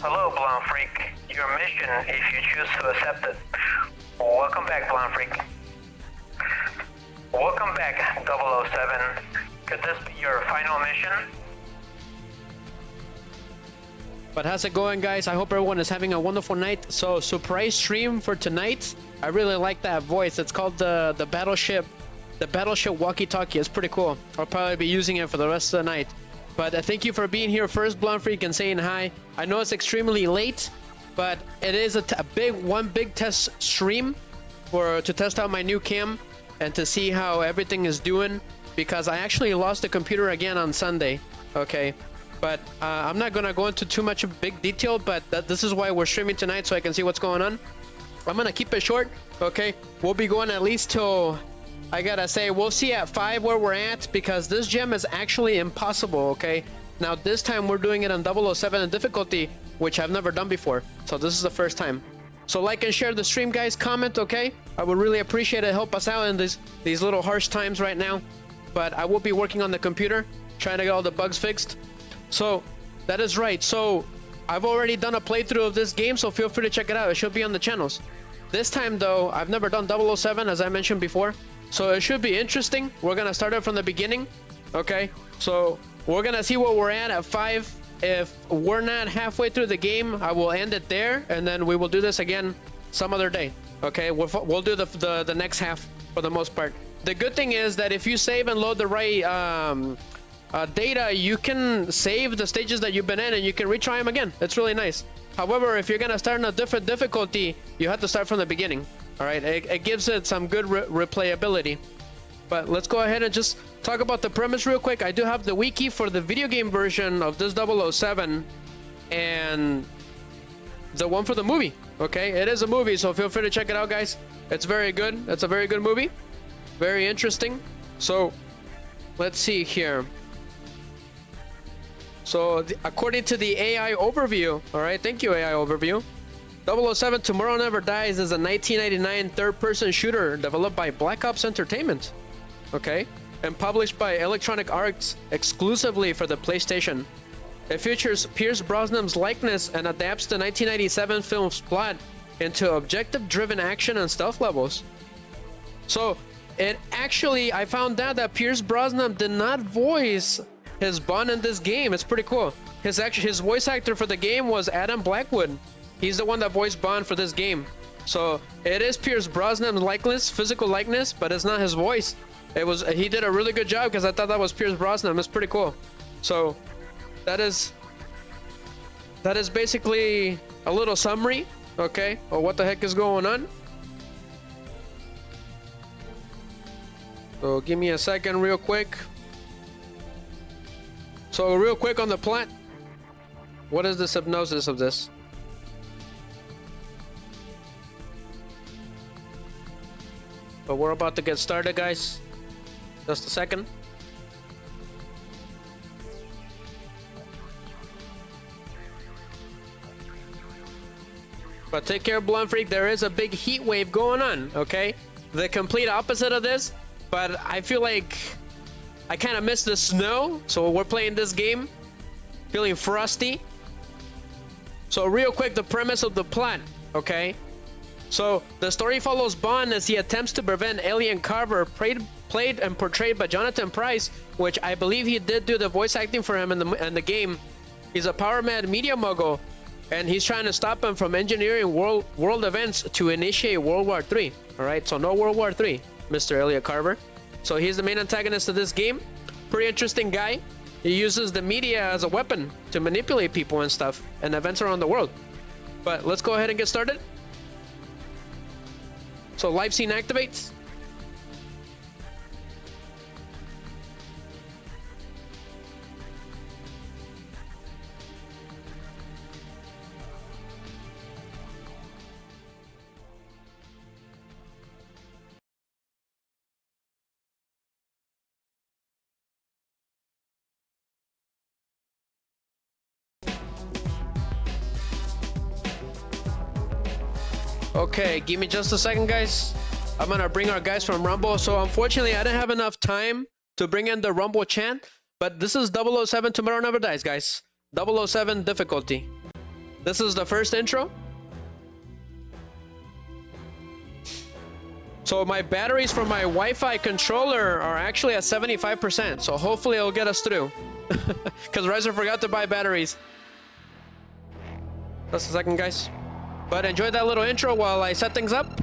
Hello, Blonde Freak. Your mission, if you choose to accept it. Welcome back, Blonde Freak. Welcome back, 007. Could this be your final mission? But how's it going, guys? I hope everyone is having a wonderful night. So, surprise stream for tonight. I really like that voice. It's called the Battleship. The Battleship walkie-talkie. It's pretty cool. I'll probably be using it for the rest of the night. But thank you for being here first, Blonde Freak, and saying hi. I know it's extremely late, but it is one big test stream to test out my new cam and to see how everything is doing, because I actually lost the computer again on Sunday. Okay, but I'm not gonna go into too much of big detail, but this is why we're streaming tonight, so I can see what's going on. I'm gonna keep it short. Okay, we'll be going at least till, I gotta say, we'll see at 5 where we're at, because this gem is actually impossible. Okay, now this time we're doing it on 007 in difficulty, which I've never done before, so this is the first time. So like and share the stream, guys. Comment, okay? I would really appreciate it. Help us out in these little harsh times right now. But I will be working on the computer, trying to get all the bugs fixed. So that is right. So I've already done a playthrough of this game, so feel free to check it out. It should be on the channels. This time though, I've never done 007, as I mentioned before, so it should be interesting. We're gonna start it from the beginning. Okay, so we're gonna see where we're at 5. If we're not halfway through the game, I will end it there, and then we will do this again some other day. Okay, we'll do the next half for the most part. The good thing is that if you save and load the right data, you can save the stages that you've been in and you can retry them again. It's really nice. However, if you're gonna start in a different difficulty, you have to start from the beginning. All right, it gives it some good replayability. But let's go ahead and just talk about the premise real quick. I do have the wiki for the video game version of this 007 and the one for the movie. Okay, it is a movie, so feel free to check it out, guys. It's very good. It's a very good movie. Very interesting. So let's see here. So according to the AI overview, all right, thank you, AI overview. 007 Tommorow Never Dies is a 1999 third-person shooter developed by Black Ops Entertainment. Okay, and published by Electronic Arts exclusively for the PlayStation. It features Pierce Brosnan's likeness and adapts the 1997 film's plot into objective-driven action and stealth levels. So, I found out that Pierce Brosnan did not voice his Bond in this game. It's pretty cool. His voice actor for the game was Adam Blackwood. He's the one that voiced Bond for this game. So, it is Pierce Brosnan's likeness, physical likeness, but it's not his voice. He did a really good job, because I thought that was Pierce Brosnan. It's pretty cool. So that is basically a little summary, okay, of what the heck is going on. So give me a second real quick. So real quick on the plot, what is the synopsis of this? But we're about to get started, guys. Just a second. But take care, Blonde Freak. There is a big heat wave going on, okay? The complete opposite of this, but I feel like I kind of miss the snow, so we're playing this game feeling frosty. So real quick, the premise of the plot, okay? So the story follows Bond as he attempts to prevent Elliot Carver, played and portrayed by Jonathan Pryce, which I believe he did do the voice acting for him in the game. He's a power-mad media mogul, and he's trying to stop him from engineering world events to initiate World War III. All right, so no World War III, Mr. Elliot Carver. So he's the main antagonist of this game. Pretty interesting guy. He uses the media as a weapon to manipulate people and stuff and events around the world. But let's go ahead and get started. So live scene activates. Okay, give me just a second, guys. I'm gonna bring our guys from Rumble. So unfortunately, I didn't have enough time to bring in the Rumble chant, but this is 007 Tommorow Never Dies, guys. 007 difficulty. This is the first intro. So my batteries for my Wi-Fi controller are actually at 75%. So hopefully it'll get us through. Because Riser forgot to buy batteries. Just a second, guys. But enjoy that little intro while I set things up.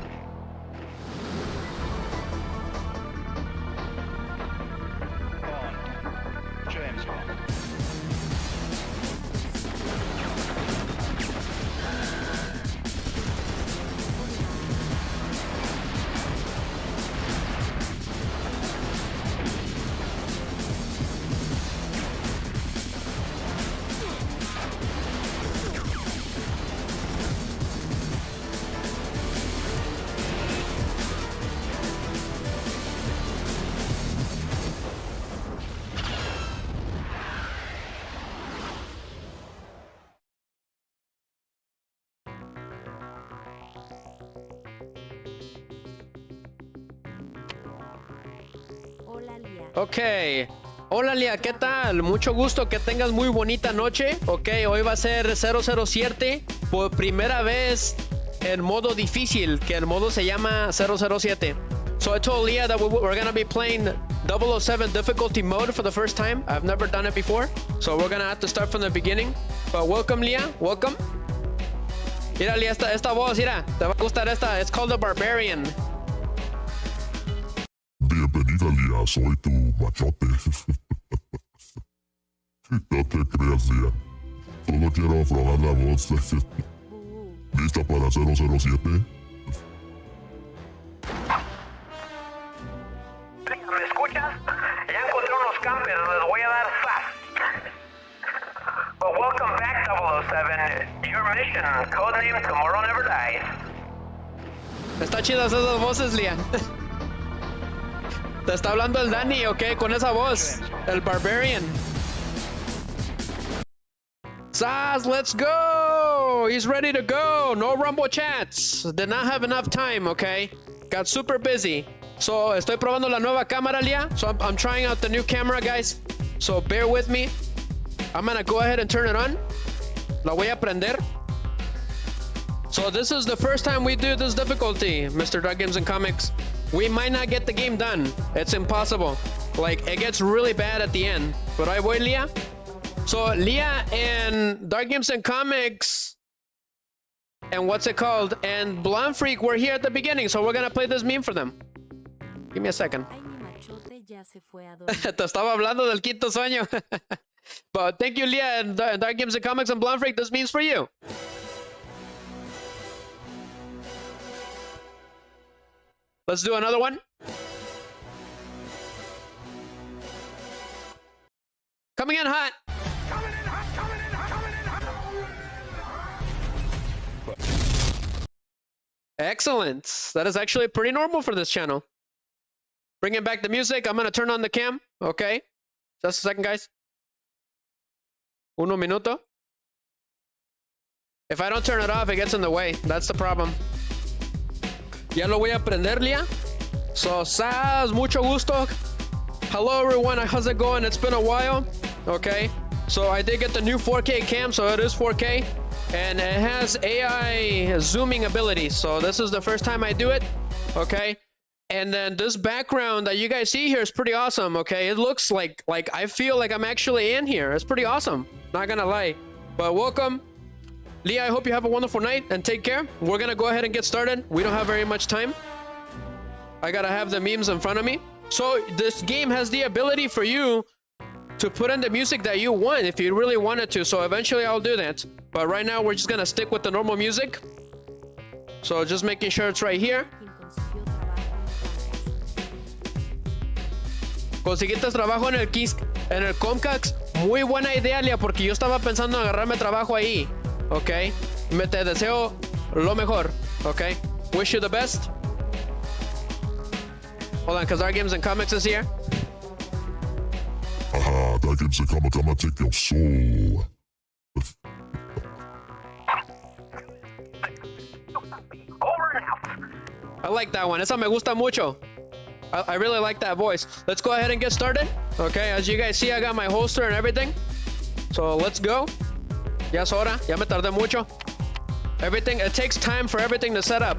Ok. Hola, Lia, ¿qué tal? Mucho gusto, que tengas muy bonita noche. Ok, hoy va a ser 007 por primera vez en modo difícil, que el modo se llama 007. So I told Lia that we're gonna be playing 007 difficulty mode for the first time. I've never done it before, so we're gonna have to start from the beginning. But welcome, Lia, welcome. Mira, Lia, esta voz, mira, te va a gustar esta. It's called the Barbarian. Bienvenida, Lía, soy tu machote. No te creas, Lía. Solo quiero probar la voz. ¿Lista para 007? ¿Me escuchas? Ya encontré unos campers, les voy a dar fast. But welcome back, 007. Your mission, codename Tommorow Never Dies. Está chidas esas voces, Lia. Te está hablando el Dani, ok, con esa voz. El Barbarian. Saz, let's go! He's ready to go. No Rumble chats. Did not have enough time, okay? Got super busy. So, estoy probando la nueva cámara, Lia. So, I'm trying out the new camera, guys. So, bear with me. I'm gonna go ahead and turn it on. La voy a prender. So, this is the first time we do this difficulty, Mr. Dark Games and Comics. We might not get the game done. It's impossible. Like, it gets really bad at the end. But I voy, Lia. So, Lia and Dark Games and Comics and what's it called? And Blonde Freak were here at the beginning. So, we're gonna play this meme for them. Give me a second. Te estaba hablando del quinto sueño. But thank you, Lia and Dark Games and Comics and Blonde Freak. This meme's for you. Let's do another one. Coming in hot. Excellent. That is actually pretty normal for this channel. Bringing back the music. I'm going to turn on the cam. Okay. Just a second, guys. Uno minuto. If I don't turn it off, it gets in the way. That's the problem. Ya lo voy a prender, Lia. So, Saz, mucho gusto. Hello, everyone. How's it going? It's been a while. Okay. So, I did get the new 4K cam, so it is 4K. And it has AI zooming ability. So, this is the first time I do it. Okay. And then this background that you guys see here is pretty awesome. Okay. It looks like I feel like I'm actually in here. It's pretty awesome. Not gonna lie. But welcome. Lia, I hope you have a wonderful night and take care. We're gonna go ahead and get started. We don't have very much time. I gotta have the memes in front of me. So this game has the ability for you to put in the music that you want if you really wanted to. So eventually I'll do that. But right now we're just gonna stick with the normal music. So just making sure it's right here. Conseguiste trabajo en el Comcax. Muy buena idea, Lia, porque yo estaba pensando en agarrarme trabajo ahí. Okay, te deseo lo mejor. Okay, wish you the best. Hold on, because Dark Games and Comics is here. Haha, Dark Games and Comics, I'm gonna take your soul. Over and out. I like that one. Esa me gusta mucho. I really like that voice. Let's go ahead and get started. Okay, as you guys see, I got my holster and everything. So let's go. Ya es hora. Ya me tardé mucho. Everything, it takes time for everything to set up.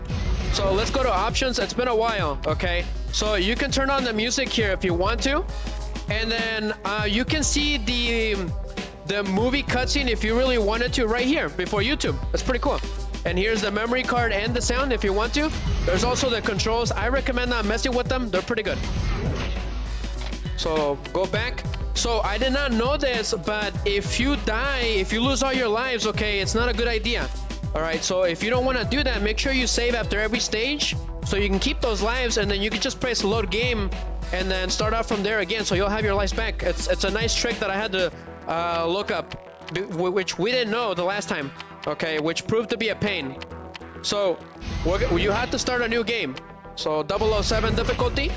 So let's go to options. It's been a while, okay? So you can turn on the music here if you want to. And then you can see the movie cutscene if you really wanted to right here before YouTube. That's pretty cool. And here's the memory card and the sound if you want to. There's also the controls. I recommend not messing with them. They're pretty good. So go back. So I did not know this, but if you die, if you lose all your lives, okay, it's not a good idea. All right, so if you don't want to do that, make sure you save after every stage so you can keep those lives, and then you can just press load game and then start out from there again, so you'll have your lives back. It's a nice trick that I had to look up, which we didn't know the last time, okay, which proved to be a pain. So you have to start a new game. So 007 difficulty.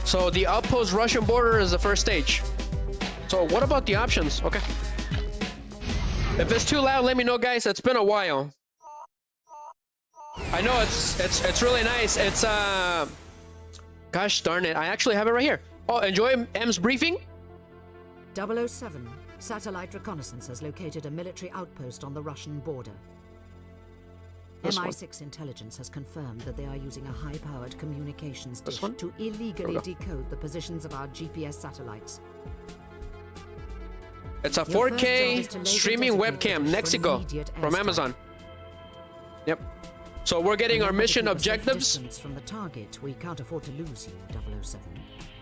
So the outpost Russian border is the first stage. So what about the options? Okay. If it's too loud, let me know, guys. It's been a while. I know it's really nice. It's gosh darn it, I actually have it right here. Oh, enjoy M's briefing. 007 satellite reconnaissance has located a military outpost on the Russian border. MI6 intelligence has confirmed that they are using a high-powered communications dish to illegally decode the positions of our GPS satellites. It's a 4K streaming webcam, Nexico, from Amazon. Yep. So we're getting our mission objectives. From the target, we can't afford to lose you, 007.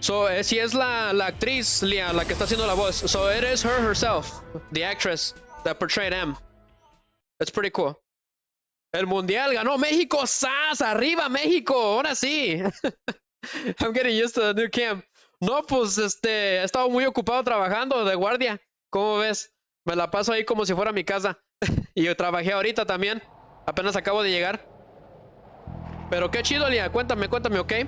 So si es la actriz, Lia, la que está haciendo la voz. So it is her herself, the actress that portrayed M. It's pretty cool. El Mundial ganó México. ¡Sas! ¡Arriba México! Ahora sí. I'm getting used to the new camp. No, pues he estado muy ocupado trabajando de guardia. ¿Cómo ves? Me la paso ahí como si fuera mi casa. Y yo trabajé ahorita también. Apenas acabo de llegar. Pero qué chido, Lia. Cuéntame, okay?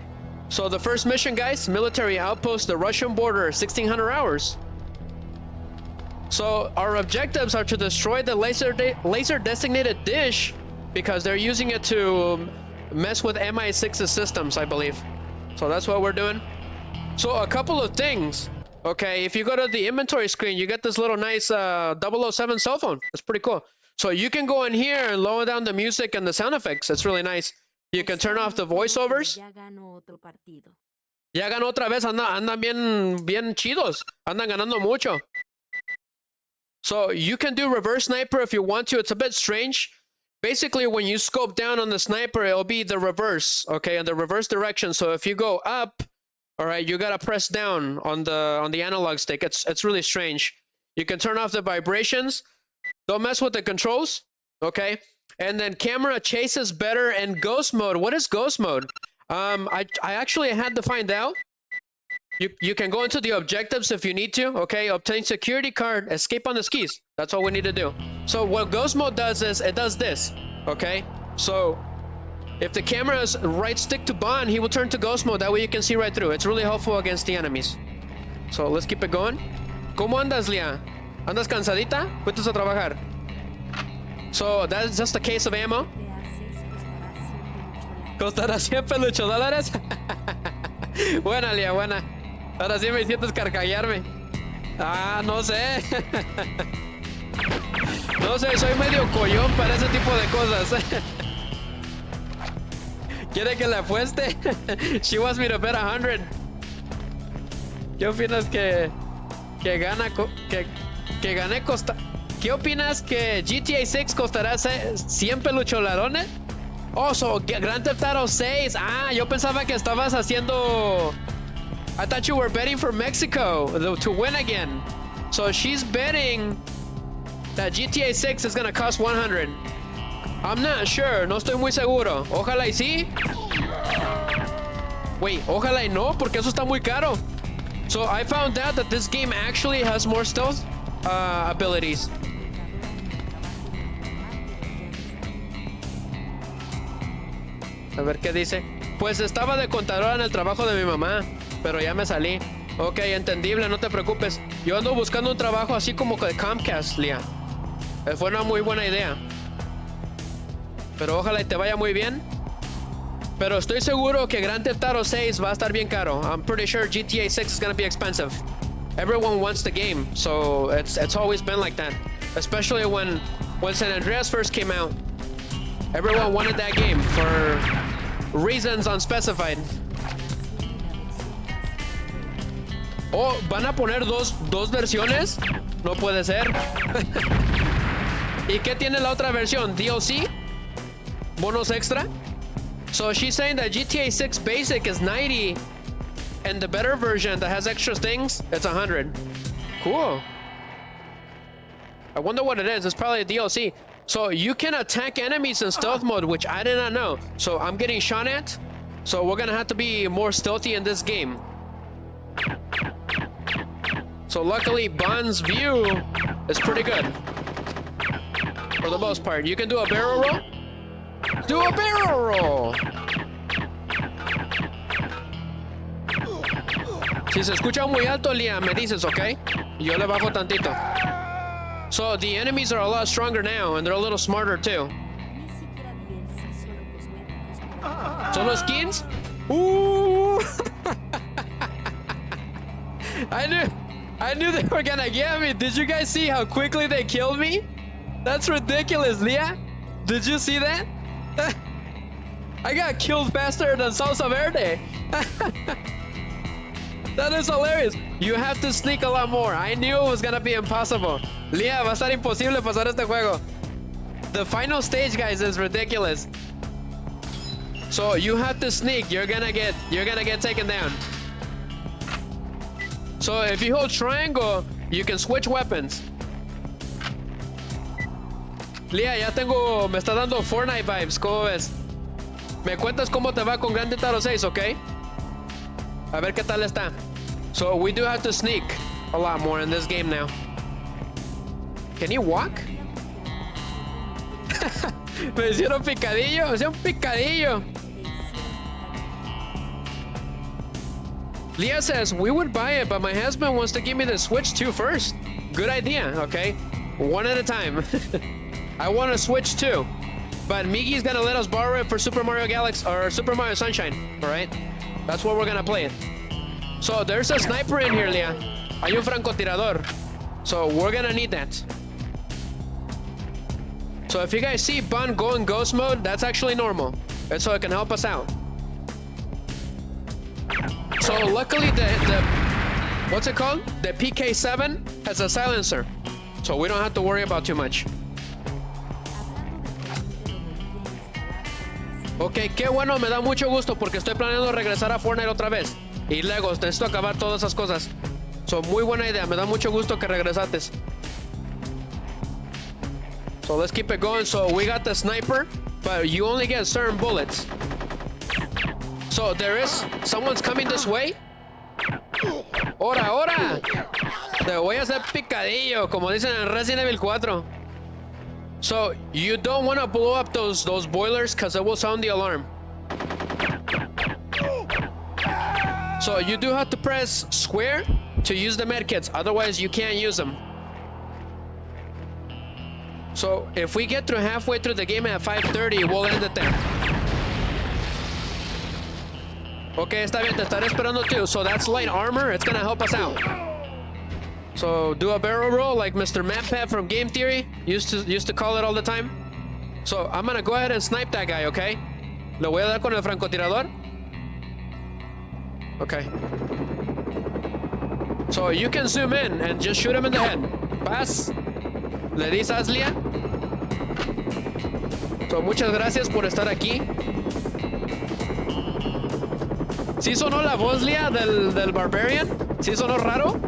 So the first mission, guys, military outpost, the Russian border, 1600 hours. So our objectives are to destroy the laser designated dish because they're using it to mess with MI6's systems, I believe. So that's what we're doing. So a couple of things. Okay, if you go to the inventory screen, you get this little nice 007 cell phone. It's pretty cool. So you can go in here and lower down the music and the sound effects. It's really nice. You can turn off the voiceovers. Ya ganó otra vez. Andan bien chidos. Andan ganando mucho. So you can do reverse sniper if you want to. It's a bit strange. Basically, when you scope down on the sniper, it'll be the reverse, okay, in the reverse direction. So if you go up, all right, you gotta press down on the analog stick. It's really strange. You can turn off the vibrations. Don't mess with the controls, okay? And then camera chases better and ghost mode. What is ghost mode? I actually had to find out. You can go into the objectives if you need to, okay? Obtain security card, escape on the skis. That's all we need to do. So what ghost mode does is it does this, okay? So if the camera is right stick to Bond, he will turn to ghost mode. That way you can see right through. It's really helpful against the enemies. So let's keep it going. ¿Cómo andas, Lia? ¿Andas cansadita? ¿Fuiste a trabajar? So that's just a case of ammo. ¿Costará 100 pelucho dólares? Buena, Lia, buena. Ahora sí me hiciste carcajearme. Ah, no sé. No sé, soy medio collón para ese tipo de cosas. ¿Quiere que le apueste? She wants me to bet 100. ¿Qué opinas que gane costa? ¿Qué opinas que GTA 6 costará 100 pelucholarones? Oh, so Grand Theft Auto 6. Ah, yo pensaba que estabas haciendo... I thought you were betting for Mexico to win again. So she's betting that GTA 6 is gonna cost 100. I'm not sure, no estoy muy seguro. Ojalá y sí. Wait, ojalá y no, porque eso está muy caro. So I found out that this game actually has more stealth abilities. A ver qué dice. Pues estaba de contadora en el trabajo de mi mamá, pero ya me salí. Ok, entendible, no te preocupes. Yo ando buscando un trabajo así como de Comcast, Lia. Fue una muy buena idea. Pero ojalá y te vaya muy bien. Pero estoy seguro que Grand Theft Auto 6 va a estar bien caro. I'm pretty sure GTA 6 is gonna be expensive. Everyone wants the game, so it's always been like that. Especially when when San Andreas first came out. Everyone wanted that game for reasons unspecified. Oh, ¿van a poner dos versiones? No puede ser. ¿Y qué tiene la otra versión? DLC? Bonus extra? So she's saying that GTA 6 Basic is 90 and the better version that has extra things, it's 100. Cool. I wonder what it is. It's probably a DLC. So you can attack enemies in stealth mode, which I did not know. So I'm getting shot at. So we're gonna have to be more stealthy in this game. So luckily, Bond's view is pretty good. For the most part. You can do a barrel roll. Do a barrel roll! Si se escucha muy alto, Liam, me dices, okay? Yo le bajo tantito. So the enemies are a lot stronger now, and they're a little smarter too. Solo skins? Ooh! I knew they were gonna get me. Did you guys see how quickly they killed me? That's ridiculous, Leah. Did you see that? I got killed faster than Salsa Verde. That is hilarious. You have to sneak a lot more. I knew it was gonna be impossible. Leah, va a estar imposible pasar este juego. The final stage, guys, is ridiculous. So you have to sneak. You're gonna get taken down. So if you hold triangle, you can switch weapons. Leah, me está dando Fortnite vibes. ¿Cómo ves? Me cuentas cómo te va con Grand Theft Auto 6, ¿ok? A ver qué tal está. So we do have to sneak a lot more in this game now. Can you walk? Me hicieron picadillo, me hicieron picadillo. Leah says, we would buy it, but my husband wants to give me the Switch 2 first. Good idea, okay? One at a time. I want a Switch 2. But Miggy's gonna let us borrow it for Super Mario Galaxy or Super Mario Sunshine, alright? That's what we're gonna play it. So there's a sniper in here, Leah. Hay un francotirador. So we're gonna need that. So if you guys see Bond go in ghost mode, that's actually normal. And so it can help us out. So luckily the what's it called? The PK7 has a silencer. So we don't have to worry about too much. Ok, qué bueno, me da mucho gusto porque estoy planeando regresar a Fortnite otra vez. Y luego necesito acabar todas esas cosas. So, muy buena idea, me da mucho gusto que regresates. So let's keep it going. So we got the sniper, but you only get certain bullets. So there is, someone's coming this way. ¡Hora, hora! Te voy a hacer picadillo, como dicen en Resident Evil 4. So you don't want to blow up those boilers because it will sound the alarm. So you do have to press square to use the medkits, otherwise you can't use them. So if we get through halfway through the game at 5:30, we'll end it there. Okay, está bien, te estaré esperando too. So that's light armor, it's gonna help us out. So do a barrel roll like Mr. MatPat from Game Theory used to call it all the time. So I'm gonna go ahead and snipe that guy, okay? Le voy a dar con el francotirador. Okay. So you can zoom in and just shoot him in the head. Paz. Le dices, Leah. So muchas gracias por estar aquí. ¿Sí sonó la voz, Leah, del Barbarian? ¿Sí sonó raro?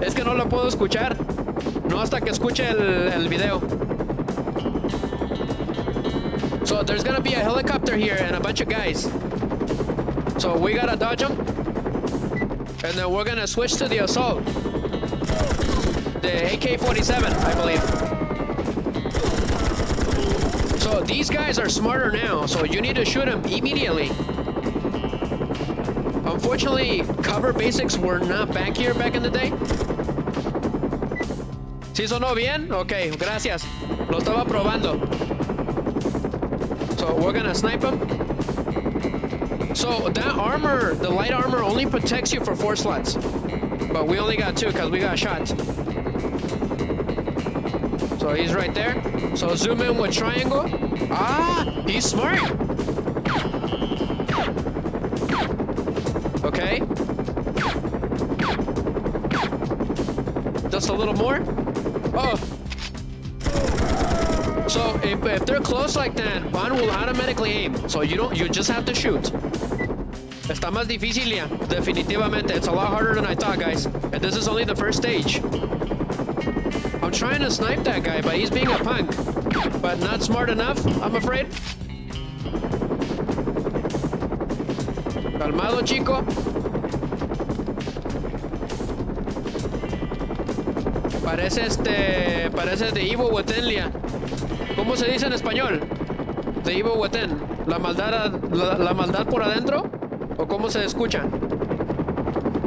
Es que no lo puedo escuchar. No hasta que escuche el video. So there's gonna be a helicopter here and a bunch of guys. So we gotta dodge them. And then we're gonna switch to the assault. The AK-47, I believe. So these guys are smarter now, so you need to shoot them immediately. Unfortunately, cover basics were not back here back in the day. ¿Sí sonó bien? Ok, gracias. Lo estaba probando. So we're gonna snipe him. So that armor, the light armor, only protects you for 4 slots. But we only got 2 because we got shot. So he's right there. So zoom in with triangle. Ah, he's smart. Okay. Just a little more. Oh. So if they're close like that, Juan will automatically aim. So you just have to shoot. Está más difícil ya. Definitivamente. It's a lot harder than I thought, guys. And this is only the first stage. I'm trying to snipe that guy, but he's being a punk. But not smart enough, I'm afraid. Calmado, chico. Parece de Evil Within, Lia. ¿Cómo se dice en español? De Evil Within. ¿La maldad por adentro? ¿O cómo se escucha?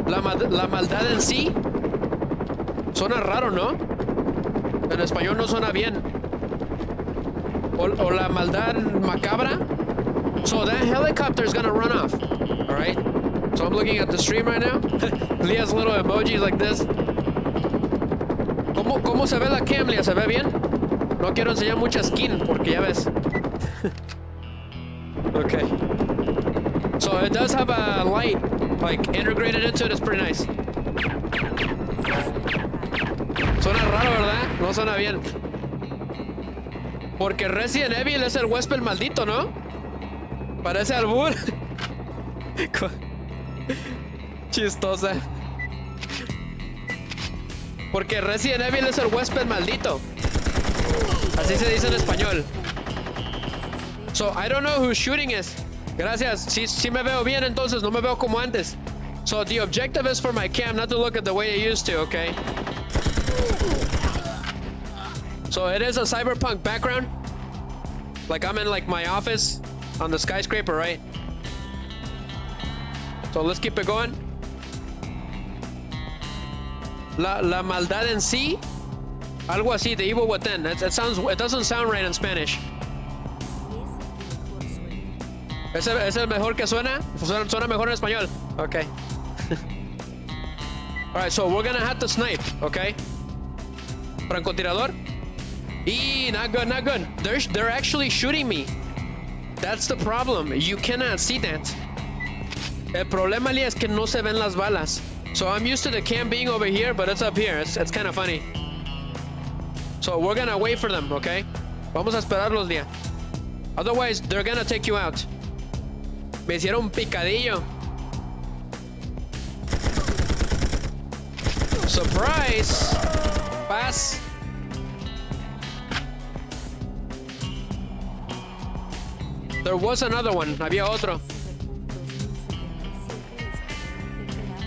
La maldad en sí. Suena raro, ¿no? En español no suena bien. O la maldad macabra. So that helicopter is gonna run off. Alright? So I'm looking at the stream right now. Leah's little emojis like this. ¿Cómo se ve la cam, Leah? ¿Se ve bien? No quiero enseñar mucha skin porque ya ves. Okay. So it does have a light like integrated into it. It's pretty nice. Suena raro, ¿verdad? No suena bien. Porque Resident Evil es el huésped maldito, ¿no? Parece albur. Chistosa. Porque Resident Evil es el huésped maldito. Así se dice en español. So I don't know who's shooting is. Gracias. Sí me veo bien entonces, no me veo como antes. So the objective is for my cam not to look at the way it used to, okay? So it is a cyberpunk background. Like I'm in like my office on the skyscraper, right? So let's keep it going. La maldad en sí. Algo así, the evil within. It doesn't sound right in Spanish. ¿Es el mejor que suena? Suena mejor en español. Okay. Alright, so we're gonna have to snipe, okay? Francotirador. Not good, not good. They're actually shooting me. That's the problem. You cannot see that. El problema, Lia, es que no se ven las balas. So I'm used to the cam being over here, but it's up here. It's kind of funny. So we're gonna wait for them, okay? Vamos a esperarlos, Lia. Otherwise, they're gonna take you out. Me hicieron un picadillo. Surprise! Pass. There was another one. Había otro.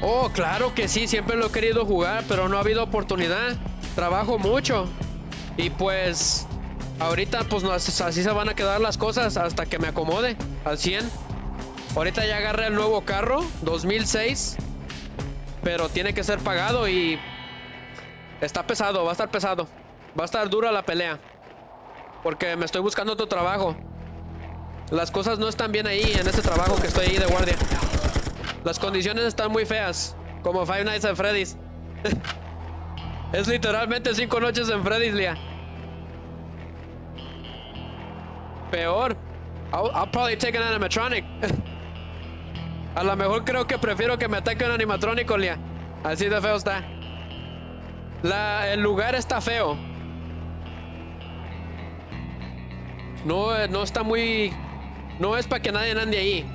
Oh, claro que sí. Siempre lo he querido jugar, pero no ha habido oportunidad. Trabajo mucho. Y pues, ahorita pues así se van a quedar las cosas hasta que me acomode al 100. Ahorita ya agarré el nuevo carro, 2006. Pero tiene que ser pagado y está pesado, va a estar pesado. Va a estar dura la pelea. Porque me estoy buscando otro trabajo. Las cosas no están bien ahí en este trabajo que estoy ahí de guardia. Las condiciones están muy feas. Como Five Nights at Freddy's. Es literalmente 5 noches en Freddy's, Lia. Peor. I'll probably take an animatronic. A lo mejor creo que prefiero que me ataque un animatrónico, Lia. Así de feo está. El lugar está feo. No está muy... No es para que nadie ande ahí.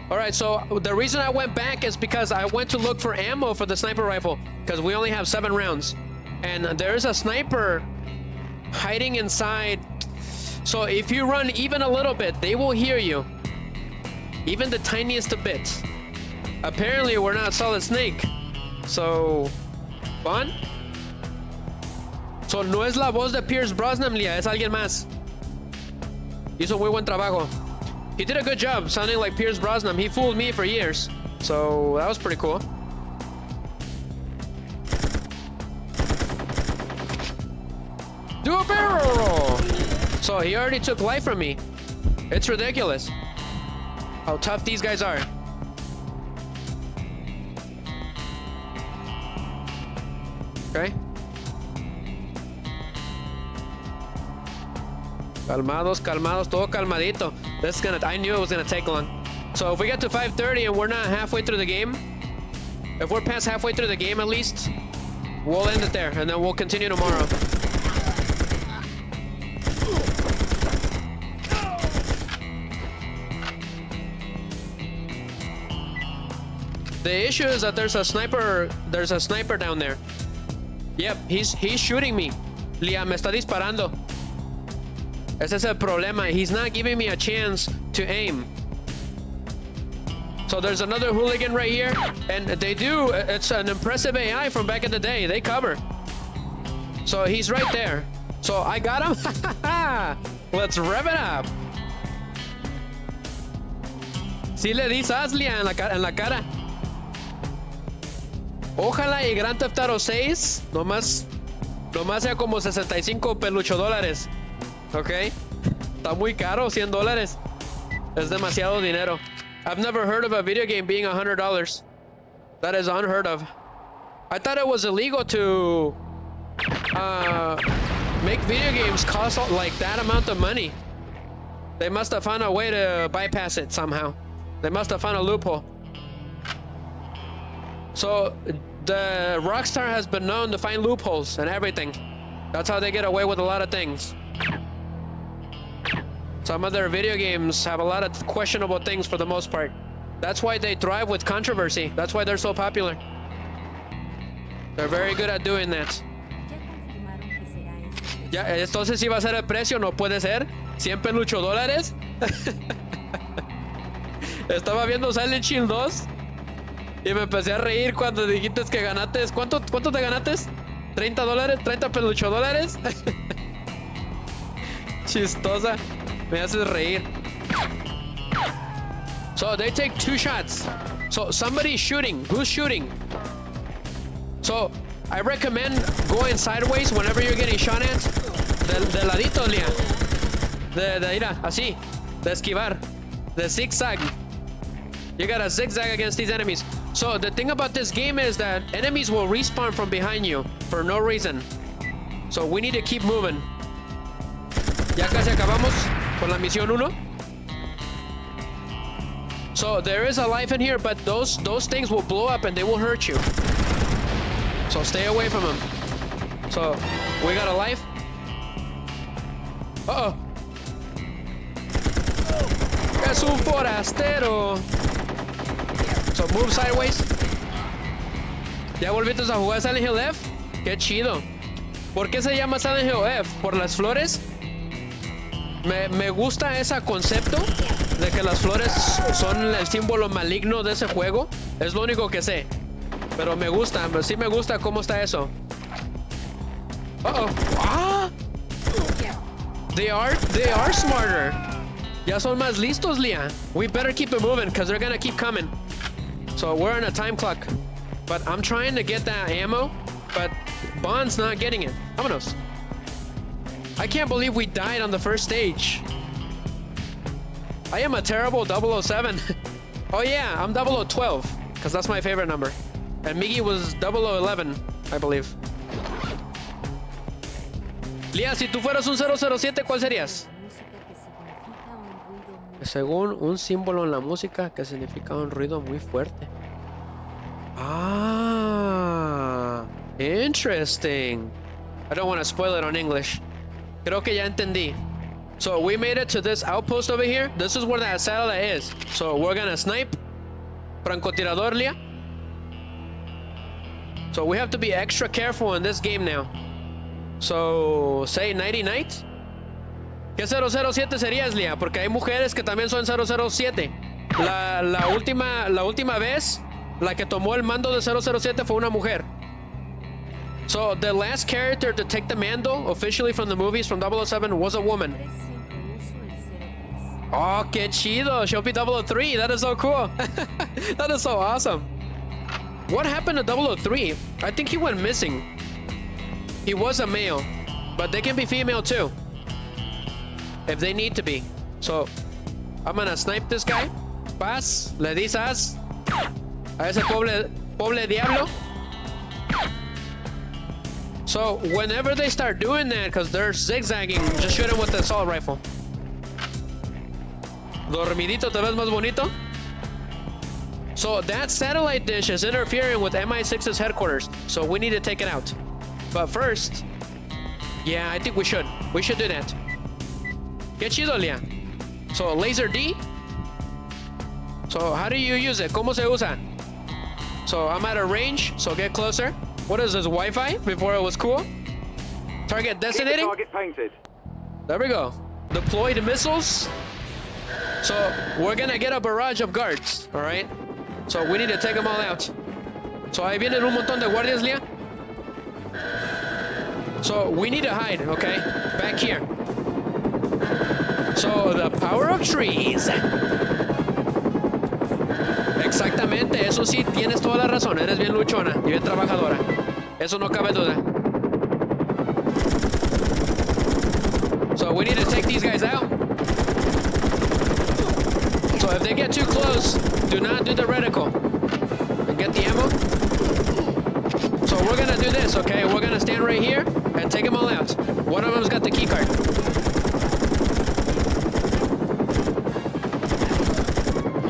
Alright, so the reason I went back is because I went to look for ammo for the sniper rifle. Because we only have 7 rounds. And there's a sniper hiding inside. So if you run even a little bit, they will hear you. Even the tiniest bit. Apparently we're not Solid Snake. So... ¿Fun? So no es la voz de Pierce Brosnan, Lia, es alguien más. Hizo muy buen trabajo. He did a good job sounding like Pierce Brosnan. He fooled me for years. So that was pretty cool. Do a barrel roll! So he already took life from me. It's ridiculous how tough these guys are. Okay. Calmados, calmados, todo calmadito. I knew it was gonna take long. So if we get to 5:30 and we're not halfway through the game, if we're past halfway through the game at least, we'll end it there and then we'll continue tomorrow. The issue is that there's a sniper down there. Yep, he's shooting me. Lia, me está disparando. Ese es el problema. He's not giving me a chance to aim. So there's another hooligan right here, and it's an impressive AI from back in the day. They cover. So he's right there. So I got him. Let's rev it up. Sí le di Lia en la cara. Ojalá y Grand Theft Auto 6 nomás sea como 65 pelucho dólares. Ok. Está muy caro, $100. Es demasiado dinero. I've never heard of a video game being $100. That is unheard of. I thought it was illegal to make video games cost like that amount of money. They must have found a way to bypass it somehow. They must have found a loophole. So the Rockstar has been known to find loopholes and everything. That's how they get away with a lot of things. Some of their video games have a lot of questionable things for the most part. That's why they thrive with controversy. That's why they're so popular. They're very good at doing that. Ya, entonces si va a ser el precio, no puede ser. 100 pelucho dólares. Estaba viendo Silent Hill 2 y me empecé a reír cuando dijiste que ganaste. ¿Cuánto te ganaste? $30, 30 pelucho dólares. Chistosa. Me haces reír. So they take 2 shots. So somebody's shooting. Who's shooting? So I recommend going sideways whenever you're getting shot at. De ladito, Lia. De ir así. De esquivar. De zigzag. You gotta zigzag against these enemies. So the thing about this game is that enemies will respawn from behind you for no reason. So we need to keep moving. Ya casi acabamos con la misión 1. So there is a life in here, but those things will blow up and they will hurt you. So stay away from them. So we got a life. Uh-oh. Es un forastero. So move sideways. ¿Ya volviste a jugar Silent Hill F? Qué chido. ¿Por qué se llama Silent Hill F? ¿Por las flores? Me gusta ese concepto de que las flores son el símbolo maligno de ese juego. Es lo único que sé. Pero me gusta, sí me gusta cómo está eso. Uh-oh. Ah! They are smarter. Ya son más listos, Lia. We better keep it moving because they're gonna keep coming. So we're on a time clock. But I'm trying to get that ammo, but Bond's not getting it. Vámonos. I can't believe we died on the first stage. I am a terrible 007. Oh yeah, I'm 0012, because that's my favorite number. And Miggy was 0011, I believe. Lia, si tú fueras un 007, ¿cuál serías? Según un símbolo en la música que significa un ruido muy fuerte. Ah, interesting. I don't want to spoil it on English. Creo que ya entendí. So we made it to this outpost over here. This is where that satellite is. So we're gonna snipe. Francotirador, Lia. So we have to be extra careful in this game now. So, say Nighty Night. ¿Qué 007 serías, Lia? Porque hay mujeres que también son 007. La última vez, la que tomó el mando de 007 fue una mujer. So, the last character to take the mando officially from the movies from 007 was a woman. Oh, qué chido. She'll be 003. That is so cool. That is so awesome. What happened to 003? I think he went missing. He was a male, but they can be female too. If they need to be. So, I'm gonna snipe this guy. Paz, le disas a ese pobre diablo. So whenever they start doing that, because they're zigzagging, just shoot them with the assault rifle. Dormidito, te ves más bonito? So that satellite dish is interfering with MI6's headquarters, so we need to take it out. But first, yeah, I think we should. We should do that. Qué chido, Lia. So laser D. So how do you use it? ¿Cómo se usa? So I'm at a range, so get closer. What is this, Wi-Fi? Before it was cool. Target designating. Target painted. There we go. Deploy the missiles. So we're gonna get a barrage of guards, all right? So we need to take them all out. So ahí vienen un montón de guardias, Lia. So we need to hide, okay? Back here. So the power of trees. Exactamente, eso sí, tienes toda la razón. Eres bien luchona y bien trabajadora. Eso no cabe duda. So we need to take these guys out. So if they get too close, do not do the reticle. And get the ammo. So we're gonna do this, okay? We're gonna stand right here and take them all out. One of them's got the key card.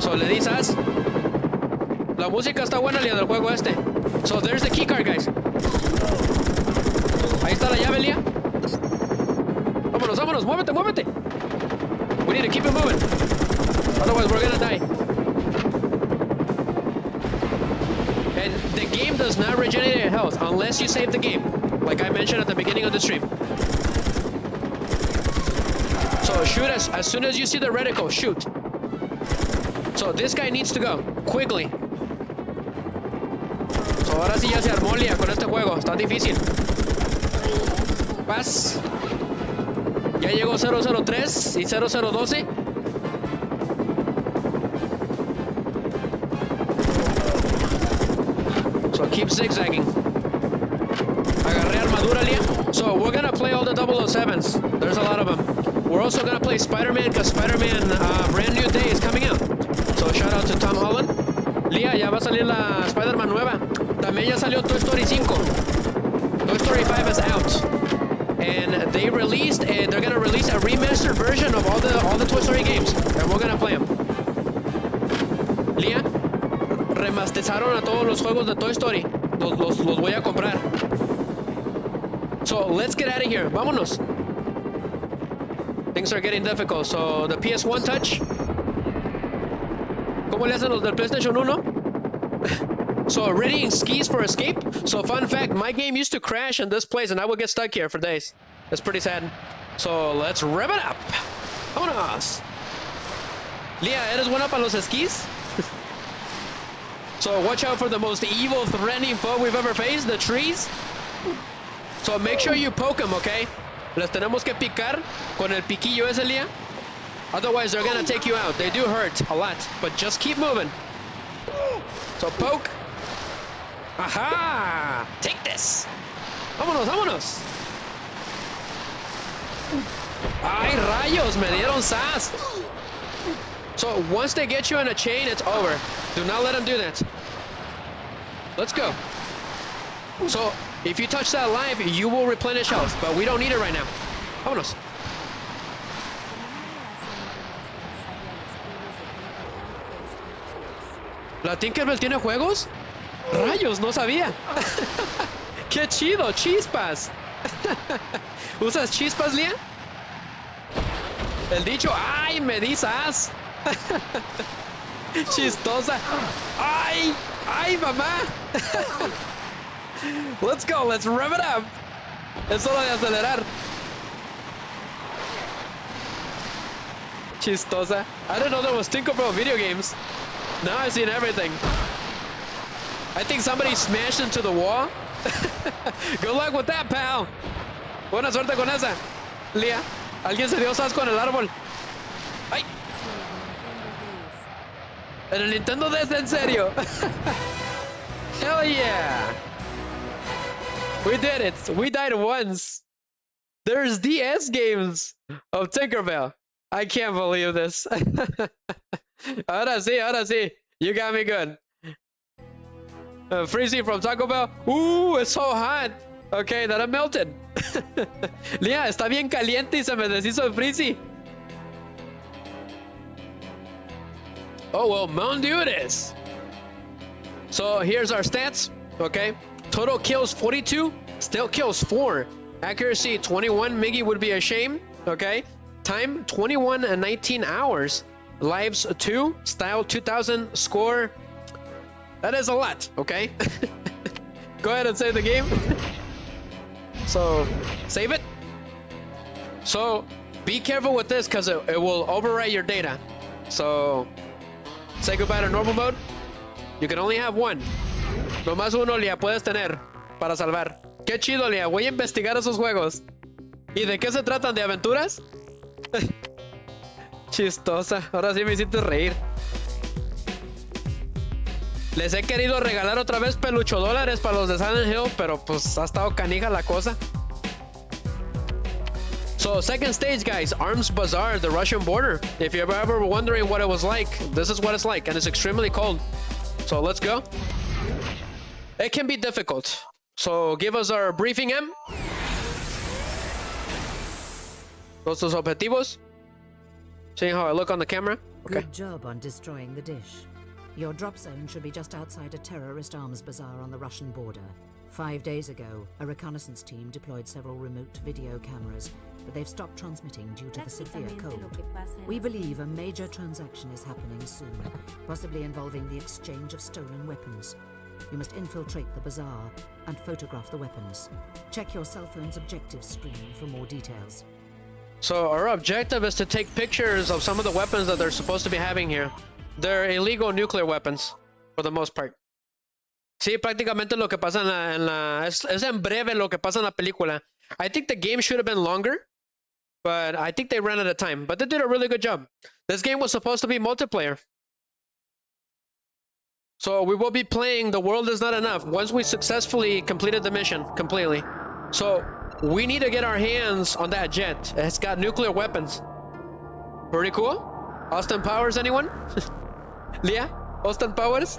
So le dices, la música está buena, Lía, del juego este. So there's the key card, guys. Ahí está la llave, Lía. Vámonos, vámonos, muévete, muévete. We need to keep it moving. Otherwise, we're gonna die. And the game does not regenerate health unless you save the game, like I mentioned at the beginning of the stream. So shoot as soon as you see the reticle, shoot. So this guy needs to go quickly. So ahora sí ya se armó, Lía, con este juego. Está difícil. Paz. Ya llegó 003 y 0012. So keep zigzagging. Agarré armadura, Lía. So we're gonna play all the 007s. There's a lot of them. We're also gonna play Spider-Man because Spider-Man Brand New Day is coming out. So shout out to Tom Holland. Lía, ya va a salir la Spider-Man nueva. También ya salió Toy Story 5. Toy Story 5 is out. And they released, they're gonna release a remastered version of all the Toy Story games. And we're gonna play them. Lía, remasterizaron a todos los juegos de Toy Story. Los voy a comprar. So let's get out of here. Vámonos. Things are getting difficult. So the PS1 touch. ¿Cómo le hacen los del PlayStation 1? So readying skis for escape. So fun fact, my game used to crash in this place and I would get stuck here for days. It's pretty sad. So let's rev it up. Vámonos. Lía, ¿eres buena para los esquís? So watch out for the most evil, threatening foe we've ever faced, the trees. So make sure you poke them, okay? Les tenemos que picar con el piquillo ese, Lía. Otherwise, they're gonna take you out. They do hurt a lot, but just keep moving. So poke. Aha! Take this. Vámonos, vámonos. Ay, rayos, me dieron sas. So once they get you in a chain, it's over. Do not let them do that. Let's go. So if you touch that live, you will replenish health, but we don't need it right now. Vámonos. ¿La Tinkerbell tiene juegos? Rayos, no sabía. ¡Qué chido! ¡Chispas! ¿Usas chispas, Lía? El dicho, ¡ay, me disas! Chistosa. ¡Ay! ¡Ay, mamá! Let's go, let's rev it up. Es hora de acelerar. Chistosa. I didn't know there was Tinkerbell video games. Now I've seen everything. I think somebody smashed into the wall. Good luck with that, pal. Buena suerte con esa. Lía, alguien se dio sas con el árbol. ¡Ay! En el Nintendo DS, en serio. Hell yeah. We did it. We died once. There's DS games of Tinkerbell. I can't believe this. Ahora sí. You got me good. Freezy from Taco Bell. Ooh, it's so hot. Okay, that I melted. Leah, está bien caliente y se me deshizo el Pryce. Oh, well, Mountain Dew it is. So here's our stats, okay? Total kills 42, still kills 4. Accuracy 21, Miggy would be a shame, okay? Time 21 and 19 hours. Lives 2, style 2000, score. That is a lot, okay? Go ahead and save the game. So, save it. So, be careful with this because it will overwrite your data. So, say goodbye to normal mode. You can only have one. Nomás uno, Lia, puedes tener para salvar. Qué chido, Lia. Voy a investigar esos juegos. ¿Y de qué se tratan? ¿De aventuras? Chistosa. Ahora sí me hiciste reír. Les he querido regalar otra vez $8 para los de Silent Hill, pero pues ha estado canija la cosa. So, second stage, guys, Arms Bazaar, the Russian border. If you're ever wondering what it was like, this is what it's like, and it's extremely cold. So, let's go. It can be difficult. So, give us our briefing, M. Nuestros objetivos. Seeing how I look on the camera. Okay. Good job on destroying the dish. Your drop zone should be just outside a terrorist arms bazaar on the Russian border. 5 days ago, a reconnaissance team deployed several remote video cameras, but they've stopped transmitting due to the severe cold. We believe a major transaction is happening soon, possibly involving the exchange of stolen weapons. You must infiltrate the bazaar and photograph the weapons. Check your cell phone's objectives screen for more details. So our objective is to take pictures of some of the weapons that they're supposed to be having here. They're illegal nuclear weapons, for the most part. Sí, prácticamente lo que pasa es en breve lo que pasa en la película. I think the game should have been longer, but I think they ran out of time. But they did a really good job. This game was supposed to be multiplayer. So we will be playing The World Is Not Enough once we successfully completed the mission completely. So we need to get our hands on that jet. It's got nuclear weapons. Pretty cool. Austin Powers, anyone? Leah? Austin Powers?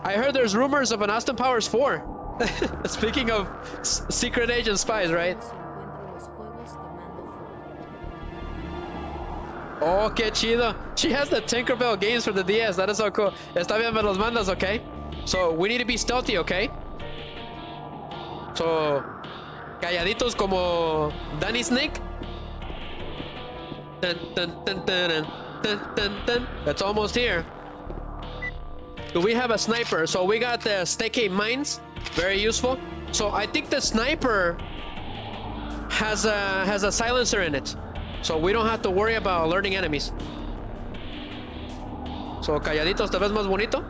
I heard there's rumors of an Austin Powers 4. Speaking of secret agent spies, right? Oh, qué chido. She has the Tinkerbell games for the DS. That is so cool. Está bien, me los mandas, okay? So, we need to be stealthy, okay? So, calladitos como Danny Snake. Dun, dun, dun, dun, dun, dun, dun, dun. It's almost here. Do we have a sniper? So we got the Stakey mines, very useful. So I think the sniper has a silencer in it, so we don't have to worry about alerting enemies. So calladitos, ¿te ves más bonito?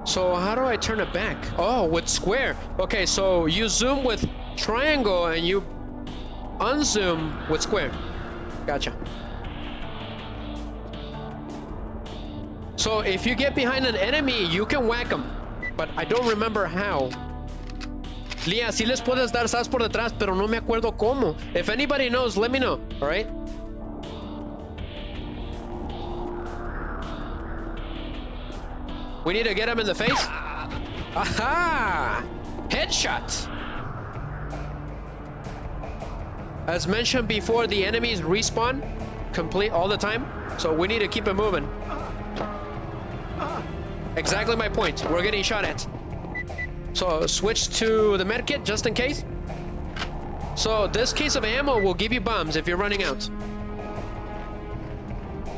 So how do I turn it back? Oh, with square. Okay, so you zoom with triangle and you unzoom with square. Gotcha. So if you get behind an enemy, you can whack them, but I don't remember how. Leah, sí les puedes dar sas por detrás, pero no me acuerdo cómo. If anybody knows, let me know, all right? We need to get him in the face. Aha! Headshot! As mentioned before, the enemies respawn complete all the time, so we need to keep it moving. Exactly my point. We're getting shot at. So switch to the medkit just in case. So this case of ammo will give you bombs if you're running out.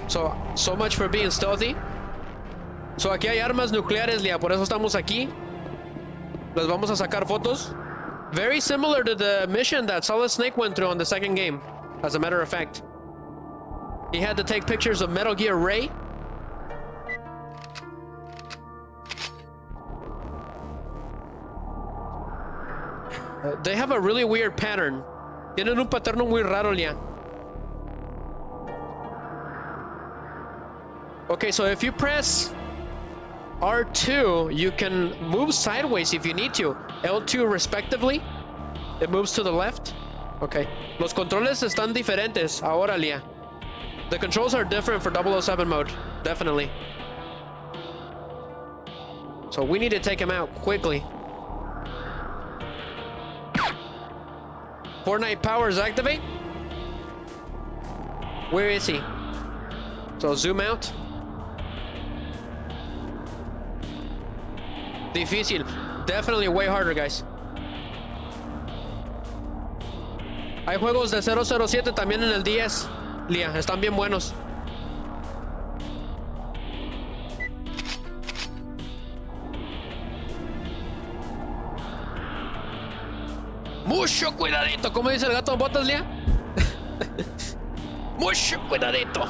So much for being stealthy. So aquí hay armas nucleares, Lia, por eso estamos aquí. Les vamos a sacar fotos. Very similar to the mission that Solid Snake went through on the second game, as a matter of fact. He had to take pictures of Metal Gear Ray. They have a really weird pattern. Tienen un paterno muy raro, Lia. Okay, so if you press R2, you can move sideways if you need to. L2 respectively. It moves to the left. Okay. Los controles están diferentes ahora, Lia. The controls are different for 007 mode. Definitely. So we need to take him out quickly. Fortnite powers activate. Where is he? So zoom out. Difícil. Definitely way harder, guys. Hay juegos de 007 también en el 10, Lia. Están bien buenos. Mucho cuidadito, como dice el gato en botas, Lia. Mucho cuidadito.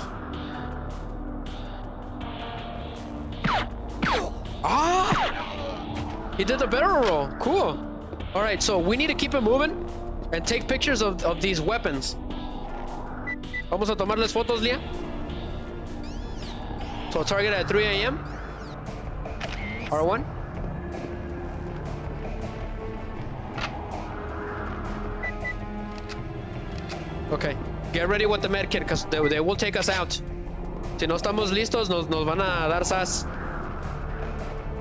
Ah! He did the barrel roll. Cool. All right, so we need to keep it moving and take pictures of these weapons. Vamos a tomarles fotos, Lia. So target at 3 a.m. R1. Okay, get ready with the med kit because they will take us out. Si no estamos listos, nos van a dar sas.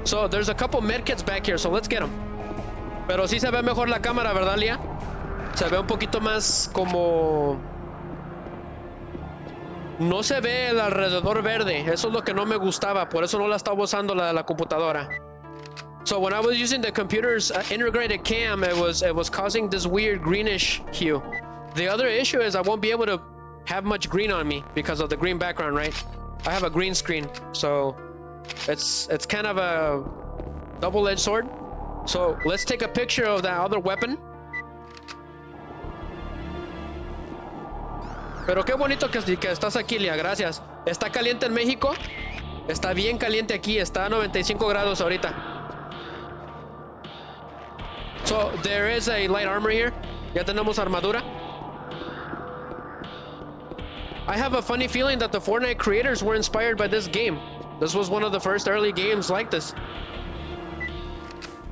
So there's a couple med kits back here, so let's get them. Pero sí se ve mejor la cámara, ¿verdad, Lia? Se ve un poquito más como... No se ve el alrededor verde. Eso es lo que no me gustaba. Por eso no la estaba usando la computadora. So when I was using the computer's integrated cam, it was causing this weird greenish hue. The other issue is I won't be able to have much green on me because of the green background, right? I have a green screen, so it's kind of a double-edged sword. So let's take a picture of that other weapon. Pero qué bonito que estás aquí, Lia, gracias. ¿Está caliente en México? Está bien caliente aquí, está a 95 grados ahorita. So there is a light armor here. Ya tenemos armadura. I have a funny feeling that the Fortnite creators were inspired by this game. This was one of the first early games like this.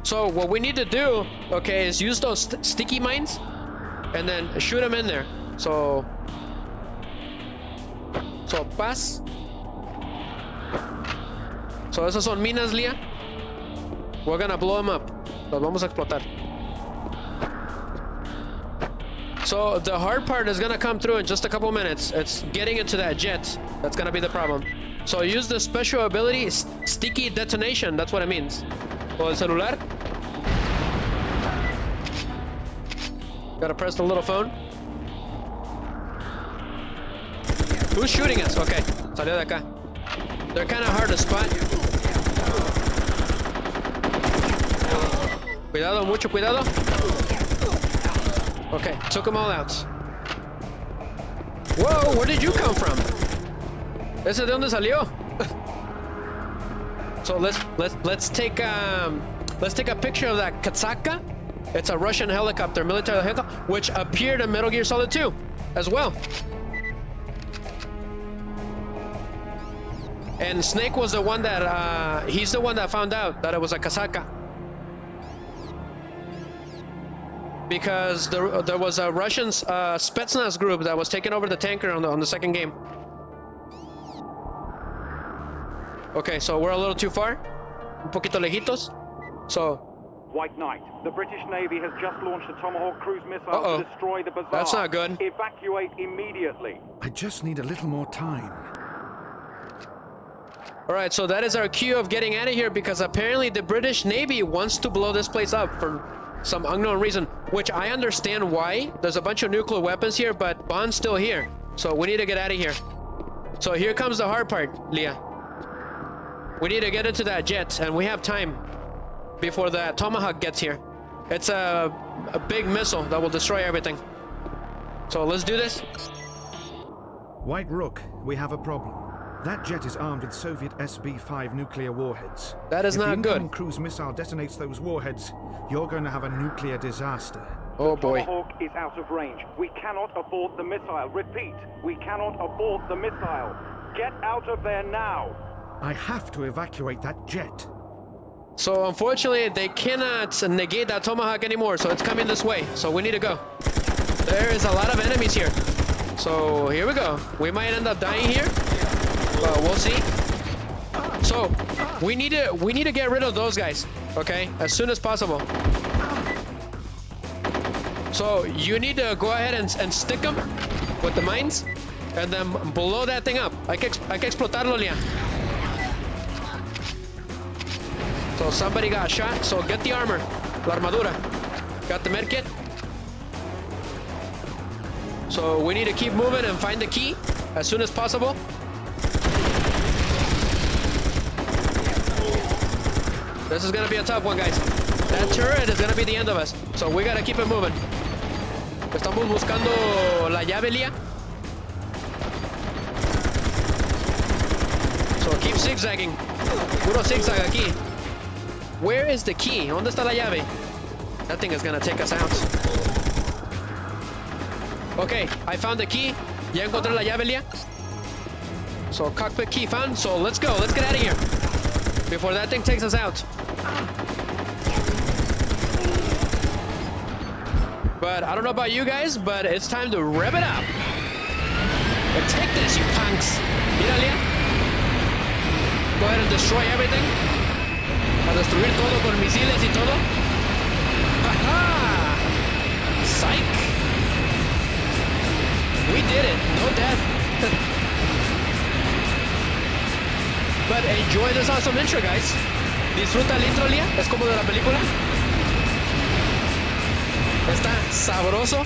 So what we need to do, okay, is use those sticky mines and then shoot them in there. So pass. So esas son minas, Lia. We're gonna blow them up. Los vamos a explotar. So the hard part is gonna come through in just a couple minutes. It's getting into that jet. That's gonna be the problem. So use the special ability, sticky detonation. That's what it means. O el celular. Gotta press the little phone. Who's shooting us? Okay, salió de acá. They're kind of hard to spot. Cuidado, mucho cuidado. Okay, took them all out. Whoa, where did you come from? ¿Ese de dónde salió? So let's take a picture of that Katsaka. It's a Russian helicopter, military helicopter, which appeared in Metal Gear Solid 2 as well. And Snake was the one that he's the one that found out that it was a Kasaka. Because there was a Russian Spetsnaz group that was taking over the tanker on the second game. Okay, so we're a little too far. Un poquito lejitos. So... White Knight, the British Navy has just launched a Tomahawk cruise missile to destroy the bazaar. That's not good. Evacuate immediately. I just need a little more time. Alright, so that is our cue of getting out of here because apparently the British Navy wants to blow this place up for some unknown reason, which I understand why. There's a bunch of nuclear weapons here, but Bond's still here. So we need to get out of here. So here comes the hard part, Lia. We need to get into that jet, and we have time before that Tomahawk gets here. It's a big missile that will destroy everything. So let's do this. White Rook, we have a problem. That jet is armed with Soviet SB-5 nuclear warheads. That is not good. If the incoming cruise missile detonates those warheads, you're going to have a nuclear disaster. Oh boy. Tomahawk is out of range. We cannot abort the missile. Repeat, we cannot abort the missile. Get out of there now. I have to evacuate that jet. So unfortunately, they cannot negate that Tomahawk anymore, so it's coming this way. So we need to go. There is a lot of enemies here. So here we go. We might end up dying here, but we'll see. So we need to get rid of those guys, okay? As soon as possible. So you need to go ahead and stick them with the mines, and then blow that thing up. Hay que explotarlo, Lia. So somebody got shot. So get the armor, la armadura. Got the medkit. So we need to keep moving and find the key as soon as possible. This is gonna be a tough one, guys. That turret is gonna be the end of us. So we gotta keep it moving. Estamos buscando la llave, Lia. So keep zigzagging. Puro zigzag aquí. Where is the key? ¿Dónde está la llave? That thing is gonna take us out. Okay, I found the key. Ya encontré la llave, Lia. So cockpit key found. So let's go. Let's get out of here before that thing takes us out. But I don't know about you guys, but it's time to rev it up. But take this, you punks. Mira, Lia. Go ahead and destroy everything. A destruir todo con misiles y todo. ¡Ajá! Psych. We did it. No death. But enjoy this awesome intro, guys. Disfruta el intro, Lia. Es como de la película. Está sabroso.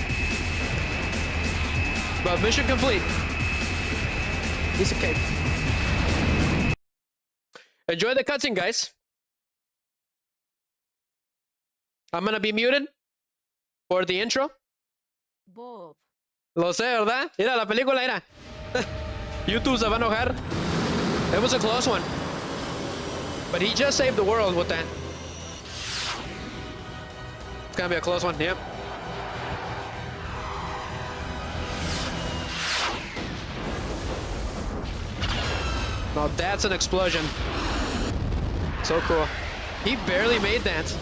But mission complete. Piece of cake. Enjoy the cutscene, guys. I'm gonna be muted for the intro. Bob. Lo sé, ¿verdad? Mira la película, mira. YouTube se va a enojar. It was a close one. But he just saved the world with that. It's gonna be a close one, yep. Now that's an explosion. So cool. He barely made that.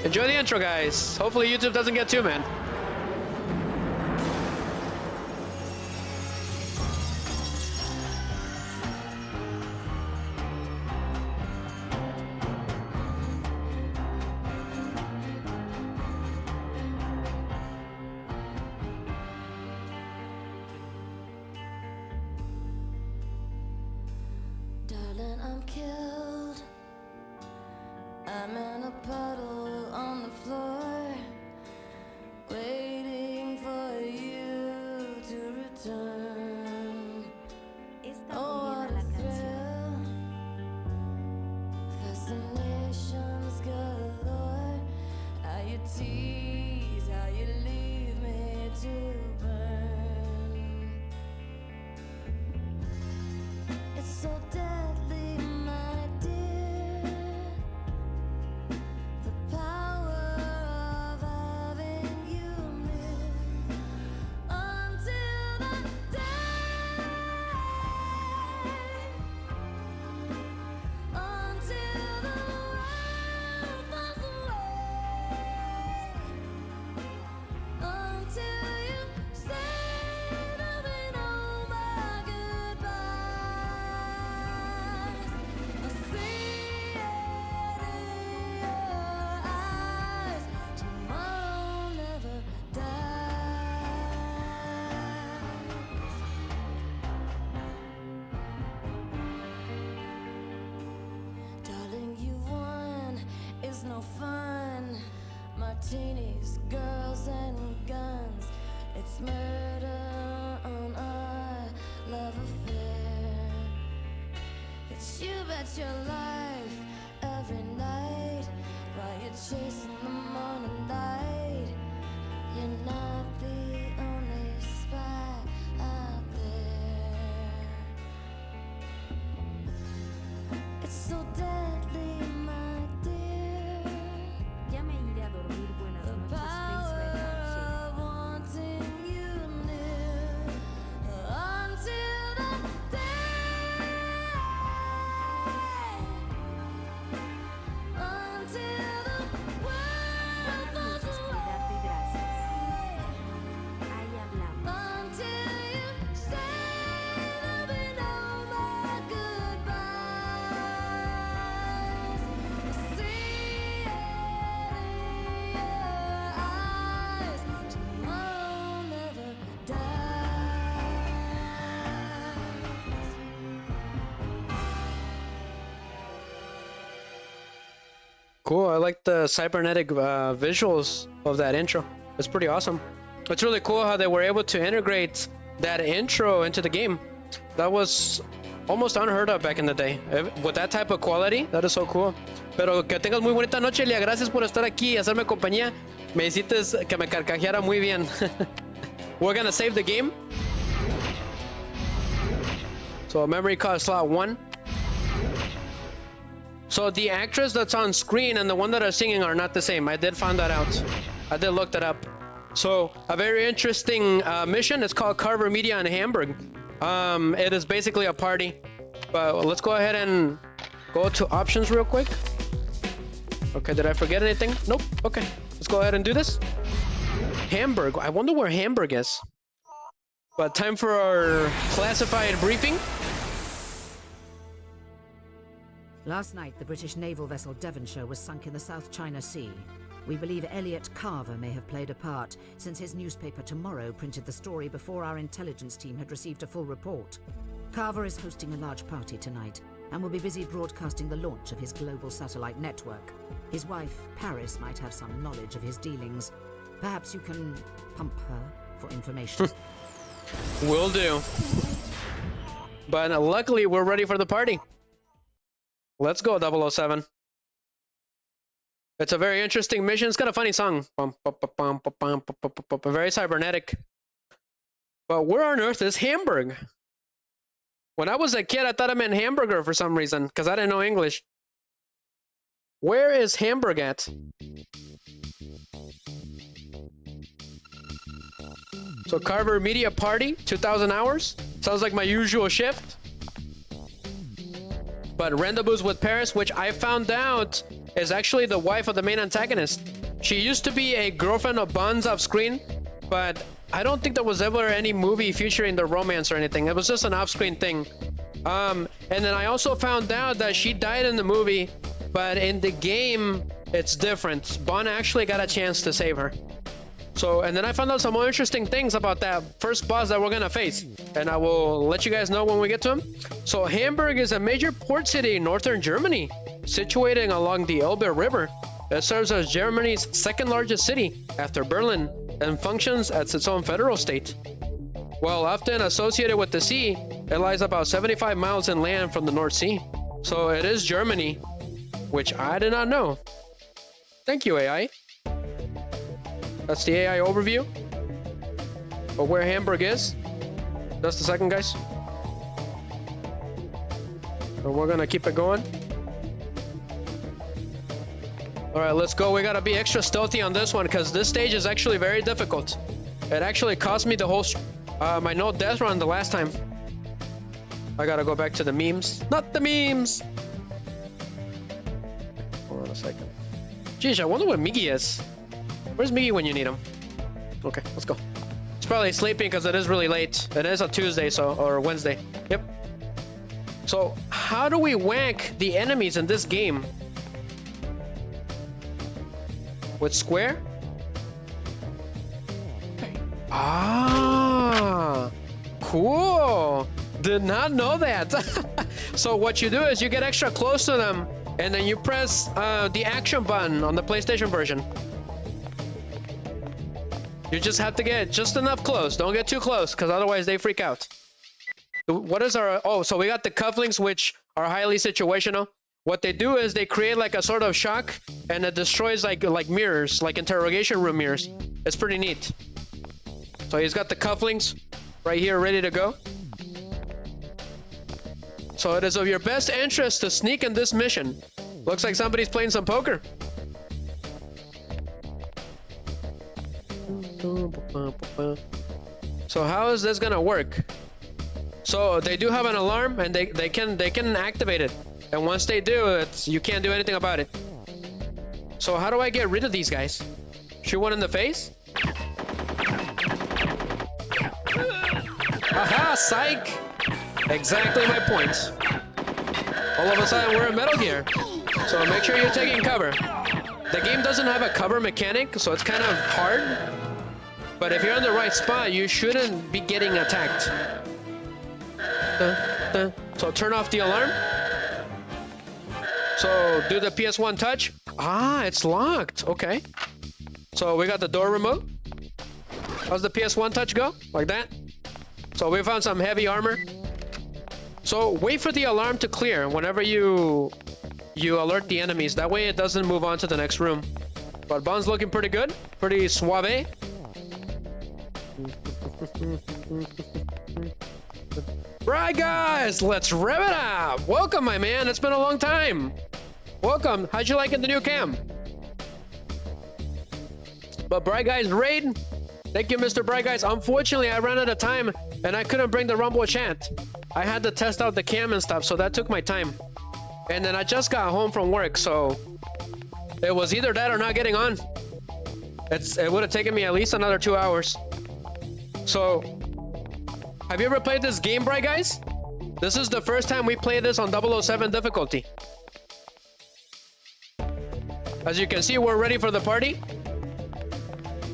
Enjoy the intro, guys. Hopefully YouTube doesn't get too mad. Darling, I'm killed. I'm in a puddle on the floor, waiting for you to return. Oh, what a thrill. Fascinations galore. How you tease, how you leave me to burn. It's so deadly, my dear. The power of having you near until the day, until the world falls away, until you say nothing, oh my goodbyes. I see it in your eyes. Tomorrow never dies. Darling, you won. It's no fun. Martinis, girls, and guns. It's murder on our love affair. It's you bet your life every night while you're chasing the morning light. You're not the only spy out there. It's so deadly, my dear. Ya me iré a dormir. Buenas The noches, Space power Red. of wanting you near until the day, until the world Cool. I like the cybernetic visuals of that intro. It's pretty awesome. It's really cool how they were able to integrate that intro into the game. That was almost unheard of back in the day. With that type of quality, that is so cool. Pero que tengas muy bonita noche, Elia. Gracias por estar aquí y hacerme compañía. Me hiciste que me carcajeara muy bien. We're gonna save the game. So memory card slot 1. So the actress that's on screen and the one that are singing are not the same. I did find that out. I did look that up. So a very interesting mission. It's called Carver Media in Hamburg. It is basically a party. But let's go ahead and go to options real quick. Okay, did I forget anything? Nope. Okay, let's go ahead and do this. Hamburg. I wonder where Hamburg is. But time for our classified briefing. Last night, the British naval vessel Devonshire was sunk in the South China Sea. We believe Elliot Carver may have played a part, since his newspaper Tommorow printed the story before our intelligence team had received a full report. Carver is hosting a large party tonight, and will be busy broadcasting the launch of his global satellite network. His wife, Pryce, might have some knowledge of his dealings. Perhaps you can pump her for information. Will do. But luckily, we're ready for the party. Let's go, 007. It's a very interesting mission. It's got a funny song. Very cybernetic. But where on earth is Hamburg? When I was a kid, I thought I meant hamburger for some reason, because I didn't know English. Where is Hamburg at? So Carver Media Party, 2,000 hours. Sounds like my usual shift. But Rendezvous with Paris, which I found out is actually the wife of the main antagonist. She used to be a girlfriend of Bond's off screen, but I don't think there was ever any movie featuring the romance or anything. It was just an off-screen thing. And then I also found out that she died in the movie, but in the game, it's different. Bond actually got a chance to save her. So, and then I found out some more interesting things about that first boss that we're gonna face, and I will let you guys know when we get to him. So Hamburg is a major port city in northern Germany, situated along the Elbe River. It serves as Germany's second largest city after Berlin and functions as its own federal state. While often associated with the sea, it lies about 75 miles inland from the North Sea. So it is Germany, which I did not know. Thank you, AI. That's the AI overview of where Hamburg is. Just a second, guys. So we're gonna keep it going. All right, let's go. We gotta be extra stealthy on this one because this stage is actually very difficult. It actually cost me the whole my no death run the last time. I gotta go back to the memes. Not the memes. Hold on a second. Geez, I wonder where Miggy is. Where's Miggy when you need him? Okay, let's go. He's probably sleeping because it is really late. It is a Tuesday, or Wednesday. Yep. So, how do we whack the enemies in this game? With square? Ah, cool. Did not know that. So what you do is you get extra close to them, and then you press the action button on the PlayStation version. You just have to get just enough close. Don't get too close, because otherwise they freak out. What is our... Oh, so we got the cufflinks, which are highly situational. What they do is they create like a sort of shock, and it destroys like mirrors, like interrogation room mirrors. It's pretty neat. So he's got the cufflinks right here ready to go. So it is of your best interest to sneak in this mission. Looks like somebody's playing some poker. So how is this gonna work? So they do have an alarm, and they can activate it. And once they do, you can't do anything about it. So how do I get rid of these guys? Shoot one in the face? Aha, psych! Exactly my point. All of a sudden, we're in Metal Gear. So make sure you're taking cover. The game doesn't have a cover mechanic, so it's kind of hard. But if you're in the right spot, you shouldn't be getting attacked. So turn off the alarm. So do the PS1 touch. Ah, it's locked. Okay. So we got the door remote. How's the PS1 touch go? Like that. So we found some heavy armor. So wait for the alarm to clear whenever you alert the enemies. That way it doesn't move on to the next room. But Bond's looking pretty good. Pretty suave. Right, guys, let's rev it up. Welcome, my man. It's been a long time. Welcome. How'd you like it, the new cam? But Bright Guys raid. Thank you, Mr. Bright Guys. Unfortunately, I ran out of time and I couldn't bring the Rumble chat. I had to test out the cam and stuff, so that took my time. And then I just got home from work, so it was either that or not getting on. It would have taken me at least another 2 hours. So, have you ever played this game, Bright Guys? This is the first time we play this on 007 difficulty. As you can see, we're ready for the party.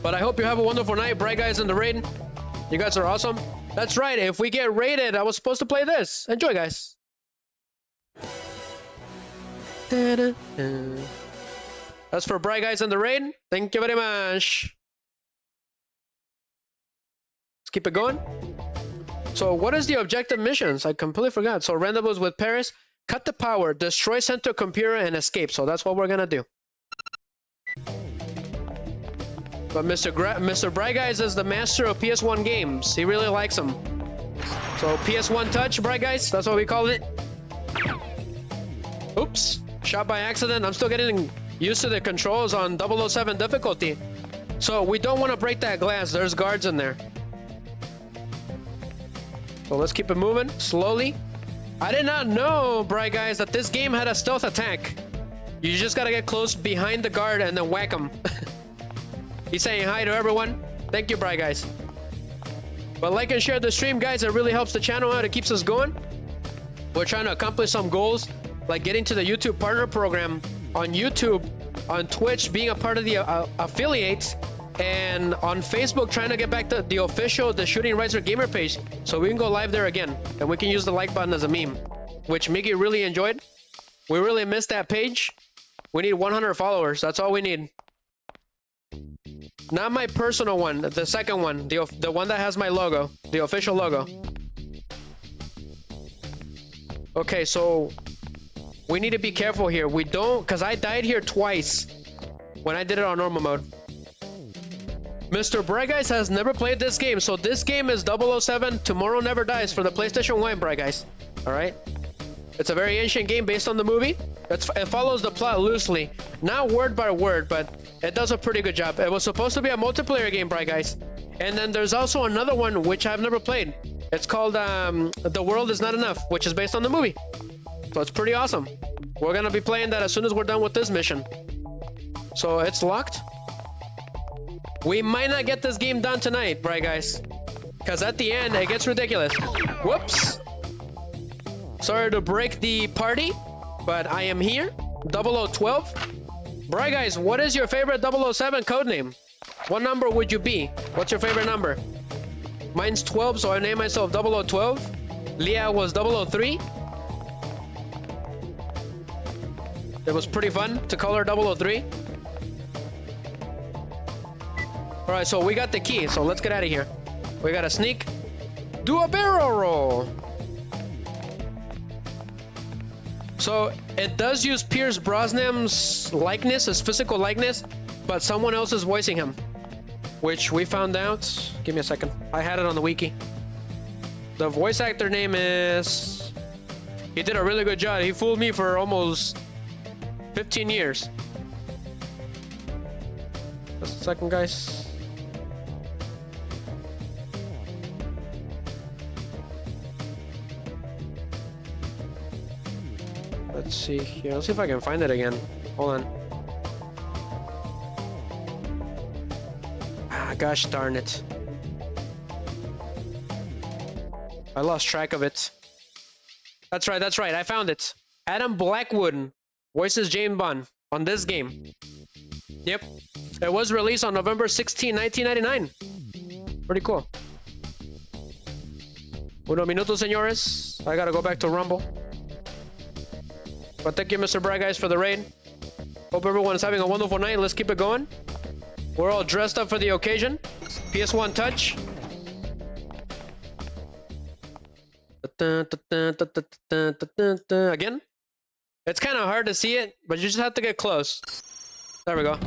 But I hope you have a wonderful night, Bright Guys in the raid. You guys are awesome. That's right, if we get raided, I was supposed to play this. Enjoy, guys. That's for Bright Guys in the raid. Thank you very much. Let's keep it going. So what is the objective missions? I completely forgot. So rendezvous with Pryce, cut the power, destroy center computer, and escape. So that's what we're gonna do. But Mr. Bright Guys is the master of PS1 games. He really likes them. So PS1 touch, Bright Guys, that's what we call it. Oops, shot by accident. I'm still getting used to the controls on 007 difficulty. So we don't want to break that glass. There's guards in there. So let's keep it moving slowly. I did not know, Bright Guys, that this game had a stealth attack. You just gotta get close behind the guard and then whack him. He's saying hi to everyone. Thank you, Bright Guys. But like and share the stream, guys. It really helps the channel out. It keeps us going. We're trying to accomplish some goals, like getting to the YouTube partner program on YouTube, on Twitch, being a part of the affiliates, and on Facebook, trying to get back to the official The Shooting Riser Gamer page, so we can go live there again, and we can use the like button as a meme, which Miggy really enjoyed. We really missed that page. We need 100 followers. That's all we need. Not my personal one, the second one, the one that has my logo, the official logo. Okay, so we need to be careful here. We don't, because I died here twice when I did it on normal mode. Mr. Bright Guys has never played this game, so this game is 007 Tommorow Never Dies for the PlayStation 1, Bright Guys. Alright? It's a very ancient game based on the movie. It follows the plot loosely, not word by word, but it does a pretty good job. It was supposed to be a multiplayer game, Bright Guys. And then there's also another one which I've never played. It's called The World Is Not Enough, which is based on the movie. So it's pretty awesome. We're gonna be playing that as soon as we're done with this mission. So it's locked. We might not get this game done tonight, Bright Guys, because at the end it gets ridiculous. Whoops. Sorry to break the party, but I am here. 0012. Bright Guys, what is your favorite 007 codename? What number would you be? What's your favorite number? Mine's 12, so I named myself 0012. Leah was 003. It was pretty fun to call her 003. Alright, so we got the key, so let's get out of here. We gotta sneak. Do a barrel roll! So it does use Pierce Brosnan's likeness, his physical likeness, but someone else is voicing him, which we found out. Give me a second. I had it on the wiki. The voice actor name is... He did a really good job. He fooled me for almost 15 years. Just a second, guys. Let's see here. Let's see if I can find it again. Hold on. Ah, gosh darn it. I lost track of it. That's right, that's right. I found it. Adam Blackwood voices James Bond on this game. Yep. It was released on November 16, 1999. Pretty cool. Uno minuto, señores. I gotta go back to Rumble. But thank you, Mr. Bright Guys, for the raid. Hope everyone's having a wonderful night. Let's keep it going. We're all dressed up for the occasion. PS1 touch. Again. It's kind of hard to see it, but you just have to get close. There we go.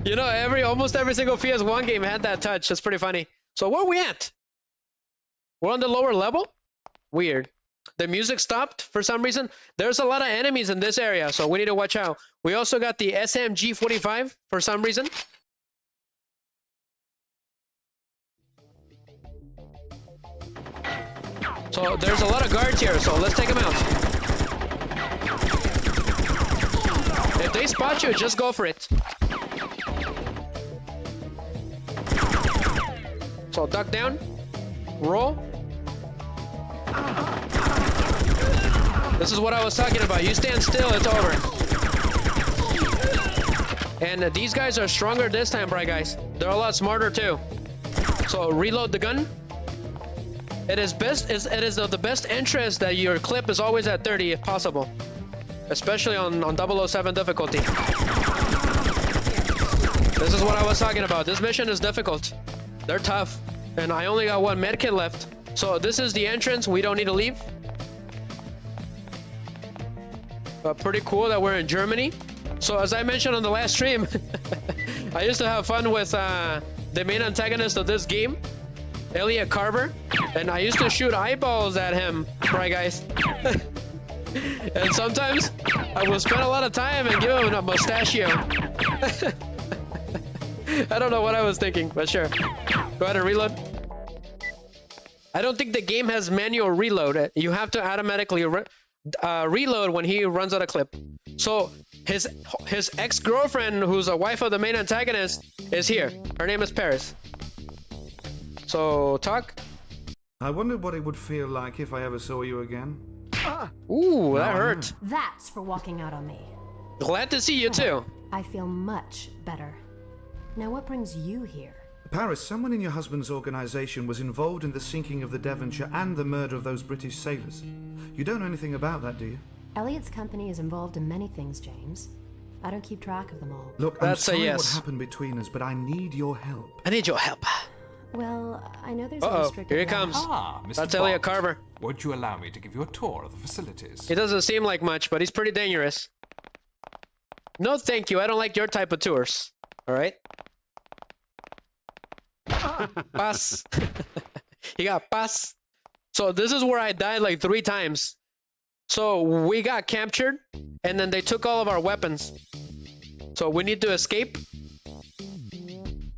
You know, almost every single PS1 game had that touch. That's pretty funny. So where are we at? We're on the lower level? Weird. The music stopped for some reason. There's a lot of enemies in this area, so we need to watch out. We also got the SMG-45 for some reason. So there's a lot of guards here, so let's take them out. If they spot you, just go for it. So duck down, roll. This is what I was talking about. You stand still, it's over. And these guys are stronger this time, right, guys? They're a lot smarter too. So reload the gun. It is of the best interest that your clip is always at 30 if possible, especially on 007 difficulty. This is what I was talking about. This mission is difficult. They're tough, and I only got one medkit left. So this is the entrance. We don't need to leave. But pretty cool that we're in Germany. So as I mentioned on the last stream, I used to have fun with the main antagonist of this game, Elliot Carver, and I used to shoot eyeballs at him, right, guys? And sometimes I would spend a lot of time and give him a mustachio. I don't know what I was thinking, but sure. Go ahead and reload. I don't think the game has manual reload. You have to automatically reload when he runs out of clip. So his ex-girlfriend, who's a wife of the main antagonist, is here. Her name is Pryce. So, talk. I wondered what it would feel like if I ever saw you again. Ooh, that hurt. That's for walking out on me. Glad to see you too. I feel much better. Now what brings you here? Paris, someone in your husband's organization was involved in the sinking of the Devonshire and the murder of those British sailors. You don't know anything about that, do you? Elliot's company is involved in many things, James. I don't keep track of them all. Look, I'm sorry what happened between us, but I need your help. I need your help. Well, I know there's a restricted... Here he comes. Mr. That's Elliot Carver. Would you allow me to give you a tour of the facilities? He doesn't seem like much, but he's pretty dangerous. No, thank you. I don't like your type of tours. All right? Pass. He got pass. So this is where I died like 3 times. So we got captured, and then they took all of our weapons. So we need to escape.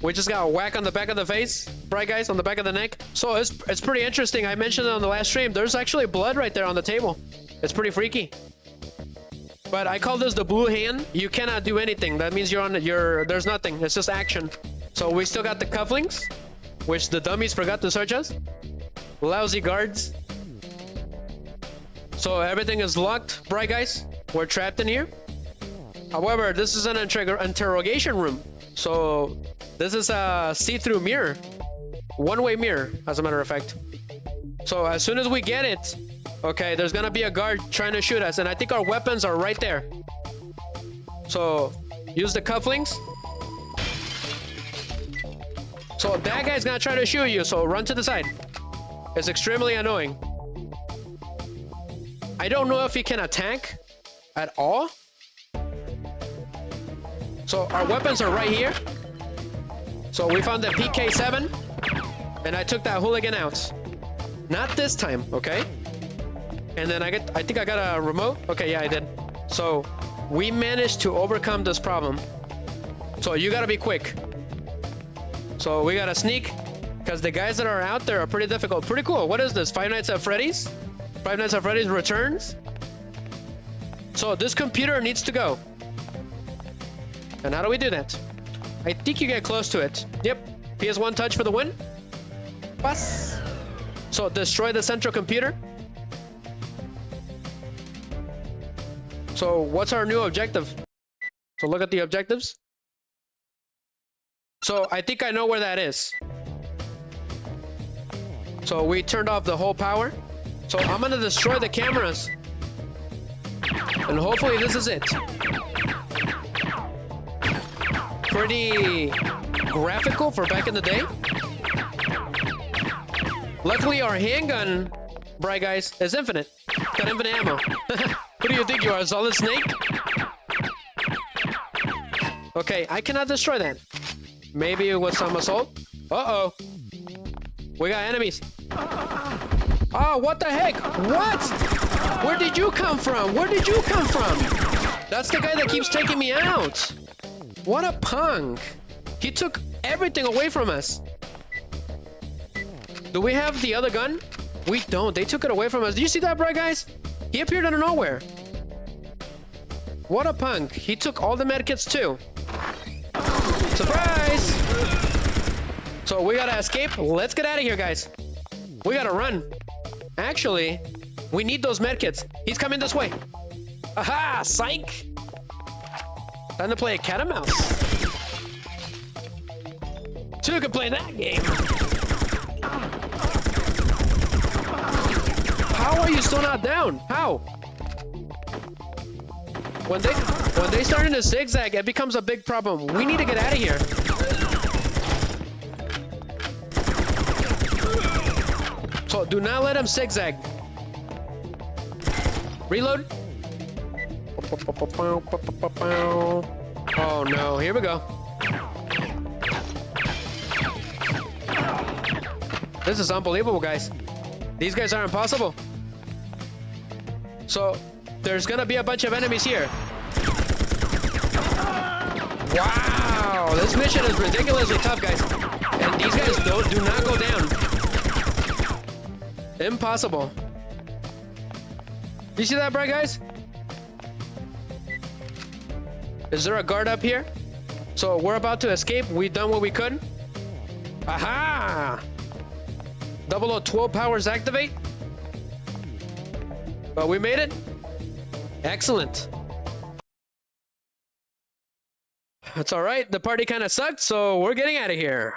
We just got a whack on the back of the face, right, guys? On the back of the neck. So it's pretty interesting. I mentioned it on the last stream. There's actually blood right there on the table. It's pretty freaky. But I call this the blue hand. You cannot do anything. That means there's nothing. It's just action. So we still got the cufflinks, which the dummies forgot to search us. Lousy guards. So everything is locked, right, guys? We're trapped in here. However, this is an interrogation room. So this is a see-through mirror. One-way mirror, as a matter of fact. So as soon as we get it, okay, there's gonna be a guard trying to shoot us, and I think our weapons are right there. So use the cufflinks. So that guy's gonna try to shoot you, so run to the side. It's extremely annoying. I don't know if he can attack at all. So our weapons are right here. So we found the PK-7, and I took that hooligan out. Not this time, okay? And then I think I got a remote. Okay, yeah, I did. So we managed to overcome this problem. So you gotta be quick. So we gotta sneak, because the guys that are out there are pretty difficult. Pretty cool. What is this? Five Nights at Freddy's? Five Nights at Freddy's Returns? So this computer needs to go. And how do we do that? I think you get close to it. Yep. PS1 touch for the win. Pass. So destroy the central computer. So what's our new objective? So look at the objectives. So I think I know where that is. So we turned off the whole power. So I'm gonna destroy the cameras. And hopefully this is it. Pretty graphical for back in the day. Luckily our handgun, Bright Guys, is infinite. Got infinite ammo. Who do you think you are, Solid Snake? Okay, I cannot destroy that. Maybe with some assault. Uh-oh. We got enemies. Oh, what the heck? What? Where did you come from? Where did you come from? That's the guy that keeps taking me out. What a punk. He took everything away from us. Do we have the other gun? We don't. They took it away from us. Do you see that, Bright Guys? He appeared out of nowhere. What a punk. He took all the medkits too. Surprise! So we gotta escape. Let's get out of here, guys. We gotta run. Actually, we need those medkits. He's coming this way. Aha! Psych! Time to play a cat and mouse. Two can play that game. How are you still not down? How? When they start in a zigzag, it becomes a big problem. We need to get out of here. So do not let him zigzag. Reload. Oh no, here we go. This is unbelievable, guys. These guys are impossible. So there's gonna be a bunch of enemies here. Wow, this mission is ridiculously tough, guys. And these guys do not go down. Impossible. You see that, Bright Guys? Is there a guard up here? So we're about to escape. We've done what we could. Aha! 0012 powers activate. But we made it. Excellent. That's all right. The party kind of sucked, so we're getting out of here.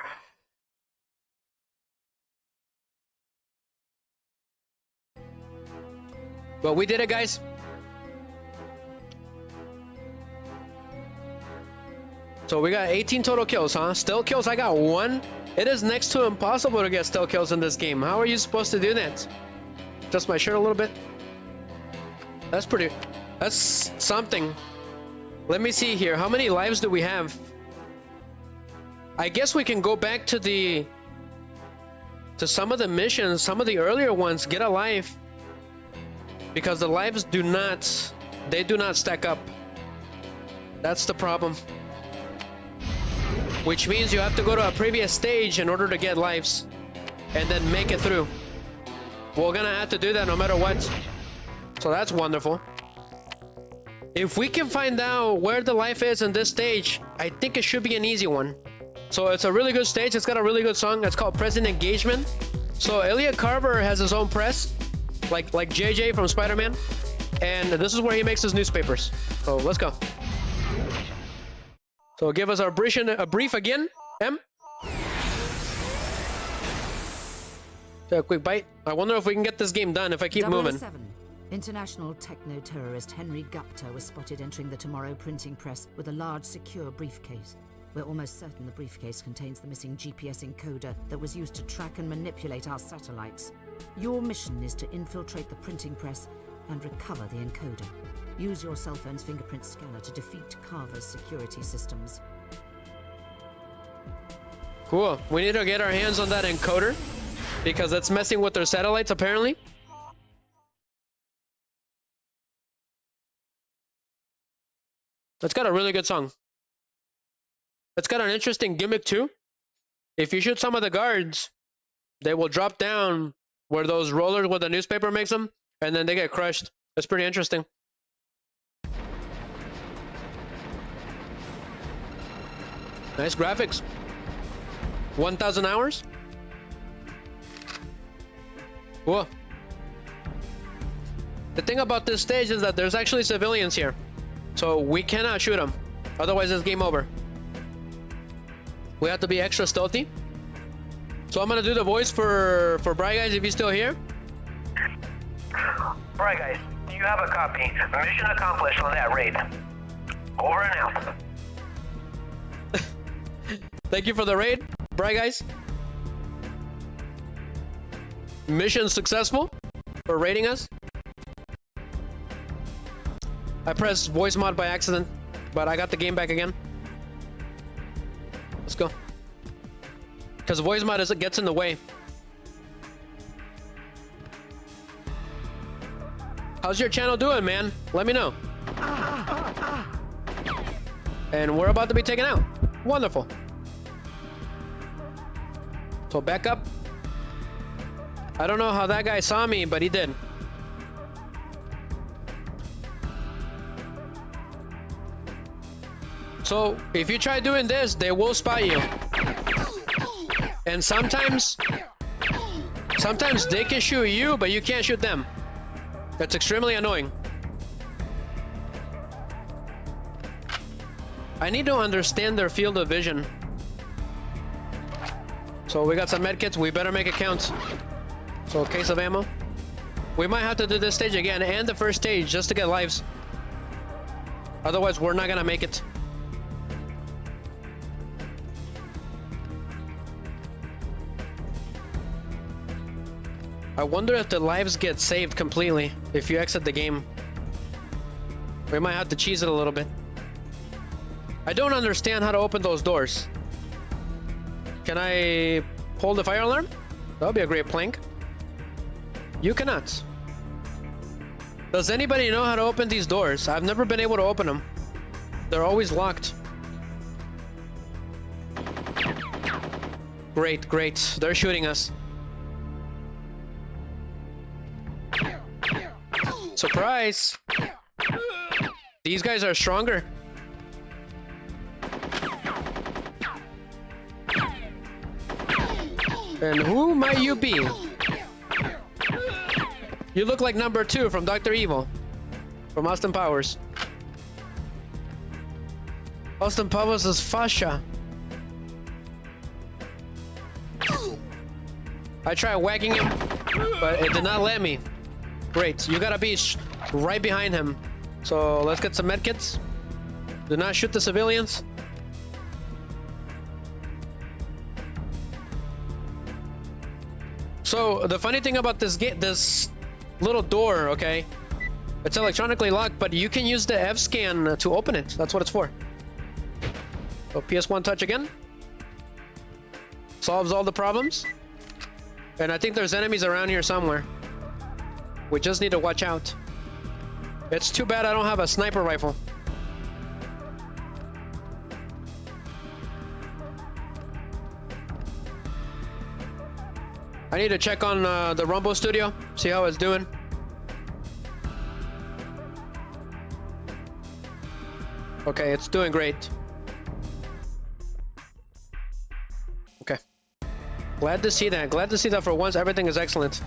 But we did it, guys. So we got 18 total kills, huh? Stealth kills, I got 1. It is next to impossible to get stealth kills in this game. How are you supposed to do that? Adjust my shirt a little bit. That's something. Let me see here. How many lives do we have? I guess we can go back to some of the missions, some of the earlier ones, get a life. Because the lives do not stack up. That's the problem. Which means you have to go to a previous stage in order to get lives. And then make it through. We're gonna have to do that no matter what. So that's wonderful. If we can find out where the life is in this stage, I think it should be an easy one. So it's a really good stage. It's got a really good song. It's called Present Engagement. So Elliot Carver has his own press. Like JJ from Spider-Man. And this is where he makes his newspapers. So let's go. So give us our brief again, M. Take a quick bite. I wonder if we can get this game done if I keep moving. 007. International techno-terrorist Henry Gupta was spotted entering the Tommorow printing press with a large secure briefcase. We're almost certain the briefcase contains the missing GPS encoder that was used to track and manipulate our satellites. Your mission is to infiltrate the printing press and recover the encoder. Use your cell phone's fingerprint scanner to defeat Carver's security systems. Cool. We need to get our hands on that encoder because it's messing with their satellites apparently. It's got a really good song. It's got an interesting gimmick too. If you shoot some of the guards, they will drop down where those rollers with the newspaper makes them, and then they get crushed. That's pretty interesting. Nice graphics. 1,000 hours. Cool. The thing about this stage is that there's actually civilians here. So we cannot shoot them. Otherwise it's game over. We have to be extra stealthy. So I'm gonna do the voice for Bright Guys if he's still here. Bright Guys, you you have a copy. Mission accomplished on that raid. Over and out. Thank you for the raid. Bye, guys. Mission successful for raiding us. I pressed voice mod by accident, but I got the game back again. Let's go. Because voice mod gets in the way. How's your channel doing, man? Let me know. And we're about to be taken out. Wonderful. So back up. I don't know how that guy saw me, but he did. So if you try doing this, they will spot you. And sometimes they can shoot you, but you can't shoot them. That's extremely annoying. I need to understand their field of vision. So we got some medkits, we better make it count. So a case of ammo. We might have to do this stage again and the first stage just to get lives. Otherwise we're not gonna make it. I wonder if the lives get saved completely if you exit the game. We might have to cheese it a little bit. I don't understand how to open those doors. Can I hold the fire alarm? That would be a great plank. You cannot. Does anybody know how to open these doors? I've never been able to open them. They're always locked. Great, great. They're shooting us. Surprise! These guys are stronger. And who might you be? You look like number 2 from Dr. Evil. From Austin Powers. Austin Powers is Fasha. I tried whacking him, but it did not let me. Great, you gotta be right behind him. So let's get some medkits. Do not shoot the civilians. So the funny thing about this this little door, okay, it's electronically locked, but you can use the F scan to open it. That's what it's for. So PS1 touch again. Solves all the problems. And I think there's enemies around here somewhere. We just need to watch out. It's too bad I don't have a sniper rifle. I need to check on the Rumble Studio, see how it's doing. Okay, it's doing great. Okay. Glad to see that. Glad to see that for once everything is excellent.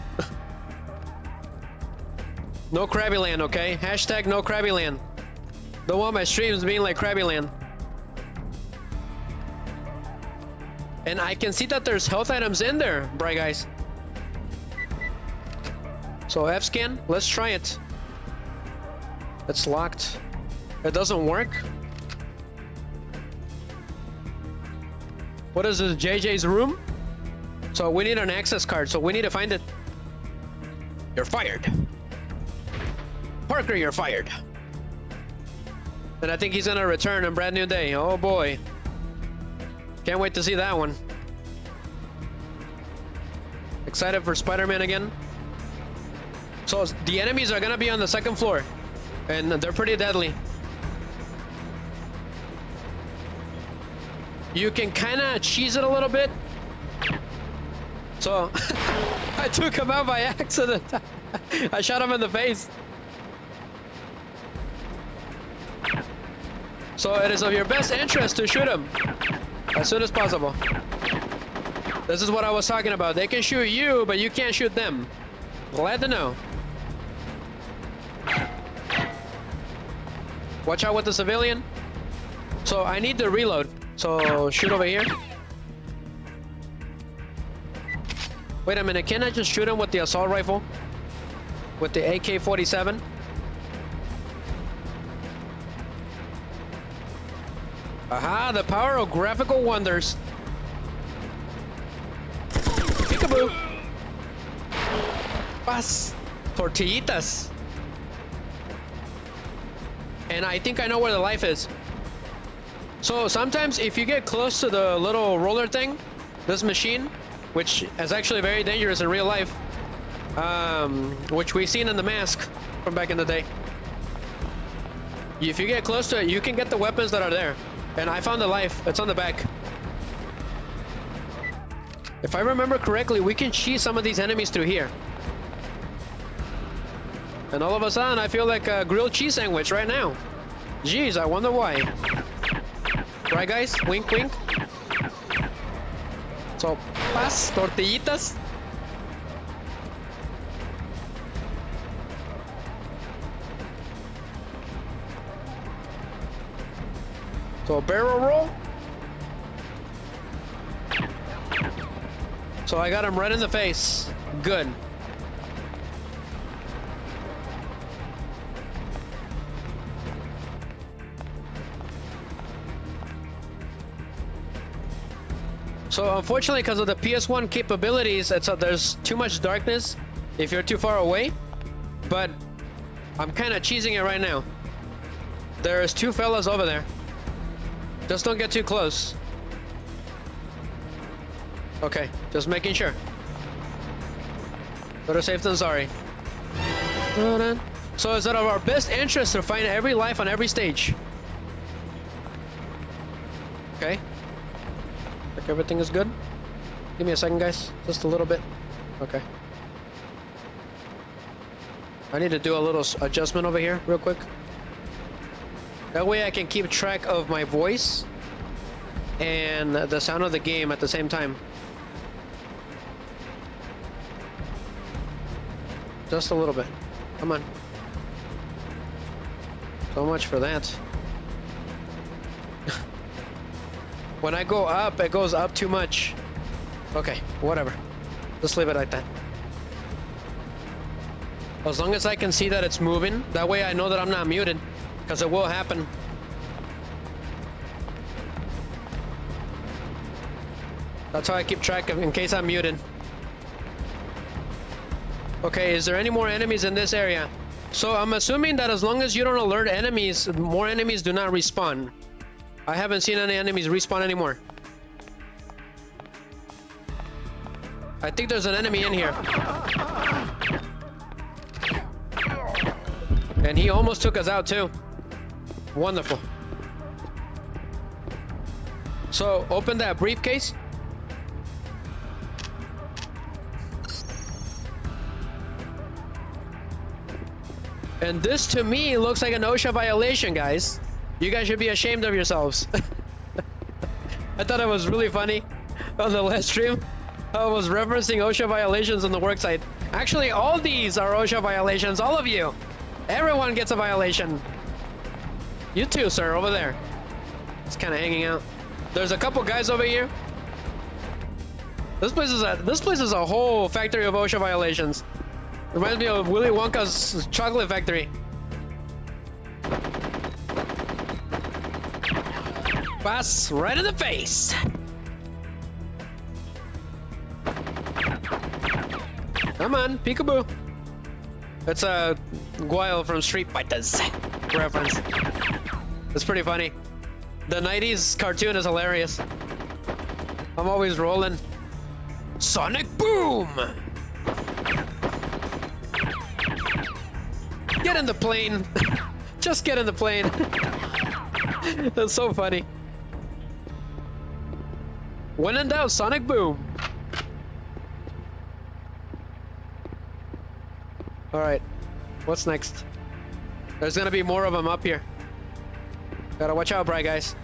No Krabby Land, okay? Hashtag no Krabby Land. Don't want my streams being like Krabby Land. And I can see that there's health items in there, bright guys. So F-scan, let's try it. It's locked. It doesn't work. What is this, JJ's room? So we need an access card, so we need to find it. You're fired. Parker, you're fired. And I think he's gonna return on Brand New Day. Oh boy. Can't wait to see that one. Excited for Spider-Man again. So the enemies are gonna be on the second floor. And they're pretty deadly. You can kinda cheese it a little bit. So I took him out by accident. I shot him in the face. So it is of your best interest to shoot him as soon as possible. This is what I was talking about. They can shoot you, but you can't shoot them. Glad to know. Watch out with the civilian. So I need to reload. So shoot over here. Wait a minute, can I just shoot him with the assault rifle? With the AK-47? Aha, the power of graphical wonders. Peekaboo. Pas. Tortillitas. And I think I know where the life is. So sometimes if you get close to the little roller thing, this machine, which is actually very dangerous in real life, which we've seen in The Mask from back in the day. If you get close to it, you can get the weapons that are there. And I found the life. It's on the back. If I remember correctly, we can cheese some of these enemies through here. And all of a sudden, I feel like a grilled cheese sandwich right now. Jeez, I wonder why. Right, guys? Wink, wink. So, pas, tortillitas. So, barrel roll. So I got him right in the face. Good. So unfortunately, because of the PS1 capabilities, there's too much darkness if you're too far away. But I'm kind of cheesing it right now. There's two fellas over there. Just don't get too close. Okay, just making sure. Better safe than sorry. So it's out of our best interest to find every life on every stage. Okay. Like everything is good. Give me a second, guys. Just a little bit. Okay. I need to do a little adjustment over here real quick. That way I can keep track of my voice and the sound of the game at the same time. Just a little bit. Come on. So much for that. When I go up, it goes up too much. Okay, whatever. Just leave it like that. As long as I can see that it's moving, that way I know that I'm not muted, because it will happen. That's how I keep track of in case I'm muted. Okay, is there any more enemies in this area? So I'm assuming that as long as you don't alert enemies, more enemies do not respawn. I haven't seen any enemies respawn anymore. I think there's an enemy in here. And he almost took us out too. Wonderful. So open that briefcase. And this to me looks like an OSHA violation, guys. You guys should be ashamed of yourselves. I thought it was really funny on the last stream. I was referencing OSHA violations on the worksite. Actually, all these are OSHA violations, all of you. Everyone gets a violation. You too, sir, over there. It's kind of hanging out. There's a couple guys over here. This place is a whole factory of OSHA violations. Reminds me of Willy Wonka's chocolate factory. Pass right in the face. Come on, peekaboo. That's a Guile from Street Fighters reference. It's pretty funny. The 90s cartoon is hilarious. I'm always rolling. Sonic Boom! Get in the plane. Just get in the plane. That's so funny. When in doubt, Sonic Boom. Alright. What's next? There's gonna be more of them up here. Gotta watch out, Bry guys.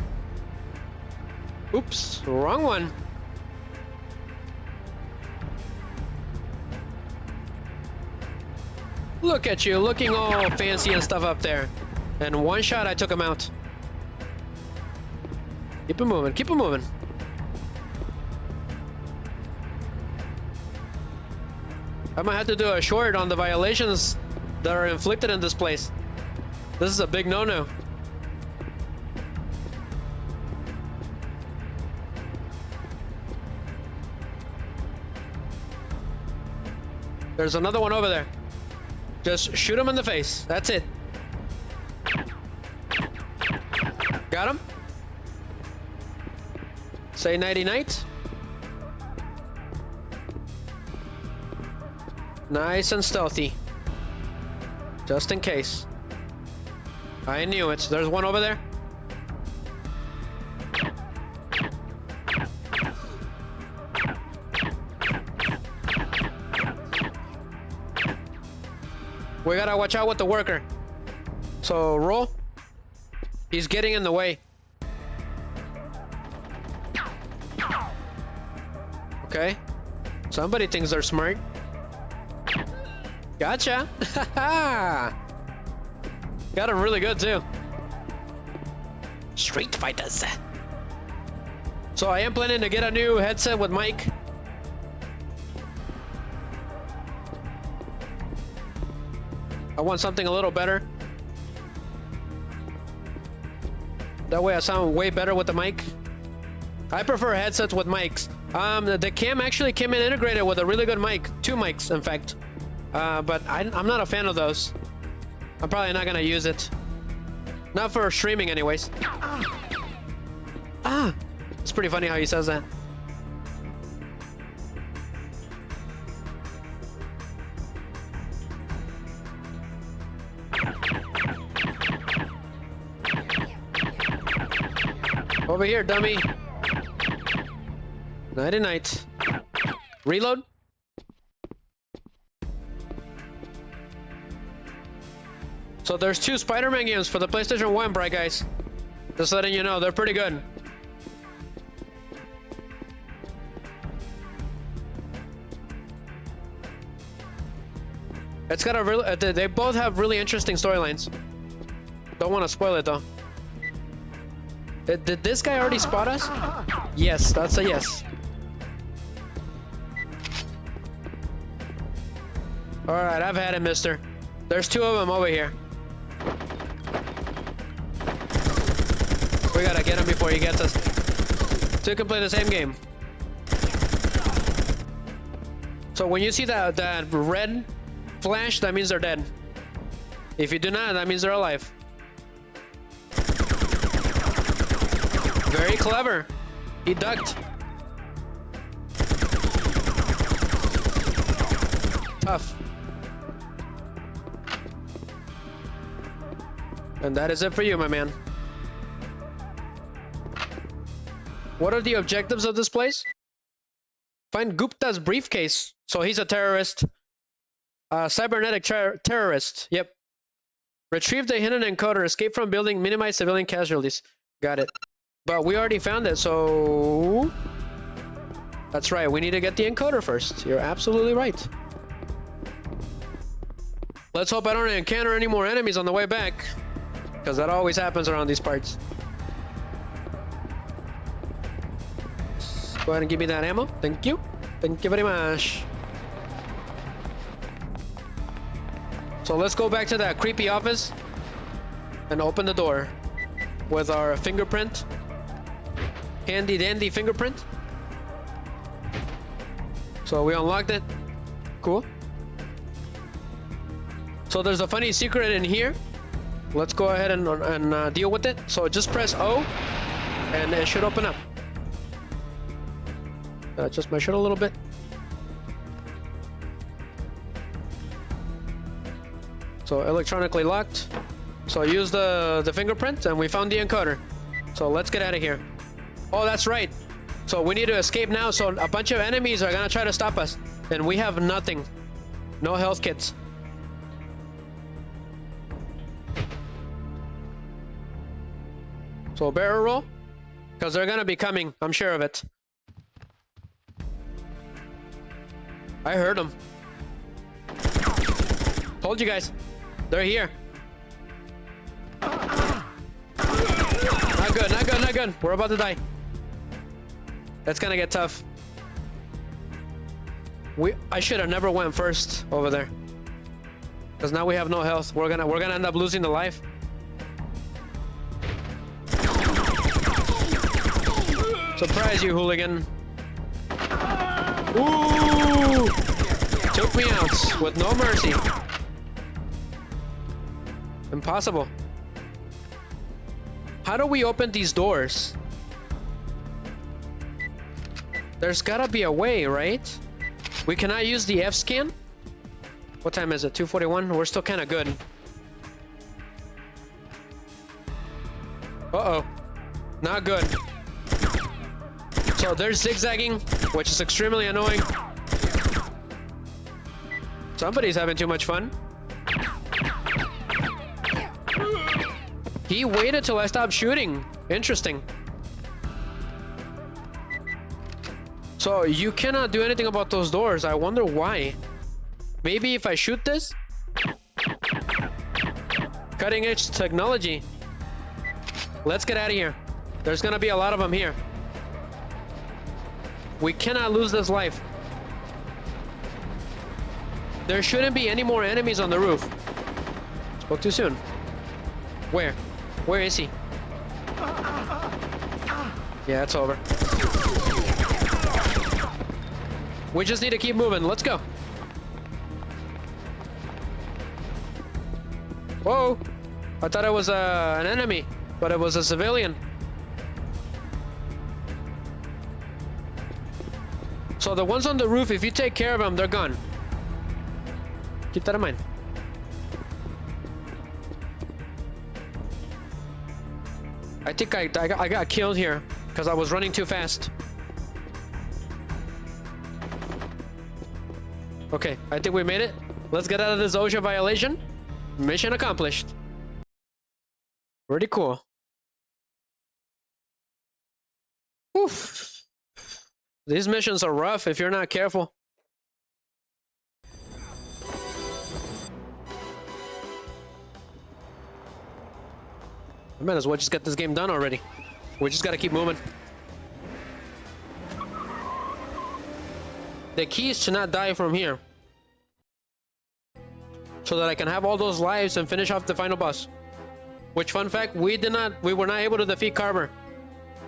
Oops, wrong one. Look at you, looking all fancy and stuff up there. And one shot, I took him out. Keep it moving, keep it moving. I might have to do a short on the violations that are inflicted in this place. This is a big no-no. There's another one over there. Just shoot him in the face. That's it. Got him? Say nighty night. Nice and stealthy. Just in case. I knew it. There's one over there. We gotta watch out with the worker. So roll. He's getting in the way. Okay. Somebody thinks they're smart. Gotcha. Got him really good too. Street fighters. So I am planning to get a new headset with mic. I want something a little better. That way I sound way better with the mic. I prefer headsets with mics. The cam actually came in integrated with a really good mic. 2 mics, in fact. But I'm not a fan of those. I'm probably not gonna use it. Not for streaming anyways. Ah! It's pretty funny how he says that. Over here, dummy. Nighty night. Reload. So there's 2 Spider-Man games for the PlayStation 1, bright guys. Just letting you know, they're pretty good. It's got a real. They both have really interesting storylines. Don't want to spoil it though. Did this guy already spot us? Yes, that's a yes. Alright, I've had it, mister. There's 2 of them over here. We gotta get him before he gets us. So you can play the same game. So when you see that red flash, that means they're dead. If you do not, that means they're alive. Very clever. He ducked. Tough. And that is it for you, my man. What are the objectives of this place? Find Gupta's briefcase. So he's a terrorist. Cybernetic terrorist. Yep. Retrieve the hidden encoder. Escape from building. Minimize civilian casualties. Got it. But we already found it, so... That's right, we need to get the encoder first. You're absolutely right. Let's hope I don't encounter any more enemies on the way back. Because that always happens around these parts. Go ahead and give me that ammo. Thank you. Thank you very much. So let's go back to that creepy office. And open the door. With our fingerprint. Handy dandy fingerprint. So we unlocked it. Cool. So there's a funny secret in here. Let's go ahead and deal with it. So just press O and it should open up. Just measure it a little bit. So electronically locked. So use the fingerprint and we found the encoder. So let's get out of here. Oh, that's right. So we need to escape now. So a bunch of enemies are gonna try to stop us. And we have nothing. No health kits. So barrel roll. Because they're gonna be coming. I'm sure of it. I heard them. Told you guys. They're here. Not good, not good, not good. We're about to die. That's gonna get tough. I should have never went first over there. Because now we have no health. We're gonna end up losing the life. Surprise you, hooligan. Ooh! 2 nuke me out with no mercy. Impossible. How do we open these doors? There's gotta be a way, right? We cannot use the F scan? What time is it? 2:41? We're still kind of good. Uh-oh. Not good. So there's zigzagging, which is extremely annoying. Somebody's having too much fun. He waited till I stopped shooting. Interesting. So you cannot do anything about those doors. I wonder why. Maybe if I shoot this? Cutting edge technology. Let's get out of here. There's gonna be a lot of them here. We cannot lose this life. There shouldn't be any more enemies on the roof. Spoke too soon. Where? Where is he? Yeah, it's over. We just need to keep moving. Let's go. Whoa! I thought it was an enemy, but it was a civilian. So the ones on the roof, if you take care of them, they're gone. Keep that in mind. I think I got killed here because I was running too fast. Okay, I think we made it. Let's get out of this OSHA violation. Mission accomplished. Pretty cool. Oof. These missions are rough if you're not careful. I might as well just get this game done already. We just gotta keep moving. The key is to not die from here, so that I can have all those lives and finish off the final boss. Which, fun fact, we were not able to defeat Carver.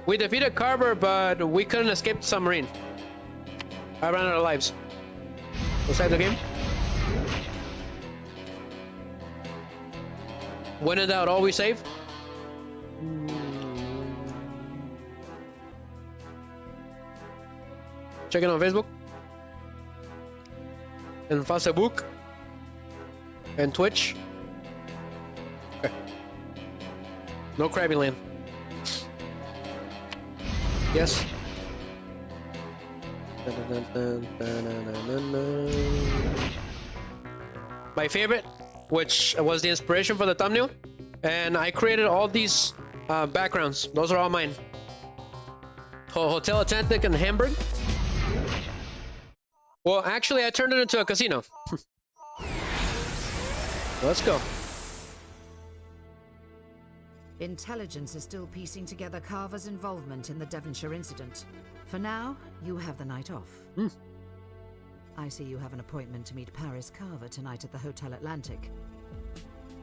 We defeated Carver, but we couldn't escape the submarine. I ran out of lives. Let's save the game. When in doubt, always save. Check it on Facebook. And Facebook. And Twitch. Okay. No Krabby Land. Yes. My favorite, which was the inspiration for the thumbnail, and I created all these backgrounds. Those are all mine. Hotel Atlantic in Hamburg. Well, actually, I turned it into a casino. Let's go. Intelligence is still piecing together Carver's involvement in the Devonshire incident. For now, you have the night off. I see you have an appointment to meet Pryce Carver tonight at the Hotel Atlantic.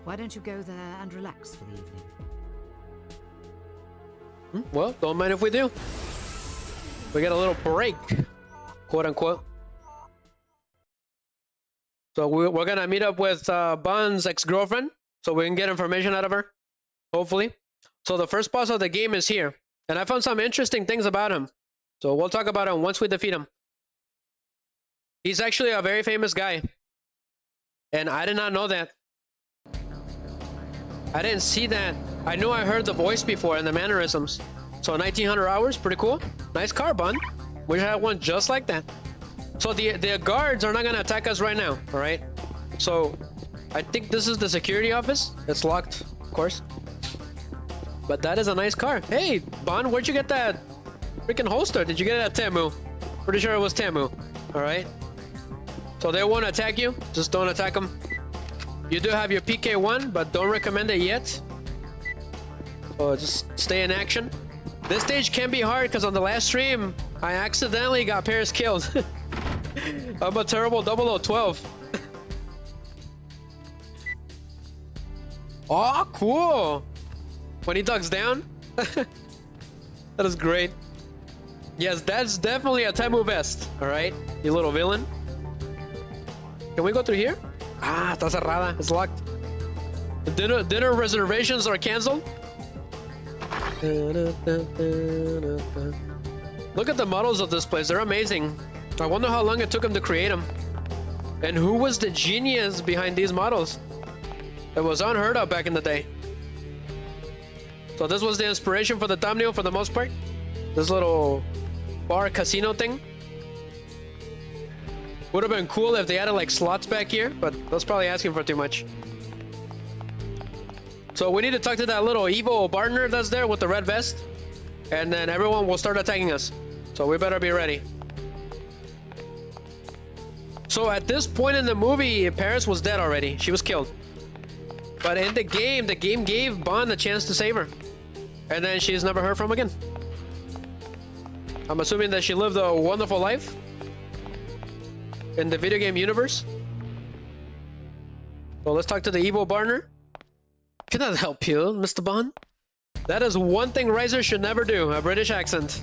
Why don't you go there and relax for the evening? Well, don't mind if we do. We get a little break, quote unquote. So we're gonna meet up with Bond's ex-girlfriend, so we can get information out of her, hopefully. So the first boss of the game is here, and I found some interesting things about him. So we'll talk about him once we defeat him. He's actually a very famous guy, and I did not know that. I didn't see that. I knew I heard the voice before and the mannerisms. So 1900 hours, pretty cool. Nice car, Bond. We had one just like that. So the guards are not gonna attack us right now, all right? So I think this is the security office. It's locked, of course. But that is a nice car. Hey, Bond, where'd you get that freaking holster? Did you get it at Temu? Pretty sure it was Temu, all right? So they won't attack you. Just don't attack them. You do have your PK1, but don't recommend it yet. So just stay in action. This stage can be hard because on the last stream, I accidentally got Pryce killed. I'm a terrible 0012. Oh, cool. When he ducks down. That is great. Yes, that's definitely a Temu vest. All right, you little villain. Can we go through here? Ah, está cerrada. It's locked. Dinner reservations are canceled. Look at the models of this place. They're amazing. I wonder how long it took them to create them. And who was the genius behind these models? It was unheard of back in the day. So this was the inspiration for the thumbnail for the most part. This little bar casino thing. Would have been cool if they added like slots back here, but that's probably asking for too much. So we need to talk to that little evil partner that's there with the red vest. And then everyone will start attacking us. So we better be ready. So at this point in the movie, Paris was dead already. She was killed. But in the game gave Bond a chance to save her. And then she's never heard from again. I'm assuming that she lived a wonderful life in the video game universe. So let's talk to the evil partner. Can that help you, Mr. Bond? That is one thing Riser should never do, a British accent.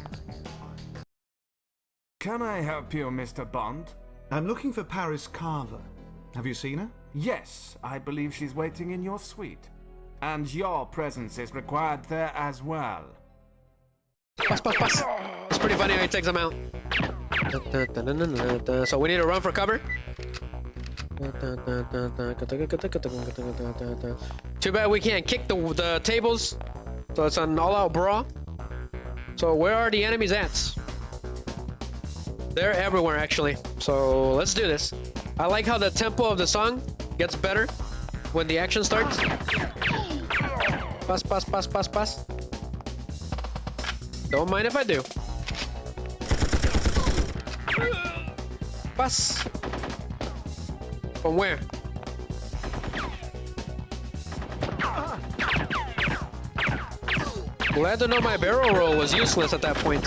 Can I help you, Mr. Bond? I'm looking for Pryce Carver. Have you seen her? Yes, I believe she's waiting in your suite. And your presence is required there as well. Pass. It's pretty funny how he takes them out. So we need to run for cover. Too bad we can't kick the tables. So it's an all-out brawl. So where are the enemies at? They're everywhere, actually. So let's do this. I like how the tempo of the song gets better when the action starts. Pass. Don't mind if I do. Pass. From where? Glad to know my barrel roll was useless at that point.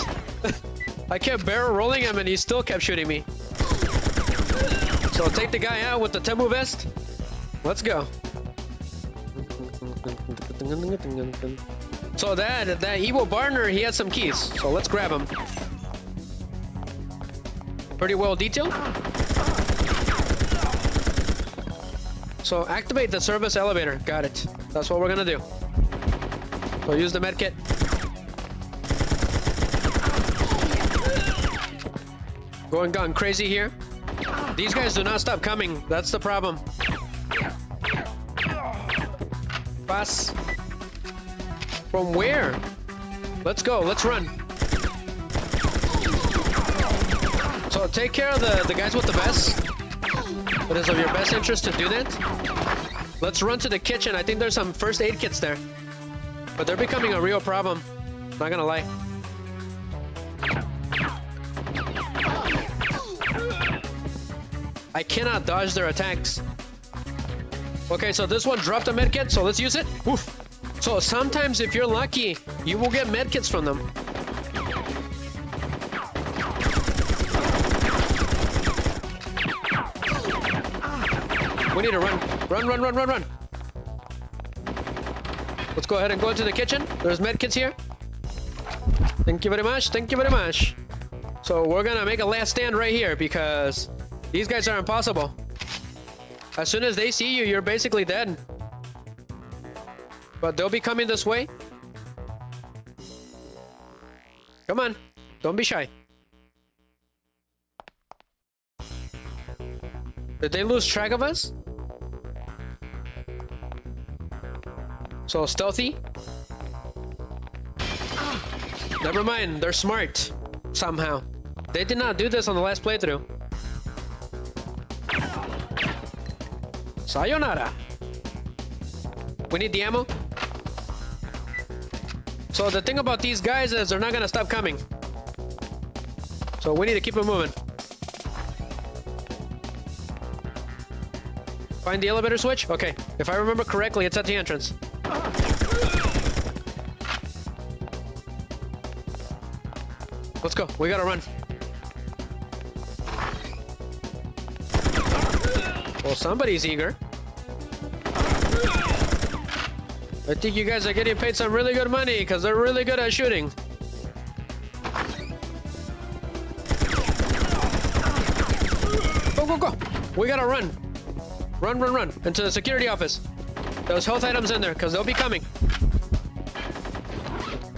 I kept barrel rolling him and he still kept shooting me. So take the guy out with the Temu vest. Let's go. So that evil partner, he had some keys. So let's grab him. Pretty well detailed. So activate the service elevator. Got it. That's what we're gonna do. So use the medkit. Gone crazy here. These guys do not stop coming. That's the problem. Pass. From where? Let's go. Let's run. So take care of the guys with the vests. It is of your best interest to do that. Let's run to the kitchen. I think there's some first aid kits there. But they're becoming a real problem. Not gonna lie. I cannot dodge their attacks. Okay, so this one dropped a medkit, so let's use it. Oof. So sometimes if you're lucky, you will get medkits from them. We need to run. Run. Let's go ahead and go into the kitchen. There's medkits here. Thank you very much. So we're gonna make a last stand right here because these guys are impossible. As soon as they see you, you're basically dead. But they'll be coming this way. Come on, don't be shy. Did they lose track of us? So stealthy. Never mind, they're smart. Somehow. They did not do this on the last playthrough. Sayonara. We need the ammo. So the thing about these guys is they're not gonna stop coming. So we need to keep it moving. Find the elevator switch? Okay. If I remember correctly, it's at the entrance. Let's go. We gotta run. Well, somebody's eager. I think you guys are getting paid some really good money because they're really good at shooting. Go. We gotta run. Run into the security office. Those health items in there, because they'll be coming.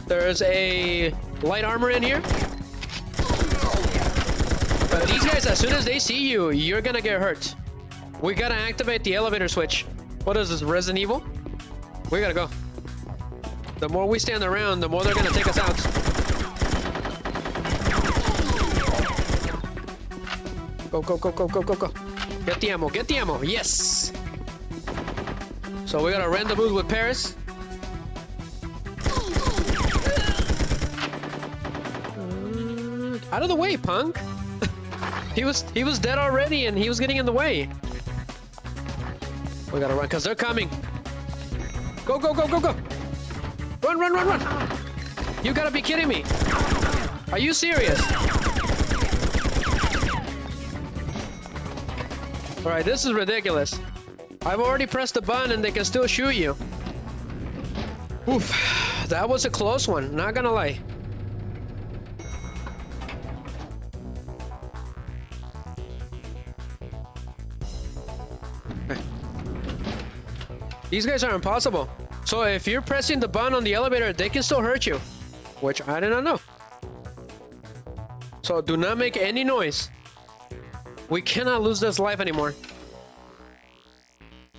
There's a light armor in here. But these guys, as soon as they see you, you're gonna get hurt. We gotta activate the elevator switch. What is this, Resident Evil? We gotta go. The more we stand around, the more they're gonna take us out. Go. Get the ammo, yes! So we gotta rendezvous with Pryce. Out of the way, punk! He was dead already and he was getting in the way. We gotta run, cause they're coming. Go! Run! You gotta be kidding me! Are you serious? Alright, this is ridiculous. I've already pressed the button and they can still shoot you. Oof, that was a close one, not gonna lie. These guys are impossible. So if you're pressing the button on the elevator, they can still hurt you. Which I did not know. So do not make any noise. We cannot lose this life anymore.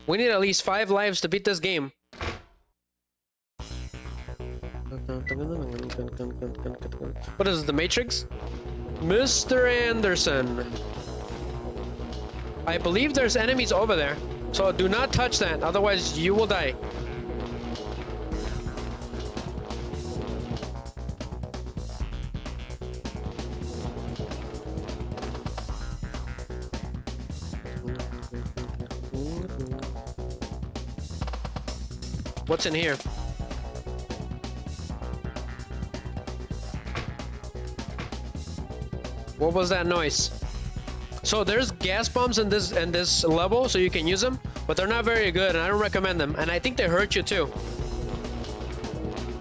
We need at least 5 lives to beat this game. What is it, the Matrix? Mr. Anderson. I believe there's enemies over there. So do not touch that, otherwise you will die. What's in here? What was that noise? So there's gas bombs in this level, so you can use them, but they're not very good, and I don't recommend them. And I think they hurt you too.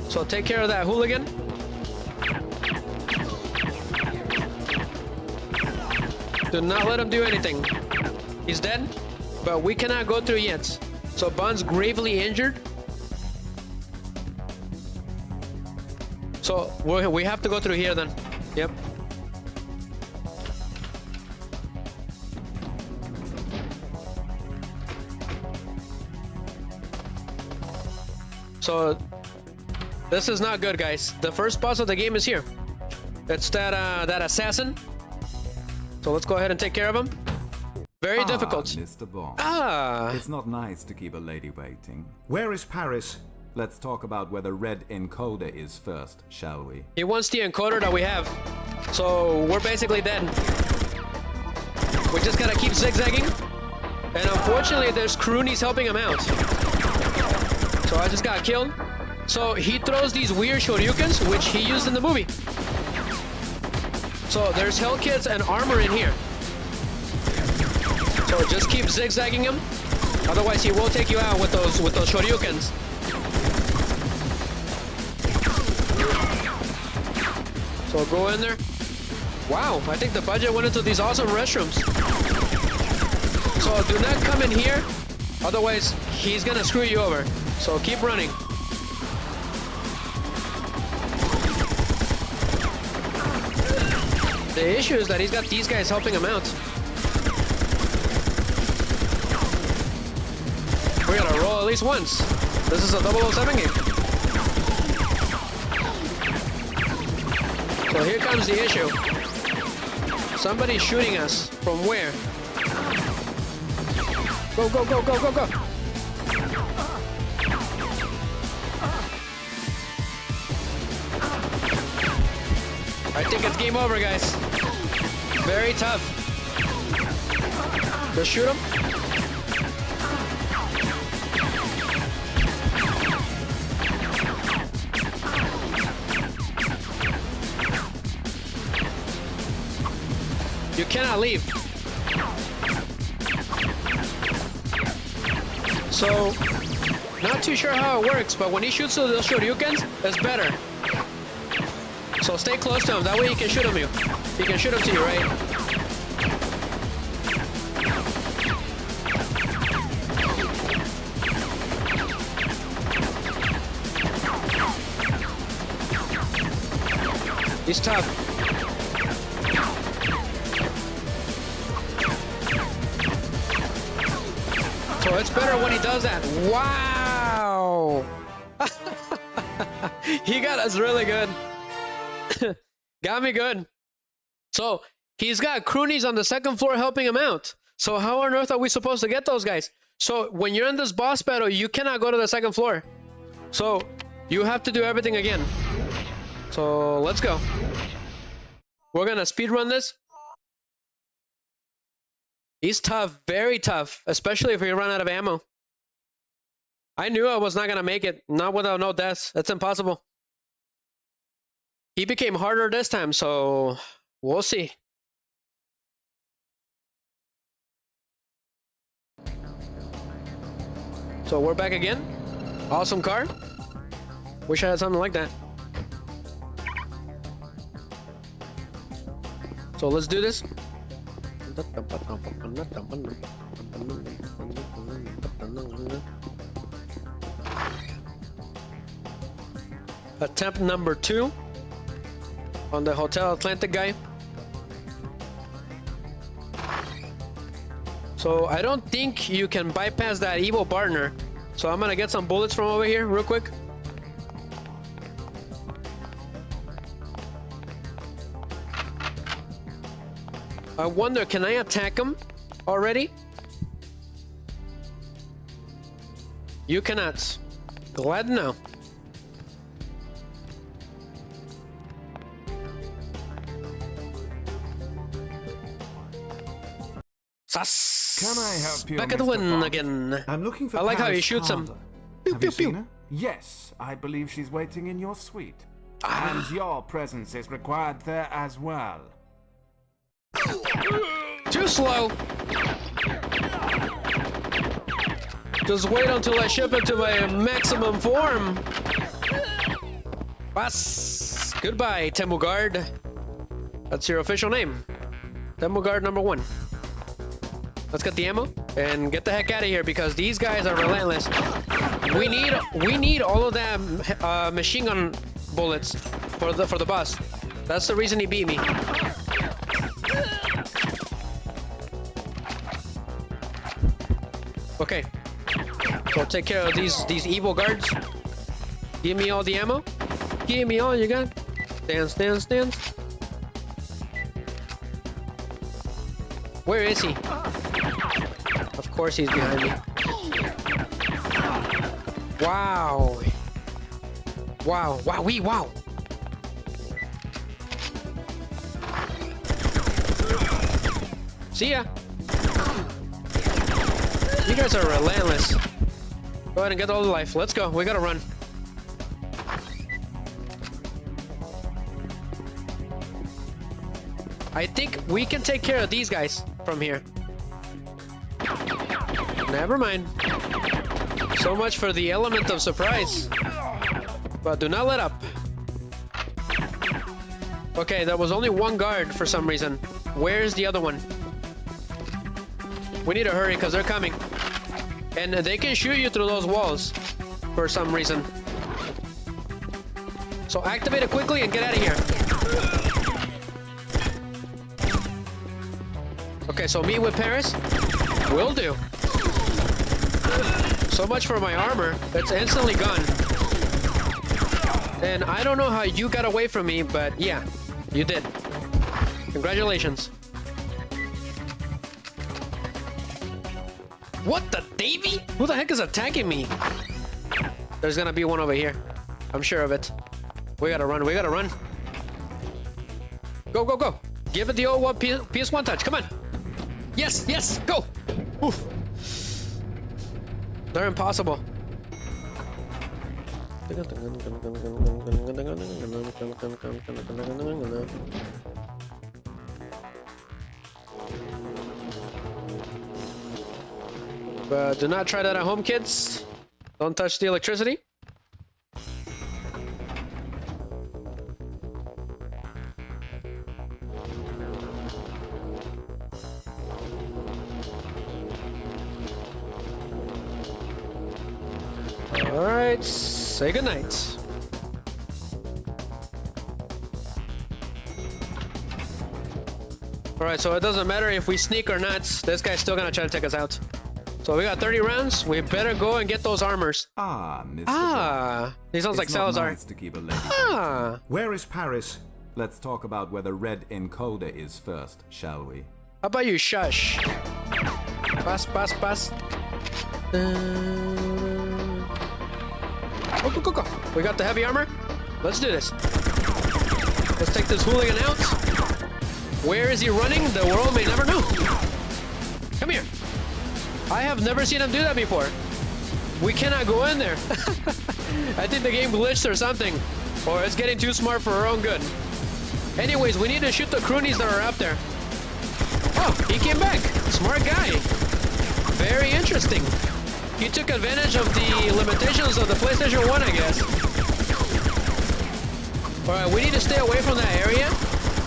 So take care of that hooligan. Do not let him do anything. He's dead, but we cannot go through yet. So Bond's gravely injured. So we have to go through here then. Yep. So this is not good, guys. The first boss of the game is here. It's that assassin. So let's go ahead and take care of him. Very difficult. Mr. Bond. It's not nice to keep a lady waiting. Where is Pryce? Let's talk about where the red encoder is first, shall we? He wants the encoder that we have. So we're basically dead. We just gotta keep zigzagging. And unfortunately, there's croonies helping him out. So I just got killed. So he throws these weird shoryukens, which he used in the movie. So there's health kits and armor in here. So just keep zigzagging him. Otherwise he will take you out with those shoryukens. So go in there. Wow, I think the budget went into these awesome restrooms. So do not come in here. Otherwise he's gonna screw you over. So keep running. The issue is that he's got these guys helping him out. We gotta roll at least once. This is a 007 game. So here comes the issue. Somebody's shooting us. From where? Go, go, go, go, go, go. I think it's game over, guys. Very tough. Just shoot him. You cannot leave. So, not too sure how it works, but when he shoots those shoryukens, it's better. So stay close to him, that way he can shoot him you. He can shoot him to you, right? He's tough. So it's better when he does that. Wow! He got us really good. Got me good. So he's got croonies on the second floor helping him out. So how on earth are we supposed to get those guys? So when you're in this boss battle, you cannot go to the second floor. So you have to do everything again. So let's go. We're gonna speedrun this. He's tough, very tough, especially if we run out of ammo. I knew I was not gonna make it, not without no deaths. That's impossible. He became harder this time, so we'll see. So we're back again. Awesome car. Wish I had something like that. So let's do this. Attempt number 2 on the Hotel Atlantic guy. So I don't think you can bypass that evil partner. So I'm gonna get some bullets from over here real quick. I wonder, can I attack him already? You cannot. Glad to know. Sus. Can I help you, Back at the Mr. win Bond? again. I'm looking for I like how he Pryce shoots him. Carver. Pew, Have pew, you seen pew. her? Yes, I believe she's waiting in your suite. Ah. And your presence is required there as well. Too slow. Just wait until I ship it to my maximum form. Bas. Goodbye, Temugard. That's your official name. Temugard number 1. Let's get the ammo and get the heck out of here because these guys are relentless. We need all of that machine gun bullets for the boss. That's the reason he beat me. Okay. So take care of these evil guards. Give me all the ammo. Give me all you got. Stand. Where is he? Of course he's behind me. Wow. Wow. See ya. You guys are relentless. Go ahead and get all the life. Let's go. We gotta run. I think we can take care of these guys from here. Never mind. So much for the element of surprise. But do not let up. Okay, there was only one guard for some reason. Where's the other one? We need to hurry because they're coming. And they can shoot you through those walls for some reason. So activate it quickly and get out of here. Okay, so meet with Paris. Will do. So much for my armor. It's instantly gone. And I don't know how you got away from me, but yeah, you did. Congratulations. What the Davy? Who the heck is attacking me? There's gonna be one over here. I'm sure of it. We gotta run. Go. Give it the old one PS1 touch. Come on. Yes, go. Oof. They're impossible. But do not try that at home, kids. Don't touch the electricity. Alright, say goodnight. Alright, so it doesn't matter if we sneak or not. This guy's still gonna try to take us out. So we got 30 rounds. We better go and get those armors. Ah, Mr. Ah, he sounds like It's not Salazar. nice to keep a lady Ah. Where is Paris? Let's talk about where the red encoder is first, shall we? How about you shush? Pass. Go. We got the heavy armor. Let's do this. Let's take this hooligan out. Where is he running? The world may never know. Come here. I have never seen him do that before. We cannot go in there. I think the game glitched or something. Or it's getting too smart for our own good. Anyways, we need to shoot the croonies that are up there. Oh, he came back. Smart guy. Very interesting. He took advantage of the limitations of the PlayStation 1, I guess. Alright, we need to stay away from that area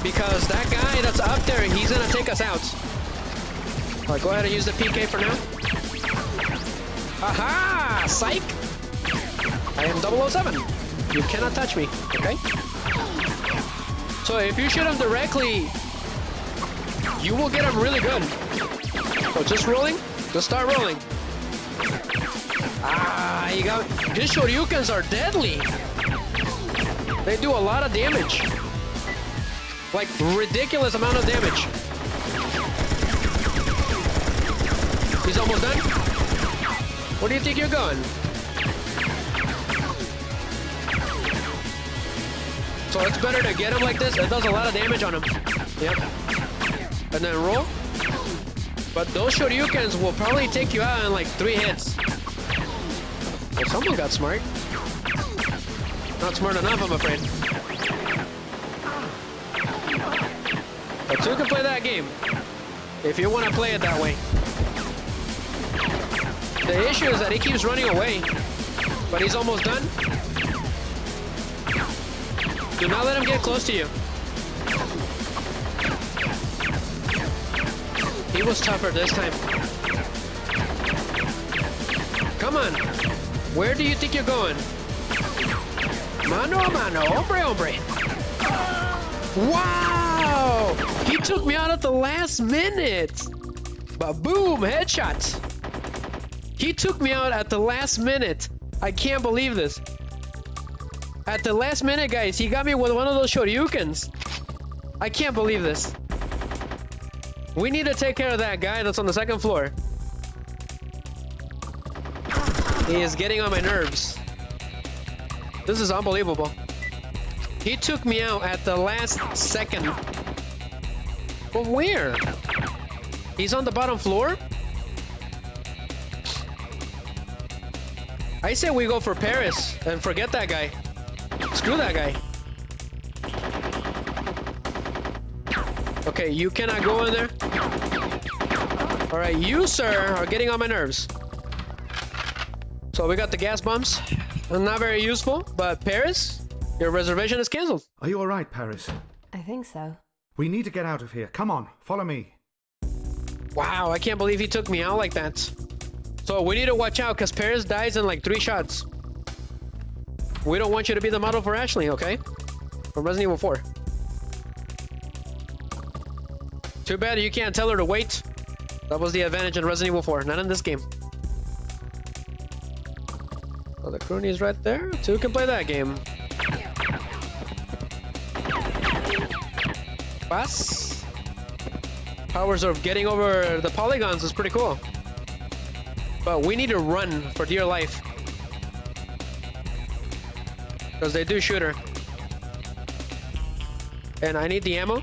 because that guy that's up there, he's gonna take us out. Alright, go ahead and use the PK for now. Aha! Psych! I am 007. You cannot touch me, okay? So if you shoot him directly, you will get him really good. So just rolling, just start rolling. Ah, you got... These shoryukens are deadly. They do a lot of damage. Like, ridiculous amount of damage. He's almost done. Where do you think you're going? So it's better to get him like this. It does a lot of damage on him. Yep. And then roll. But those shoryukens will probably take you out in like 3 hits. Well, someone got smart. Not smart enough, I'm afraid. But you can play that game if you want to play it that way. The issue is that he keeps running away, but he's almost done. Do not let him get close to you. He was tougher this time. Come on. Where do you think you're going? Mano a mano, hombre. Wow! He took me out at the last minute. But boom, headshot. He took me out at the last minute. I can't believe this. At the last minute, guys, he got me with one of those shoryukens. I can't believe this. We need to take care of that guy that's on the 2nd floor. He is getting on my nerves. This is unbelievable. He took me out at the last second. From where? He's on the bottom floor? I say we go for Paris and forget that guy. Screw that guy. Okay, you cannot go in there. Alright, you, sir, are getting on my nerves. So we got the gas bombs. Not very useful, but Paris, your reservation is cancelled. Are you alright, Paris? I think so. We need to get out of here. Come on, follow me. Wow, I can't believe he took me out like that. So we need to watch out because Paris dies in like 3 shots. We don't want you to be the model for Ashley, okay? From Resident Evil 4. Too bad you can't tell her to wait. That was the advantage in Resident Evil 4, not in this game. Oh, the croonie's right there. 2 can play that game. Pass. Powers of getting over the polygons is pretty cool. But we need to run for dear life. Because they do shoot her. And I need the ammo.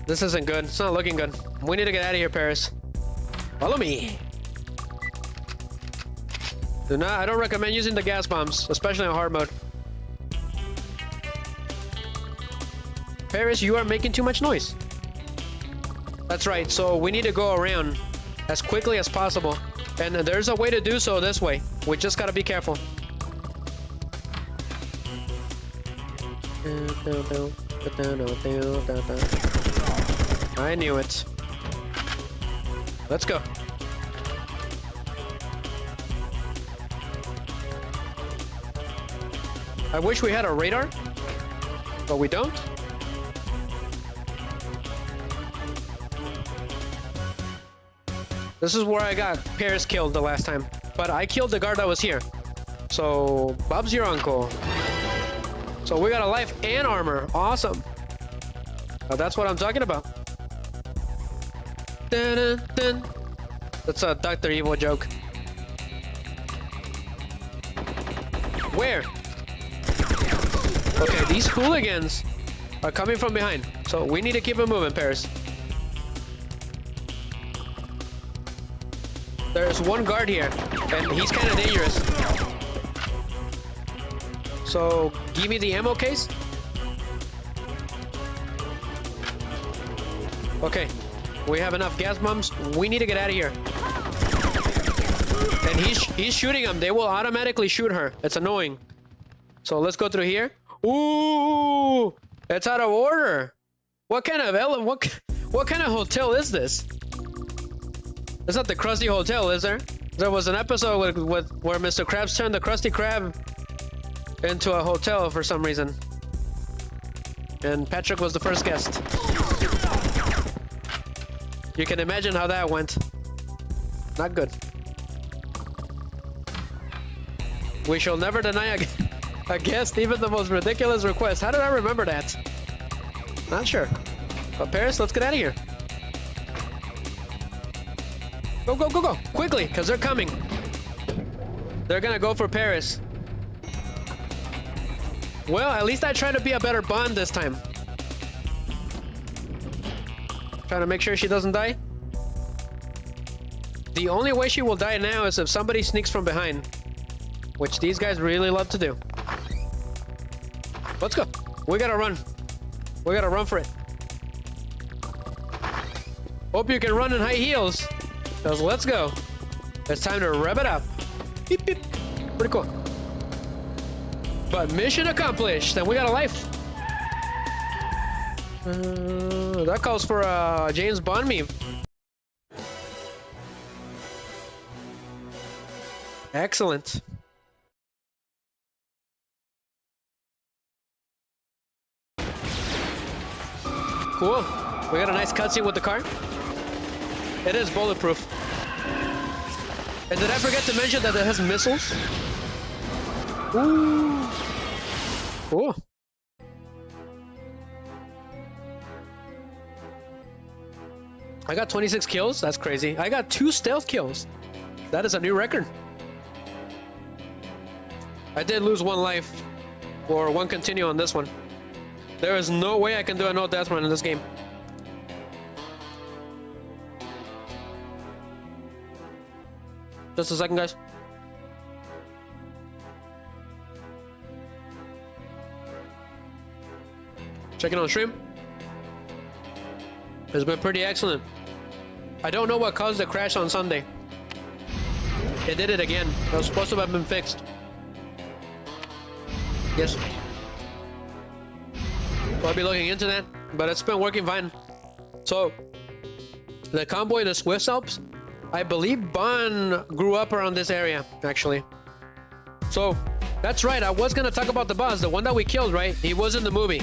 This isn't good. It's not looking good. We need to get out of here, Paris. Follow me. I don't recommend using the gas bombs, especially on hard mode. Paris, you are making too much noise. That's right, so we need to go around as quickly as possible. And there's a way to do so this way. We just gotta be careful. I knew it. Let's go. I wish we had a radar, but we don't. This is where I got Pryce killed the last time, but I killed the guard that was here. So Bob's your uncle. So we got a life and armor. Awesome. That's what I'm talking about. Dun, dun, dun. That's a Dr. Evil joke. Where? Okay, these hooligans are coming from behind, so we need to keep it moving, Pryce. There's one guard here, and he's kind of dangerous. So, give me the ammo case. Okay, we have enough gas bombs. We need to get out of here. And he's shooting them. They will automatically shoot her. It's annoying. So let's go through here. Ooh, it's out of order. What kind of what kind of hotel is this? It's not the Krusty Hotel, is there? There was an episode where Mr. Krabs turned the Krusty Krab into a hotel for some reason. And Patrick was the first guest. You can imagine how that went. Not good. We shall never deny a guest even the most ridiculous request. How did I remember that? Not sure. But Pryce, let's get out of here. Go, go, go, go. Quickly, because they're coming. They're gonna go for Pryce. Well, at least I tried to be a better Bond this time. Trying to make sure she doesn't die. The only way she will die now is if somebody sneaks from behind, which these guys really love to do. Let's go. We gotta run. We gotta run for it. Hope you can run in high heels. Because let's go. It's time to rev it up. Beep, beep. Pretty cool. But mission accomplished, and we got a life. That calls for a James Bond meme. Excellent. Cool. We got a nice cutscene with the car. It is bulletproof. And did I forget to mention that it has missiles? Ooh. Cool. I got 26 kills. That's crazy. I got 2 stealth kills. That is a new record. I did lose 1 life or 1 continue on this one. There is no way I can do a no death run in this game. Just a second, guys. Checking on stream. It's been pretty excellent. I don't know what caused the crash on Sunday. It did it again. It was supposed to have been fixed. Yes. So I'll be looking into that, but it's been working fine. So, the convoy, the Swiss Alps, I believe Bond grew up around this area, actually. So, that's right, I was gonna talk about the boss, the one that we killed, right? He was in the movie.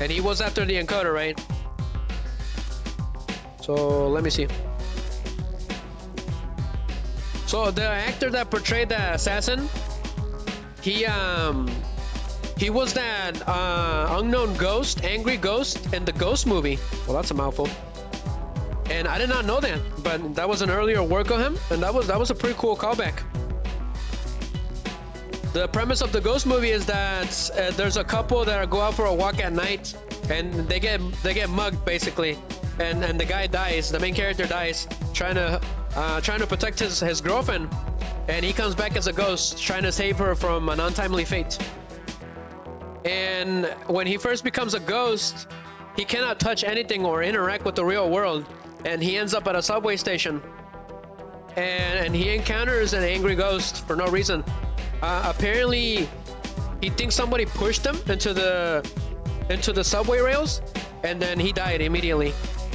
And he was after the encoder, right? So, let me see. So, the actor that portrayed the assassin, he was that unknown ghost, angry ghost in the Ghost movie. Well, that's a mouthful. And I did not know that, but that was an earlier work of him, and that was a pretty cool callback. The premise of the Ghost movie is that there's a couple that go out for a walk at night, and they get mugged basically, and the guy dies. The main character dies trying to protect his girlfriend, and he comes back as a ghost trying to save her from an untimely fate. And when he first becomes a ghost, he cannot touch anything or interact with the real world, and he ends up at a subway station, and he encounters an angry ghost for no reason. Apparently, he thinks somebody pushed him into the subway rails, and then he died immediately.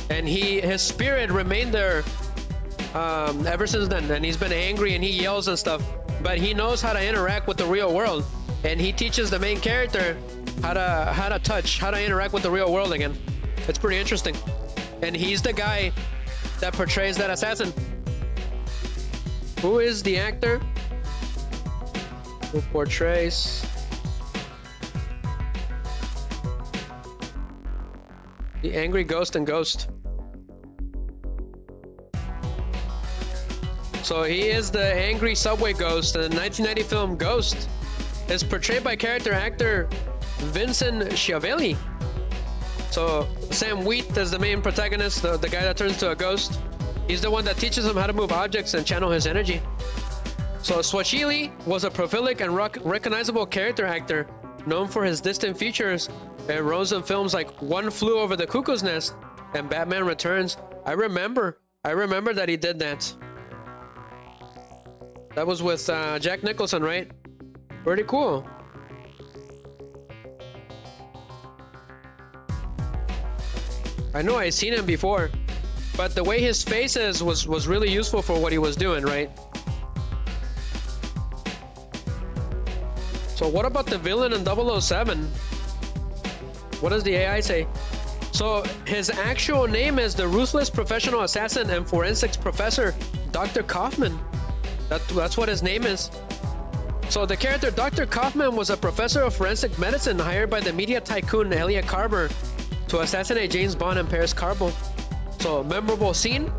And his spirit remained there ever since then, and he's been angry and he yells and stuff. But he knows how to interact with the real world, and he teaches the main character how to interact with the real world again. It's pretty interesting. And he's the guy that portrays that assassin. Who is the actor who portrays the angry ghost in Ghost? So he is the angry subway ghost in the 1990 film Ghost. Is portrayed by character actor Vincent Schiavelli. So Sam Wheat is the main protagonist, the guy that turns to a ghost. He's the one that teaches him how to move objects and channel his energy. So Swahili was a prolific and recognizable character actor, known for his distant features and roles in films like One Flew Over the Cuckoo's Nest and Batman Returns. I remember that he did that. That was with Jack Nicholson, right? Pretty cool. I know I've seen him before, but the way his face is was really useful for what he was doing, right? So what about the villain in 007? What does the AI say? So his actual name is the ruthless professional assassin and forensics professor, Dr. Kaufman. That's what his name is. So the character Dr. Kaufman was a professor of forensic medicine hired by the media tycoon Elliot Carver to assassinate James Bond and Paris Carball. So memorable scene?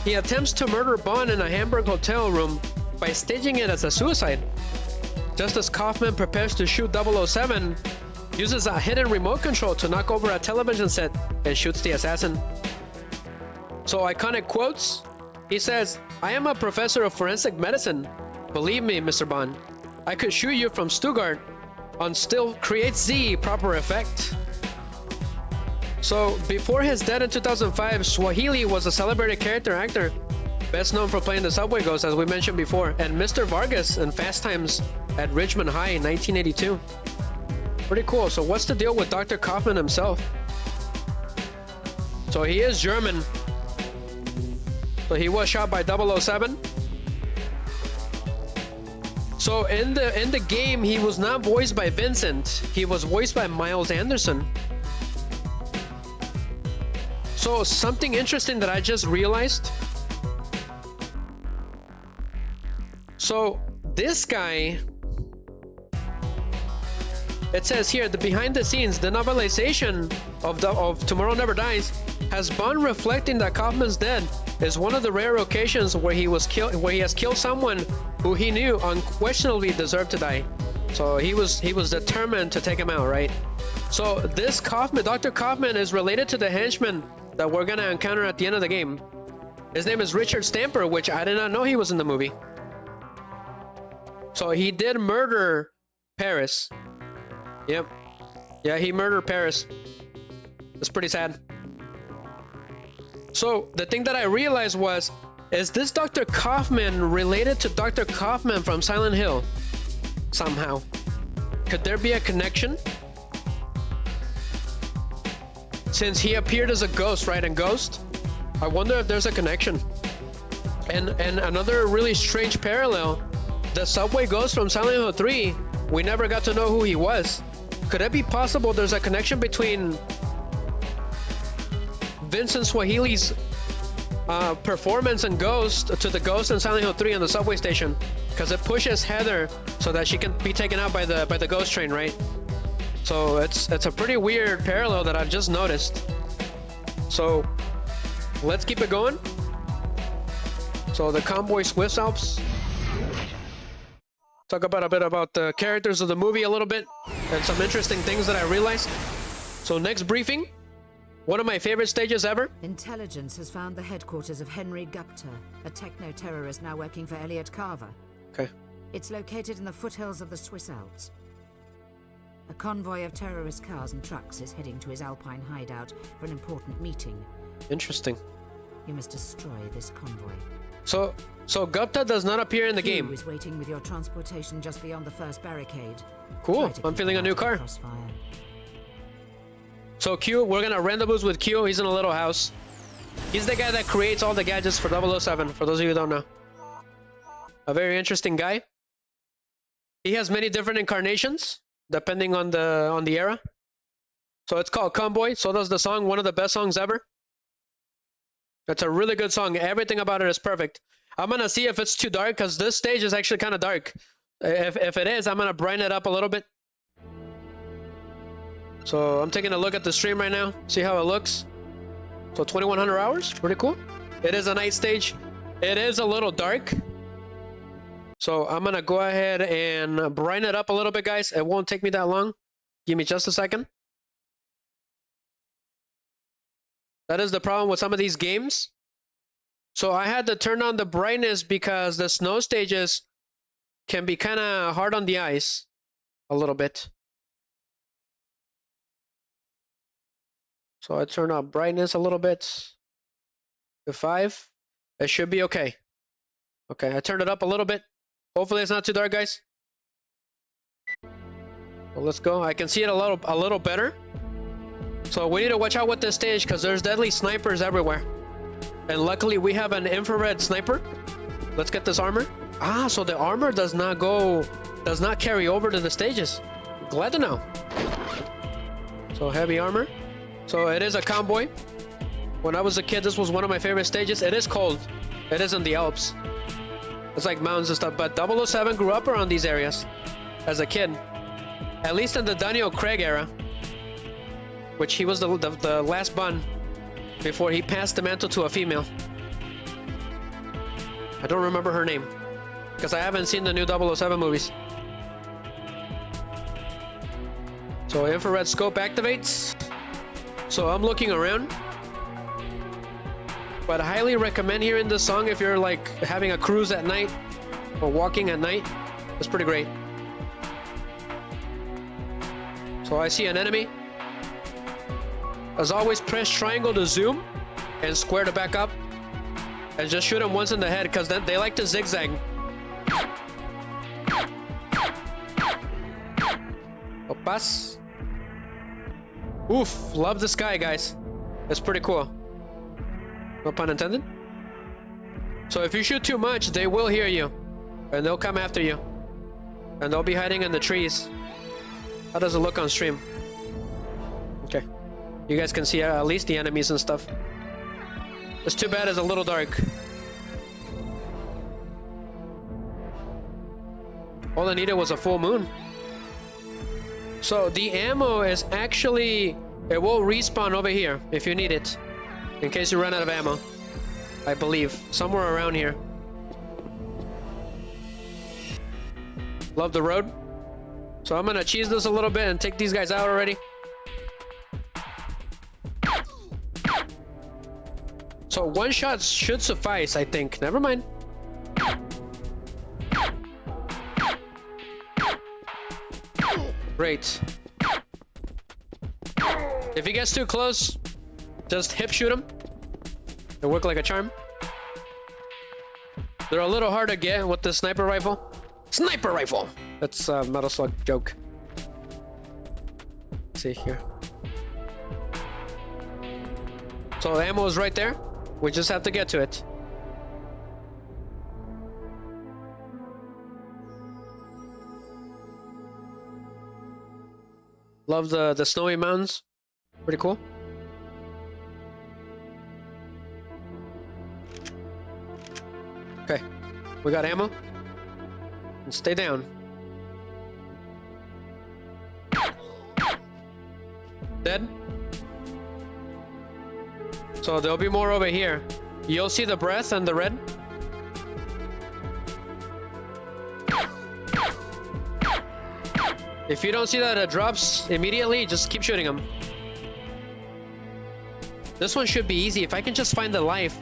He attempts to murder Bond in a Hamburg hotel room by staging it as a suicide. Just as Kaufman prepares to shoot 007, uses a hidden remote control to knock over a television set and shoots the assassin. So iconic quotes? He says, "I am a professor of forensic medicine. Believe me, Mr. Bond, I could shoot you from Stuttgart on still create Z proper effect." So before his death in 2005, Swahili was a celebrated character actor, best known for playing the subway ghost as we mentioned before, and Mr. Vargas in Fast Times at Richmond High in 1982. Pretty cool. So what's the deal with Dr. Kaufman himself? So he is German. So he was shot by 007. So in the game, he was not voiced by Vincent. He was voiced by Miles Anderson. So something interesting that I just realized. So this guy, it says here, the behind the scenes, the novelization of Tomorrow Never Dies has Bond reflecting that Kaufman's dead is one of the rare occasions where he has killed someone who he knew unquestionably deserved to die. So he was determined to take him out, right? So this Kaufman, Dr. Kaufman, is related to the henchman that we're gonna encounter at the end of the game. His name is Richard Stamper, which I did not know he was in the movie. So he did murder Paris. Yep. Yeah, he murdered Paris. It's pretty sad. So the thing that I realized was, is this Dr. Kaufman related to Dr. Kaufman from Silent Hill? Somehow. Could there be a connection? Since he appeared as a ghost, right, in Ghost? I wonder if there's a connection. And another really strange parallel, the subway ghost from Silent Hill 3, we never got to know who he was. Could it be possible there's a connection between Vincent Swahili's performance in Ghost to the ghost in Silent Hill 3 on the subway station? Because it pushes Heather so that she can be taken out by the ghost train, right? So it's a pretty weird parallel that I've just noticed. So let's keep it going. So the convoy Swiss Alps. Talk about a bit about the characters of the movie a little bit and some interesting things that I realized. So next briefing, one of my favorite stages ever. Intelligence has found the headquarters of Henry Gupta, a techno-terrorist now working for Elliot Carver. Okay. It's located in the foothills of the Swiss Alps. A convoy of terrorist cars and trucks is heading to his Alpine hideout for an important meeting. Interesting. You must destroy this convoy. So Gupta does not appear in the game. Q is waiting with your transportation just beyond the first barricade. Cool. I'm feeling a new car. So Q, we're gonna rendezvous with Q. He's in a little house. He's the guy that creates all the gadgets for 007, for those of you who don't know. A very interesting guy. He has many different incarnations depending on the era. So it's called Convoy. So does the song, one of the best songs ever. It's a really good song. Everything about it is perfect. I'm gonna see if it's too dark because this stage is actually kind of dark. If it is, I'm gonna brighten it up a little bit. So I'm taking a look at the stream right now, see how it looks. So 2100 hours, pretty cool. It is a night stage. It is a little dark. So I'm gonna go ahead and brighten it up a little bit, guys. It won't take me that long. Give me just a second. That is the problem with some of these games. So I had to turn on the brightness because the snow stages can be kind of hard on the eyes a little bit. So I turn up brightness a little bit to 5. It should be okay. Okay, I turned it up a little bit. Hopefully it's not too dark, guys. Well, let's go. I can see it a little better. So we need to watch out with this stage because there's deadly snipers everywhere. And luckily we have an infrared sniper. Let's get this armor. Ah, so the armor does not carry over to the stages. Glad to know. So heavy armor. So it is a convoy. When I was a kid, this was one of my favorite stages. It is cold. It is in the Alps. It's like mountains and stuff. But 007 grew up around these areas as a kid. At least in the Daniel Craig era. Which he was the last Bond before he passed the mantle to a female. I don't remember her name because I haven't seen the new 007 movies. So infrared scope activates. So I'm looking around. But I highly recommend hearing this song if you're like having a cruise at night or walking at night. It's pretty great. So I see an enemy. As always, press triangle to zoom and square to back up. And just shoot them once in the head because then they like to zigzag. Opas. Oof, love the sky, guys. It's pretty cool. No pun intended. So if you shoot too much, they will hear you. And they'll come after you. And they'll be hiding in the trees. How does it look on stream? Okay. You guys can see at least the enemies and stuff. It's too bad it's a little dark. All I needed was a full moon. So the ammo is actually... It will respawn over here if you need it. In case you run out of ammo. I believe. Somewhere around here. Love the road. So I'm gonna cheese this a little bit and take these guys out already. So one shot should suffice, I think. Never mind. Great. If he gets too close, just hip shoot him. It'll work like a charm. They're a little hard to get with the sniper rifle. Sniper rifle! That's a Metal Slug joke. Let's see here. So the ammo is right there. We just have to get to it. Love the snowy mountains. Pretty cool. Okay, we got ammo. And stay down. Dead. So there'll be more over here. You'll see the breath and the red. If you don't see that it drops immediately, just keep shooting them. This one should be easy. If I can just find the life,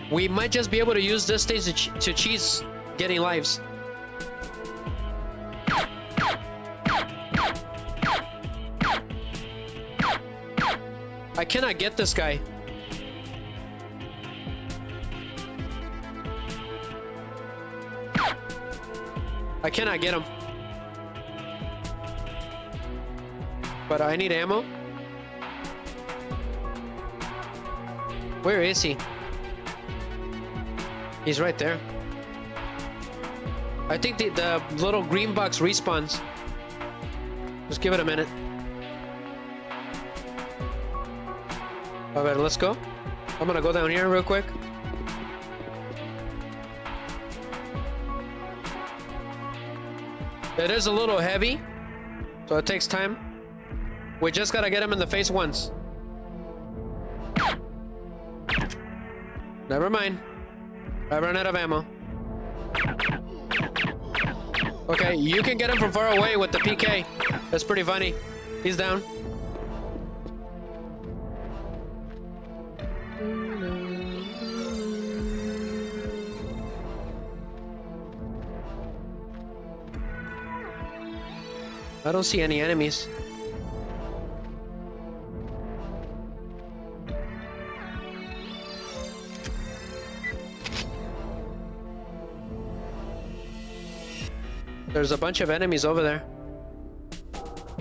we might just be able to use this stage to cheese getting lives. I cannot get this guy. I cannot get him. But I need ammo. Where is he? He's right there. I think the little green box respawns. Just give it a minute. Alright, let's go. I'm gonna go down here real quick. It is a little heavy, so it takes time. We just gotta get him in the face once. Never mind. I ran out of ammo. Okay, you can get him from far away with the PK. That's pretty funny. He's down. I don't see any enemies. There's a bunch of enemies over there.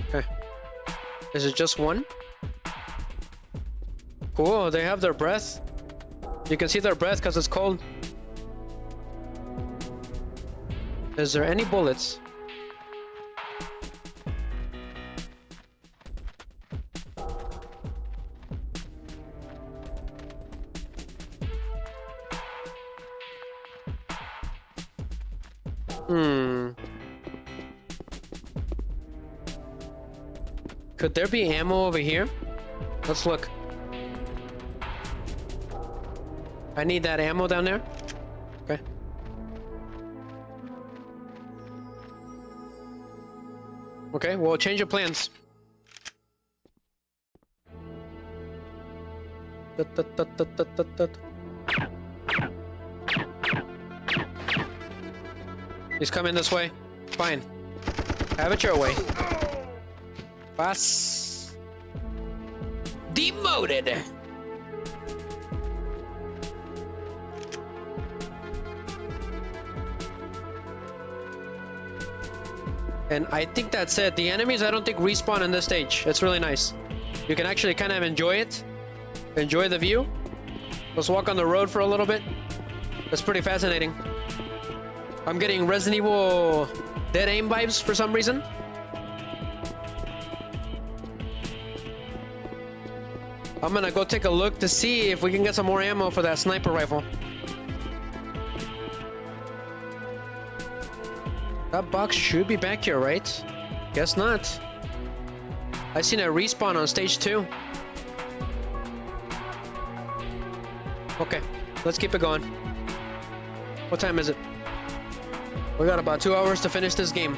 Okay. Is it just one? Cool, they have their breath. You can see their breath because it's cold. Is there any bullets? Could there be ammo over here? Let's look. I need that ammo down there. Okay. Okay, well, change your plans. He's coming this way. Fine. Have it your way. Pass. Demoted. And I think that's it. The enemies I don't think respawn in this stage. It's really nice. You can actually kind of enjoy it. Enjoy the view. Let's walk on the road for a little bit. That's pretty fascinating. I'm getting Resident Evil Dead Aim vibes for some reason. I'm gonna go take a look to see if we can get some more ammo for that sniper rifle. That box should be back here, right? Guess not. I seen a respawn on stage 2. Okay, let's keep it going. What time is it? We got about 2 hours to finish this game.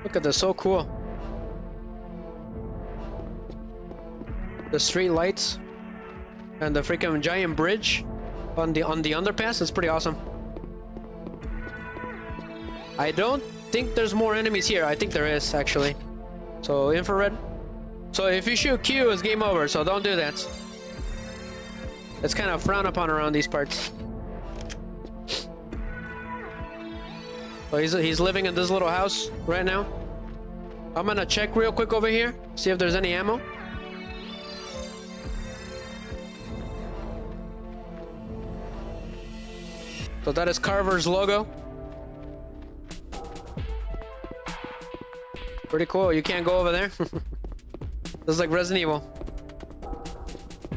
Look at this, so cool. The street lights and the freaking giant bridge on the underpass is pretty awesome. I don't think there's more enemies here. I think there is actually. So infrared. So if you shoot Q, it's game over. So don't do that. It's kind of frowned upon around these parts. So he's living in this little house right now. I'm gonna check real quick over here, see if there's any ammo. So that is Carver's logo. Pretty cool. You can't go over there. This is like Resident Evil.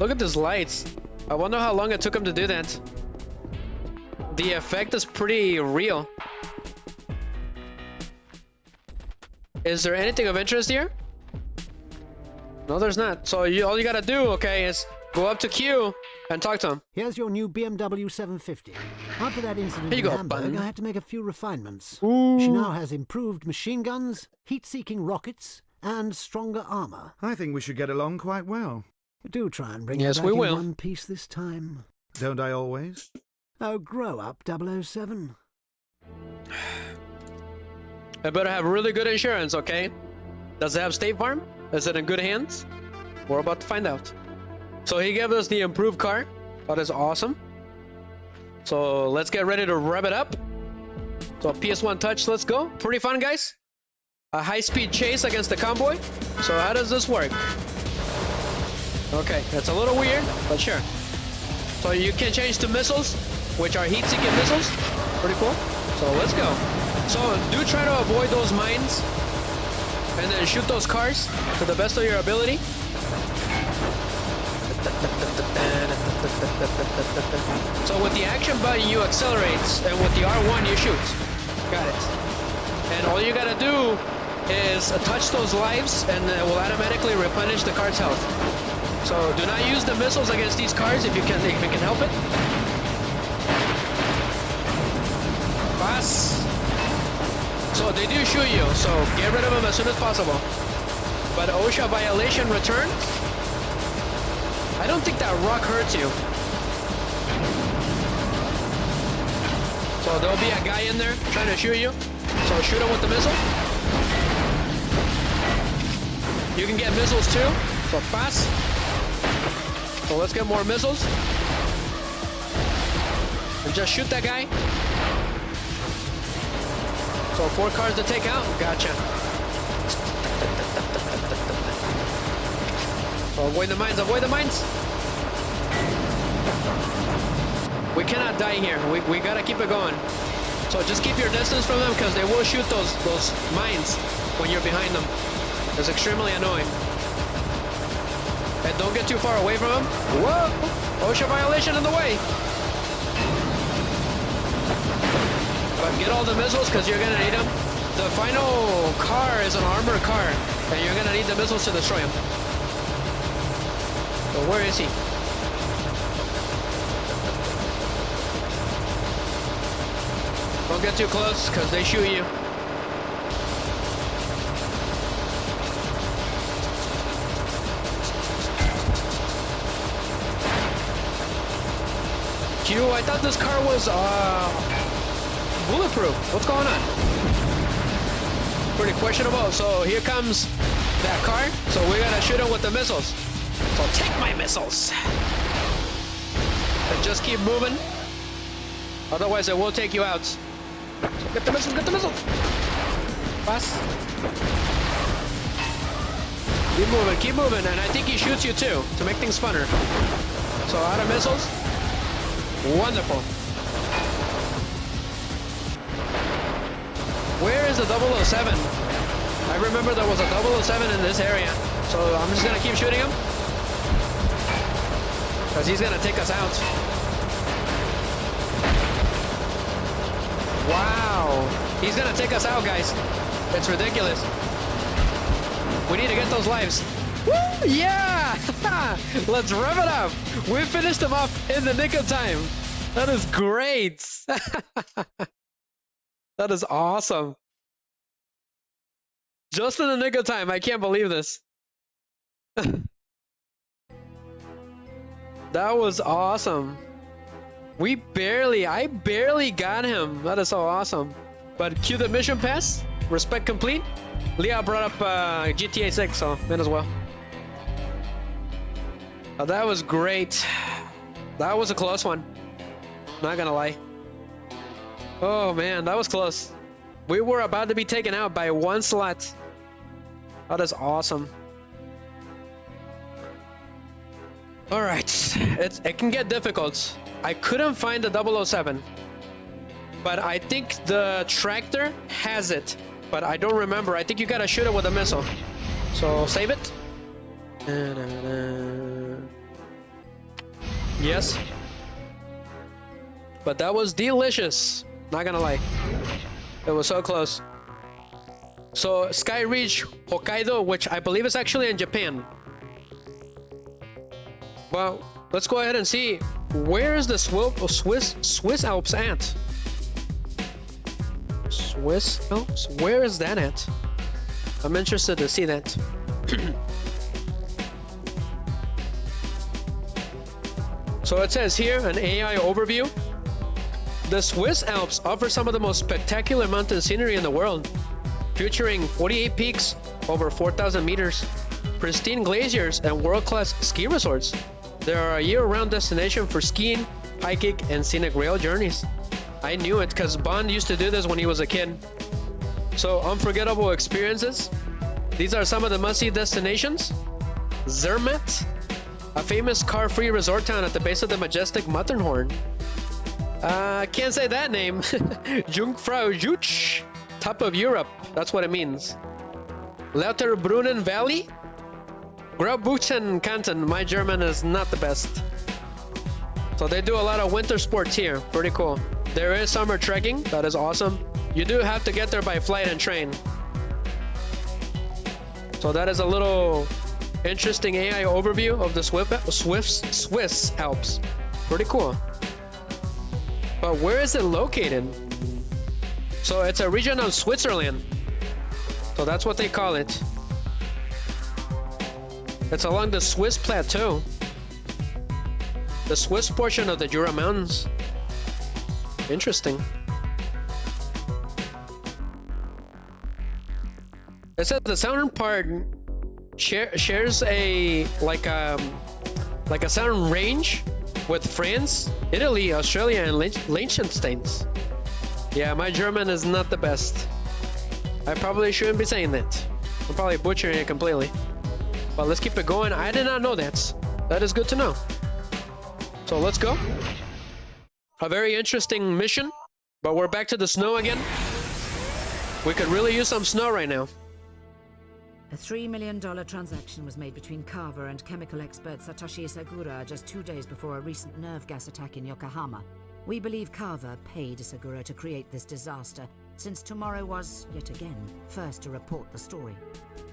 Look at these lights. I wonder how long it took him to do that. The effect is pretty real. Is there anything of interest here? No, there's not. So all you gotta do, okay, is go up to Q and talk to him. Here's your new BMW 750. After that incident in Hamburg, I had to make a few refinements. Ooh. She now has improved machine guns, heat-seeking rockets, and stronger armor. I think we should get along quite well. Do try and bring yes, her back we will. in one piece this time. Don't I always? Oh, grow up, 007. I better have really good insurance, okay? Does it have State Farm? Is it in good hands? We're about to find out. So he gave us the improved car. That is awesome. So let's get ready to rev it up. So PS1 touch, let's go. Pretty fun, guys. A high-speed chase against the convoy. So how does this work? Okay, that's a little weird, but sure. So you can change to missiles, which are heat-seeking missiles. Pretty cool. So let's go. So do try to avoid those mines and then shoot those cars to the best of your ability. So with the action button you accelerate, and with the R1 you shoot. Got it. And all you gotta do is touch those lives and it will automatically replenish the car's health. So do not use the missiles against these cars if you can help it. Pass. So they do shoot you, so get rid of them as soon as possible. But OSHA violation returns. I don't think that rock hurts you. So there'll be a guy in there trying to shoot you. So shoot him with the missile. You can get missiles too. So pass. So let's get more missiles. And just shoot that guy. So 4 cars to take out. Gotcha. So avoid the mines, avoid the mines. We cannot die here. We gotta keep it going. So just keep your distance from them because they will shoot those mines when you're behind them. It's extremely annoying. And don't get too far away from them. Whoa! OSHA violation in the way. But get all the missiles because you're gonna need them. The final car is an armored car, and you're gonna need the missiles to destroy him. So where is he? Don't get too close because they shoot you. Q, I thought this car was bulletproof. What's going on? Pretty questionable. So here comes that car. So we gotta shoot him with the missiles. So take my missiles. And just keep moving. Otherwise it will take you out. So get the missiles, get the missiles. Pass. Keep moving. And I think he shoots you too, to make things funner. So out of missiles. Wonderful. Where is the 007? I remember there was a 007 in this area. So I'm just gonna keep shooting him. Because he's gonna take us out. Wow. He's gonna take us out, guys. It's ridiculous. We need to get those lives. Woo! Yeah! Let's rev it up. We finished them off in the nick of time. That is great. That is awesome. Just in the nick of time. I can't believe this. That was awesome. I barely got him. That is so awesome. But cue the mission pass. Respect complete. Leah brought up GTA 6, so might as well. Oh, that was great. That was a close one. Not gonna lie. Oh man, that was close. We were about to be taken out by 1 slot. That is awesome. Alright, it can get difficult. I couldn't find the 007. But I think the tractor has it. But I don't remember. I think you gotta shoot it with a missile. So save it. Yes. But that was delicious. Not gonna lie. It was so close. So Sky Reach Hokkaido, which I believe is actually in Japan. Well, let's go ahead and see. Where is the Swiss Alps at? Swiss Alps? Where is that at? I'm interested to see that. So it says here, an AI overview. The Swiss Alps offer some of the most spectacular mountain scenery in the world, featuring 48 peaks, over 4,000 meters, pristine glaciers, and world-class ski resorts. They are a year-round destination for skiing, high kick, and scenic rail journeys. I knew it because Bond used to do this when he was a kid. So, unforgettable experiences. These are some of the must-see destinations. Zermatt, a famous car-free resort town at the base of the majestic Matterhorn. Can't say that name. Jungfrau Jutsch, top of Europe. That's what it means. Lauterbrunnen Valley. Graubünden Canton. My German is not the best. So they do a lot of winter sports here. Pretty cool. There is summer trekking. That is awesome. You do have to get there by flight and train. So that is a little interesting AI overview of the Swiss Alps. Pretty cool. But where is it located? So it's a region of Switzerland. So that's what they call it. It's along the Swiss Plateau. The Swiss portion of the Jura Mountains. Interesting. It says the southern part shares a like a southern range with France, Italy, Australia, and Liechtenstein. Yeah, my German is not the best. I probably shouldn't be saying that. I'm probably butchering it completely. But let's keep it going. I did not know that. That is good to know. So let's go. A very interesting mission, but we're back to the snow again. We could really use some snow right now. A $3 million transaction was made between Carver and chemical expert Satoshi Isagura just 2 days before a recent nerve gas attack in Yokohama. We believe Carver paid Isagura to create this disaster, since Tommorow was, yet again, first to report the story.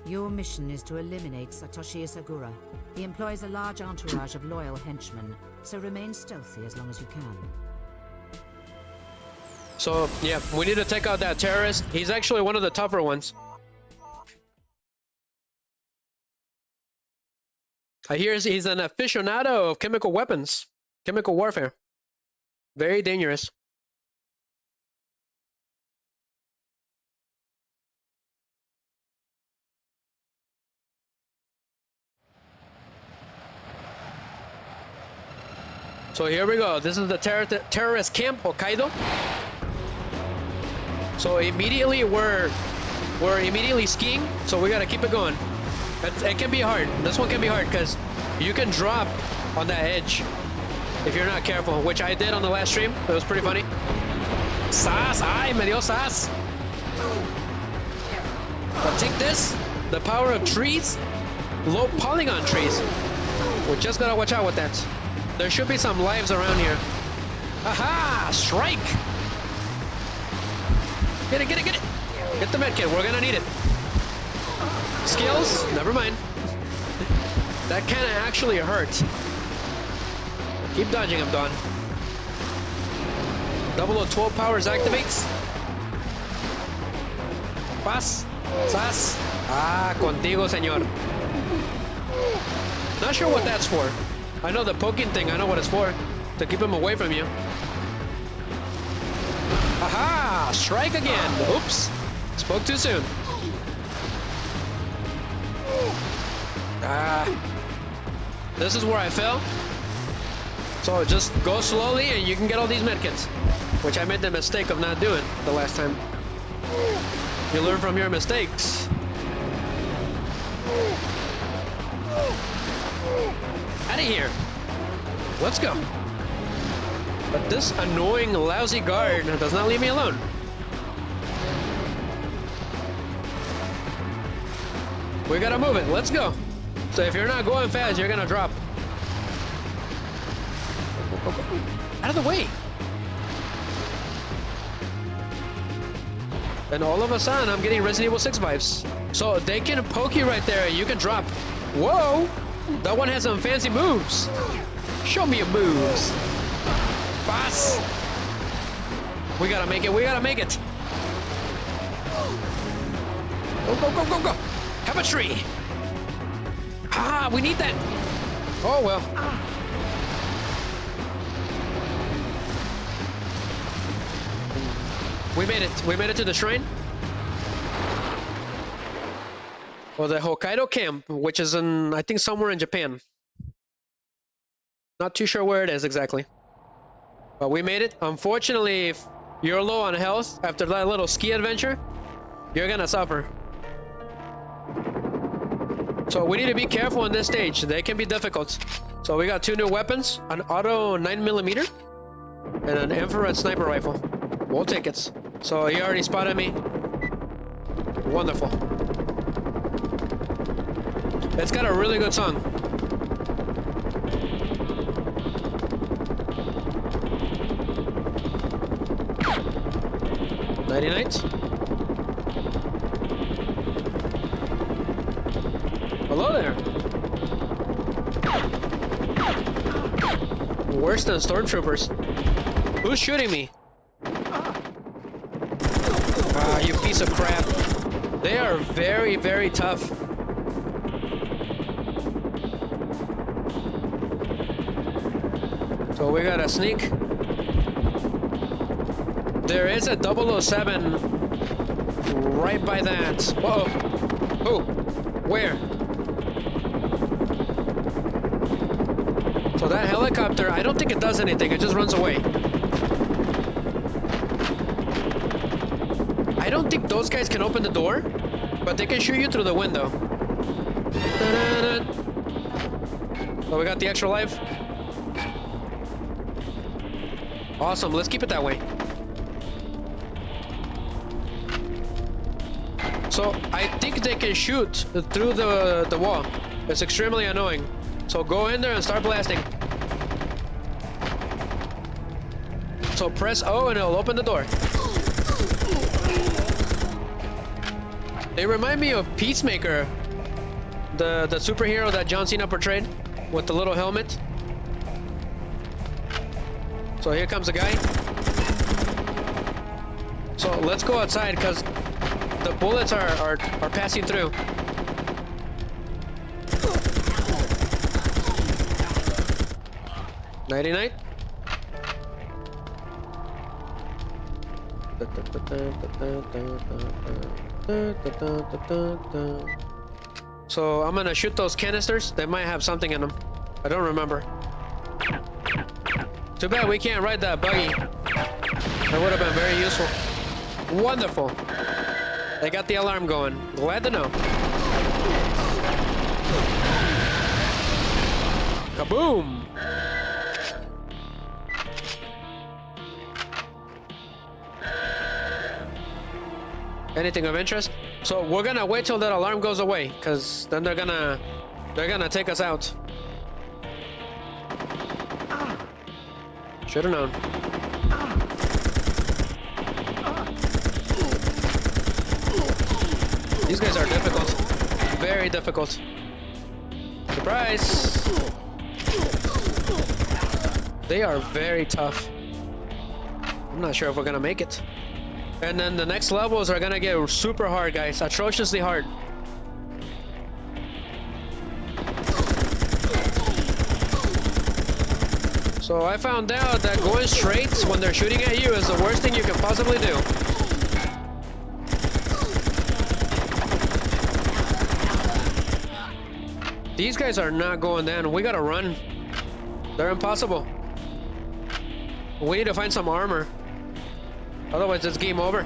Your mission is to eliminate Satoshi Isagura. He employs a large entourage of loyal henchmen, so remain stealthy as long as you can. So, yeah, we need to take out that terrorist. He's actually one of the tougher ones. I hear he's an aficionado of chemical weapons, chemical warfare. Very dangerous. So here we go. This is the terrorist camp, Hokkaido. So immediately we're immediately skiing. So we gotta keep it going. It can be hard. This one can be hard because you can drop on that edge if you're not careful, which I did on the last stream. It was pretty funny. Sas! Ay, me dio sas! But take this, the power of trees, low polygon trees. We just gotta watch out with that. There should be some lives around here. Aha! Strike! Get it, get it, get it! Get the medkit, we're gonna need it. Skills? Never mind. That kinda actually hurt. Keep dodging him, Don. 0012 powers activates. Paz. Sas. Ah, contigo, señor. Not sure what that's for. I know the poking thing, I know what it's for. To keep him away from you. Aha! Strike again! Oops! Spoke too soon. Ah. This is where I fell. So just go slowly and you can get all these medkits. Which I made the mistake of not doing the last time. You learn from your mistakes. Out of here. Let's go. But this annoying, lousy guard does not leave me alone. We gotta move it. Let's go. So if you're not going fast, you're gonna drop. Out of the way. And all of a sudden, I'm getting Resident Evil 6 vibes. So they can poke you right there and you can drop. Whoa! That one has some fancy moves. Show me your moves. Boss! We gotta make it, we gotta make it. Go, go, go, go, go. Have a tree. Ah, we need that. Oh, well. We made it. We made it to the shrine. Or the Hokkaido camp, which is in, I think, somewhere in Japan. Not too sure where it is exactly. But we made it. Unfortunately, if you're low on health after that little ski adventure, you're gonna suffer. So we need to be careful on this stage. They can be difficult. So we got 2 new weapons, an auto 9mm and an infrared sniper rifle. We'll take it. So he already spotted me. Wonderful. It's got a really good song. Nighty-night. Hello there. Worse than stormtroopers. Who's shooting me? Ah, you piece of crap. They are very, very tough. So we gotta sneak. There is a 007 right by that. Whoa. Oh, where? So that helicopter, I don't think it does anything. It just runs away. I don't think those guys can open the door, but they can shoot you through the window. So we got the extra life. Awesome, let's keep it that way. So I think they can shoot through the wall. It's extremely annoying. So go in there and start blasting. So press O and it'll open the door. They remind me of Peacemaker, the superhero that John Cena portrayed with the little helmet. So here comes the guy. So let's go outside because the bullets are passing through. Nighty-night. So I'm gonna shoot those canisters. They might have something in them. I don't remember. Too bad we can't ride that buggy. That would have been very useful. Wonderful. They got the alarm going. Glad to know. Kaboom! Anything of interest? So we're gonna wait till that alarm goes away, cause then they're gonna take us out. Should've known. These guys are difficult. Very difficult. Surprise! They are very tough. I'm not sure if we're gonna make it. And then the next levels are gonna get super hard, guys. Atrociously hard. So I found out that going straight when they're shooting at you is the worst thing you can possibly do. These guys are not going down. We gotta run. They're impossible. We need to find some armor. Otherwise, it's game over.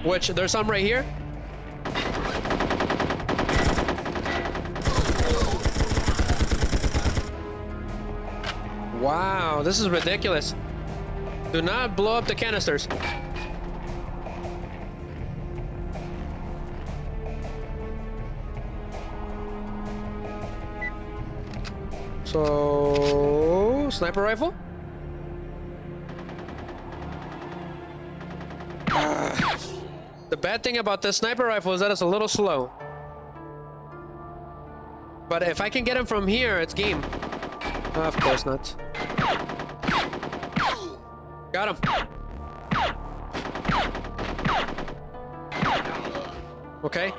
Which, there's some right here. Wow, this is ridiculous. Do not blow up the canisters. So, sniper rifle? The bad thing about this sniper rifle is that it's a little slow. But if I can get him from here, it's game. Of course not. Got him. Okay.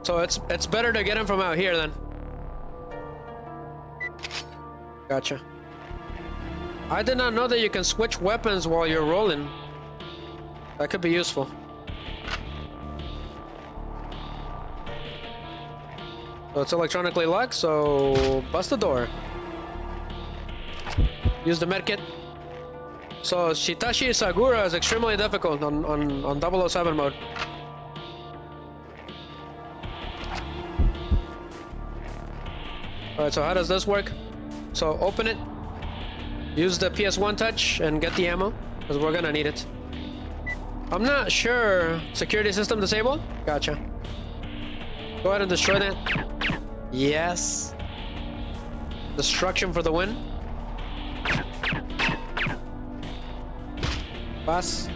So it's better to get him from out here then. Gotcha. I did not know that you can switch weapons while you're rolling. That could be useful. So it's electronically locked, so bust the door. Use the medkit. So Shitashi Sagura is extremely difficult on 007 mode. Alright, so how does this work? So open it, use the PS1 touch and get the ammo, because we're gonna need it. I'm not sure. Security system disabled? Gotcha. Go ahead and destroy that. Yes. Destruction for the win. Pass.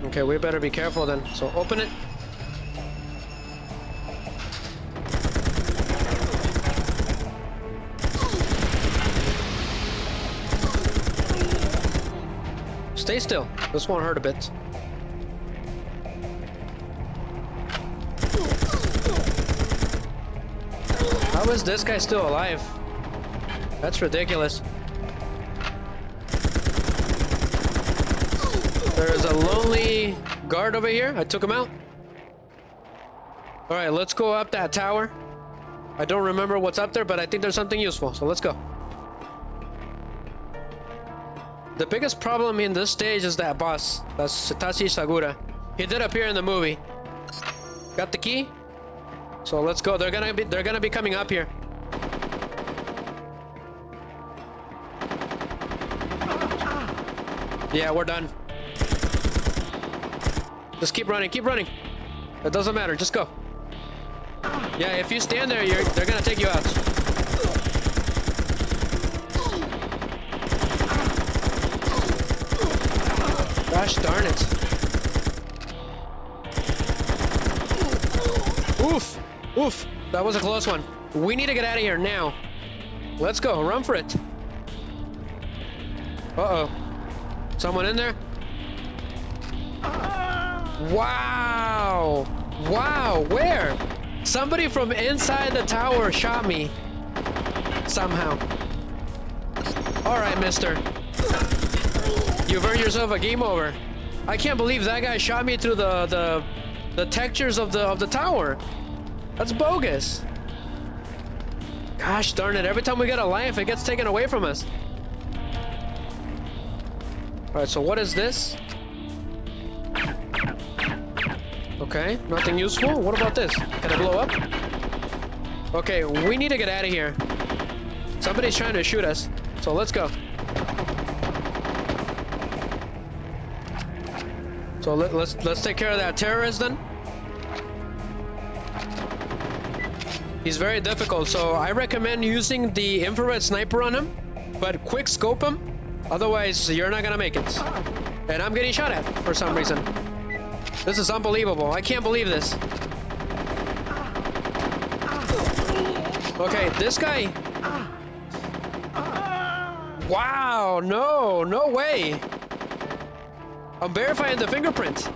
Okay, we better be careful then. So open it. Stay still. This won't hurt a bit. How is this guy still alive? That's ridiculous. There's a lonely guard over here. I took him out. Alright, let's go up that tower. I don't remember what's up there, but I think there's something useful, so let's go. The biggest problem in this stage is that boss. That's Shitashi Sagura. He did appear in the movie. Got the key? So let's go. They're gonna be coming up here. Yeah, we're done. Just keep running, keep running. It doesn't matter, just go. Yeah, if you stand there, they're gonna take you out. Gosh darn it. Oof, oof, that was a close one. We need to get out of here now. Let's go, run for it. Uh-oh. Someone in there? Wow! Wow, where? Somebody from inside the tower shot me. Somehow. Alright, mister. You've earned yourself a game over. I can't believe that guy shot me through the textures of the tower. That's bogus. Gosh darn it, every time we get a life, it gets taken away from us. Alright, so what is this? Okay, nothing useful. What about this? Can I blow up? Okay, we need to get out of here. Somebody's trying to shoot us, so let's go. So let's take care of that terrorist then. He's very difficult, so I recommend using the infrared sniper on him, but quick scope him, otherwise you're not gonna make it. And I'm getting shot at for some reason. This is unbelievable. I can't believe this. Okay, this guy. Wow, no way. I'm verifying the fingerprint.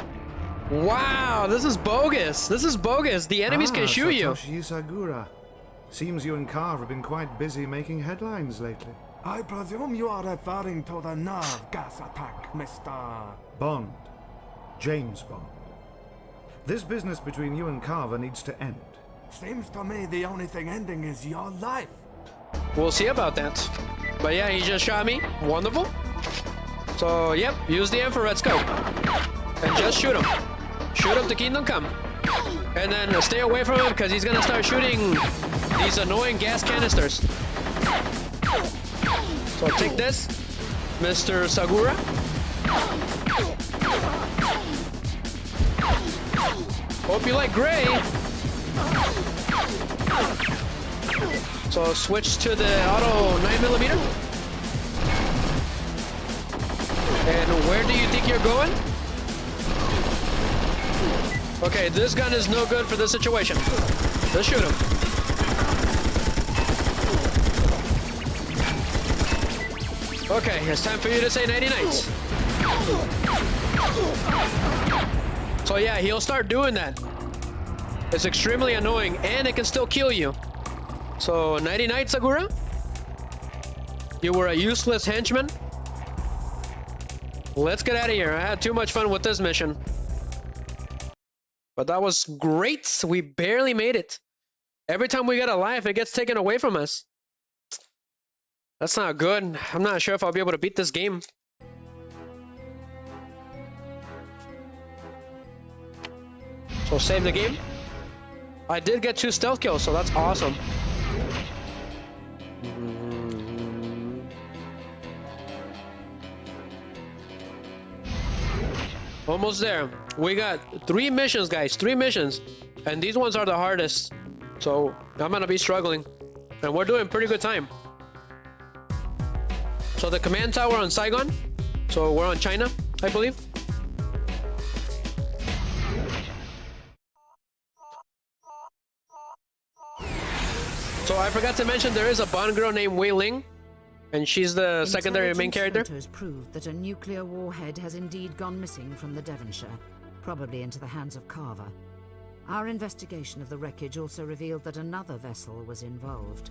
Wow, this is bogus. This is bogus. The enemies can shoot you. Satoshi Sagura. Seems you and Carver have been quite busy making headlines lately. I presume you are referring to the nerve gas attack, Mr. Bond. James Bond. This business between you and Carver needs to end. Seems to me the only thing ending is your life. We'll see about that. But yeah, he just shot me. Wonderful. So, yep, use the infrared scope. And just shoot him. Shoot him to Kingdom Come. And then stay away from him because he's gonna start shooting these annoying gas canisters. So take this, Mr. Sagura. Hope you like gray. So switch to the auto 9mm. And where do you think you're going? Okay, this gun is no good for this situation. Let's shoot him. Okay, it's time for you to say nighty nights. So yeah, he'll start doing that. It's extremely annoying, and it can still kill you. So, nighty-night, Sagura. You were a useless henchman. Let's get out of here. I had too much fun with this mission. But that was great. We barely made it. Every time we get a life, it gets taken away from us. That's not good. I'm not sure if I'll be able to beat this game. So save the game. I did get 2 stealth kills, so that's awesome. Almost there. We got 3 missions, guys. 3 missions. And these ones are the hardest. So I'm gonna be struggling. And we're doing pretty good time. So the command tower on Saigon. So we're on China, I believe. So I forgot to mention there is a Bond girl named Wei Ling. And she's the secondary main character. Photos proved that a nuclear warhead has indeed gone missing from the Devonshire, probably into the hands of Carver. Our investigation of the wreckage also revealed that another vessel was involved.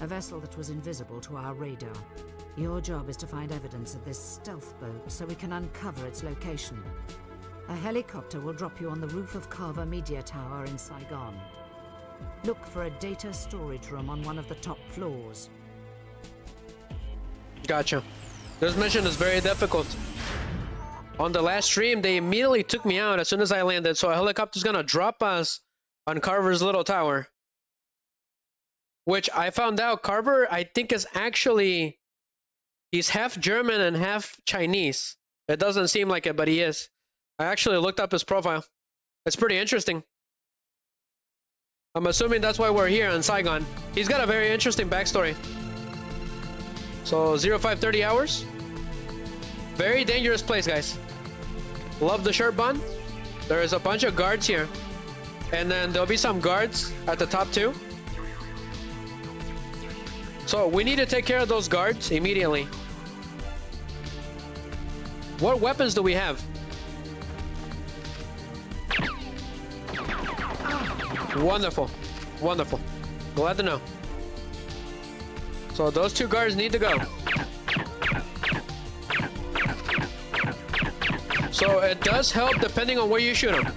A vessel that was invisible to our radar. Your job is to find evidence of this stealth boat so we can uncover its location. A helicopter will drop you on the roof of Carver Media Tower in Saigon. Look for a data storage room on one of the top floors. Gotcha. This mission is very difficult. On the last stream, they immediately took me out as soon as I landed, so a helicopter's gonna drop us on Carver's little tower. Which I found out Carver, I think, is actually... he's half German and half Chinese. It doesn't seem like it, but he is. I actually looked up his profile. It's pretty interesting. I'm assuming that's why we're here in Saigon. He's got a very interesting backstory. So 0530 hours. Very dangerous place, guys. Love the shirt bond. There is a bunch of guards here. And then there'll be some guards at the top too. So we need to take care of those guards immediately. What weapons do we have? Wonderful. Wonderful. Glad to know. So those 2 guards need to go. So it does help depending on where you shoot them.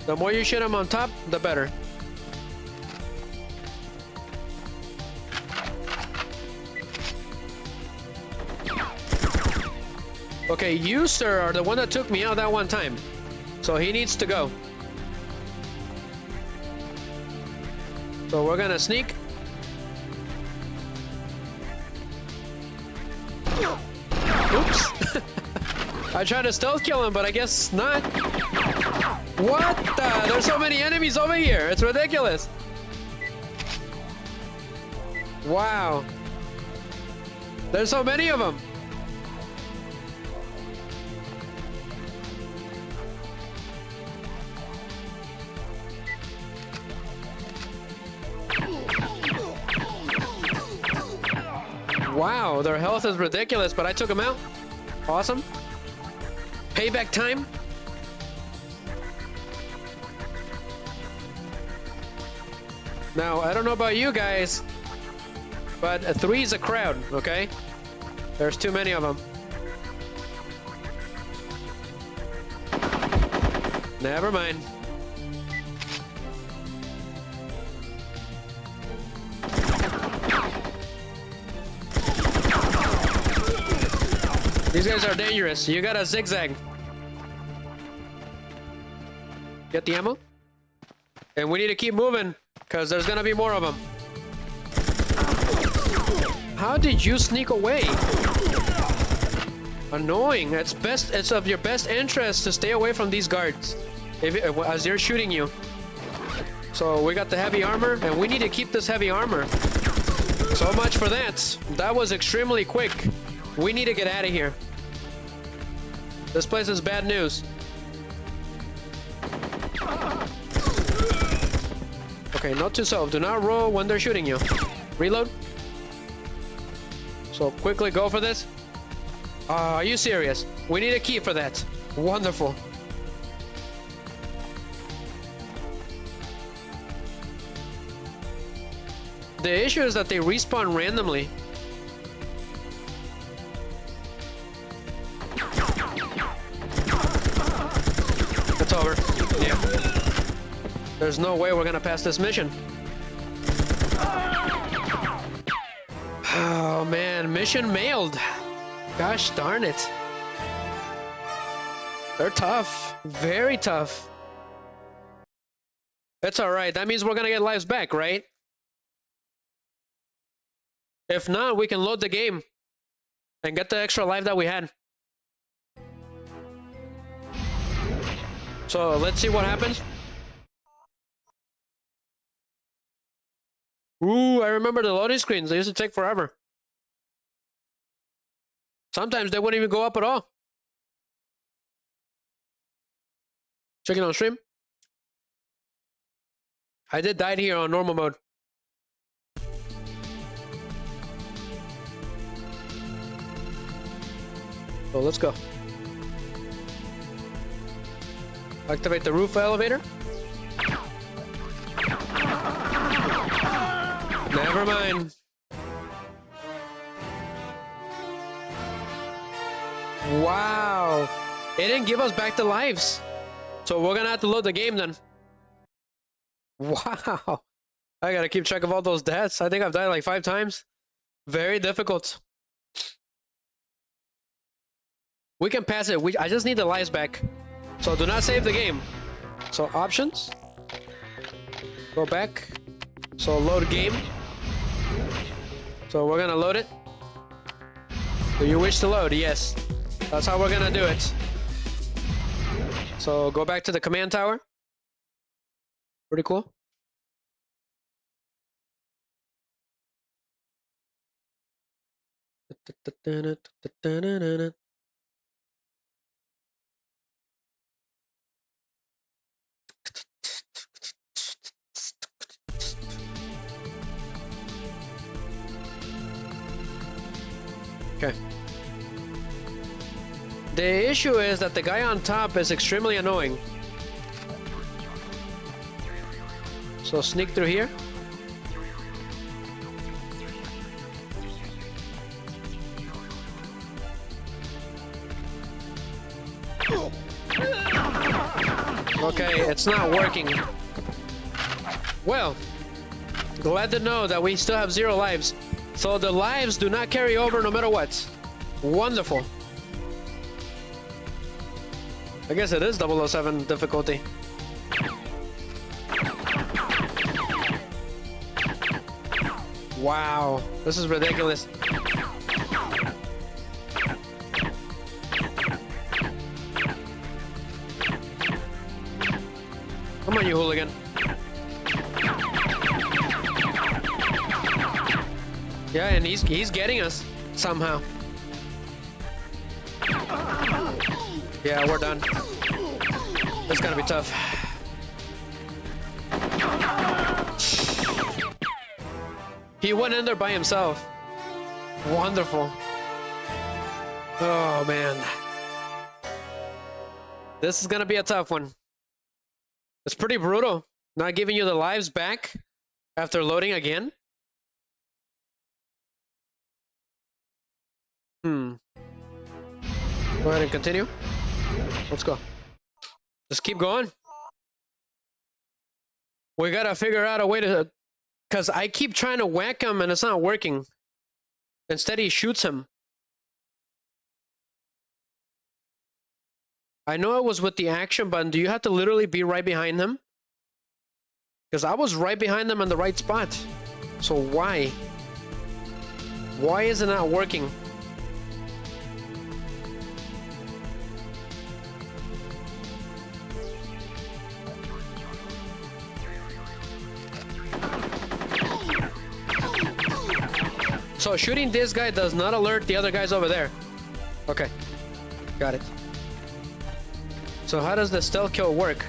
The more you shoot them on top, the better. Okay, you, sir, are the one that took me out that one time. So he needs to go. So we're gonna sneak. Oops. I tried to stealth kill him, but I guess not. What the? There's so many enemies over here. It's ridiculous. Wow. There's so many of them. Wow, their health is ridiculous, but I took them out. Awesome. Payback time. Now, I don't know about you guys, but a 3 is a crowd, okay? There's too many of them. Never mind. These guys are dangerous. You gotta zigzag. Get the ammo. And we need to keep moving, because there's gonna be more of them. How did you sneak away? Annoying. It's of your best interest to stay away from these guards as they're shooting you. So we got the heavy armor, and we need to keep this heavy armor. So much for that. That was extremely quick. We need to get out of here. This place is bad news. Okay, note to self. Do not roll when they're shooting you. Reload. So quickly go for this. Are you serious? We need a key for that. Wonderful. The issue is that they respawn randomly. It's over. Yeah. There's no way we're gonna pass this mission. Oh man, mission mailed. Gosh darn it. They're tough. Very tough. It's alright. That means we're gonna get lives back, right? If not, we can load the game and get the extra life that we had. So let's see what happens. Ooh, I remember the loading screens. They used to take forever. Sometimes they wouldn't even go up at all. Checking on stream. I did die here on normal mode. So let's go. Activate the roof elevator. Never mind. Wow. It didn't give us back the lives. So we're gonna have to load the game then. Wow. I gotta keep track of all those deaths. I think I've died like 5 times. Very difficult. We can pass it. I just need the lives back. So do not save the game. So options. Go back. So load game. So we're gonna load it. Do you wish to load? Yes. That's how we're gonna do it. So go back to the command tower. Pretty cool. Okay. The issue is that the guy on top is extremely annoying. So sneak through here. Okay, it's not working. Well, glad to know that we still have 0 lives. So the lives do not carry over no matter what. Wonderful. I guess it is 007 difficulty. Wow, this is ridiculous. Come on, you hooligan. Yeah, and he's getting us somehow. Yeah, we're done. It's gonna be tough. He went in there by himself. Wonderful. Oh man. This is gonna be a tough one. It's pretty brutal. Not giving you the lives back after loading again. Go ahead and continue. Let's go. Just keep going. We gotta figure out a way to... Because I keep trying to whack him and it's not working. Instead he shoots him. I know it was with the action button. Do you have to literally be right behind him? Because I was right behind him in the right spot. So why? Why is it not working? So shooting this guy does not alert the other guys over there. Okay, got it. So how does the stealth kill work?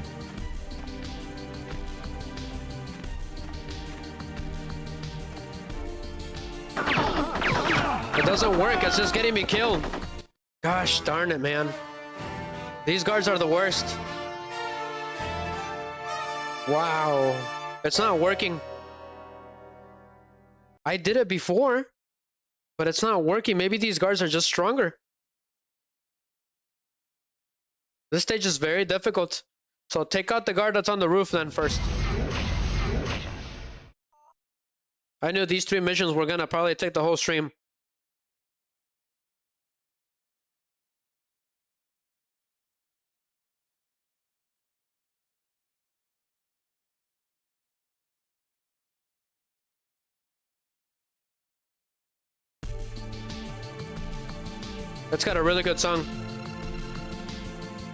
It doesn't work, it's just getting me killed. Gosh darn it, man. These guards are the worst. Wow, it's not working. I did it before, but it's not working. Maybe these guards are just stronger. This stage is very difficult. So take out the guard that's on the roof then first. I knew these 3 missions were gonna probably take the whole stream. It's got a really good song.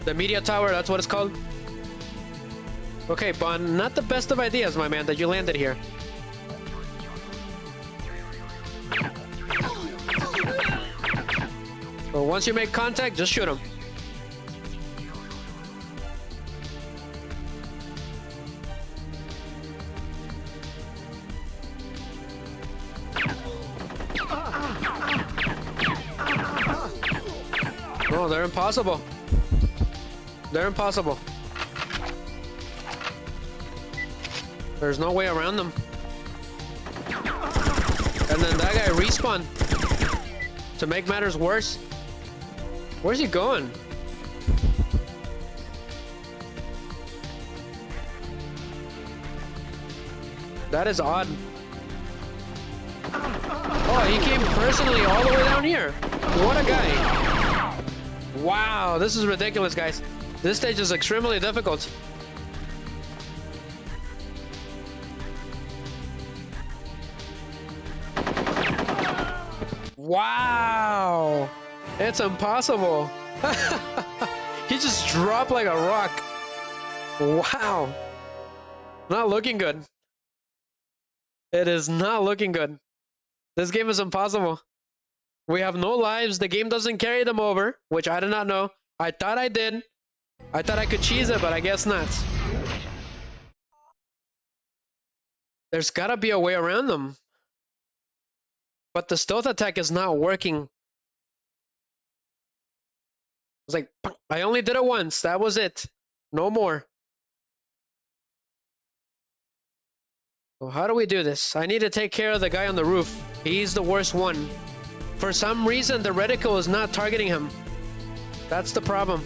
The media tower, that's what it's called. Okay, Bond, not the best of ideas, my man, that you landed here. So once you make contact, just shoot him. No, they're impossible. They're impossible. There's no way around them. And then that guy respawned. To make matters worse. Where's he going? That is odd. Oh, he came personally all the way down here. What a guy. Wow, this is ridiculous, guys. This stage is extremely difficult. Wow, it's impossible. He just dropped like a rock. Wow, not looking good. It is not looking good. This game is impossible. We have no lives. The game doesn't carry them over, which I did not know. I thought I did. I thought I could cheese it, but I guess not. There's gotta be a way around them. But the stealth attack is not working. It's like, I only did it once. That was it. No more. So how do we do this? I need to take care of the guy on the roof. He's the worst one. For some reason, the reticle is not targeting him. That's the problem.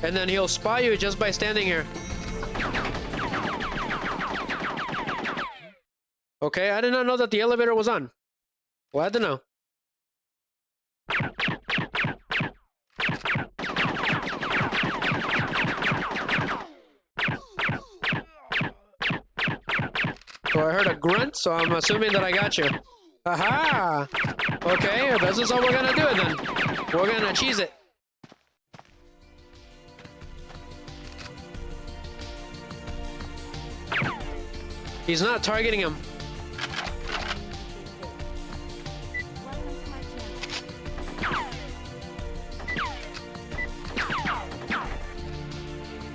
And then he'll spot you just by standing here. Okay, I did not know that the elevator was on. Glad to know. So I heard a grunt, so I'm assuming that I got you. Aha! Okay, this is how we're gonna do it then. We're gonna cheese it. He's not targeting him.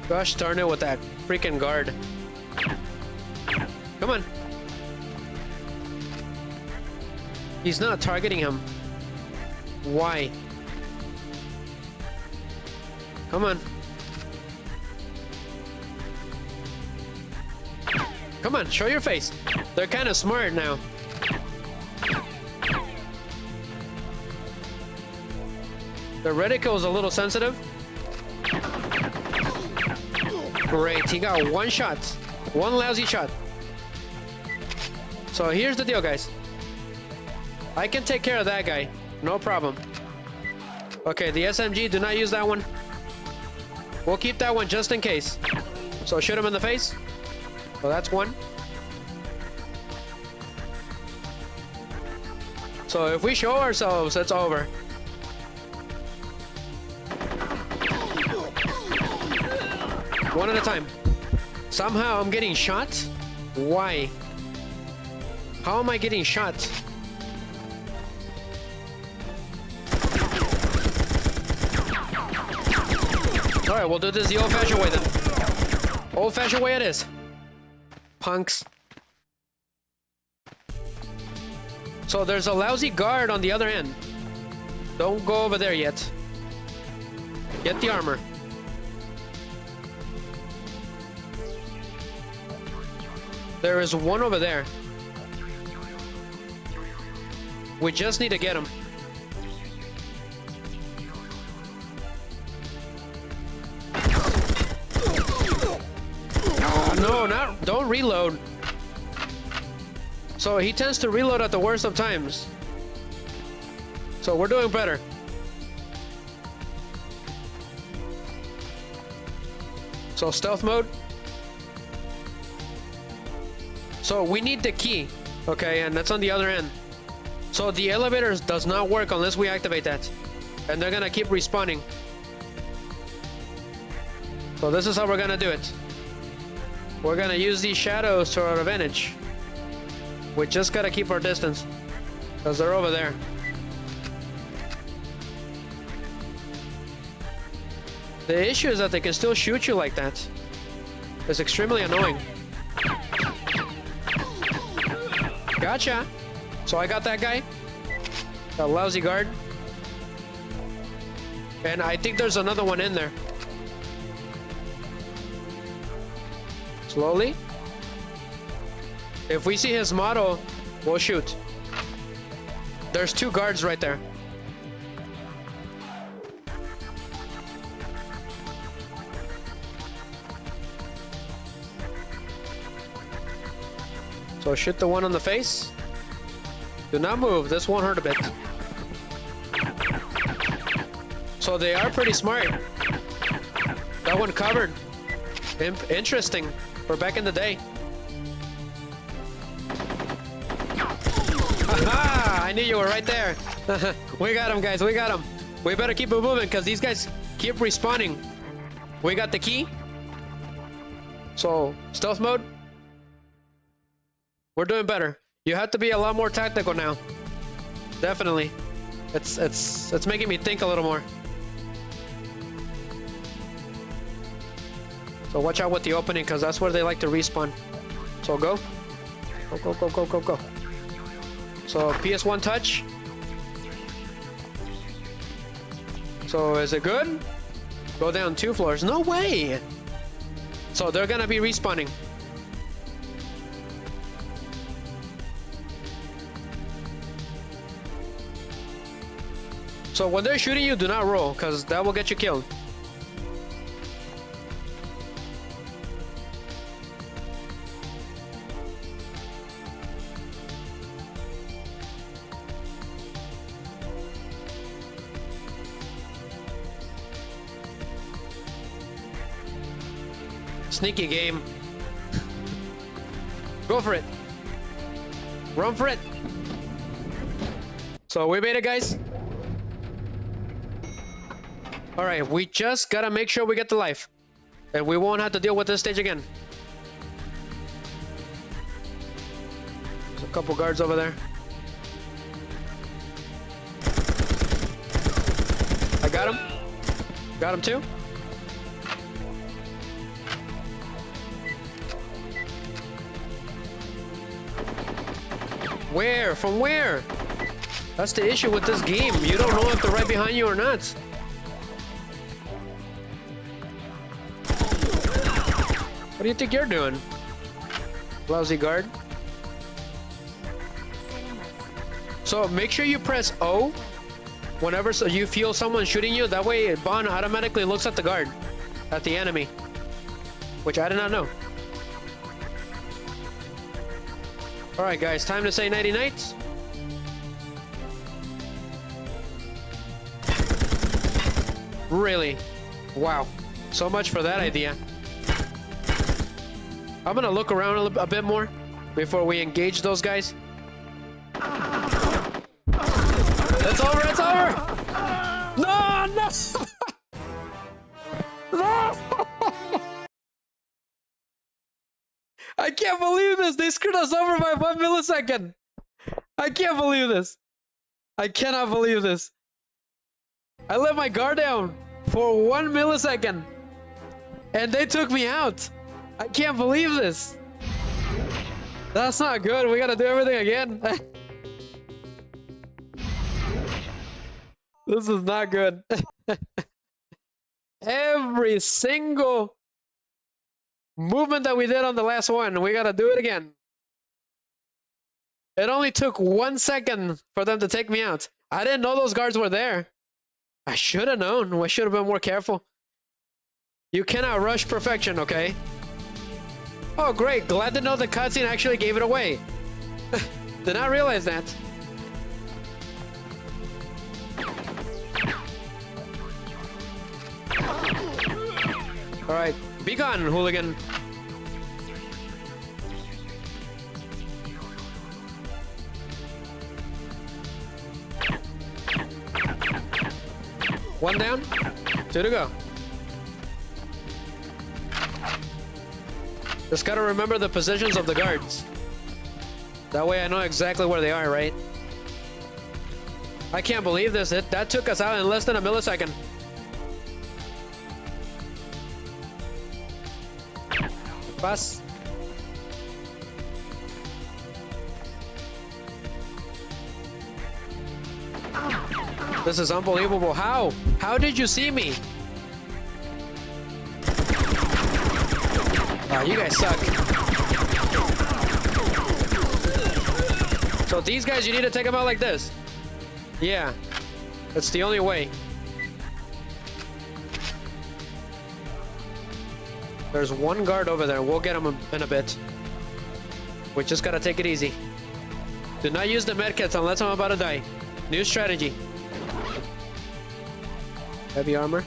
Gosh darn it with that freaking guard. Come on. He's not targeting him. Why? Come on. Come on, show your face. They're kind of smart now. The reticle is a little sensitive. Great, he got one shot. One lousy shot. So here's the deal, guys. I can take care of that guy. No problem. Okay, the SMG, do not use that one. We'll keep that one just in case. So shoot him in the face. So that's one. So if we show ourselves, it's over. One at a time. Somehow I'm getting shot? Why? How am I getting shot? Alright, we'll do this the old-fashioned way then. Old-fashioned way it is. Punks. So there's a lousy guard on the other end. Don't go over there yet. Get the armor. There is one over there. We just need to get him. No, don't reload. So he tends to reload at the worst of times. So we're doing better. So stealth mode. So we need the key, okay, and that's on the other end. So the elevators does not work unless we activate that. And they're gonna keep respawning. So this is how we're gonna do it. We're gonna use these shadows to our advantage. We just gotta keep our distance, because they're over there. The issue is that they can still shoot you like that. It's extremely annoying. Gotcha. So I got that guy. A lousy guard. And I think there's another one in there. Slowly. If we see his model, we'll shoot. There's 2 guards right there. So shoot the one on the face. Do not move, this won't hurt a bit. So they are pretty smart. That one covered. Interesting for back in the day. Aha! I knew you were right there. We got him, guys, we got him. We better keep it moving because these guys keep respawning. We got the key. So, stealth mode. We're doing better. You have to be a lot more tactical now. Definitely. It's making me think a little more. So watch out with the opening because that's where they like to respawn. So go. Go, go, go, go, go, go. So PS1 touch. So is it good? Go down 2 floors. No way! So they're gonna be respawning. So when they're shooting you, do not roll, because that will get you killed. Sneaky game. Go for it. Run for it. So we made it, guys. All right, we just gotta make sure we get the life, and we won't have to deal with this stage again. There's a couple guards over there. I got him. Got him too. Where? From where? That's the issue with this game. You don't know if they're right behind you or not. What do you think you're doing? Lousy guard. So make sure you press O whenever you feel someone shooting you. That way Bond automatically looks at the guard, at the enemy, which I did not know. All right, guys, time to say nighty nights. Really? Wow. So much for that idea. I'm gonna look around a bit more before we engage those guys. It's over, it's over! No, no! No! I can't believe this! They screwed us over by 1 millisecond! I can't believe this! I cannot believe this! I let my guard down for 1 millisecond! And they took me out! I can't believe this! That's not good, we gotta do everything again. This is not good. Every single movement that we did on the last one, we gotta do it again. It only took 1 second for them to take me out. I didn't know those guards were there. I should have known. I should have been more careful. You cannot rush perfection, okay? Oh, great. Glad to know the cutscene actually gave it away. Did not realize that. Alright, be gone, hooligan. One down, 2 to go. Just gotta remember the positions of the guards. That way I know exactly where they are, right? I can't believe this. That took us out in less than a millisecond. Bus. This is unbelievable. How? How did you see me? Wow, you guys suck. So these guys, you need to take them out like this. Yeah, that's the only way. There's one guard over there. We'll get him in a bit. We just gotta take it easy. Do not use the medkits unless I'm about to die. New strategy. Heavy armor.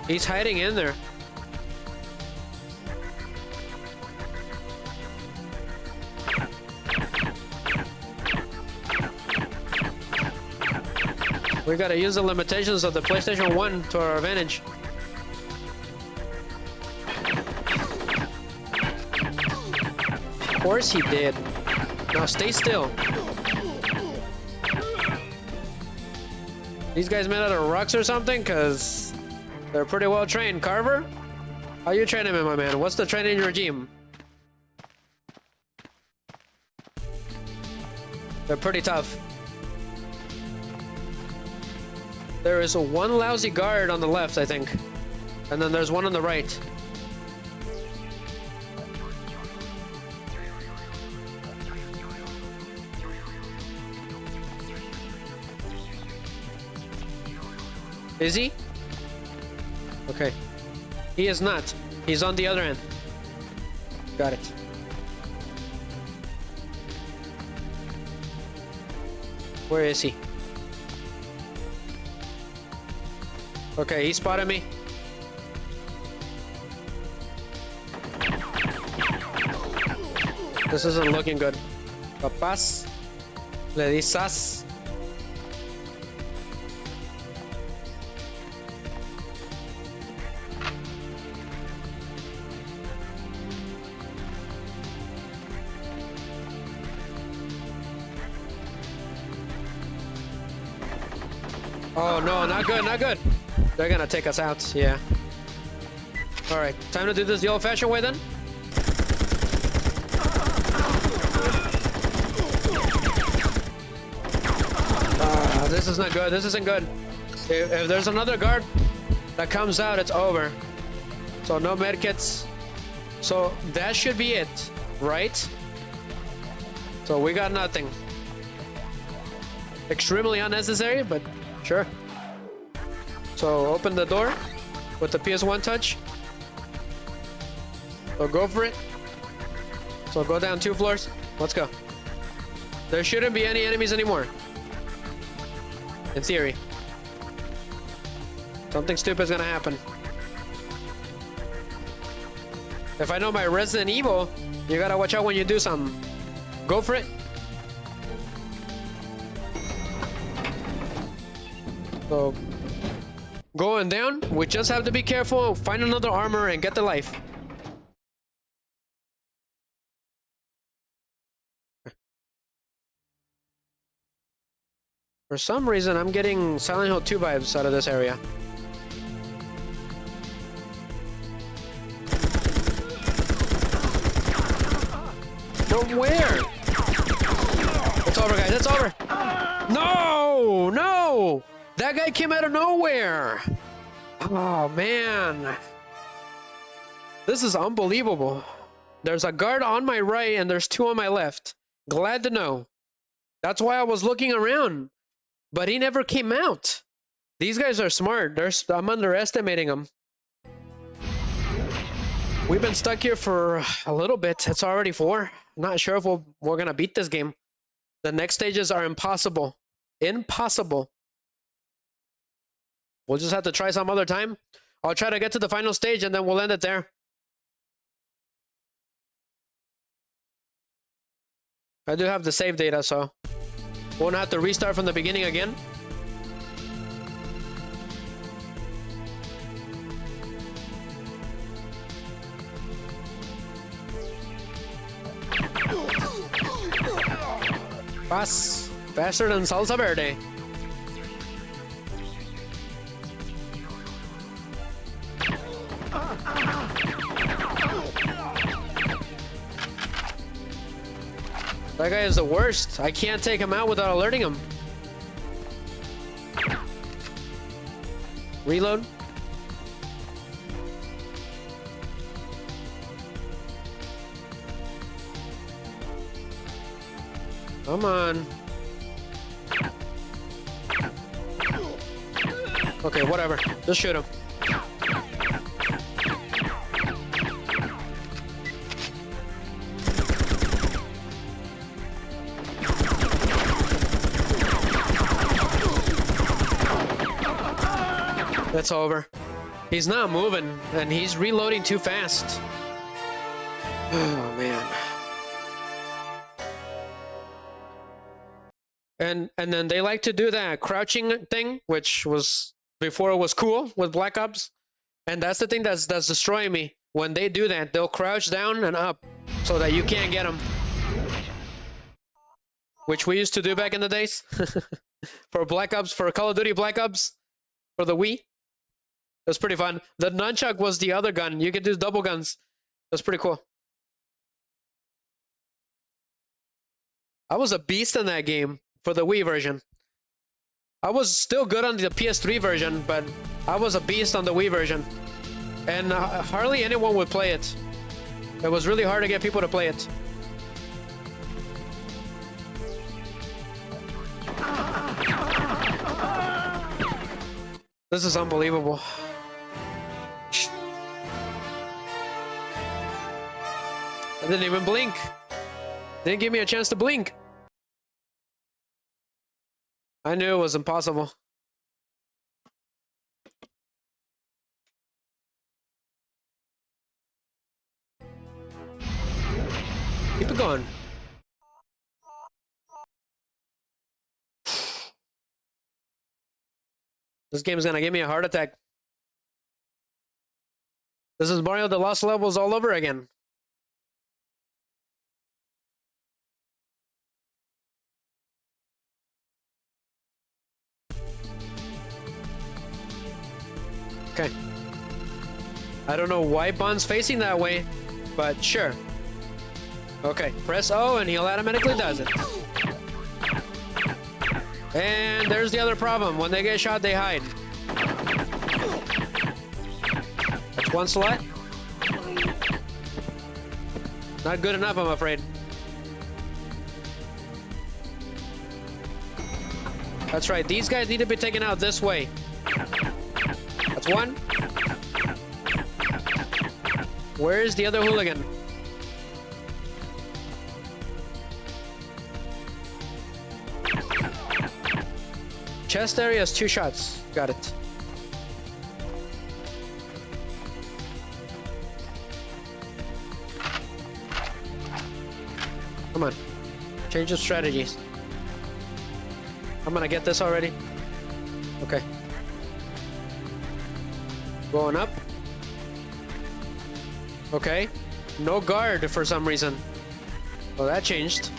He's hiding in there. We gotta use the limitations of the PlayStation 1 to our advantage. Of course he did. Now stay still. These guys made out of rocks or something? Cause they're pretty well trained. Carver? How you training me, my man? What's the training regime? They're pretty tough. There is one lousy guard on the left, I think. And then there's one on the right. Is he? Okay. He is not. He's on the other end. Got it. Where is he? Okay, he spotted me. This isn't looking good. Capaz. Le disas. Oh no, not good, not good. They're gonna take us out, yeah. Alright, time to do this the old-fashioned way then? This is not good, this isn't good. If there's another guard that comes out, it's over. So no medkits. So that should be it, right? So we got nothing. Extremely unnecessary, but sure. So open the door with the PS1 touch. So go for it. So go down 2 floors. Let's go. There shouldn't be any enemies anymore. In theory. Something stupid is gonna happen. If I know my Resident Evil, you gotta watch out when you do something. Go for it. So, going down, we just have to be careful, find another armor, and get the life. For some reason, I'm getting Silent Hill 2 vibes out of this area. From where? It's over, guys, it's over. No, no! That guy came out of nowhere. Oh, man. This is unbelievable. There's a guard on my right and there's two on my left. Glad to know. That's why I was looking around. But he never came out. These guys are smart. I'm underestimating them. We've been stuck here for a little bit. It's already 4. Not sure if we're going to beat this game. The next stages are impossible. Impossible. We'll just have to try some other time. I'll try to get to the final stage and then we'll end it there. I do have the save data, so won't have to restart from the beginning again. Faster than salsa verde. That guy is the worst. I can't take him out without alerting him. Reload. Come on. Okay, whatever. Just shoot him. It's over. He's not moving, and he's reloading too fast. Oh, man. And then they like to do that crouching thing, which was before it was cool with Black Ops. And that's the thing that's destroying me. When they do that, they'll crouch down and up so that you can't get them. Which we used to do back in the days. For Black Ops, for Call of Duty Black Ops, for the Wii. It was pretty fun. The nunchuck was the other gun. You could do double guns. It was pretty cool. I was a beast in that game for the Wii version. I was still good on the PS3 version, but I was a beast on the Wii version. And hardly anyone would play it. It was really hard to get people to play it. This is unbelievable. I didn't even blink. Didn't give me a chance to blink. I knew it was impossible. Keep it going. This game is gonna give me a heart attack. This is Mario the Lost Levels all over again. Okay. I don't know why Bond's facing that way, but sure. Okay, press O and he'll automatically does it. And there's the other problem. When they get shot, they hide. That's one slot. Not good enough, I'm afraid. That's right. These guys need to be taken out this way. That's one. Where's the other hooligan? Chest area is 2 shots. Got it. Come on. Change of strategies. I'm gonna get this already. Okay. Going up. Okay. No guard for some reason. Well, that changed.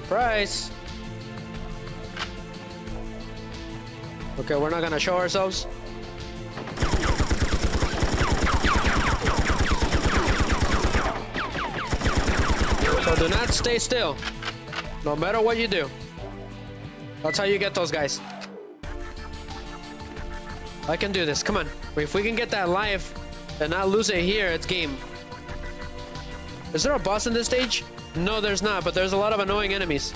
Pryce. Okay, we're not gonna show ourselves. So do not stay still. No matter what you do. That's how you get those guys. I can do this. Come on. If we can get that life and not lose it here, it's game. Is there a boss in this stage? No, there's not, but there's a lot of annoying enemies.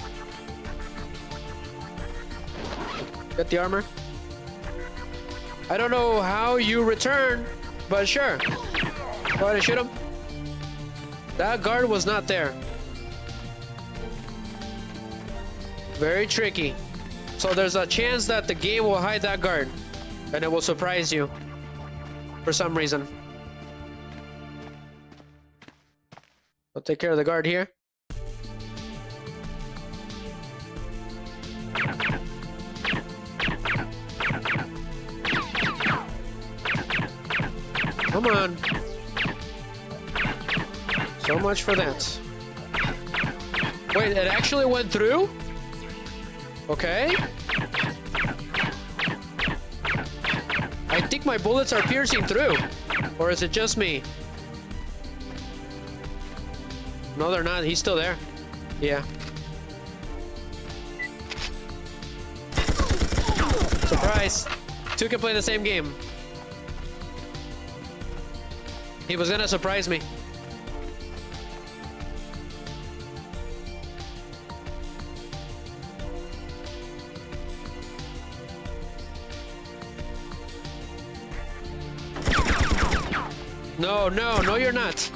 Get the armor. I don't know how you return, but sure. Go ahead and shoot him. That guard was not there. Very tricky. So there's a chance that the game will hide that guard. And it will surprise you. For some reason. I'll take care of the guard here. Come on. So much for that. Wait, it actually went through? Okay. I think my bullets are piercing through. Or is it just me? No, they're not. He's still there. Yeah. Surprise. Two can play the same game. He was gonna surprise me. No, no, no, you're not.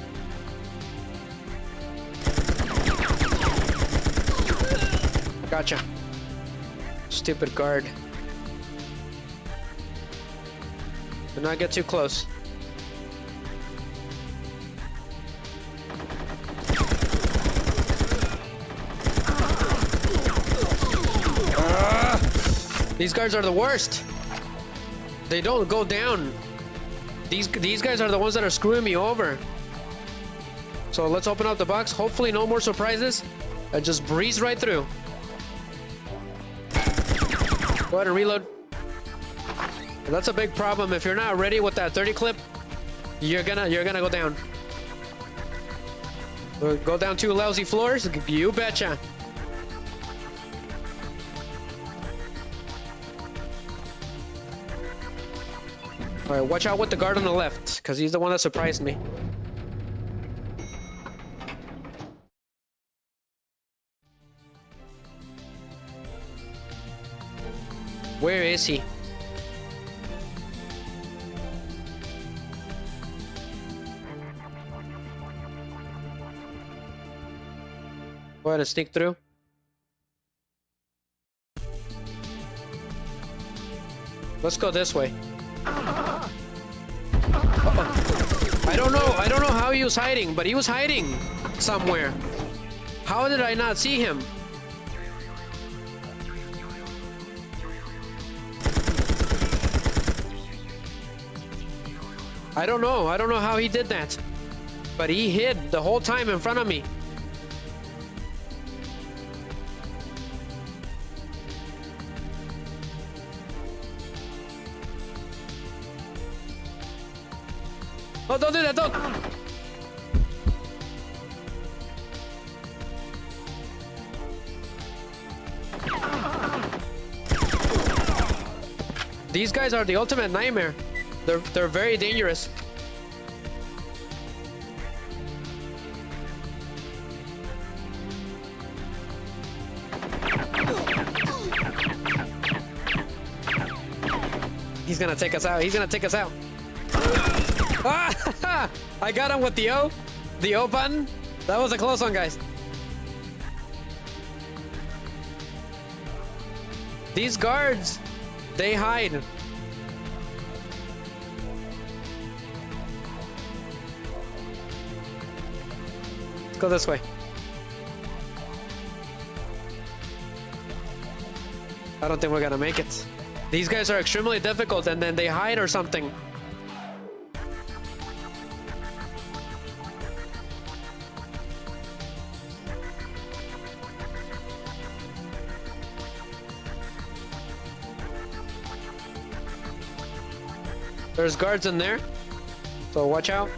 Gotcha. Stupid guard. Do not get too close. These guards are the worst. They don't go down. These guys are the ones that are screwing me over. So let's open up the box. Hopefully no more surprises. And just breeze right through. Go ahead and reload. That's a big problem. If you're not ready with that 30 clip, you're gonna go down. Go down 2 lousy floors. You betcha. Alright, watch out with the guard on the left, because he's the one that surprised me. Where is he? Go ahead and sneak through. Let's go this way. I don't know how he was hiding, but he was hiding somewhere. How did I not see him? I don't know how he did that. But he hid the whole time in front of me. Oh, don't do that, don't! These guys are the ultimate nightmare. They're very dangerous. He's gonna take us out. He's gonna take us out. Ah! I got him with the O button. That was a close one, guys. These guards, they hide. Let's go this way. I don't think we're gonna make it. These guys are extremely difficult, and then they hide or something. There's guards in there, so watch out.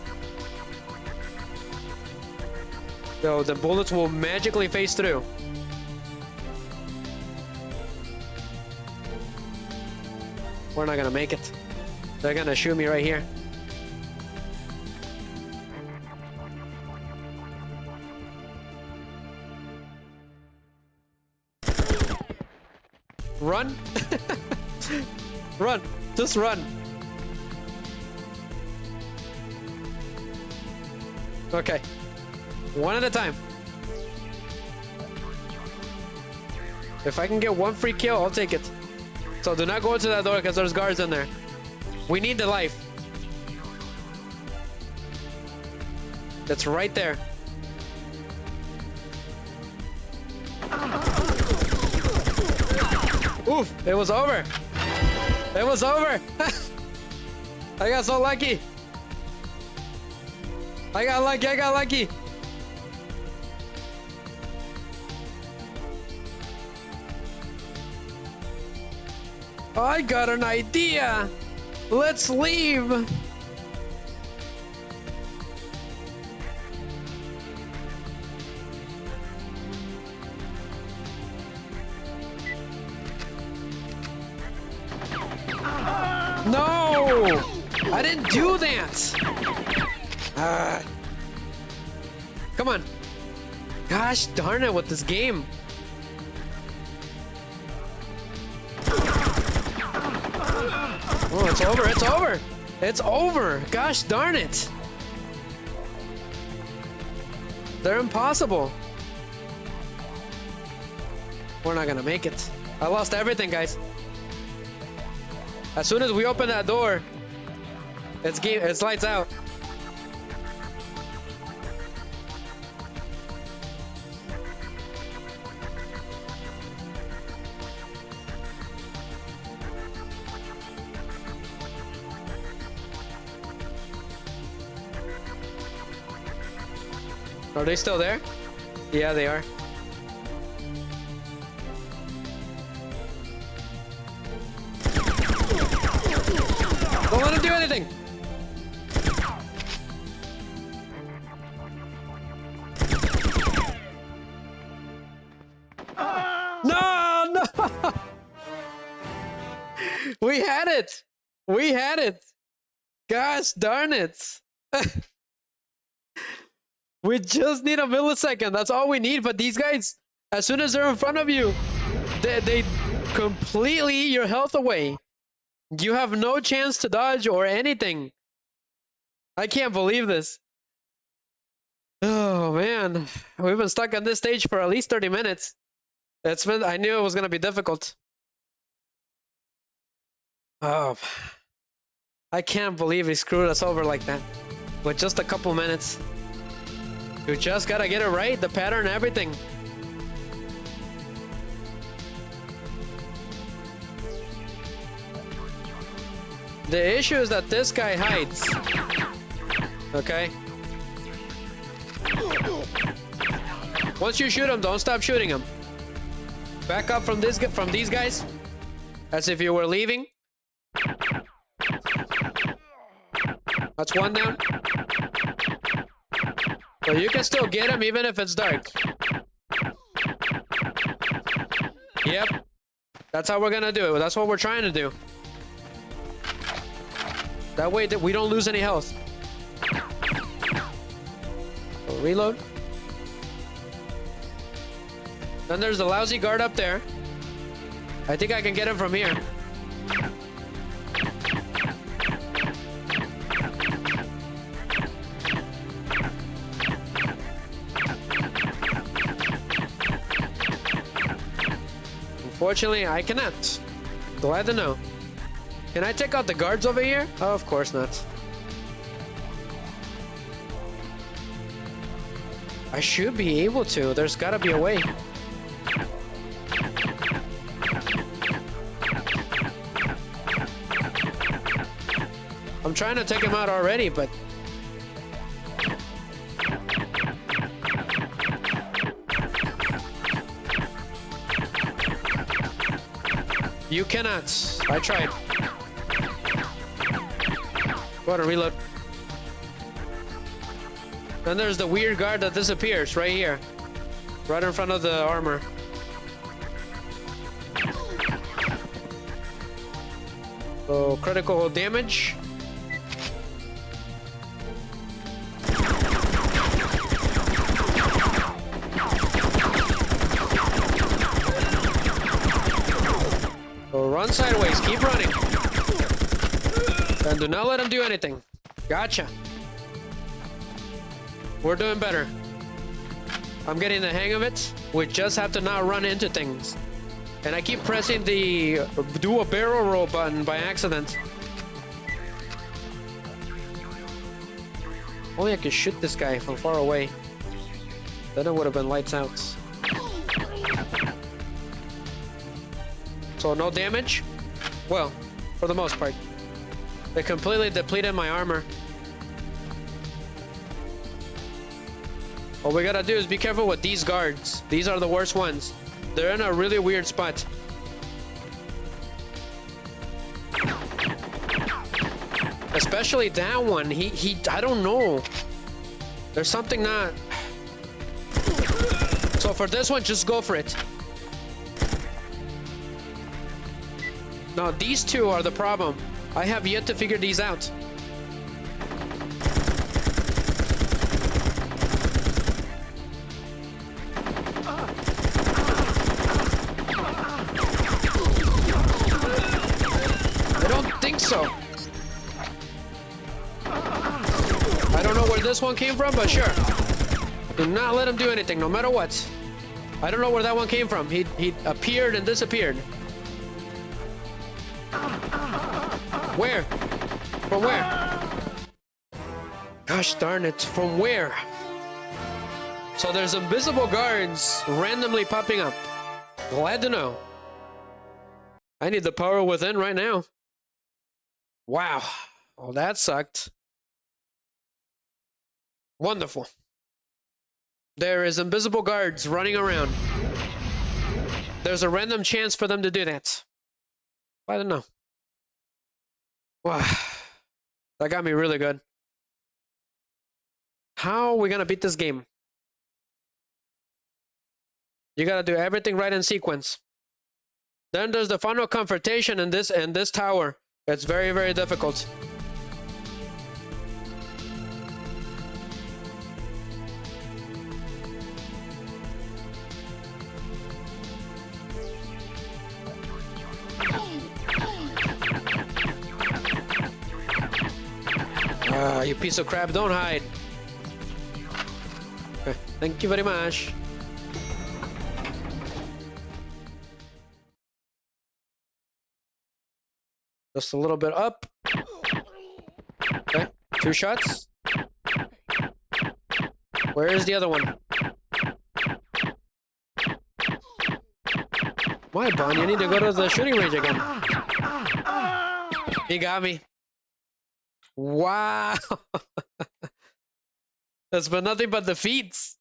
Yo, the bullets will magically phase through. We're not gonna make it. They're gonna shoot me right here. Run. Run. Just run. Okay. One at a time. If I can get one free kill, I'll take it. So do not go into that door because there's guards in there. We need the life. That's right there. Oof, it was over. It was over. I got so lucky. I got lucky, I got lucky. I got an idea. Let's leave. No! I didn't do that! Come on. Gosh darn it with this game. Oh, it's over, it's over! It's over! Gosh darn it! They're impossible. We're not gonna make it. I lost everything, guys. As soon as we open that door, it's lights out. Are they still there? Yeah, they are. Don't let him do anything! No! No! We had it! We had it! Gosh darn it! We just need a millisecond. That's all we need. But these guys, as soon as they're in front of you, they completely your health away. You have no chance to dodge or anything. I can't believe this. Oh man, we've been stuck on this stage for at least 30 minutes. I knew it was gonna be difficult. Oh, I can't believe he screwed us over like that with just a couple minutes. You just gotta get it right, the pattern, everything. The issue is that this guy hides. Okay? Once you shoot him, don't stop shooting him. Back up from these guys, as if you were leaving. That's one down. So you can still get him even if it's dark. Yep. That's how we're gonna do it. That's what we're trying to do. That way we don't lose any health. So reload. Then there's the lousy guard up there. I think I can get him from here. Unfortunately, I cannot. Glad to know. Can I take out the guards over here? Oh, of course not. I should be able to. There's gotta be a way. I'm trying to take him out already, but... You cannot. I tried. Go ahead and reload. Then there's the weird guard that disappears right here. Right in front of the armor. So critical damage. So run sideways, keep running. And do not let him do anything. Gotcha. We're doing better. I'm getting the hang of it. We just have to not run into things. And I keep pressing the do a barrel roll button by accident. Only I could shoot this guy from far away. Then it would have been lights out. So no damage? Well, for the most part. They completely depleted my armor. What we gotta do is be careful with these guards. These are the worst ones. They're in a really weird spot. Especially that one. He I don't know. There's something not... So for this one, just go for it. No, these two are the problem. I have yet to figure these out. I don't think so. I don't know where this one came from, but sure. Do not let him do anything, no matter what. I don't know where that one came from. He appeared and disappeared. Where? From where? Gosh darn it, from where? So there's invisible guards randomly popping up. Glad to know. I need the power within right now. Wow. Well, that sucked. Wonderful. There is invisible guards running around. There's a random chance for them to do that. I don't know. Wow. That got me really good. How are we gonna beat this game? You gotta do everything right in sequence. Then there's the final confrontation in this tower. It's very, very difficult. You piece of crap, don't hide. Okay, thank you very much. Just a little bit up. Okay, 2 shots. Where is the other one? Why, Bonnie? I need to go to the shooting range again. He got me. Wow. That's been nothing but defeats.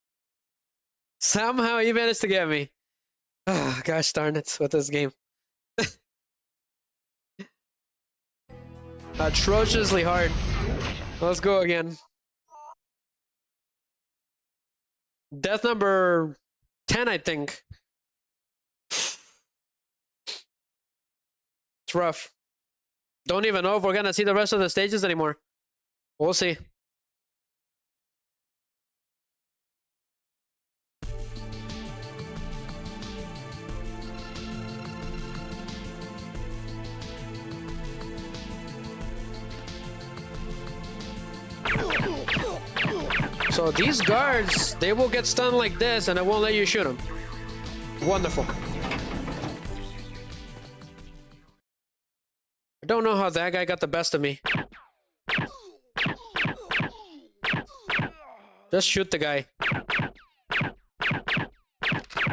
Somehow he managed to get me. Oh, gosh darn it with this game. Atrociously hard. Let's go again. Death number 10, I think. It's rough. Don't even know if we're gonna see the rest of the stages anymore. We'll see. So these guards, they will get stunned like this and it won't let you shoot them. Wonderful. I don't know how that guy got the best of me. Just shoot the guy.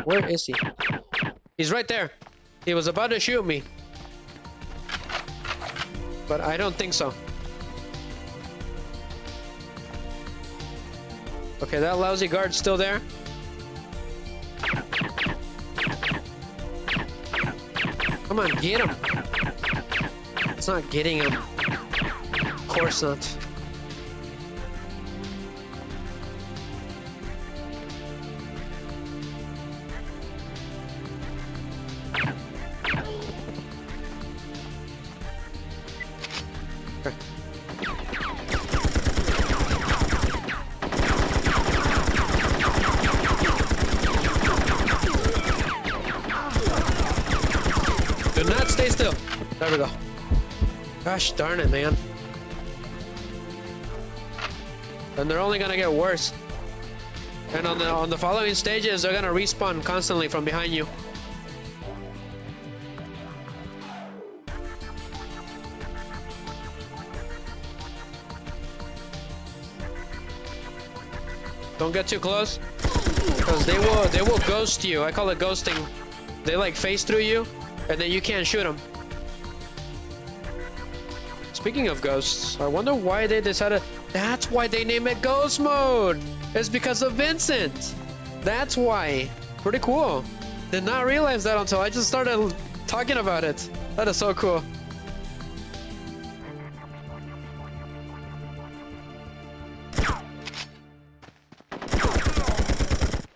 Where is he? He's right there. He was about to shoot me. But I don't think so. Okay, that lousy guard's still there. Come on, get him. It's not getting him. Of course not. Okay. Do not stay still. There we go. Gosh darn it, man. And they're only gonna get worse. And on the following stages, they're gonna respawn constantly from behind you. Don't get too close, because they will ghost you. I call it ghosting. They like phase through you, and then you can't shoot them. Speaking of ghosts, I wonder why they decided. That's why they name it Ghost Mode. It's because of Vincent. That's why. Pretty cool. Did not realize that until I just started talking about it. That is so cool.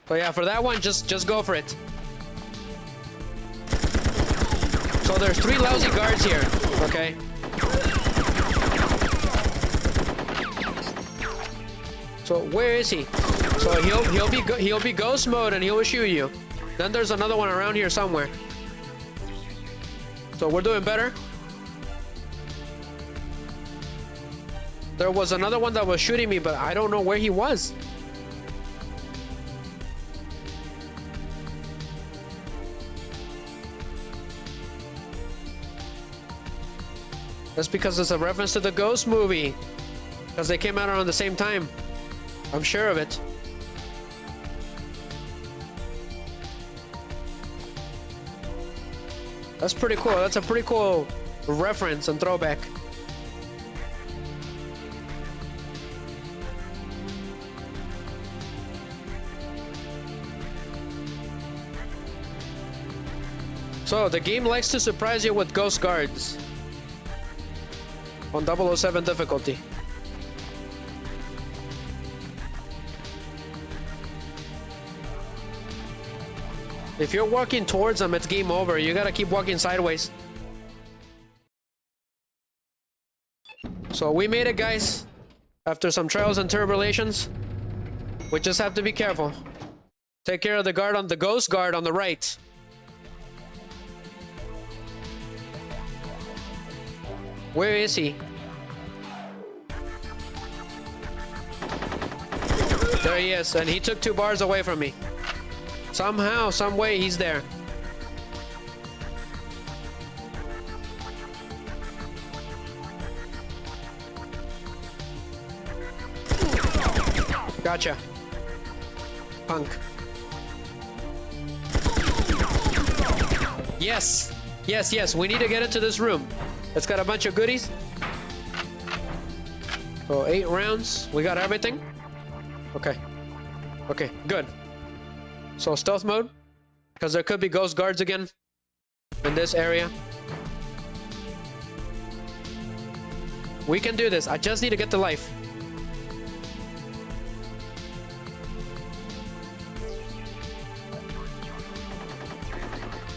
So yeah, for that one, just go for it. So there's 3 lousy guards here, okay? So where is he? So he'll be ghost mode and he'll shoot you. Then there's another one around here somewhere. So we're doing better. There was another one that was shooting me, but I don't know where he was. That's because it's a reference to the Ghost movie. Because they came out around the same time. I'm sure of it. That's pretty cool. That's a pretty cool reference and throwback. So, the game likes to surprise you with ghost guards. On 007 difficulty. If you're walking towards them, it's game over. You gotta keep walking sideways. So we made it, guys. After some trials and tribulations, we just have to be careful. Take care of the guard on the ghost guard on the right. Where is he? There he is, and he took 2 bars away from me. Somehow, some way, he's there. Gotcha. Punk. Yes! Yes, yes, we need to get into this room. It's got a bunch of goodies. So 8 rounds. We got everything? Okay. Okay, good. So stealth mode, because there could be ghost guards again in this area. We can do this. I just need to get to life.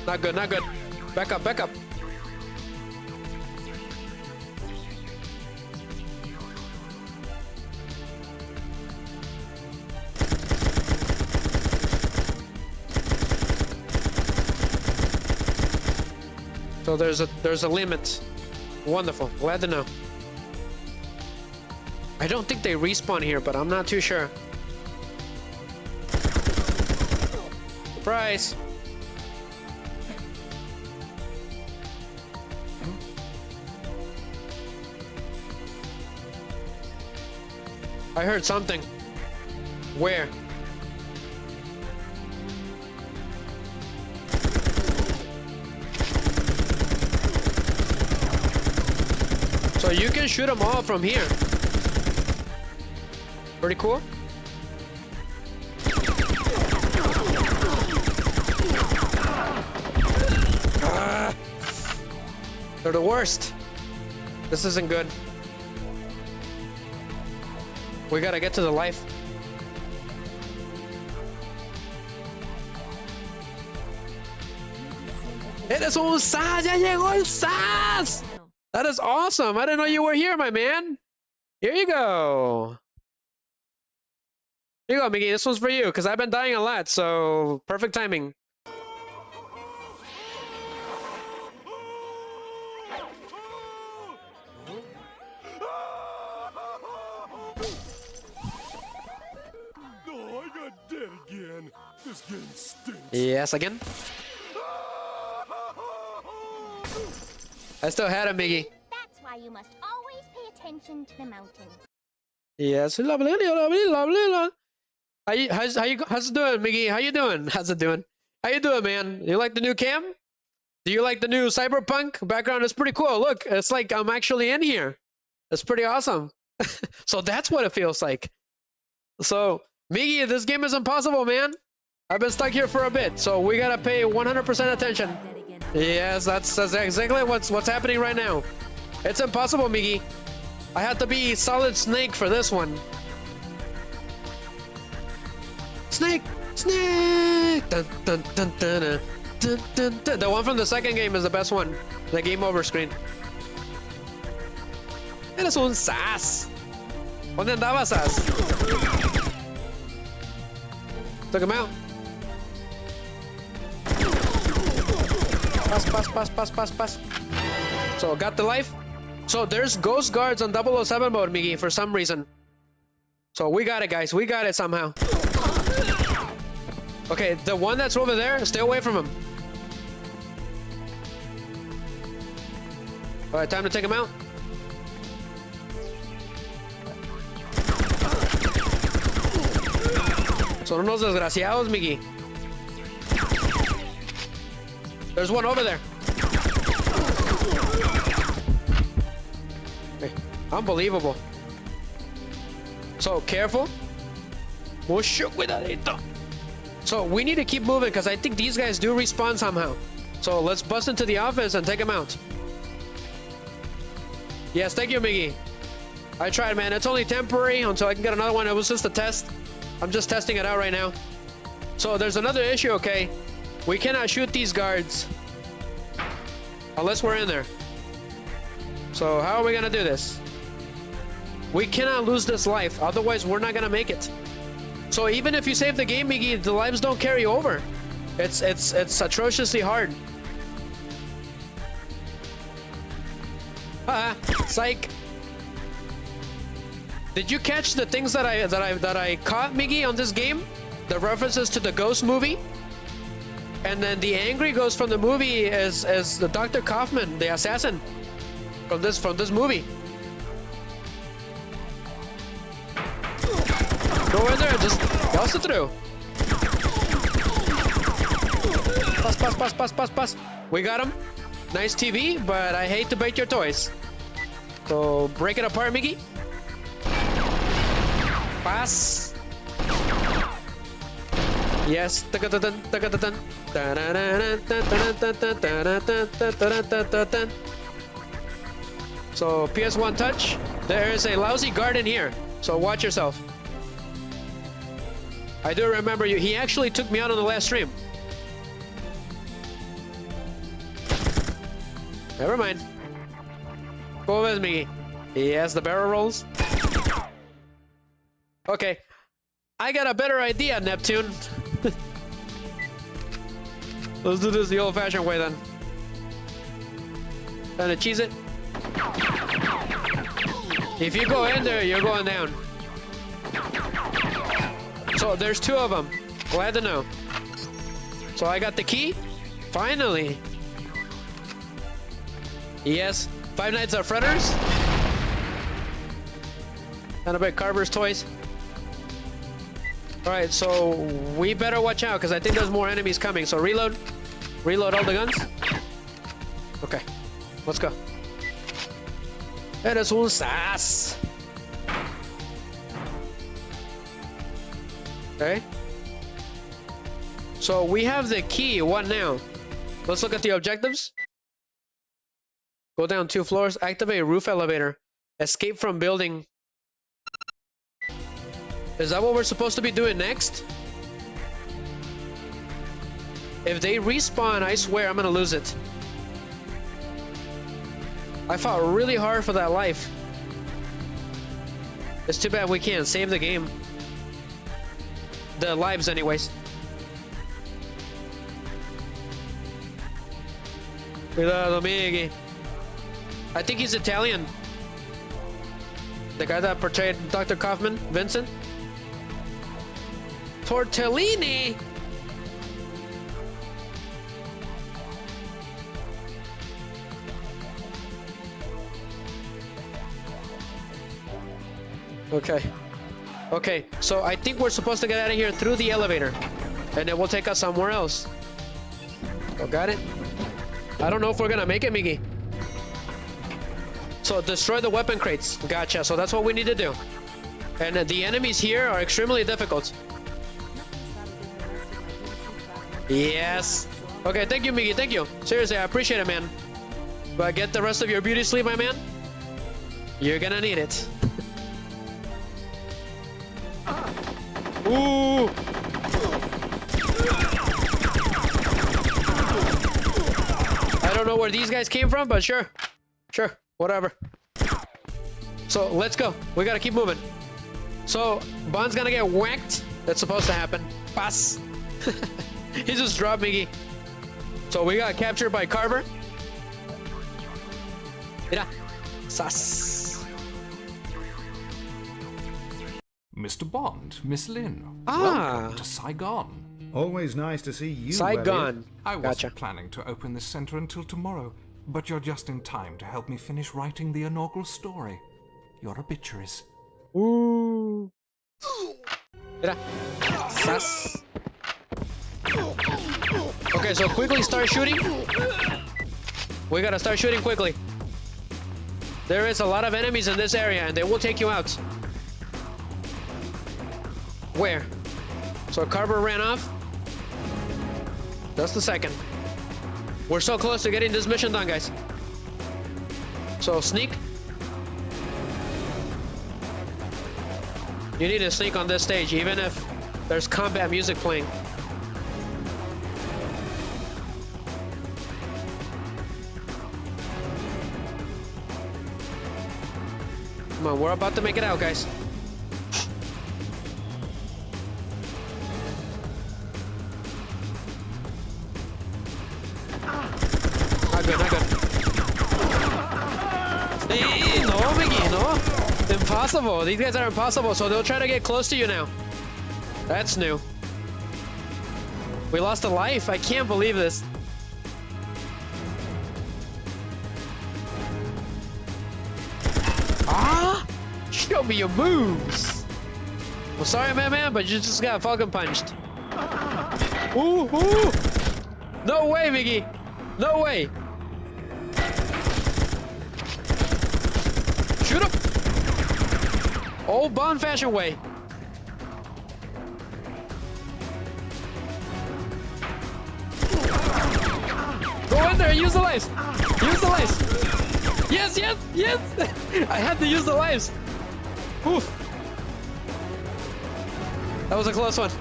Not good, not good. Back up, back up. So there's a limit. Wonderful. Glad to know. I don't think they respawn here, but I'm not too sure. Surprise! I heard something. Where? So you can shoot them all from here. Pretty cool. They're the worst. This isn't good. We gotta get to the life. ¡Eres un SAS! ¡Ya llegó el SAS! That is awesome. I didn't know you were here, my man. Here you go. Here you go, Miggy. This one's for you, because I've been dying a lot, so perfect timing. Oh, I got dead again. This game stinks. Yes, again. I still had him, Miggy. That's why you must always pay attention to the mountain. Yes, lovely, lovely, lovely. How's it doing, Miggy? How you doing? How's it doing? How you doing, man? You like the new cam? Do you like the new cyberpunk background? It's pretty cool. Look, it's like I'm actually in here. It's pretty awesome. So that's what it feels like. So, Miggy, this game is impossible, man. I've been stuck here for a bit, so we gotta pay 100% attention. Yes, that's exactly what's happening right now. It's impossible, Miggy. I had to be Solid Snake for this one. Snake! Snake! Dun, dun, dun, dun, dun, dun, dun, dun. The one from the second game is the best one. The game over screen. Eres un sas. ¿Dónde andabas, sas? Took him out. Pass. So, got the life. So, there's ghost guards on 007 mode, Miggy, for some reason. So, we got it, guys. We got it somehow. Okay, the one that's over there, stay away from him. Alright, time to take him out. Son unos desgraciados, Miggy. There's one over there. Hey, unbelievable. So, careful. Mucho cuidadito. So, we need to keep moving because I think these guys do respawn somehow. So, let's bust into the office and take them out. Yes, thank you, Miggy. I tried, man. It's only temporary until I can get another one. It was just a test. I'm just testing it out right now. So, there's another issue, okay? We cannot shoot these guards unless we're in there. So how are we gonna do this? We cannot lose this life, otherwise we're not gonna make it. So even if you save the game, Miggy, the lives don't carry over. It's atrociously hard. Psych. Did you catch the things that I caught, Miggy, on this game? The references to the Ghost movie? And then the angry ghost from the movie is the Dr. Kaufman, the assassin from this movie. Go in there and just bust it through. Pass. We got him. Nice TV, but I hate to break your toys. So break it apart, Miggy. Pass. Yes. So PS1 touch. There is a lousy guard in here, so watch yourself. I do remember you. He actually took me out on the last stream. Never mind. Go with me. Yes, the barrel rolls. Okay. I got a better idea, Neptune. Let's do this the old-fashioned way then. Trying to cheese it. If you go in there, you're going down. So there's two of them. Glad to know. So I got the key. Finally. Yes. Five Nights at Freddy's. And a bit Carver's toys. Alright, so we better watch out because I think there's more enemies coming. So reload. Reload all the guns. Okay. Let's go. Eres un sas. Okay. So we have the key. What now? Let's look at the objectives. Go down 2 floors. Activate roof elevator. Escape from building. Is that what we're supposed to be doing next? If they respawn, I swear I'm gonna lose it. I fought really hard for that life. It's too bad we can't save the game. The lives, anyways. Cuidado, Miggy. I think he's Italian. The guy that portrayed Dr. Kaufman, Vincent. Tortellini. Okay. Okay, so I think we're supposed to get out of here through the elevator. And it will take us somewhere else. Oh, got it? I don't know if we're gonna make it, Miggy. So destroy the weapon crates. Gotcha, so that's what we need to do. And the enemies here are extremely difficult. Yes. Okay, thank you, Miggy, thank you. Seriously, I appreciate it, man. But get the rest of your beauty sleep, my man. You're gonna need it. Ooh! I don't know where these guys came from, but sure. Sure, whatever. So, let's go. We gotta keep moving. So, Bond's gonna get whacked. That's supposed to happen. Pass. He just dropped Miggy. So, we got captured by Carver. Mira. Sas. Mr. Bond, Miss Lin. Ah. Welcome to Saigon. Always nice to see you, Saigon. Elliot. I wasn't planning to open this center until tomorrow, but you're just in time to help me finish writing the inaugural story. Your obituaries. Ooh. Mira. Sas. Okay, so quickly start shooting. We gotta start shooting quickly. There is a lot of enemies in this area, and they will take you out. Where? So Carver ran off. Just a second. We're so close to getting this mission done, guys. So sneak. You need to sneak on this stage, even if there's combat music playing. Come on, we're about to make it out, guys. Not good, not good. Hey, no, Miggy, no. Impossible. These guys are impossible, so they'll try to get close to you now. That's new. We lost a life. I can't believe this. Ah! Show me your moves. Well, sorry, man, but you just got Falcon punched. Ooh, ooh! No way, Miggy! No way! Shoot him! Old Bond fashion way. Go in there, use the lives! Use the lives! Yes, yes, yes! I had to use the lives! Oof! That was a close one.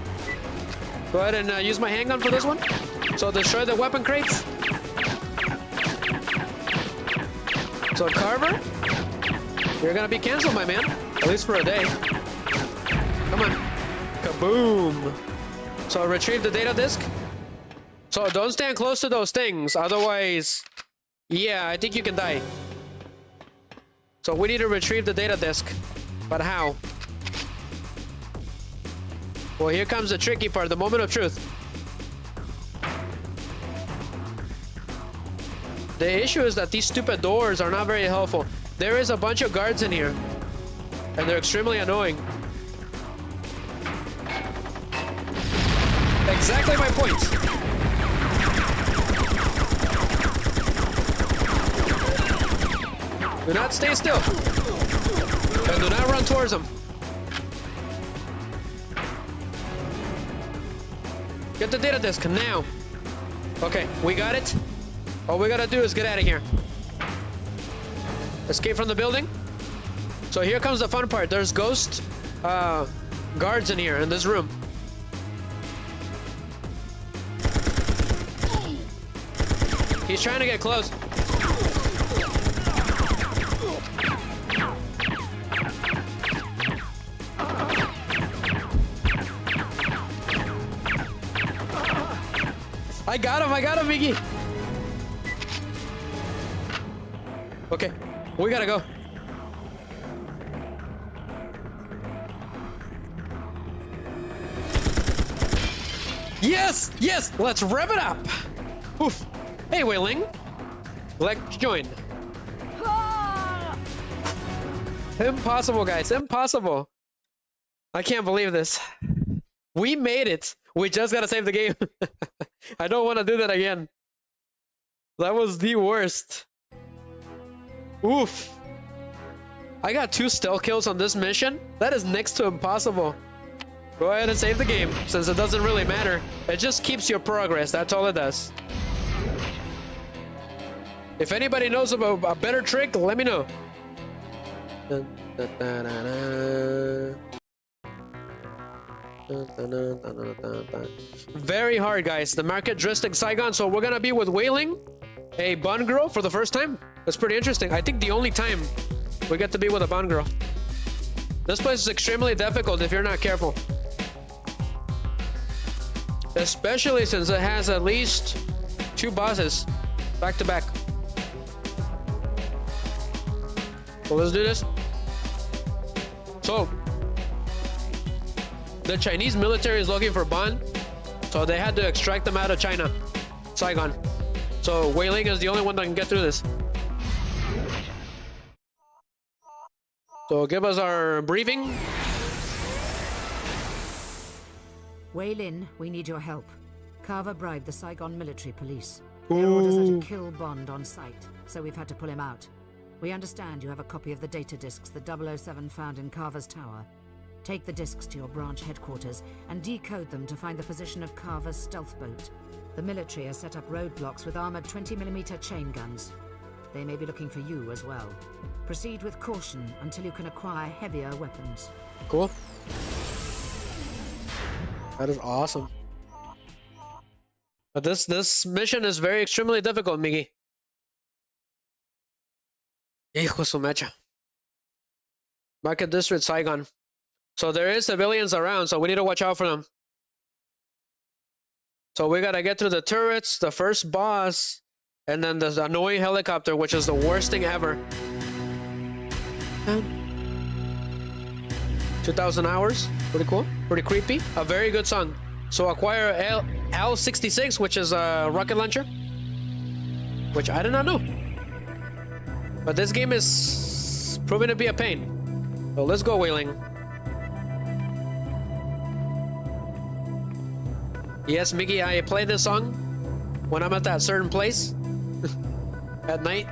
Go ahead and use my handgun for this one. So destroy the weapon crates. So Carver, you're gonna be canceled, my man. At least for a day. Come on. Kaboom! So retrieve the data disk. So don't stand close to those things, otherwise... Yeah, I think you can die. So we need to retrieve the data disk. But how? Well, here comes the tricky part, the moment of truth. The issue is that these stupid doors are not very helpful. There is a bunch of guards in here, and they're extremely annoying. Exactly my point. Do not stay still. And do not run towards them. Get the data disk now. Okay, we got it. All we gotta do is get out of here. Escape from the building. So here comes the fun part. There's ghost guards in here in this room. He's trying to get close. I got him, Miggy. Okay, we gotta go. Yes, yes, let's rev it up. Oof. Hey, Wailing. Let's join. Impossible, guys, impossible. I can't believe this. We made it. We just gotta save the game. I don't want to do that again. That was the worst. Oof. I got 2 stealth kills on this mission. That is next to impossible. Go ahead and save the game, since it doesn't really matter. It just keeps your progress, that's all it does. If anybody knows about a better trick, let me know. Very hard, guys. The market Dristic Saigon, so we're gonna be with Wailing, a Bond girl for the first time. That's pretty interesting. I think the only time we get to be with a Bond girl. This place is extremely difficult if you're not careful. Especially since it has at least 2 bosses back to back. So let's do this. So the Chinese military is looking for Bond, so they had to extract them out of China, Saigon. So Wailing is the only one that can get through this. So give us our briefing. Weilin, we need your help. Carver bribed the Saigon military police. Their orders are to kill Bond on sight, so we've had to pull him out. We understand you have a copy of the data discs that 007 found in Carver's tower. Take the discs to your branch headquarters and decode them to find the position of Carver's stealth boat. The military has set up roadblocks with armored 20mm chain guns. They may be looking for you as well. Proceed with caution until you can acquire heavier weapons. Cool. That is awesome. But this mission is very extremely difficult, Miggy. Hijo su mecha. Market District, Saigon. So there is civilians around, so we need to watch out for them. So we gotta get through the turrets, the first boss, and then the annoying helicopter, which is the worst thing ever. 2,000 hours. Pretty cool. Pretty creepy. A very good song. So acquire L66, which is a rocket launcher. Which I did not know. But this game is proving to be a pain. So let's go, Wailing. Yes, Miggy, I play this song when I'm at that certain place at night.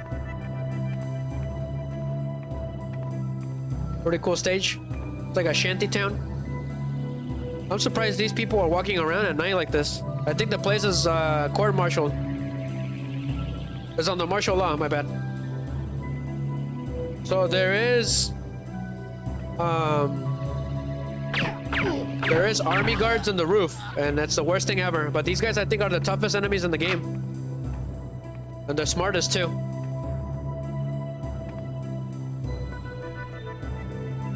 Pretty cool stage. It's like a shanty town. I'm surprised these people are walking around at night like this. I think the place is court-martialed. It's on the martial law, my bad. So there is army guards in the roof, and that's the worst thing ever. But these guys, I think, are the toughest enemies in the game. And they're smartest too.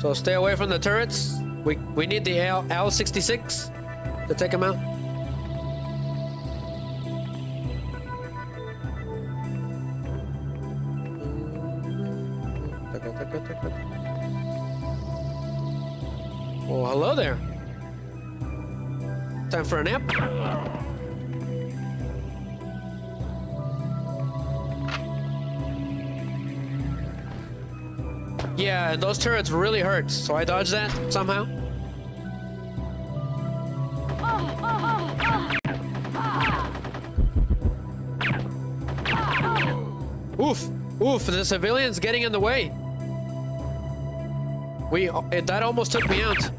So stay away from the turrets. We need the L66 to take them out. Well, hello there. Time for a nap. Yeah, and those turrets really hurt, so I dodged that somehow. Oof! Oof! The civilian's getting in the way. That almost took me out.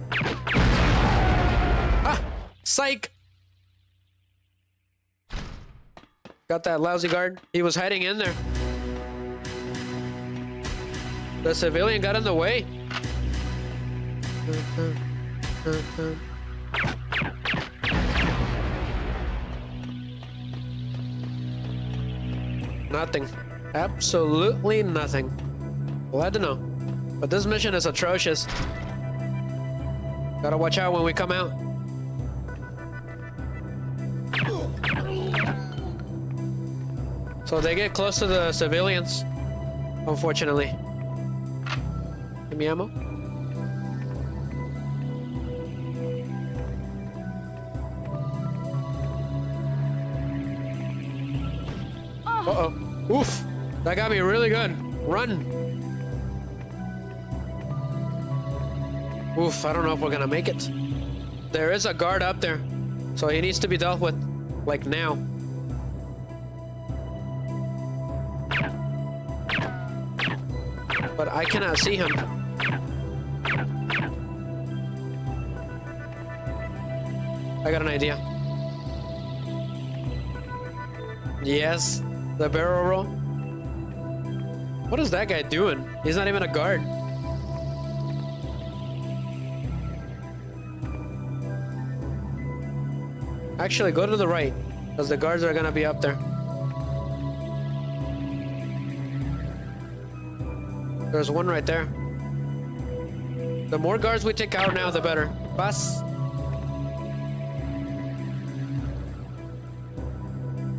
Ah! Psych! Got that lousy guard. He was hiding in there. The civilian got in the way. Nothing. Absolutely nothing. Glad to know. But this mission is atrocious. Gotta watch out when we come out. So they get close to the civilians, unfortunately. Give me ammo. Uh-oh. Oof. That got me really good. Run. Oof, I don't know if we're gonna make it. There is a guard up there, so he needs to be dealt with, like now. But I cannot see him. I got an idea. Yes, the barrel roll. What is that guy doing? He's not even a guard. Actually, go to the right, because the guards are gonna be up there. There's one right there. The more guards we take out now, the better. Bus.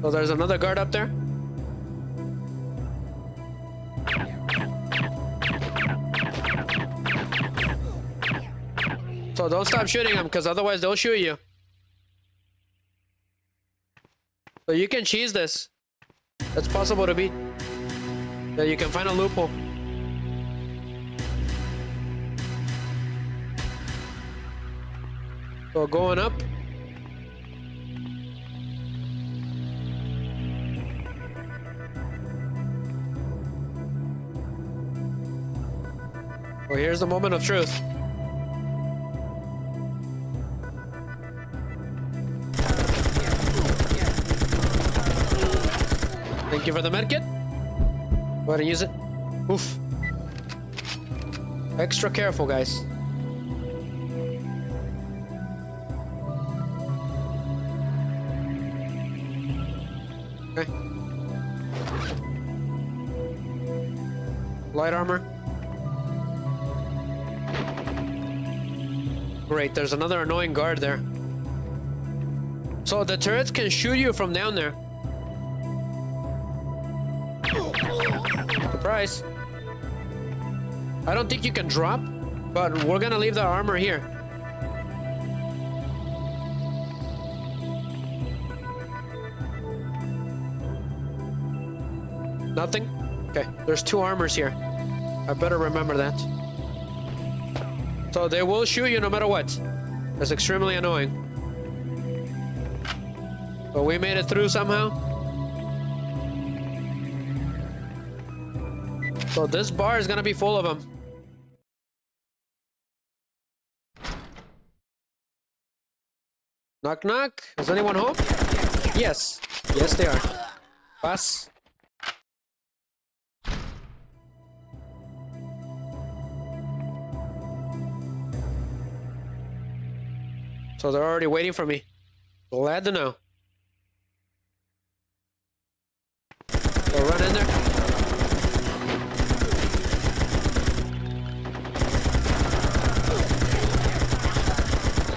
So there's another guard up there. So don't stop shooting them, because otherwise they'll shoot you. So you can cheese this. It's possible to beat. Yeah, you can find a loophole. So going up. Well, here's the moment of truth. Thank you for the medkit. Go ahead and use it. Oof. Extra careful, guys. Okay. Light armor. Great, there's another annoying guard there. So the turrets can shoot you from down there. Surprise. I don't think you can drop, but we're gonna leave the armor here. Nothing? Okay, there's 2 armors here. I better remember that. So they will shoot you no matter what. That's extremely annoying. But we made it through somehow. So this bar is gonna be full of them. Knock knock. Is anyone home? Yes. Yes they are. Pass. So they're already waiting for me. Glad to know. So run in there.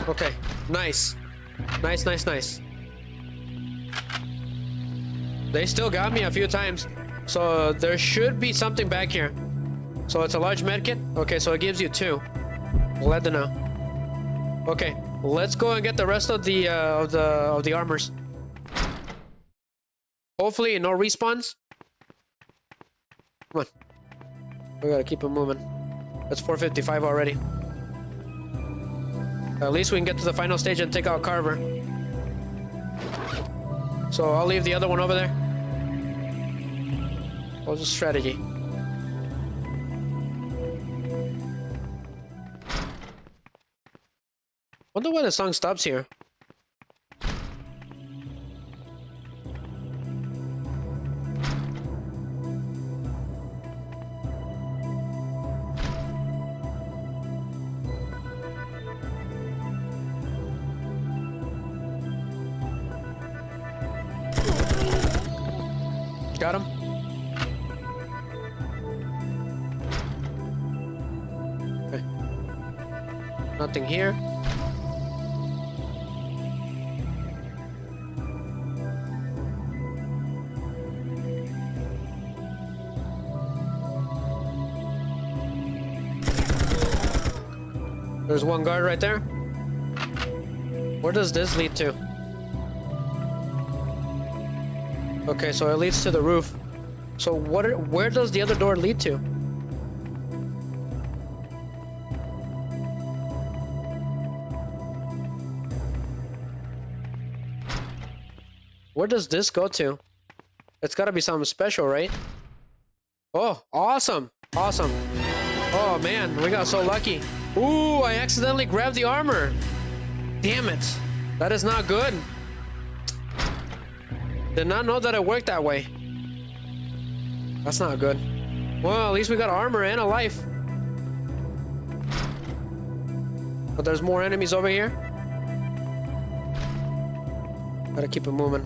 Okay, nice. Nice, nice, nice. They still got me a few times. So there should be something back here. So it's a large medkit? Okay, so it gives you 2. Glad to know. Okay, let's go and get the rest of the armors. Hopefully no respawns. Come on. We gotta keep it moving. It's 4:55 already. At least we can get to the final stage and take out Carver. So I'll leave the other one over there. What's the strategy? Wonder why the song stops here. Got him. Okay. Nothing here. There's one guard right there. Where does this lead to? Okay, so it leads to the roof. So where does the other door lead to? Where does this go to? It's gotta be something special, right? Oh, awesome! Awesome. Oh man, we got so lucky. Ooh, I accidentally grabbed the armor. Damn it. That is not good. Did not know that it worked that way. That's not good. Well, at least we got armor and a life. But there's more enemies over here. Gotta keep it moving.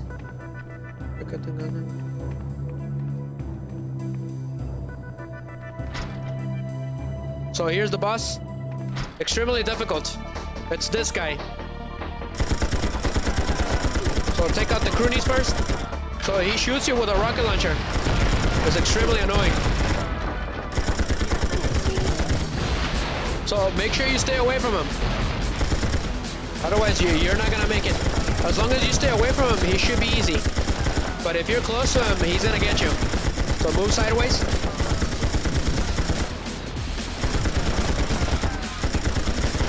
So here's the boss. Extremely difficult. It's this guy. So take out the croonies first. So he shoots you with a rocket launcher. It's extremely annoying. So make sure you stay away from him. Otherwise you're not gonna make it. As long as you stay away from him, he should be easy. But if you're close to him, he's gonna get you. So move sideways.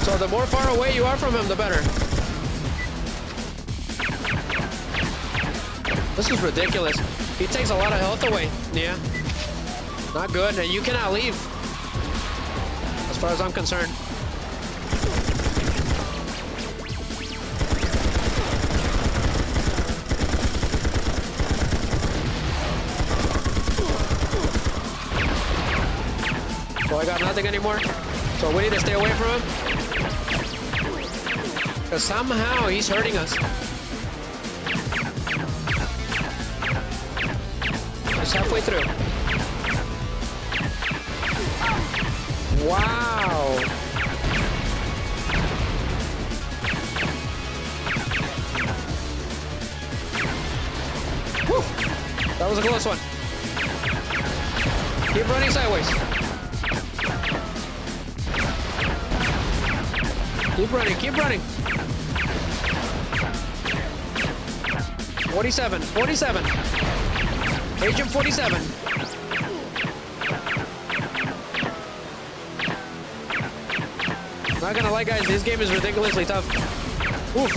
So the more far away you are from him, the better. This is ridiculous. He takes a lot of health away. Yeah. Not good, and you cannot leave. As far as I'm concerned. So I got nothing anymore. So we need to stay away from him. Because somehow he's hurting us. Just halfway through. Wow. Whew. That was a close one. Keep running sideways. Keep running, keep running. 47, 47. Agent 47. Not gonna lie, guys, this game is ridiculously tough. Oof.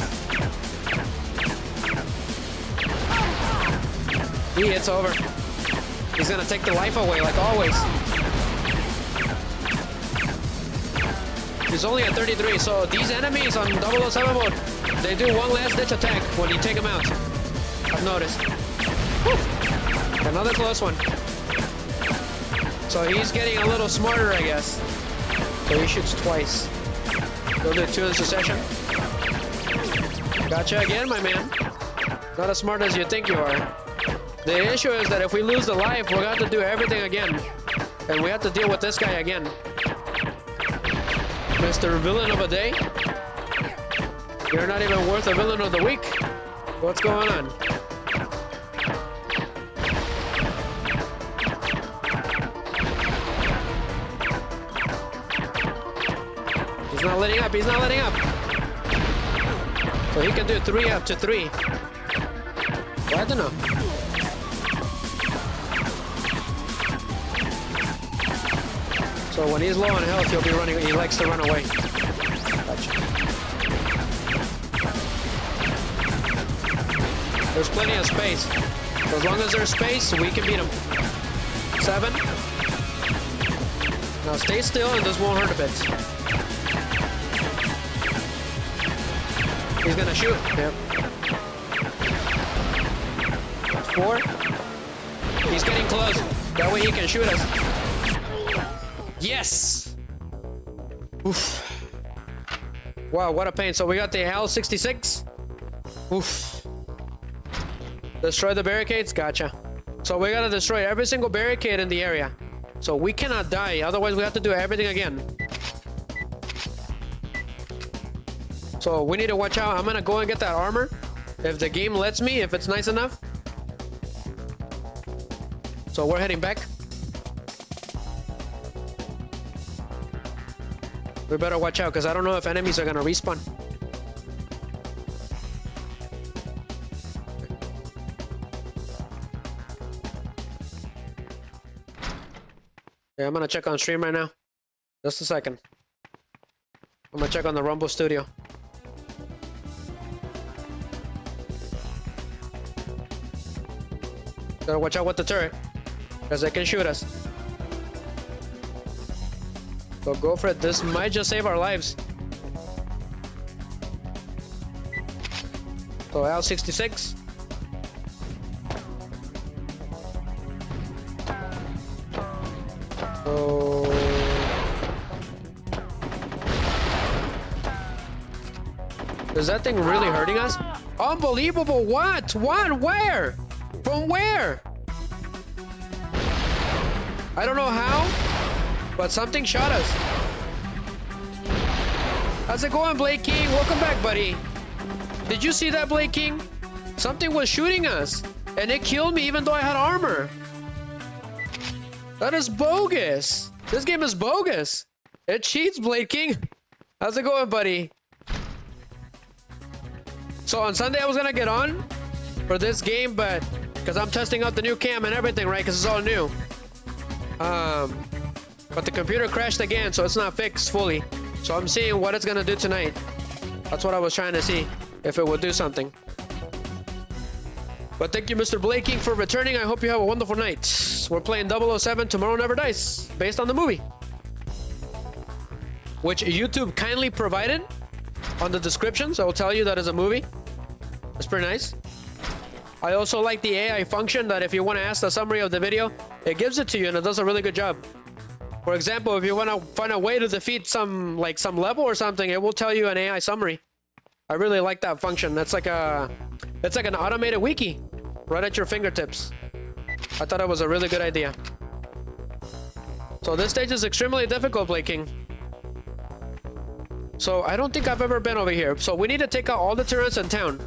It's over. He's gonna take the life away, like always. He's only at 33, so these enemies on 007 mode, they do one last ditch attack when you take them out. I've noticed. Whew. Another close one. So he's getting a little smarter, I guess. So he shoots twice. Go do 2 in succession. Gotcha again, my man. Not as smart as you think you are. The issue is that if we lose the life, we're going to have to do everything again. And we have to deal with this guy again. Mr. Villain of the Day? You're not even worth a Villain of the Week. What's going on? He's not letting up, he's not letting up. So he can do 3 up to 3. Well, I don't know. So when he's low on health, he'll be running. He likes to run away. Gotcha. There's plenty of space. So as long as there's space, we can beat him. 7. Now stay still and this won't hurt a bit. He's gonna shoot. Yep. 4. He's getting close. That way he can shoot us. Yes! Oof. Wow, what a pain. So we got the L-66. Oof. Destroy the barricades? Gotcha. So we gotta destroy every single barricade in the area. So we cannot die, otherwise we have to do everything again. So we need to watch out. I'm gonna go and get that armor. If the game lets me, if it's nice enough. So we're heading back. We better watch out, because I don't know if enemies are gonna respawn. Yeah, I'm gonna check on stream right now. Just a second. I'm gonna check on the Rumble Studio. Gotta watch out with the turret, because they can shoot us. So go for it. This might just save our lives. So L66. So is that thing really hurting us? Unbelievable! What? What? Where? From where? I don't know how, but something shot us. How's it going, Blade King? Welcome back, buddy. Did you see that, Blade King? Something was shooting us, and it killed me even though I had armor. That is bogus. This game is bogus. It cheats, Blade King. How's it going, buddy? So on Sunday I was gonna get on for this game, but because I'm testing out the new cam and everything, right? Because it's all new. But the computer crashed again, so it's not fixed fully. So I'm seeing what it's gonna do tonight. That's what I was trying to see, if it would do something. But thank you, Mr. Blade King, for returning. I hope you have a wonderful night. We're playing 007 Tommorow Never Dies, based on the movie, which YouTube kindly provided on the description, so I'll tell you that is a movie. It's pretty nice. I also like the AI function that if you want to ask the summary of the video, it gives it to you and it does a really good job. For example, if you want to find a way to defeat some level or something, it will tell you an AI summary. I really like that function. It's like an automated wiki right at your fingertips. I thought it was a really good idea. So this stage is extremely difficult, Blade King. So I don't think I've ever been over here. So we need to take out all the turrets in town.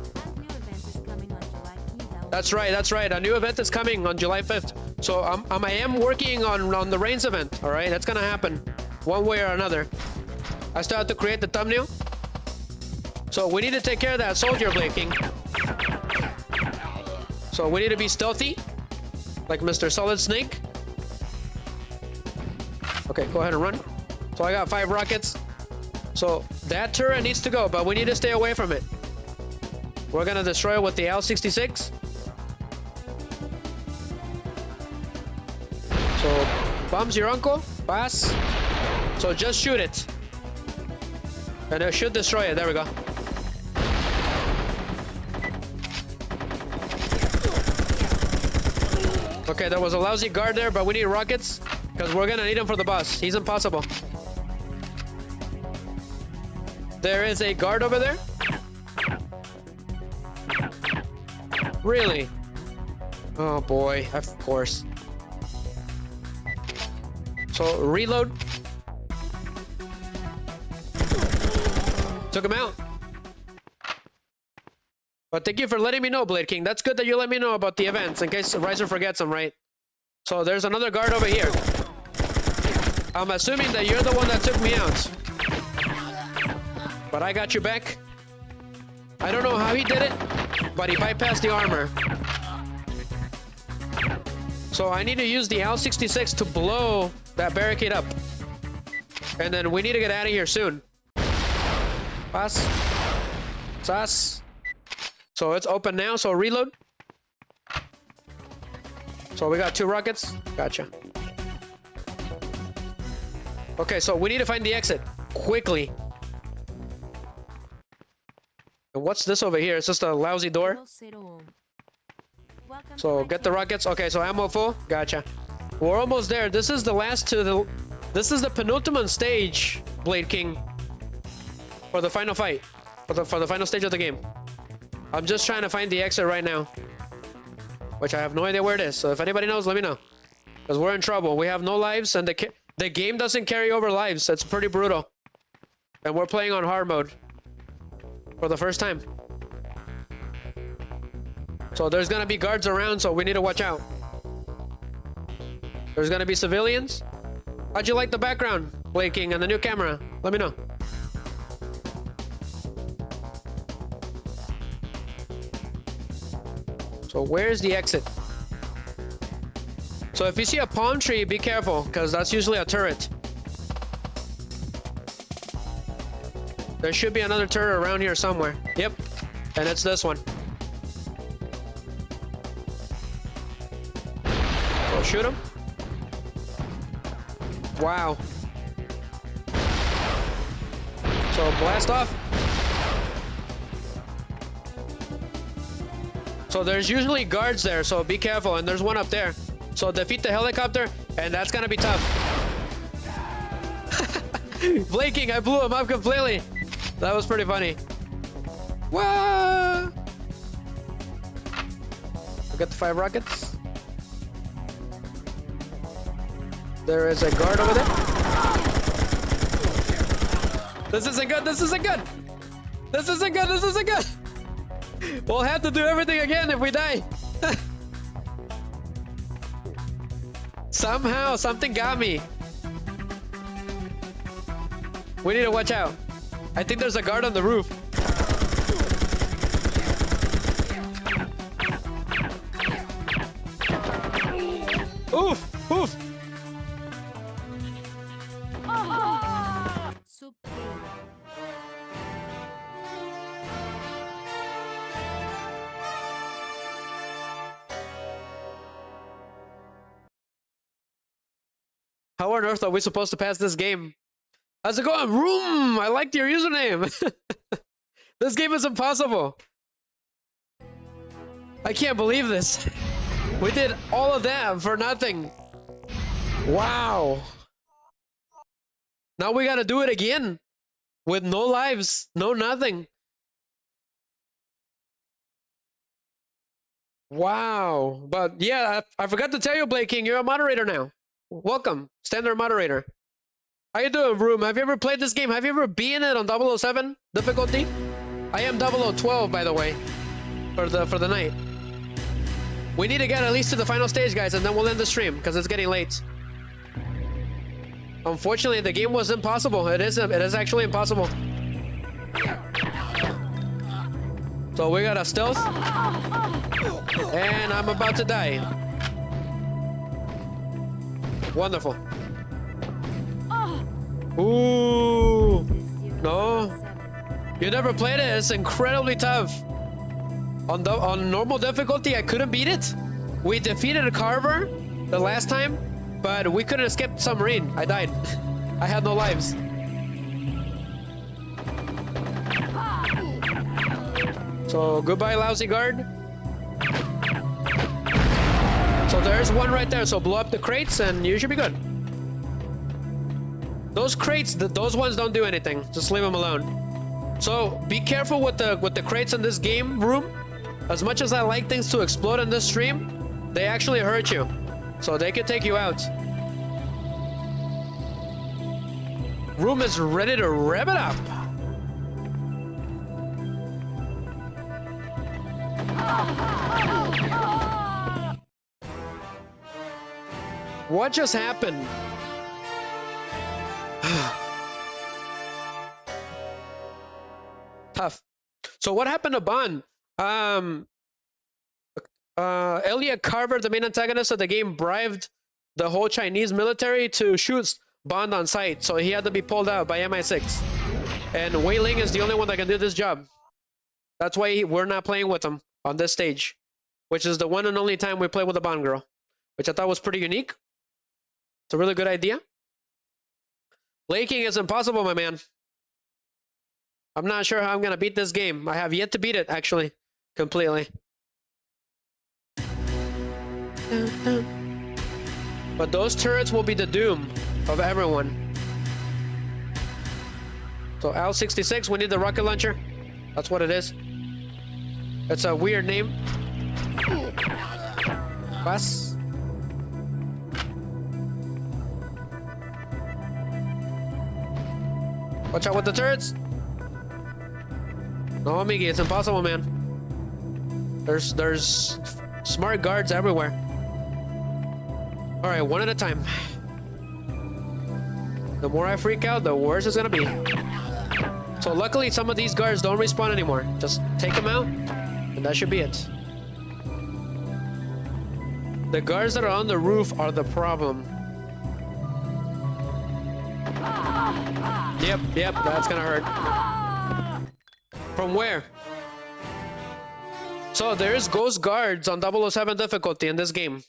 That's right, that's right. A new event is coming on July 5th. So I am working on the Reigns event, all right? That's gonna happen one way or another. I still have to create the thumbnail. So we need to take care of that soldier, Blade King. So we need to be stealthy, like Mr. Solid Snake. Okay, go ahead and run. So I got 5 rockets. So that turret needs to go, but we need to stay away from it. We're gonna destroy it with the L66. So bombs your uncle, pass. So just shoot it. And it should destroy it. There we go. Okay, there was a lousy guard there, but we need rockets because we're gonna need him for the boss. He's impossible. There is a guard over there. Really? Oh boy, of course. So reload. Took him out. But thank you for letting me know, Blade King. That's good that you let me know about the events in case Riser forgets them, right? So there's another guard over here. I'm assuming that you're the one that took me out. But I got you back. I don't know how he did it, but he bypassed the armor. So I need to use the L66 to blow that barricade up. And then we need to get out of here soon. Pass. Sas. So it's open now, so reload. So we got 2 rockets. Gotcha. Okay, so we need to find the exit quickly. And what's this over here? It's just a lousy door. So get the rockets. Okay, so ammo full. Gotcha. We're almost there. This is the this is the penultimate stage, Blade King, for the final fight, for the final stage of the game. I'm just trying to find the exit right now, which I have no idea where it is. So if anybody knows, let me know, because we're in trouble. We have no lives, and the game doesn't carry over lives. It's pretty brutal, and we're playing on hard mode for the first time. So there's gonna be guards around, so we need to watch out. There's gonna be civilians. How'd you like the background? Blinking on the new camera. Let me know. So where's the exit? So if you see a palm tree, be careful, because that's usually a turret. There should be another turret around here somewhere. Yep, and it's this one. So shoot him. Wow. So blast off. So there's usually guards there, so be careful, and there's one up there. So defeat the helicopter, and that's gonna be tough. Blinking, I blew him up completely. That was pretty funny. Whoa! I got the 5 rockets. There is a guard over there. This isn't good, this isn't good! This isn't good, this isn't good! We'll have to do everything again if we die. Somehow, something got me. We need to watch out. I think there's a guard on the roof. Oof, oof. How on earth are we supposed to pass this game? How's it going? Room! I liked your username. This game is impossible. I can't believe this. We did all of that for nothing. Wow. Now we gotta do it again. With no lives, no nothing. Wow. But yeah, I forgot to tell you, Blake King, you're a moderator now. Welcome, standard moderator. How you doing, Room? Have you ever played this game? Have you ever been it on 007 difficulty? I am 0012, by the way, for the night. We need to get at least to the final stage, guys, and then we'll end the stream because it's getting late. Unfortunately, the game was impossible. It is actually impossible. So we got a stealth, and I'm about to die. Wonderful. Ooh. No. You never played it? It's incredibly tough. On normal difficulty, I couldn't beat it. We defeated a Carver the last time, but we couldn't escape the submarine. I died. I had no lives. So goodbye, lousy guard. So there's one right there, so blow up the crates and you should be good. Those crates, those ones don't do anything. Just leave them alone. So be careful with the crates in this game, Room. As much as I like things to explode in this stream, they actually hurt you. So they can take you out. Room is ready to rev it up. What just happened? Tough. So what happened to Bond? Elliot Carver, the main antagonist of the game, bribed the whole Chinese military to shoot Bond on sight, so he had to be pulled out by MI6. And Wei Ling is the only one that can do this job. That's why we're not playing with him on this stage, which is the one and only time we play with a Bond girl, which I thought was pretty unique. It's a really good idea. Laking is impossible, my man. I'm not sure how I'm gonna beat this game. I have yet to beat it, actually, completely. But those turrets will be the doom of everyone. So L66, we need the rocket launcher. That's what it is. It's a weird name. Bus. Watch out with the turrets. No, Miggy, it's impossible, man. There's smart guards everywhere. All right, one at a time. The more I freak out, the worse it's gonna be. So luckily, some of these guards don't respawn anymore. Just take them out, and that should be it. The guards that are on the roof are the problem. Yep, that's gonna hurt. From where? So there's ghost guards on 007 difficulty in this game.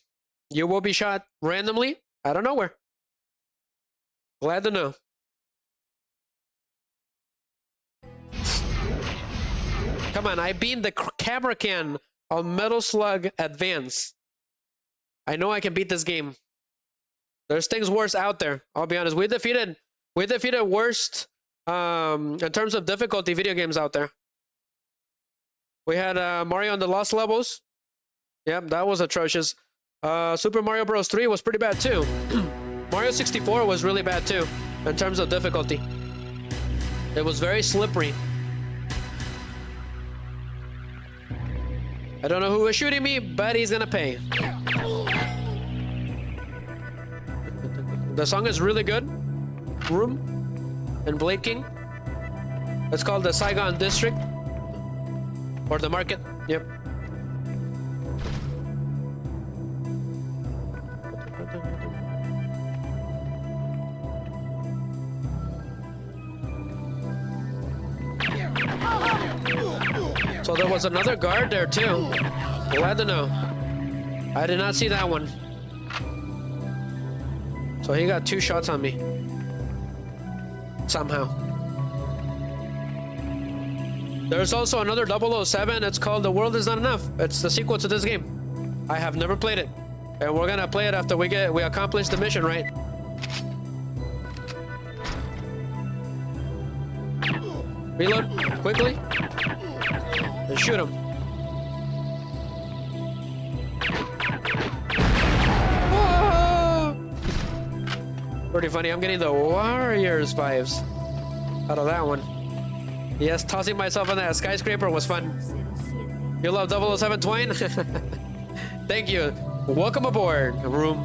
You will be shot randomly out of nowhere. Glad to know. Come on, I beat the camera can on Metal Slug Advance. I know I can beat this game. There's things worse out there. I'll be honest. We defeated worst in terms of difficulty video games out there. We had Mario on the Lost Levels. Yep, that was atrocious. Super Mario Bros. 3 was pretty bad too. Mario 64 was really bad too in terms of difficulty. It was very slippery. I don't know who was shooting me, but he's gonna pay. The song is really good. Room and Blade King. It's called the Saigon District. Or the Market. Yep. So there was another guard there too. Glad to know. I did not see that one. So he got 2 shots on me. Somehow. There's also another 007. It's called The World Is Not Enough. It's the sequel to this game. I have never played it. And we're gonna play it after we accomplish the mission, right? Reload quickly. And shoot him. Pretty funny. I'm getting the Warriors vibes out of that one. Yes, tossing myself on that skyscraper was fun. You love 007 Twine? Thank you. Welcome aboard. Vroom.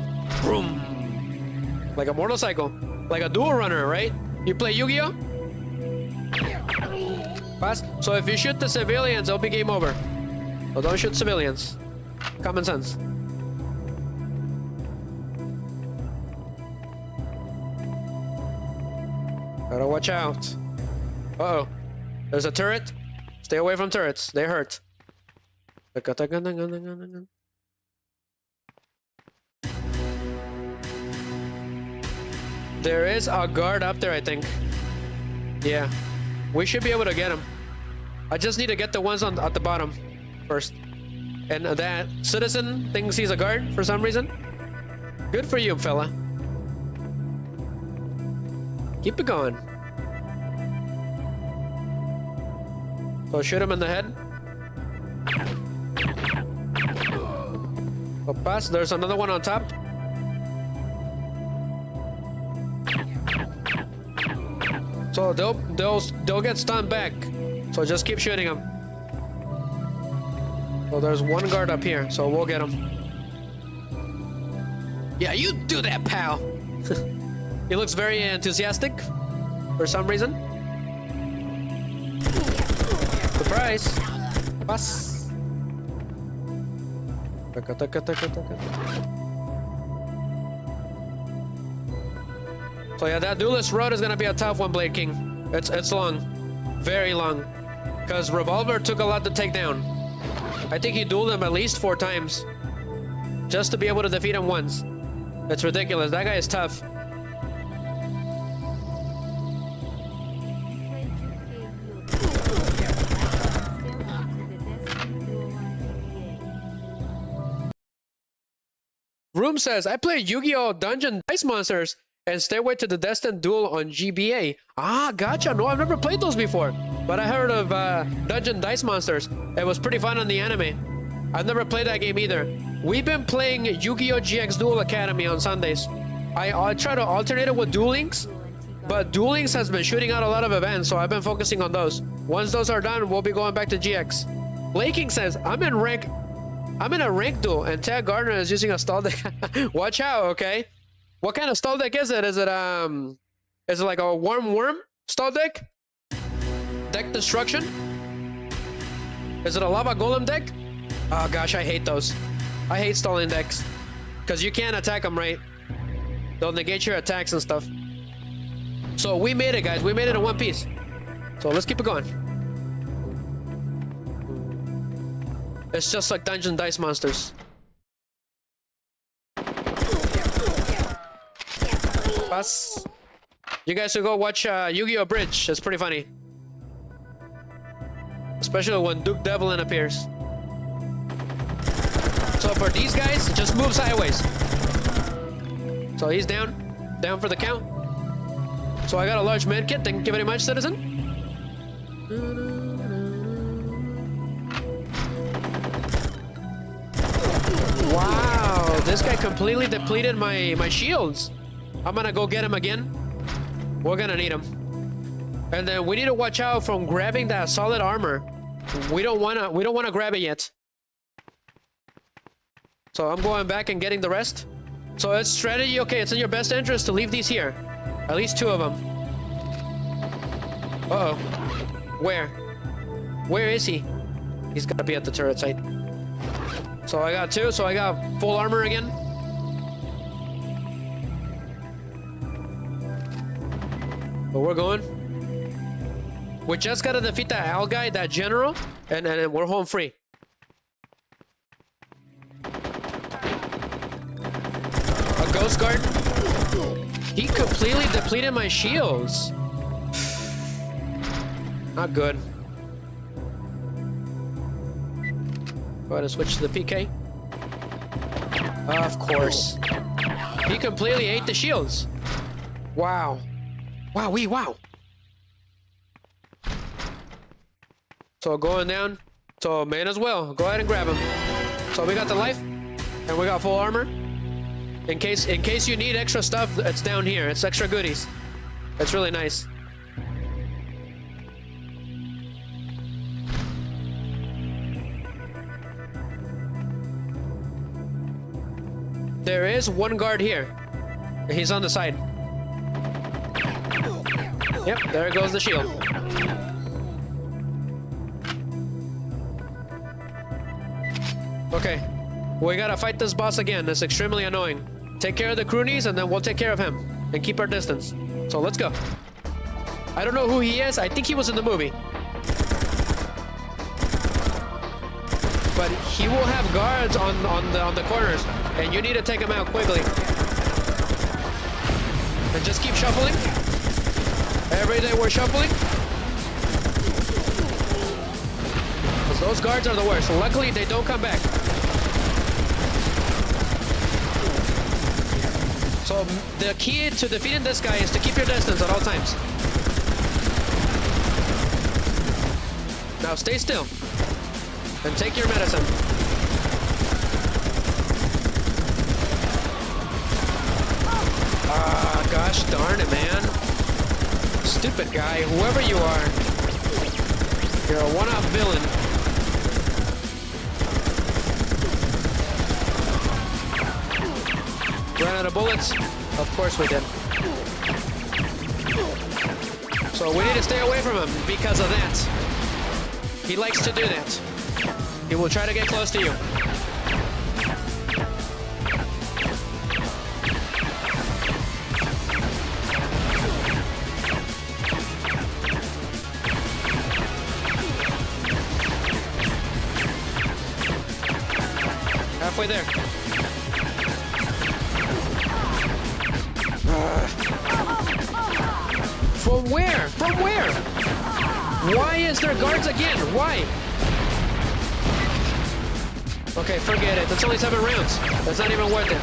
Like a motorcycle. Like a dual runner, right? You play Yu-Gi-Oh? Pass. So if you shoot the civilians, it'll be game over. So don't shoot civilians. Common sense. Gotta watch out. Uh-oh. There's a turret. Stay away from turrets. They hurt. There is a guard up there, I think. Yeah. We should be able to get him. I just need to get the ones at the bottom first. And that citizen thinks he's a guard for some reason. Good for you, fella. Keep it going. So shoot him in the head. Oh, pass. There's another one on top. So they'll get stunned back. So just keep shooting them. So there's one guard up here, so we'll get him. Yeah, you do that, pal. He looks very enthusiastic for some reason. Surprise! Pass. So yeah, that duelist road is gonna be a tough one, Blade King. It's long, very long, because Revolver took a lot to take down. I think he dueled him at least 4 times, just to be able to defeat him once. It's ridiculous. That guy is tough. Room says, I play Yu-Gi-Oh! Dungeon Dice Monsters and Stairway to the Destined Duel on GBA. Ah, gotcha. No, I've never played those before. But I heard of Dungeon Dice Monsters. It was pretty fun on the anime. I've never played that game either. We've been playing Yu-Gi-Oh! GX Duel Academy on Sundays. I try to alternate it with Duel Links, but Duel Links has been shooting out a lot of events, so I've been focusing on those. Once those are done, we'll be going back to GX. Laking says, I'm in a rank duel, and Tad Gardner is using a stall deck. Watch out, okay? What kind of stall deck is it? Is Is it like a warm worm stall deck? Deck destruction? Is it a lava golem deck? Oh gosh, I hate those. I hate stalling decks. Because you can't attack them, right? They'll negate your attacks and stuff. So we made it, guys. We made it in one piece. So let's keep it going. It's just like Dungeon Dice Monsters. Pass. You guys should go watch Yu-Gi-Oh! Bridge. It's pretty funny. Especially when Duke Devlin appears. So for these guys, just move sideways. So he's down. Down for the count. So I got a large med kit. Thank you very much, citizen. Wow, this guy completely depleted my shields. I'm gonna go get him again. We're gonna need him. And then we need to watch out from grabbing that solid armor. We don't wanna grab it yet. So I'm going back and getting the rest. So it's strategy. Okay, it's in your best interest to leave these here. At least 2 of them. Uh-oh. Where? Where is he? He's gotta be at the turret site. So I got 2, so I got full armor again. But we're going. We just gotta defeat that owl guy, that general, and we're home free. A ghost guard. He completely depleted my shields. Not good. Go ahead and switch to the PK. Of course. He completely ate the shields. Wow. Wow, wow. So going down. So may as well. Go ahead and grab him. So we got the life. And we got full armor. In case you need extra stuff, it's down here. It's extra goodies. It's really nice. There is one guard here. He's on the side. Yep, there goes the shield. Okay, we gotta fight this boss again. It's extremely annoying. Take care of the croonies and then we'll take care of him. And keep our distance. So let's go. I don't know who he is. I think he was in the movie. But he will have guards on the corners. And you need to take him out quickly. And just keep shuffling. Every day we're shuffling. Because those guards are the worst. Luckily, they don't come back. So the key to defeating this guy is to keep your distance at all times. Now stay still. And take your medicine. Ah, gosh darn it, man. Stupid guy, whoever you are. You're a one-off villain. Ran out of bullets? Of course we did. So we need to stay away from him because of that. He likes to do that. He will try to get close to you. Halfway there. From where? From where? Why is there guards again? Why? Okay, forget it. That's only 7 rounds. That's not even worth it.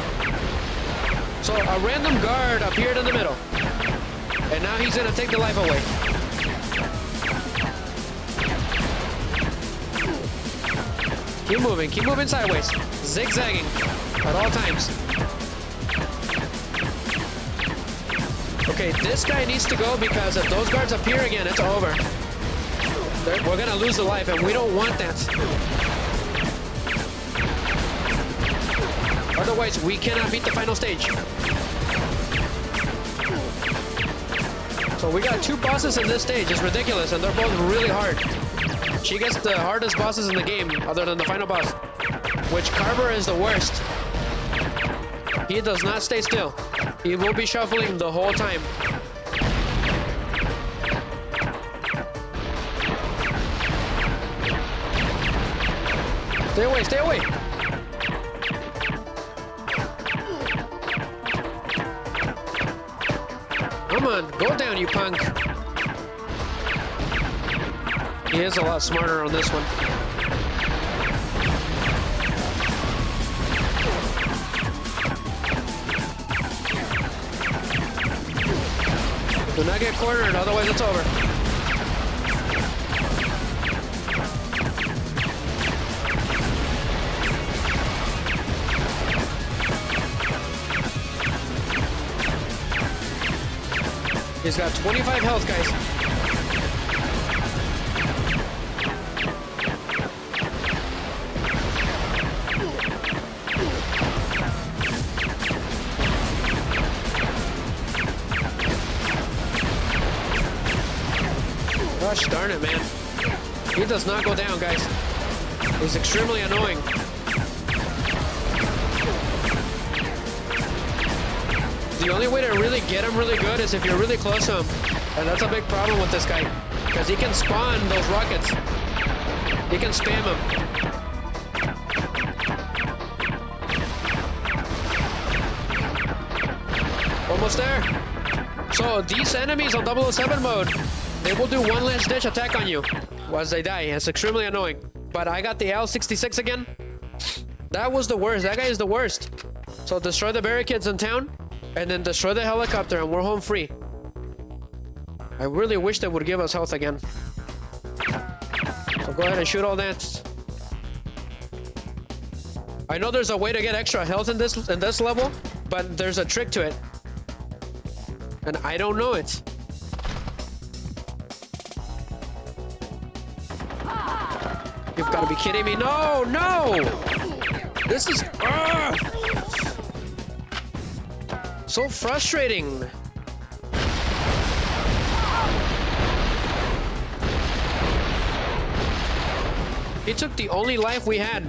So a random guard appeared in the middle. And now he's gonna take the life away. Keep moving sideways. Zigzagging at all times. Okay, this guy needs to go because if those guards appear again, it's over. We're gonna lose the life and we don't want that. Otherwise, we cannot beat the final stage. So we got 2 bosses in this stage. It's ridiculous, and they're both really hard. She gets the hardest bosses in the game, other than the final boss, which Carver is the worst. He does not stay still. He will be shuffling the whole time. Stay away, stay away! Come on, go down, you punk! He is a lot smarter on this one. Do not get cornered, otherwise it's over. He's got 25 health, guys. Gosh darn it, man. He does not go down, guys. He's extremely annoying. The only way to really get him really good is if you're really close to him. And that's a big problem with this guy. Because he can spawn those rockets. He can spam them. Almost there. So these enemies on 007 mode, they will do one last ditch attack on you once they die. It's extremely annoying. But I got the L66 again. That was the worst. That guy is the worst. So destroy the barricades in town. And then destroy the helicopter and we're home free. I really wish they would give us health again. So go ahead and shoot all that. I know there's a way to get extra health in this level, but there's a trick to it. And I don't know it. You've got to be kidding me. No, no! This is... so frustrating. He took the only life we had.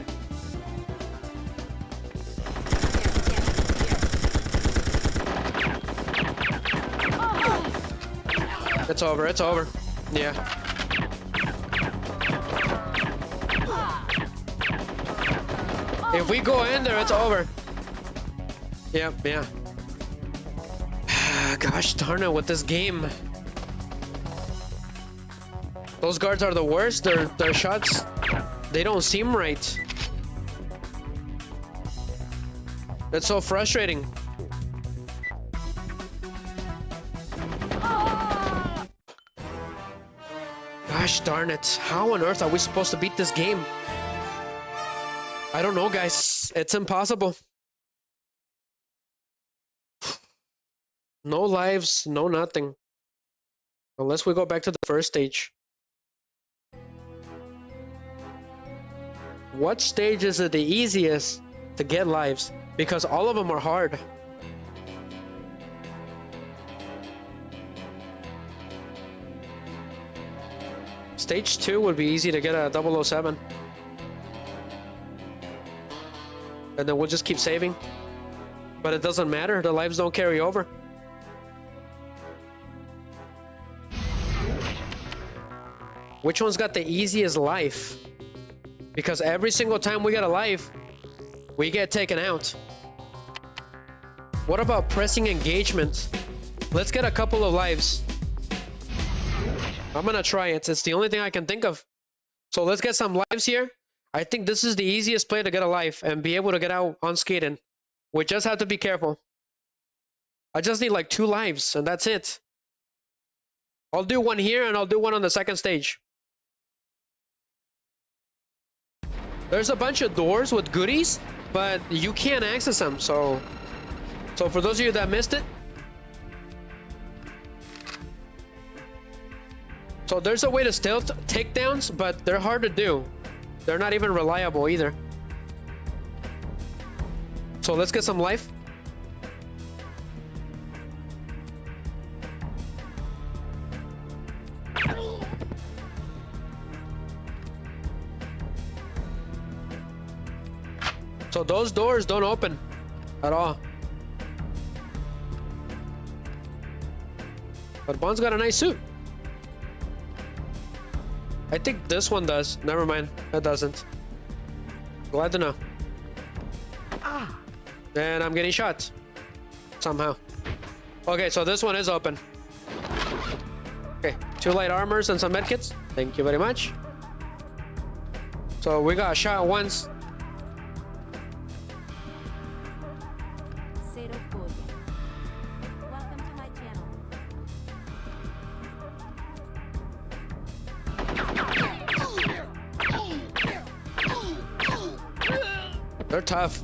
It's over, it's over. Yeah. If we go in there, it's over. Yep, yeah. Gosh darn it with this game. Those guards are the worst. Their shots, they don't seem right. It's so frustrating. Gosh darn it. How on earth are we supposed to beat this game? I don't know, guys. It's impossible. No lives, no nothing. Unless we go back to the first stage. What stage is it the easiest to get lives? Because all of them are hard. Stage 2 would be easy to get a 007. And then we'll just keep saving. But it doesn't matter, the lives don't carry over. Which one's got the easiest life? Because every single time we get a life, we get taken out. What about pressing engagement? Let's get a couple of lives. I'm gonna try it. It's the only thing I can think of. So let's get some lives here. I think this is the easiest play to get a life and be able to get out unscathed. We just have to be careful. I just need like 2 lives and that's it. I'll do one here and I'll do one on the second stage. There's a bunch of doors with goodies, but you can't access them. So for those of you that missed it, so there's a way to stealth takedowns, but they're hard to do. They're not even reliable either. So let's get some life. So those doors don't open at all. But Bond's got a nice suit. I think this one does. Never mind. It doesn't. Glad to know. And I'm getting shot. Somehow. Okay, so this one is open. Okay, 2 light armors and some medkits. Thank you very much. So we got shot once. Welcome to my channel. They're tough.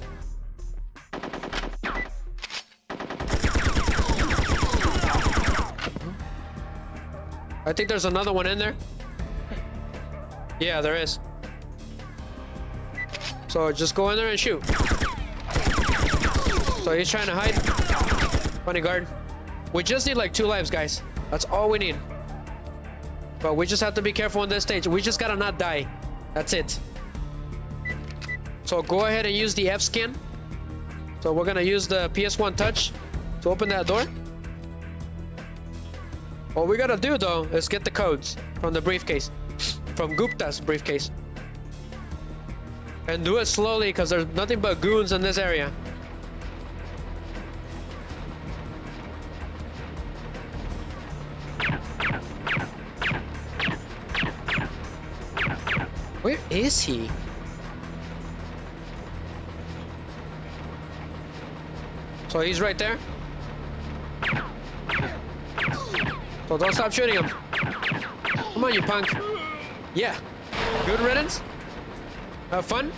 I think there's another one in there. Yeah, there is. So just go in there and shoot. So he's trying to hide. Funny guard. We just need like 2 lives, guys. That's all we need. But we just have to be careful on this stage. We just gotta not die. That's it. So go ahead and use the F scan. So we're gonna use the PS1 touch to open that door. What we gotta do though is get the codes from the briefcase, from Gupta's briefcase. And do it slowly because there's nothing but goons in this area. Where is he? So he's right there. So don't stop shooting him. Come on, you punk. Yeah. Good riddance. Have fun.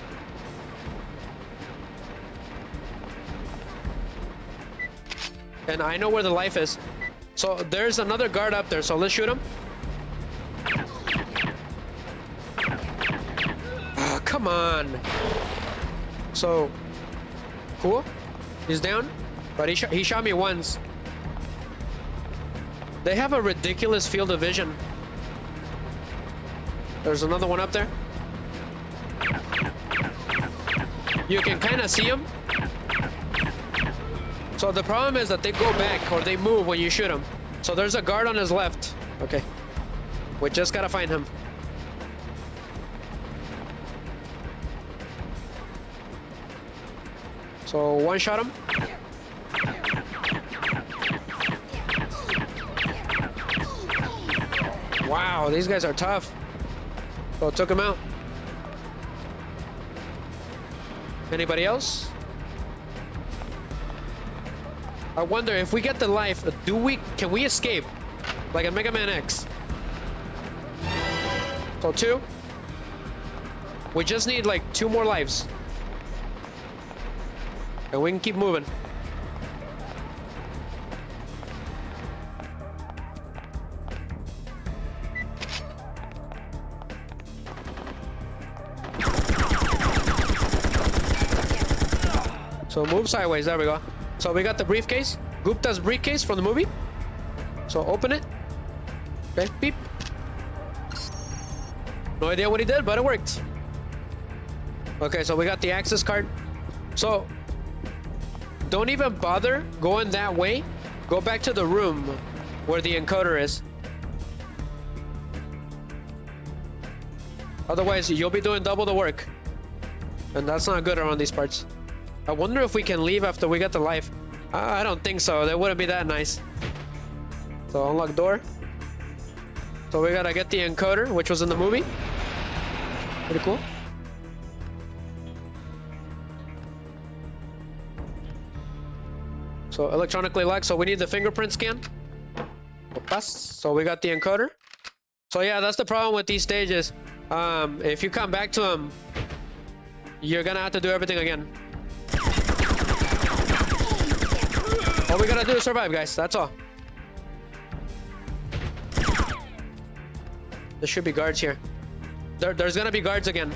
And I know where the life is. So there's another guard up there. So let's shoot him. Oh, come on. So cool. He's down. But he shot me once. They have a ridiculous field of vision. There's another one up there. You can kind of see them. So the problem is that they go back or they move when you shoot them. So there's a guard on his left. Okay. We just gotta find him. So one shot him. Wow, these guys are tough. So took him out. Anybody else? I wonder if we get the life, can we escape? Like a Mega Man X. So 2. We just need like 2 more lives. And we can keep moving. So move sideways, there we go. So we got the briefcase, Gupta's briefcase from the movie. So open it. Okay, beep. No idea what he did, but it worked. Okay, so we got the access card. So don't even bother going that way. Go back to the room where the encoder is. Otherwise, you'll be doing double the work. And that's not good around these parts. I wonder if we can leave after we get the life. I don't think so. That wouldn't be that nice. So unlock door. So we gotta get the encoder, which was in the movie. Pretty cool. So electronically locked. So we need the fingerprint scan. So we got the encoder. So yeah, that's the problem with these stages. If you come back to them, you're gonna have to do everything again. All we gotta do is survive, guys. That's all. There should be guards here. There's gonna be guards again.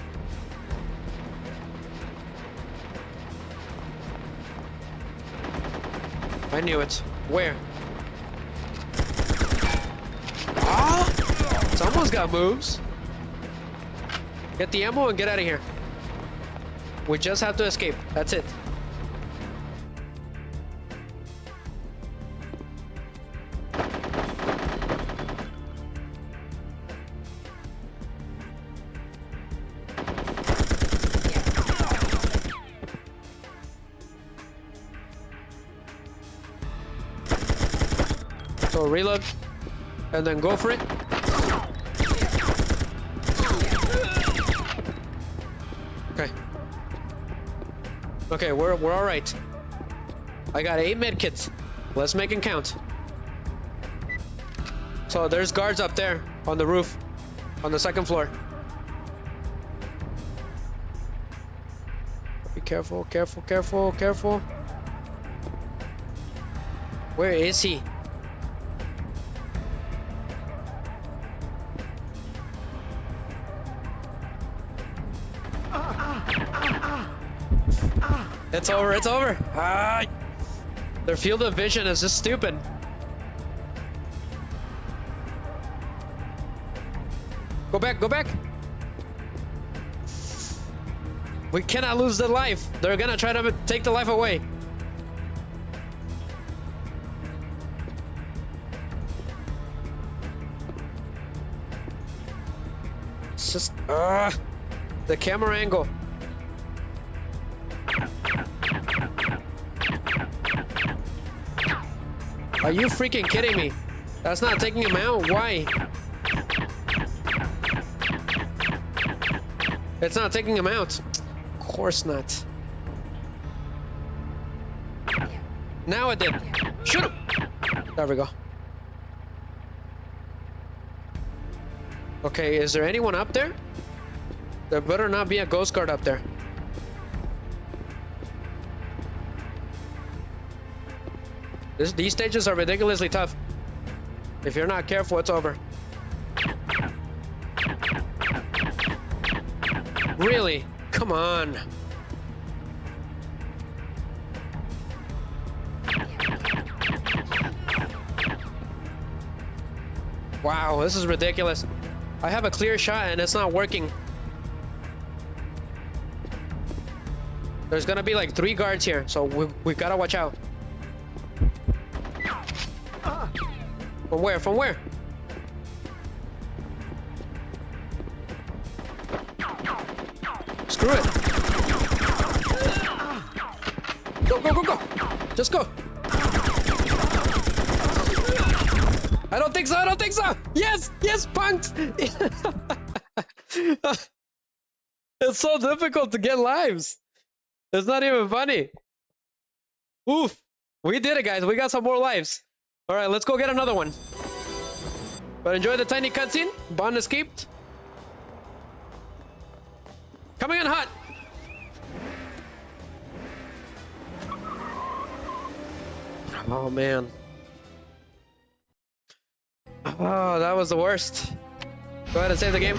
I knew it. Where? Ah! Someone's got moves. Get the ammo and get out of here. We just have to escape. That's it. So reload and then go for it. Okay. Okay, we're all right. I got 8 medkits. Let's make it count. So there's guards up there on the roof, on the 2nd floor. Be careful, careful, careful, careful. Where is he? It's over, it's over. Ah, their field of vision is just stupid. Go back, go back. We cannot lose the life. They're gonna try to take the life away. It's just, the camera angle. Are you freaking kidding me? That's not taking him out. Why? It's not taking him out. Of course not. Now it did. Shoot him! There we go. Okay, is there anyone up there? There better not be a ghost guard up there. These stages are ridiculously tough. If you're not careful, it's over. Really? Come on. Wow, this is ridiculous. I have a clear shot and it's not working. There's gonna be like 3 guards here, so we gotta watch out. From where? From where? Screw it. Go, go, go, go. Just go. I don't think so. I don't think so. Yes, yes, punked. It's so difficult to get lives. It's not even funny. Oof. We did it, guys. We got some more lives. All right, let's go get another one. But enjoy the tiny cutscene. Bond escaped. Coming in hot. Oh, man. Oh, that was the worst. Go ahead and save the game.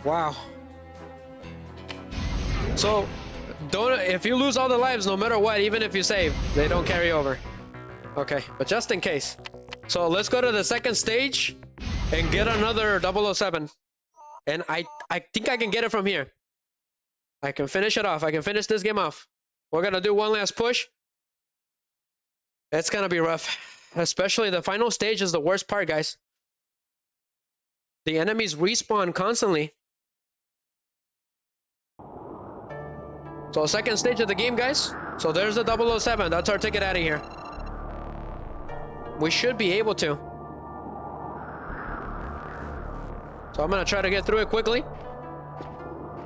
Wow. So, if you lose all the lives, no matter what, even if you save, they don't carry over. Okay, but just in case. So let's go to the 2nd stage and get another 007. And I think I can get it from here. I can finish it off. I can finish this game off. We're gonna do one last push. It's gonna be rough. Especially the final stage is the worst part, guys. The enemies respawn constantly. So 2nd stage of the game, guys. So there's the 007. That's our ticket out of here. We should be able to. So I'm gonna try to get through it quickly.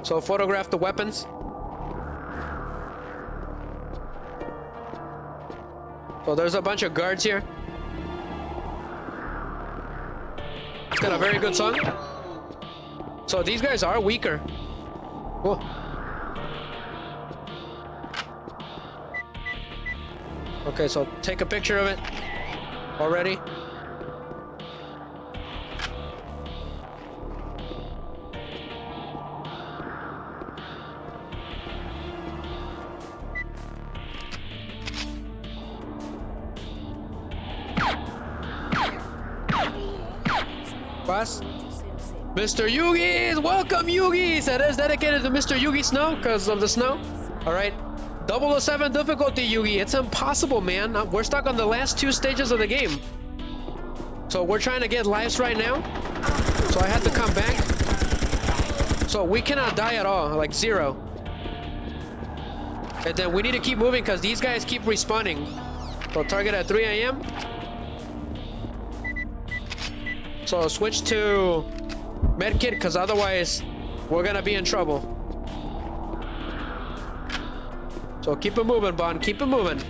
So photograph the weapons. So there's a bunch of guards here. It's got a very good song. So these guys are weaker. Whoa. Okay, so take a picture of it already. Pass. Mr. Yugi, welcome Yugi. That is dedicated to Mr. Yugi Snow because of the snow. All right. 007 difficulty, Yugi. It's impossible, man. We're stuck on the last 2 stages of the game. So we're trying to get lives right now. So I had to come back. So we cannot die at all, like 0. And then we need to keep moving because these guys keep respawning. So target at 3 a.m. So switch to medkit because otherwise we're gonna be in trouble. So keep it moving, Bond. Keep it moving.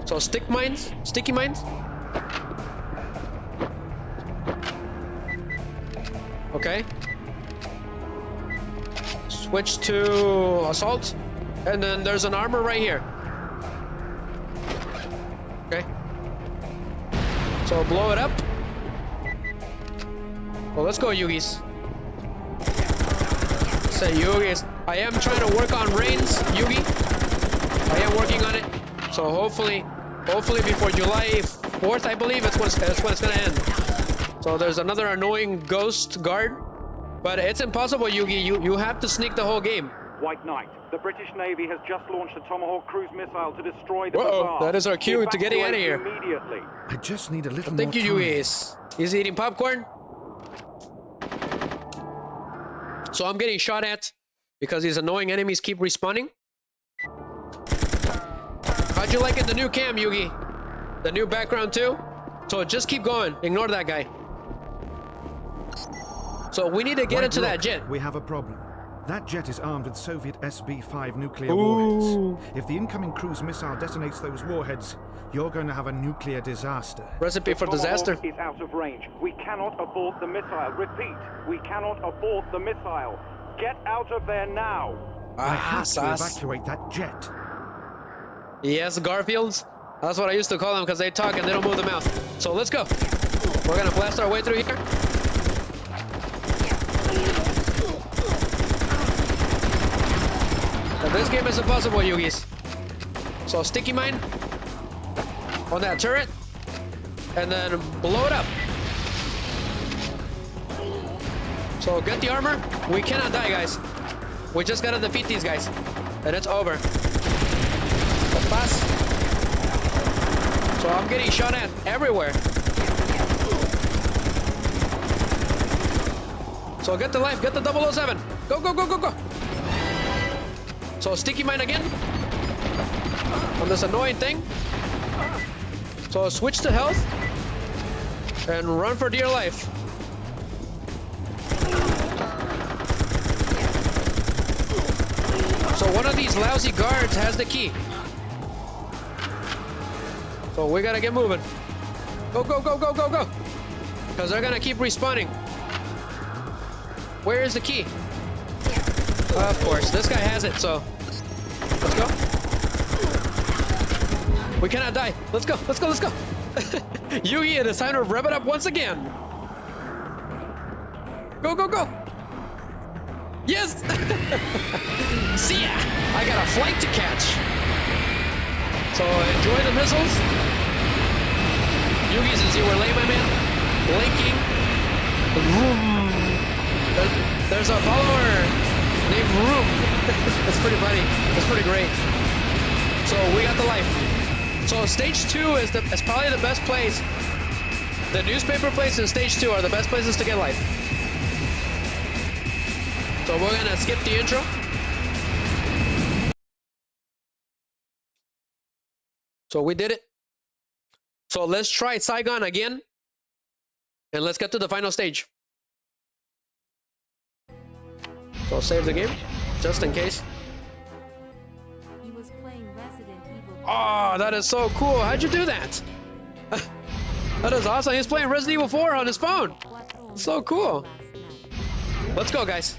So sticky mines. Okay. Switch to assault. And then there's an armor right here. Okay. So blow it up. Well, let's go, Yugis. Say Yugis. I am trying to work on range, Yugi. I am working on it. So hopefully before July 4th, I believe, that's when it's gonna end. So there's another annoying ghost guard. But it's impossible, Yugi. You have to sneak the whole game. White Knight, the British Navy has just launched a Tomahawk cruise missile to destroy the bazaar. That is our cue to getting out of here. Immediately. I just need a little more Thank you, time. Yugi. He's eating popcorn. So I'm getting shot at because these annoying enemies keep respawning. How'd you like it, the new cam, Yugi? The new background too? So just keep going. Ignore that guy. So we need to get into that jet. We have a problem. That jet is armed with Soviet SB-5 nuclear warheads. If the incoming cruise missile detonates those warheads, you're going to have a nuclear disaster. Recipe for disaster. Tomahawk is out of range. We cannot abort the missile. Repeat, we cannot abort the missile. Get out of there now. I have to evacuate that jet. Yes, Garfields. That's what I used to call them because they talk and they don't move their mouth. So let's go. We're gonna blast our way through here. Now, this game is impossible, Yugis. So sticky mine on that turret and then blow it up. So get the armor. We cannot die, guys. We just gotta defeat these guys and it's over. Pass. So I'm getting shot at everywhere. So get the life, get the 007. Go, go, go, go, go. So sticky mine again on this annoying thing. So switch to health and run for dear life. So one of these lousy guards has the key. So we gotta get moving. Go, go, go, go, go, go. Because they're gonna keep respawning. Where is the key? Of course, this guy has it, so let's go. We cannot die. Let's go, let's go, let's go. Yugi, it is time to rev it up once again. Go, go, go. Yes! See ya! I got a flight to catch. So enjoy the missiles. Yugi's is you were late, my man. Blinking. Vroom. There's a follower named Vroom. That's pretty funny. That's pretty great. So we got the life. So stage 2 is probably the best place. The newspaper place and stage 2 are the best places to get life. So we're gonna skip the intro. So we did it. So let's try Saigon again. And let's get to the final stage. So save the game, just in case. He was playing Resident Evil. Oh, that is so cool. How'd you do that? That is awesome. He's playing Resident Evil 4 on his phone. So cool. Let's go, guys.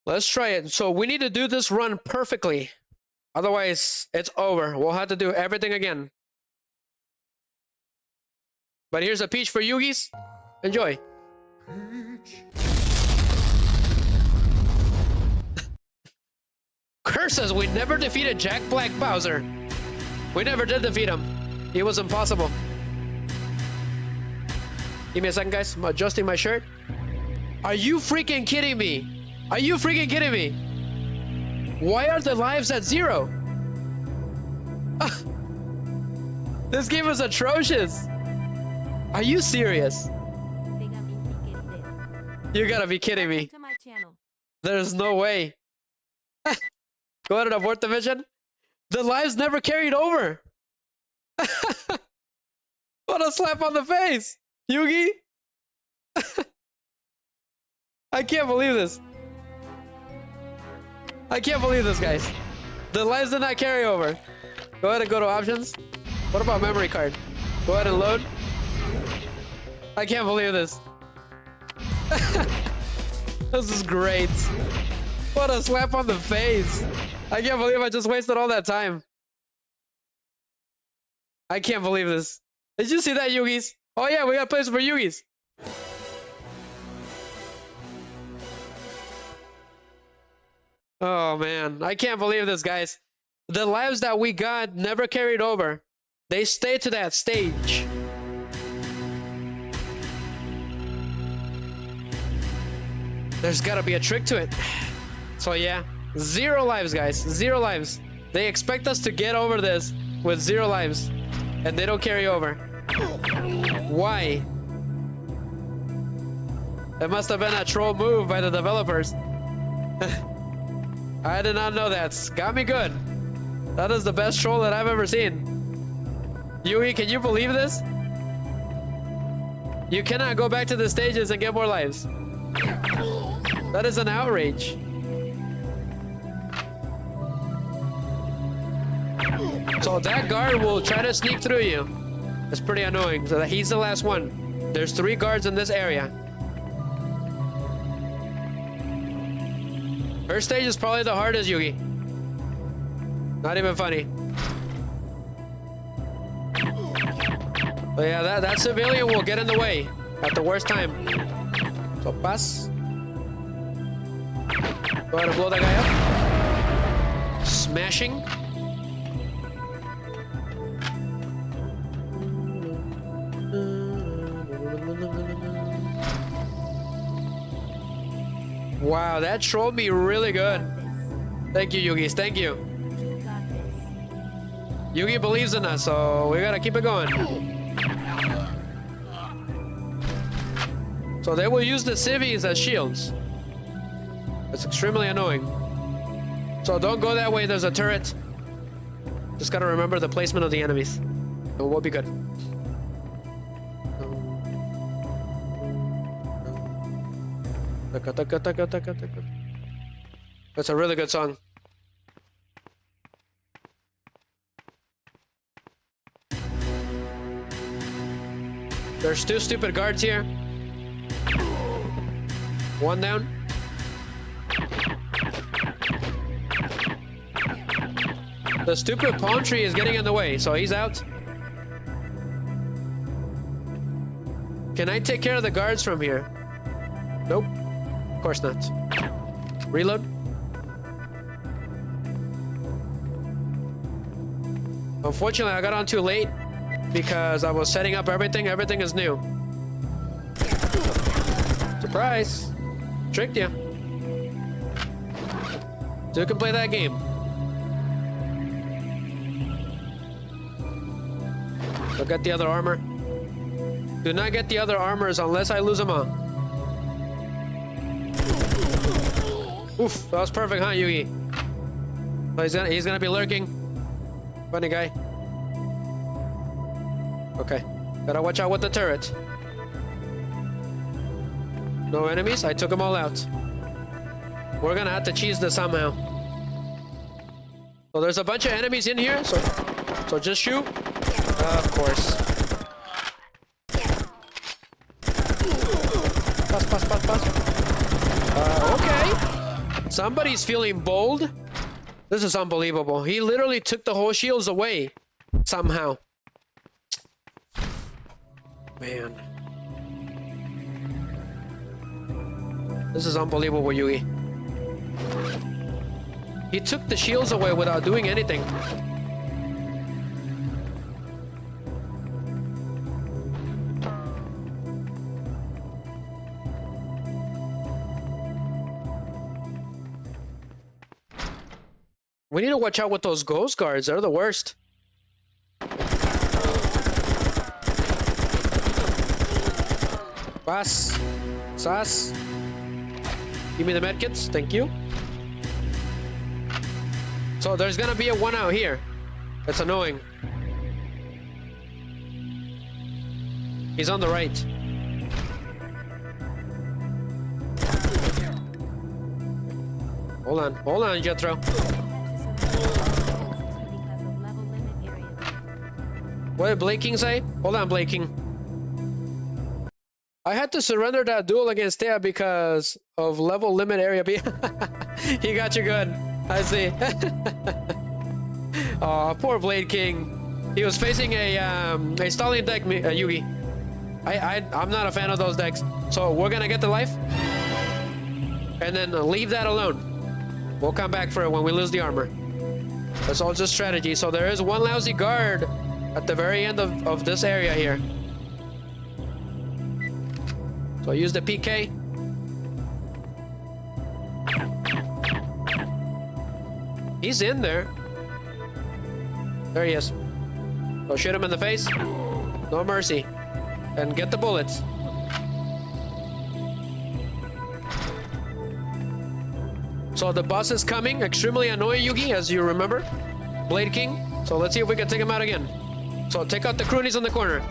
Let's try it. So we need to do this run perfectly. Otherwise, it's over. We'll have to do everything again. But here's a peach for Yugi's. Enjoy. Curses, we never defeated Jack Black Bowser. We never did defeat him. He was impossible. Give me a second, guys. I'm adjusting my shirt. Are you freaking kidding me? Are you freaking kidding me? Why are the lives at 0? This game is atrocious. Are you serious? You gotta be kidding me. There's no way. Go ahead and abort the mission. The lives never carried over. What a slap on the face, Yugi. I can't believe this. I can't believe this, guys. The lives did not carry over. Go ahead and go to options. What about memory card? Go ahead and load. I can't believe this. This is great. What a slap on the face. I can't believe I just wasted all that time. I can't believe this. Did you see that, Yugis? Oh yeah, we got a place for Yugis. Oh man, I can't believe this, guys. The lives that we got never carried over. They stayed to that stage. There's gotta be a trick to it. So yeah, 0 lives, guys. 0 lives. They expect us to get over this with 0 lives, and they don't carry over. Why? It must have been a troll move by the developers. I did not know that. Got me good. That is the best troll that I've ever seen. Yugi, can you believe this? You cannot go back to the stages and get more lives. That is an outrage. So that guard will try to sneak through you. It's pretty annoying. So he's the last one. There's 3 guards in this area. First stage is probably the hardest, Yugi. Not even funny. But yeah, that civilian will get in the way at the worst time. So pass. Go ahead and blow that guy up. Smashing. Wow, that trolled me really good. Thank you, Yugis. Thank you. Yugi believes in us, so we gotta keep it going. So they will use the civvies as shields. It's extremely annoying. So don't go that way, there's a turret. Just gotta remember the placement of the enemies. And we'll be good. That's a really good song. There's 2 stupid guards here. 1 down. The stupid palm tree is getting in the way, so he's out. Can I take care of the guards from here? Nope. Of course not. Reload. Unfortunately, I got on too late because I was setting up everything. Everything is new. Surprise! Tricked you. So you can play that game. So get the other armor. Do not get the other armors unless I lose them all. Oof, that was perfect, huh, Yugi? So he's gonna be lurking. Funny guy. Okay, gotta watch out with the turret. No enemies? I took them all out. We're gonna have to cheese this somehow. So there's a bunch of enemies in here, so just shoot. Of course. Pass. Okay. Somebody's feeling bold. This is unbelievable. He literally took the whole shields away somehow. Man. This is unbelievable, Yugi. He took the shields away without doing anything. We need to watch out with those ghost guards. They're the worst. Pass. Sas. Give me the medkits. Thank you. So there's gonna be a one out here. That's annoying. He's on the right. Hold on, Jethro. What did Blake King say? Hold on, Blake King. I had to surrender that duel against Thea because of level limit area B. He got you good. I see. Oh, poor Blade King. He was facing a stalling deck, Yugi. I'm not a fan of those decks. So we're gonna get the life. And then leave that alone. We'll come back for it when we lose the armor. That's all just strategy. So there is one lousy guard at the very end of this area here. So use the PK. He's in there. There he is. So shoot him in the face. No mercy. And get the bullets. So the boss is coming. Extremely annoying, Yugi, as you remember. Blade King. So let's see if we can take him out again. So take out the croonies in the corner.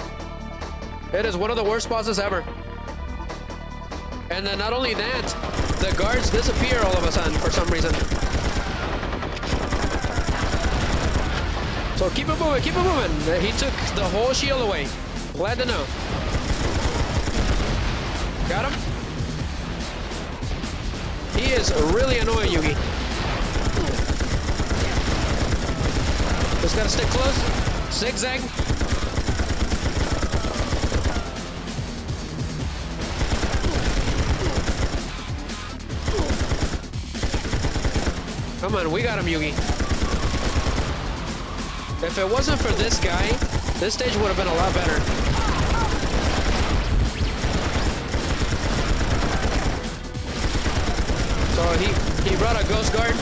It is one of the worst bosses ever. And then not only that, the guards disappear all of a sudden for some reason. So keep it moving, keep it moving. He took the whole shield away. Glad to know. Got him? He is really annoying, Yugi. Just gotta stick close. Zigzag. Come on, we got him, Yugi. If it wasn't for this guy, this stage would have been a lot better. So he brought a ghost guard.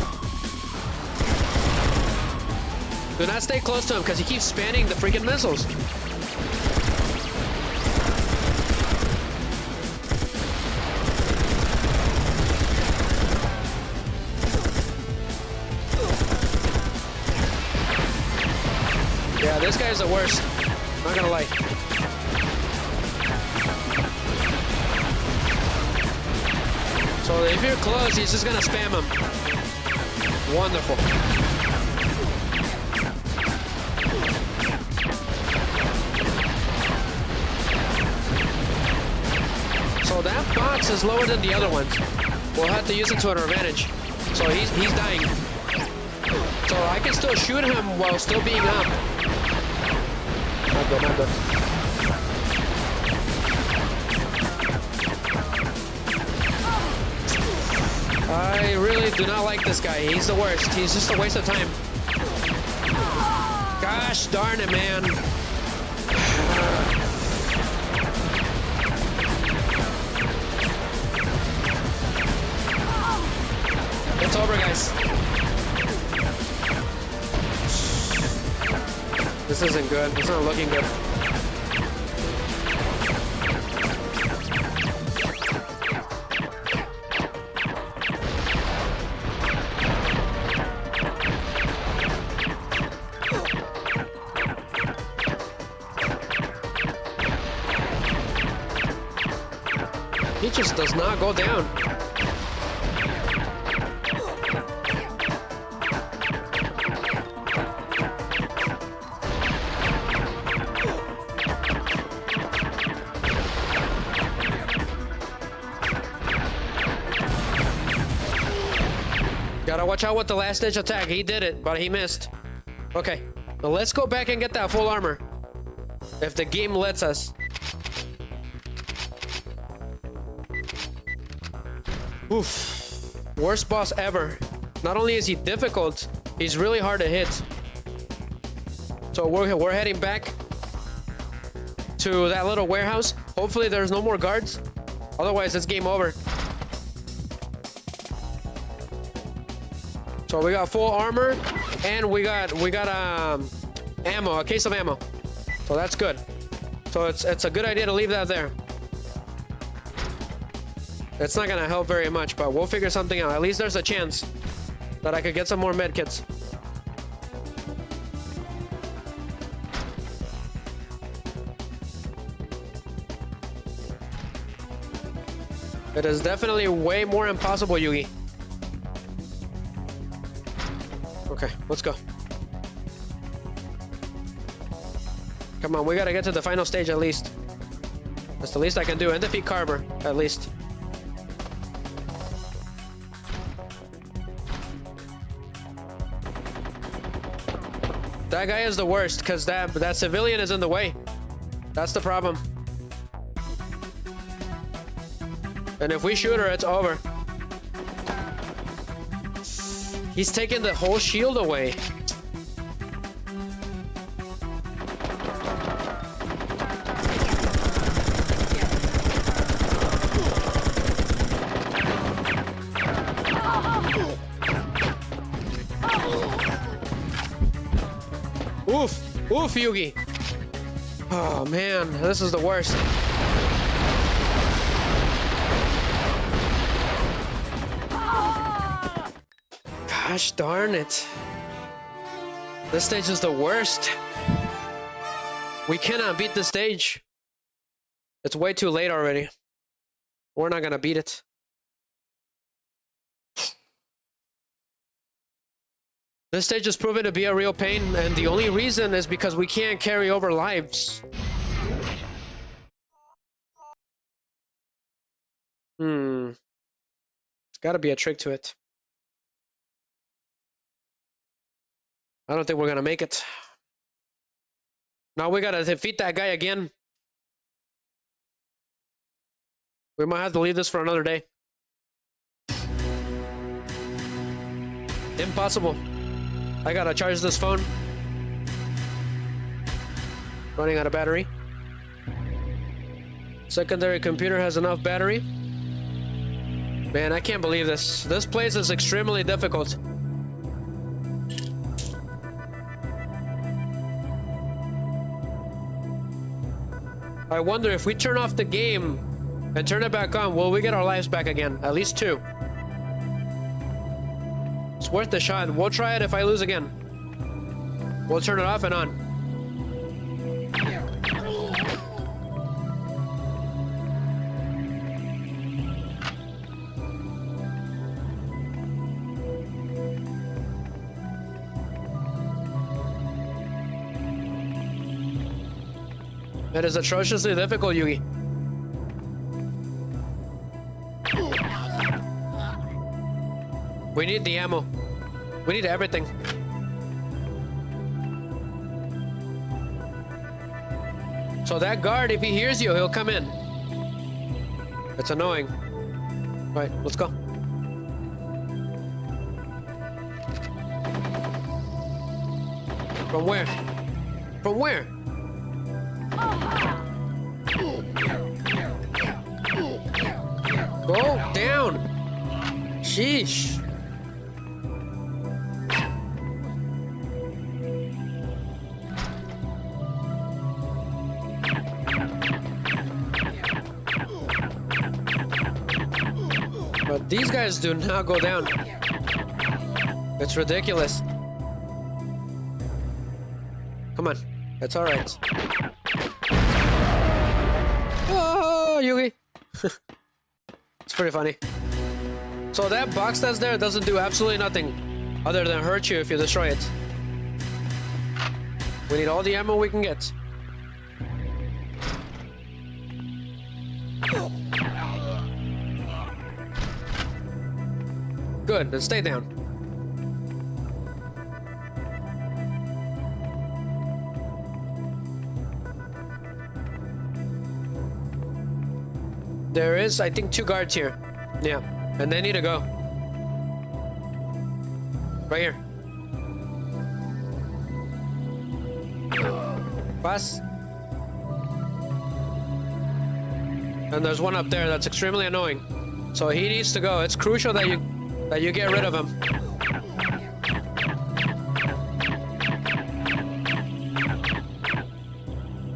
Do not stay close to him because he keeps spamming the freaking missiles. Yeah, this guy is the worst. Not gonna lie. So if you're close, he's just gonna spam him. Wonderful. So that box is lower than the other ones. We'll have to use it to our advantage. So he's dying. So I can still shoot him while still being up. Not good, not good. I really do not like this guy. He's the worst. He's just a waste of time. Gosh darn it, man. It's over, guys. This isn't good. It's not looking good. He just does not go down. Gotta watch out with the last ditch attack. He did it, but he missed. Okay, so let's go back and get that full armor. If the game lets us. Oof. Worst boss ever. Not only is he difficult, he's really hard to hit. So we're heading back to that little warehouse. Hopefully there's no more guards. Otherwise, it's game over. So So we got full armor, and we got ammo, a case of ammo. So that's good. So it's a good idea to leave that there. It's not gonna help very much, but we'll figure something out. At least there's a chance that I could get some more medkits. It is definitely way more impossible, Yugi. Okay, let's go. Come on, we gotta get to the final stage at least. That's the least I can do, and defeat Carver, at least. That guy is the worst, because that civilian is in the way. That's the problem. And if we shoot her, it's over. He's taking the whole shield away. Oof! Oof, Yugi! Oh man, this is the worst. Gosh darn it. This stage is the worst. We cannot beat this stage. It's way too late already. We're not gonna beat it. This stage is proven to be a real pain, and the only reason is because we can't carry over lives. There's gotta be a trick to it. I don't think we're gonna make it. Now we gotta defeat that guy again. We might have to leave this for another day. Impossible. I gotta charge this phone. Running out of battery. Secondary computer has enough battery. Man, I can't believe this. This place is extremely difficult. I wonder if we turn off the game and turn it back on, will we get our lives back again? At least 2. It's worth the shot. We'll try it if I lose again. We'll turn it off and on. It is atrociously difficult, Yugi. We need the ammo. We need everything. So that guard, if he hears you, he'll come in. It's annoying. All right, let's go. From where? From where? Go down. Sheesh. But these guys do not go down. It's ridiculous. Come on. It's alright. Oh, Yugi. It's pretty funny. So that box that's there doesn't do absolutely nothing other than hurt you if you destroy it. We need all the ammo we can get. Good, then stay down. There is, I think, 2 guards here. Yeah, and they need to go. Right here. Pass. And there's one up there that's extremely annoying. So he needs to go. It's crucial that you get rid of him.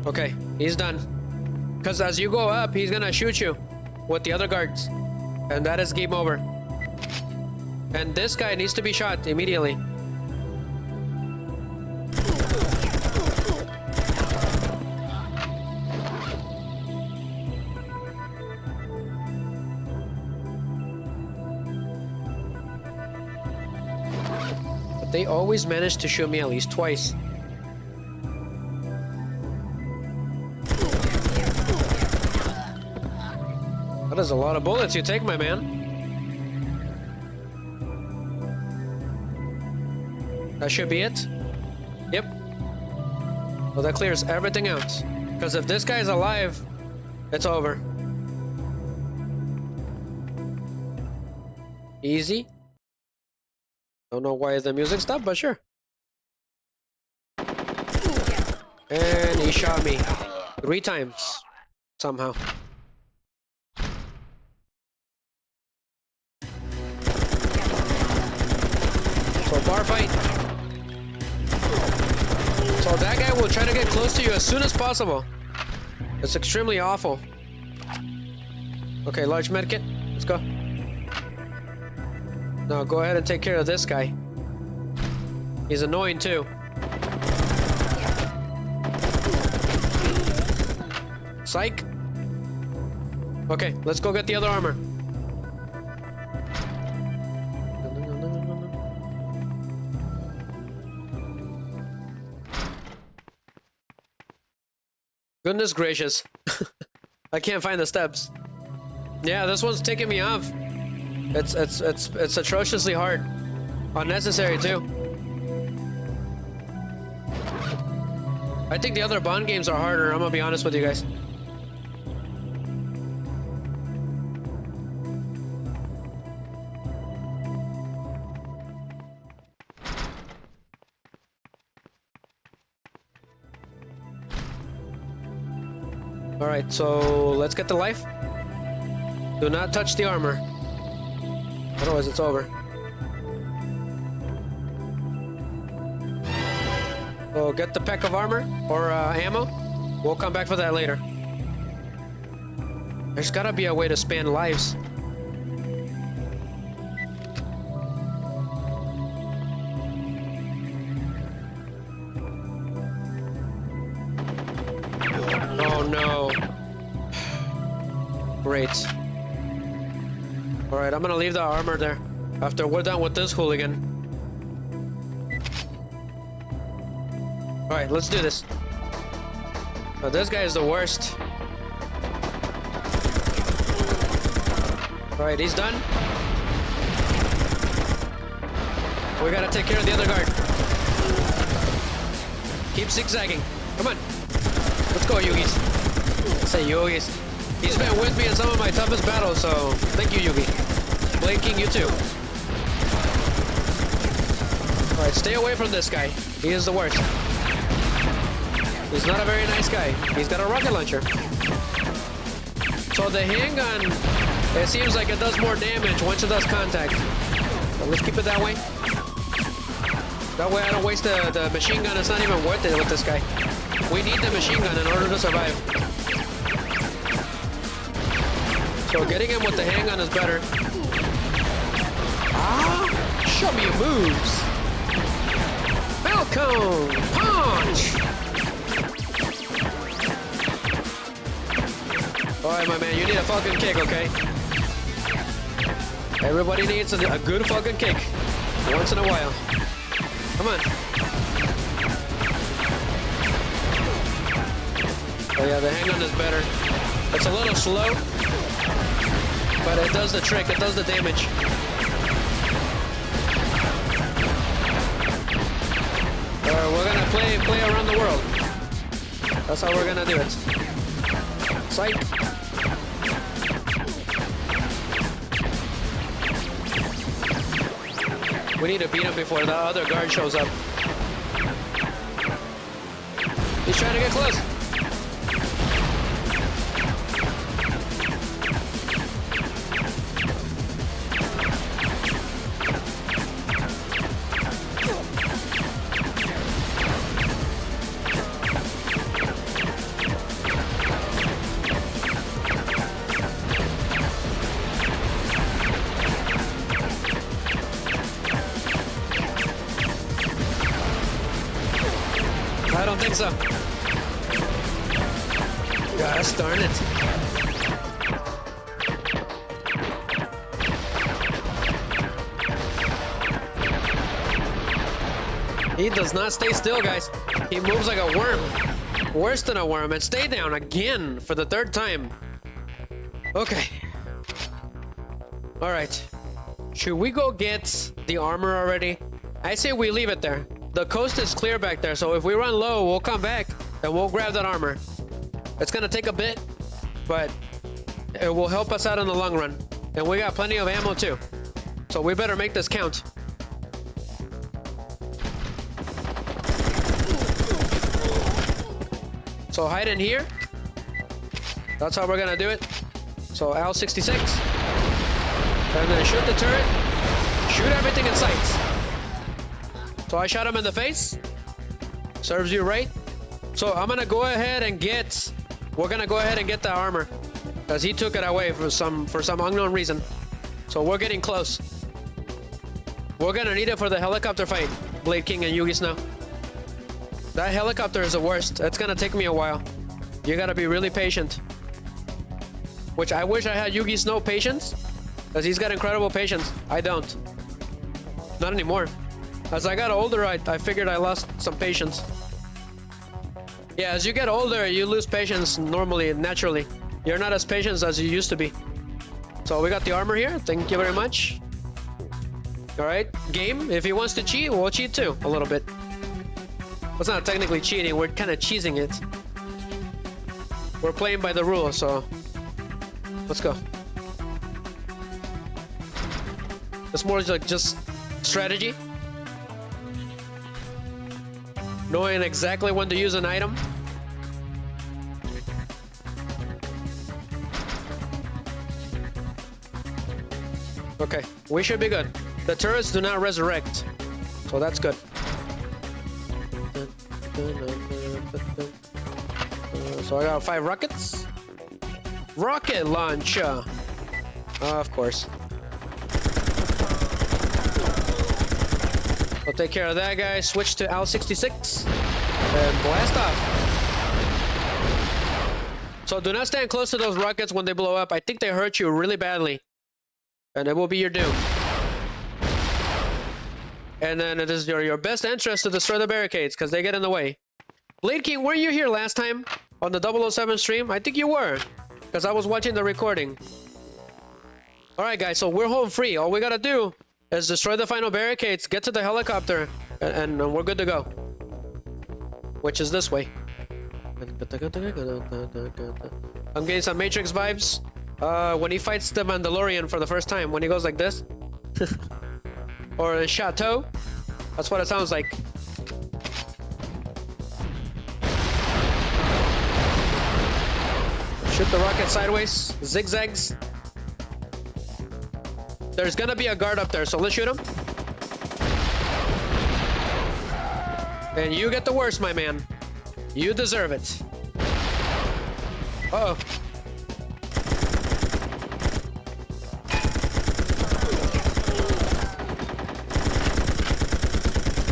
Okay, he's done. Because as you go up, he's gonna shoot you with the other guards. And that is game over. And this guy needs to be shot immediately. But they always manage to shoot me at least twice. That is a lot of bullets you take, my man. That should be it. Yep. Well, that clears everything out. Because if this guy's alive, it's over. Easy. Don't know why the music stopped, but sure. And he shot me 3 times. Somehow. So bar fight. So that guy will try to get close to you as soon as possible. It's extremely awful. Okay, large medkit. Let's go. Now go ahead and take care of this guy. He's annoying too. Psych. Okay, let's go get the other armor. Goodness gracious. I can't find the steps. Yeah, this one's taking me off. It's atrociously hard. Unnecessary too. I think the other Bond games are harder, I'm gonna be honest with you guys. Alright, so let's get the life. Do not touch the armor. Otherwise it's over. So get the pack of armor or ammo. We'll come back for that later. There's gotta be a way to span lives. Oh no. Great. Alright, I'm gonna leave the armor there after we're done with this hooligan. Alright, let's do this. Oh, this guy is the worst. Alright, he's done. We gotta take care of the other guard. Keep zigzagging. Come on. Let's go, Yugis. Say Yugis. He's been with me in some of my toughest battles, so thank you, Yugi. Blade King, you too. Alright, stay away from this guy. He is the worst. He's not a very nice guy. He's got a rocket launcher. So the handgun, it seems like it does more damage once it does contact. So let's keep it that way. That way I don't waste the machine gun. It's not even worth it with this guy. We need the machine gun in order to survive. So getting him with the handgun is better. Ah! Show me your moves! Falcon! Punch! Alright, my man, you need a fucking kick, okay? Everybody needs a good fucking kick. Once in a while. Come on. Oh yeah, the handgun is better. It's a little slow, but it does the trick, it does the damage. We're gonna play around the world. That's how we're gonna do it. Psych. We need to beat him before the other guard shows up. He's trying to get close. guess so. Gosh darn it. He does not stay still, guys. He moves like a worm. Worse than a worm. And stay down again for the third time. Okay. Alright. Should we go get the armor already? I say we leave it there. The coast is clear back there, so if we run low, we'll come back and we'll grab that armor. It's gonna take a bit, but it will help us out in the long run. And we got plenty of ammo too. So we better make this count. So hide in here. That's how we're gonna do it. So L66. And then shoot the turret. Shoot everything in sight. So I shot him in the face. Serves you right. So I'm gonna go ahead and get... We're gonna go ahead and get the armor. Because he took it away for some unknown reason. So we're getting close. We're gonna need it for the helicopter fight. Blade King and Yugi Snow. That helicopter is the worst. It's gonna take me a while. You gotta be really patient. Which I wish I had Yugi Snow patience. Because he's got incredible patience. I don't. Not anymore. As I got older, I figured I lost some patience. Yeah, as you get older, you lose patience normally, naturally. You're not as patient as you used to be. So we got the armor here. Thank you very much. Alright, game. If he wants to cheat, we'll cheat too, a little bit. It's not technically cheating, we're kind of cheesing it. We're playing by the rules, so... Let's go. It's more like just strategy. Knowing exactly when to use an item. Okay, we should be good. The turrets do not resurrect, so that's good. So I got 5 rockets. Rocket launcher! Of course. I'll take care of that guy. Switch to L66 and blast off. So do not stand close to those rockets when they blow up. I think they hurt you really badly. And it will be your doom. And then it is your best interest to destroy the barricades because they get in the way. Blade King, were you here last time on the 007 stream? I think you were because I was watching the recording. Alright guys, so we're home free. All we gotta do is destroy the final barricades, get to the helicopter, and we're good to go. Which is this way. I'm getting some Matrix vibes. When he fights the Mandalorian for the first time, when he goes like this. Or a chateau. That's what it sounds like. Shoot the rocket sideways. Zigzags. There's gonna be a guard up there, so let's shoot him. And you get the worst, my man. You deserve it. Uh-oh.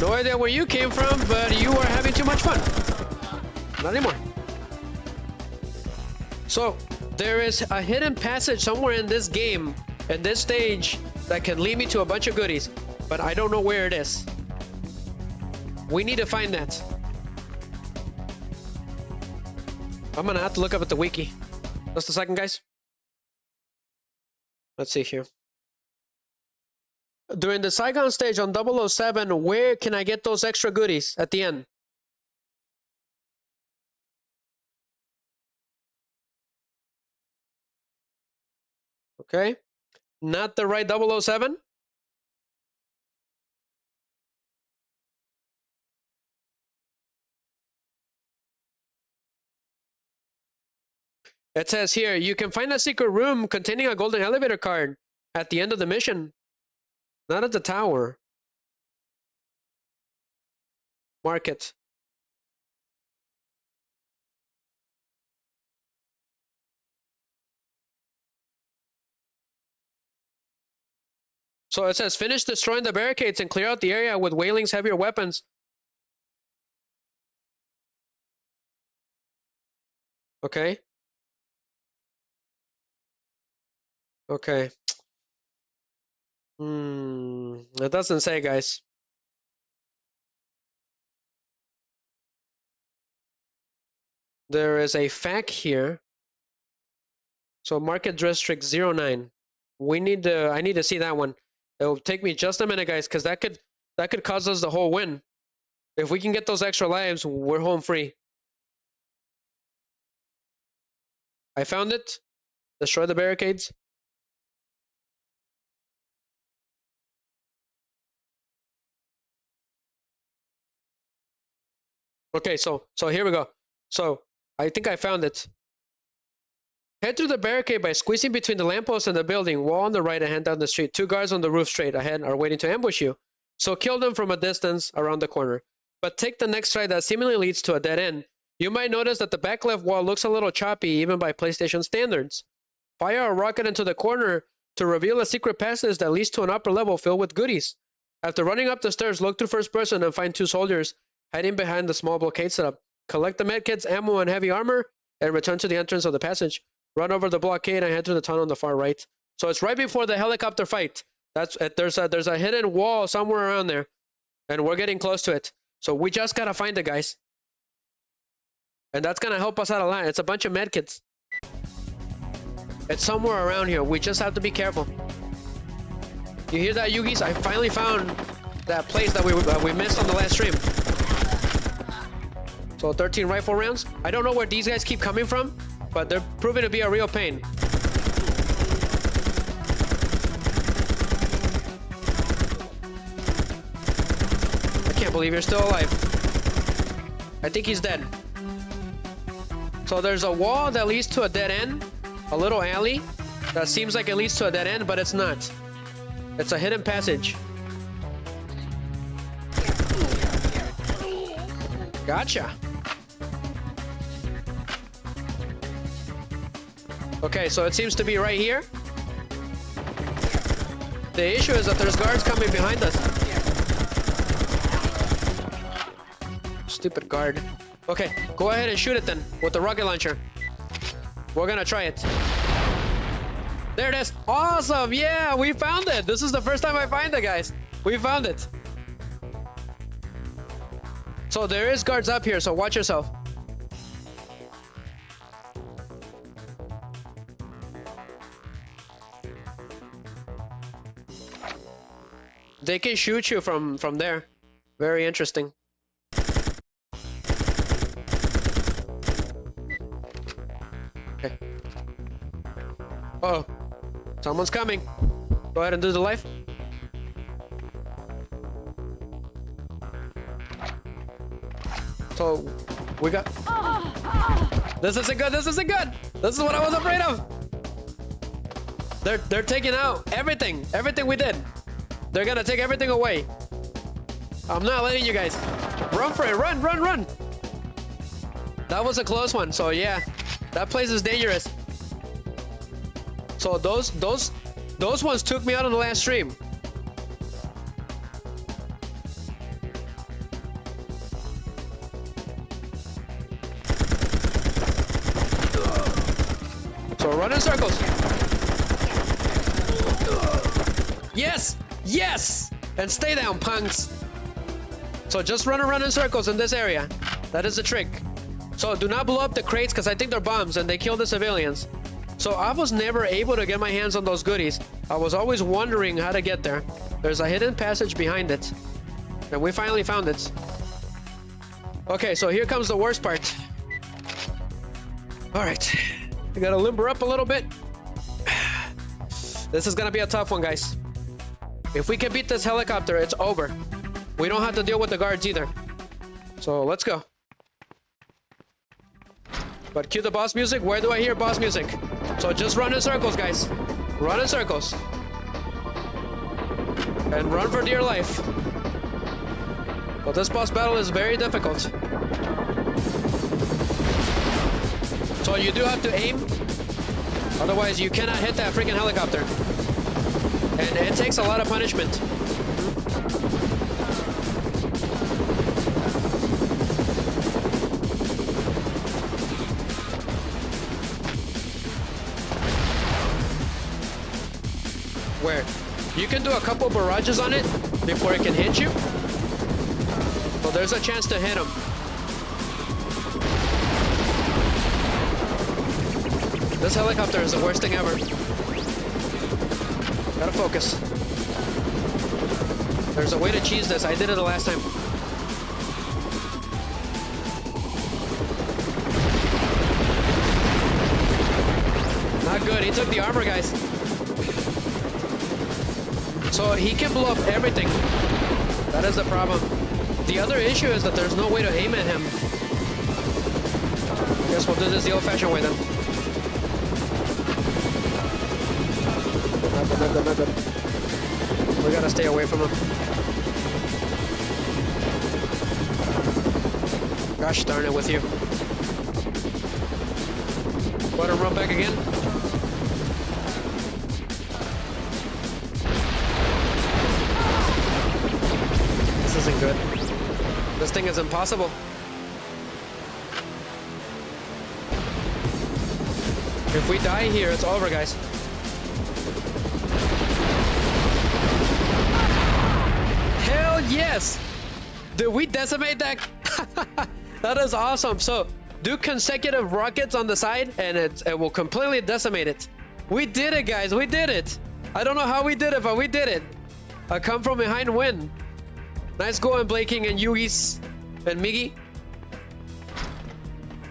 No idea where you came from, but you are having too much fun. Not anymore. So, there is a hidden passage somewhere in this game, in this stage, that can lead me to a bunch of goodies, but I don't know where it is. We need to find that. I'm gonna have to look up at the wiki. Just a second, guys. Let's see here. During the Saigon stage on 007, where can I get those extra goodies at the end? Okay. Not the right 007? It says here, you can find a secret room containing a golden elevator card at the end of the mission. Not at the tower. Market. So it says, finish destroying the barricades and clear out the area with Whaling's heavier weapons. Okay. Okay. It doesn't say, guys. There is a FAQ here. So market district 09. I need to see that one. It'll take me just a minute, guys, because that could cause us the whole win. If we can get those extra lives, we're home free. I found it. Destroy the barricades. Okay, so here we go. So I think I found it. Head through the barricade by squeezing between the lamppost and the building wall on the right and head down the street. 2 guards on the roof straight ahead are waiting to ambush you. So kill them from a distance around the corner. But take the next stride that seemingly leads to a dead end. You might notice that the back left wall looks a little choppy even by PlayStation standards. Fire a rocket into the corner to reveal a secret passage that leads to an upper level filled with goodies. After running up the stairs, look through first person and find 2 soldiers hiding behind the small blockade setup. Collect the medkits, ammo, and heavy armor, and return to the entrance of the passage. Run over the blockade and head through the tunnel on the far right. So it's right before the helicopter fight. There's a hidden wall somewhere around there, and we're getting close to it. So we just gotta find it, guys. And that's gonna help us out a lot. It's a bunch of medkits. It's somewhere around here. We just have to be careful. You hear that, Yugis? I finally found that place that we missed on the last stream. So 13 rifle rounds. I don't know where these guys keep coming from, but they're proving to be a real pain. I can't believe you're still alive. I think he's dead. So there's a wall that leads to a dead end, a little alley that seems like it leads to a dead end, but it's not. It's a hidden passage. Gotcha. Okay, so it seems to be right here. The issue is that there's guards coming behind us. Stupid guard. Okay, go ahead and shoot it then with the rocket launcher. We're gonna try it. There it is. Awesome. Yeah, we found it. This is the first time I find it, guys. We found it. So there is guards up here, so watch yourself. They can shoot you from there. Very interesting. Okay. Uh-oh. Someone's coming. Go ahead and do the life. So we got. This isn't good. This isn't good. This is what I was afraid of. They're taking out everything. Everything we did. They're gonna take everything away. I'm not letting you guys. Run for it. Run, run, run. That was a close one. So yeah, that place is dangerous. So those ones took me out on the last stream. So run in circles. Yes! Yes! And stay down, punks. So just run around in circles in this area. That is the trick. So do not blow up the crates because I think they're bombs and they kill the civilians. So I was never able to get my hands on those goodies. I was always wondering how to get there. There's a hidden passage behind it. And we finally found it. Okay, so here comes the worst part. Alright. I gotta limber up a little bit. This is gonna be a tough one, guys. If we can beat this helicopter, it's over. We don't have to deal with the guards either. So let's go. But cue the boss music. Where do I hear boss music? So just run in circles, guys. Run in circles. And run for dear life. Well, this boss battle is very difficult. So you do have to aim. Otherwise, you cannot hit that freaking helicopter. And it takes a lot of punishment. Where? You can do a couple barrages on it before it can hit you. So there's a chance to hit him. This helicopter is the worst thing ever. Gotta focus. There's a way to cheese this. I did it the last time. Not good. He took the armor, guys. So he can blow up everything. That is the problem. The other issue is that there's no way to aim at him. Guess we'll do this the old-fashioned way then. Not good. We gotta stay away from him. Gosh darn it with you. Want to run back again? This isn't good. This thing is impossible. If we die here, it's over, guys. Hell yes! Did we decimate that? That is awesome. So do consecutive rockets on the side and it will completely decimate it. We did it, guys. We did it. I don't know how we did it, but we did it. A come from behind win. Nice going, Blaking and Yugi's and Miggy.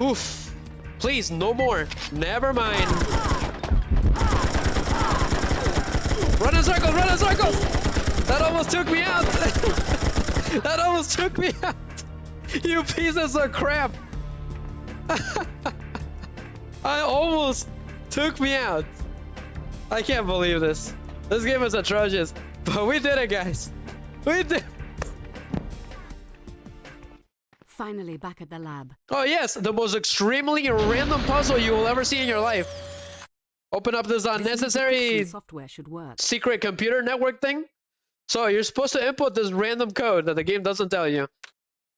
Oof. Please, no more. Never mind. Run in circles, run in circles! That almost took me out. That almost took me out. You pieces of crap. I almost took me out. I can't believe this. This game is atrocious. But we did it, guys. We did. Finally back at the lab. Oh yes, the most extremely random puzzle you will ever see in your life. Open up this unnecessary software should work. Secret computer network thing. So you're supposed to input this random code that the game doesn't tell you.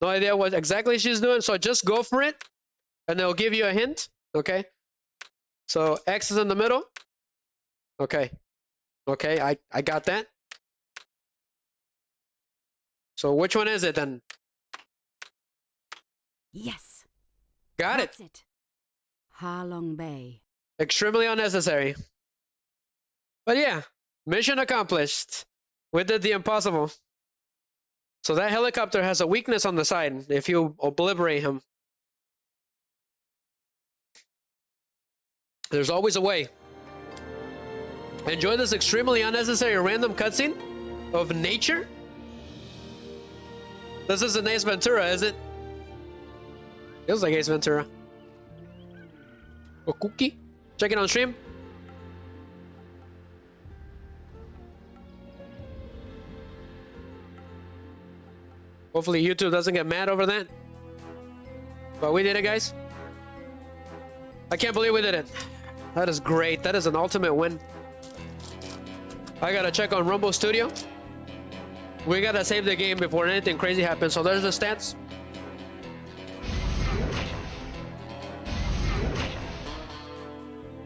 No idea what exactly she's doing, so just go for it, and they'll give you a hint. Okay. So X is in the middle. Okay. Okay, I got that. So which one is it then? Yes. Got That's it. Ha Long Bay. Extremely unnecessary. But yeah, mission accomplished. We did the impossible. So that helicopter has a weakness on the side if you obliterate him. There's always a way. Enjoy this extremely unnecessary random cutscene of nature. This isn't Ace Ventura, is it? Feels like Ace Ventura. A cookie? Check it on stream. Hopefully YouTube doesn't get mad over that. But we did it, guys. I can't believe we did it. That is great. That is an ultimate win. I gotta check on Rumble Studio. We gotta save the game before anything crazy happens. So there's the stats.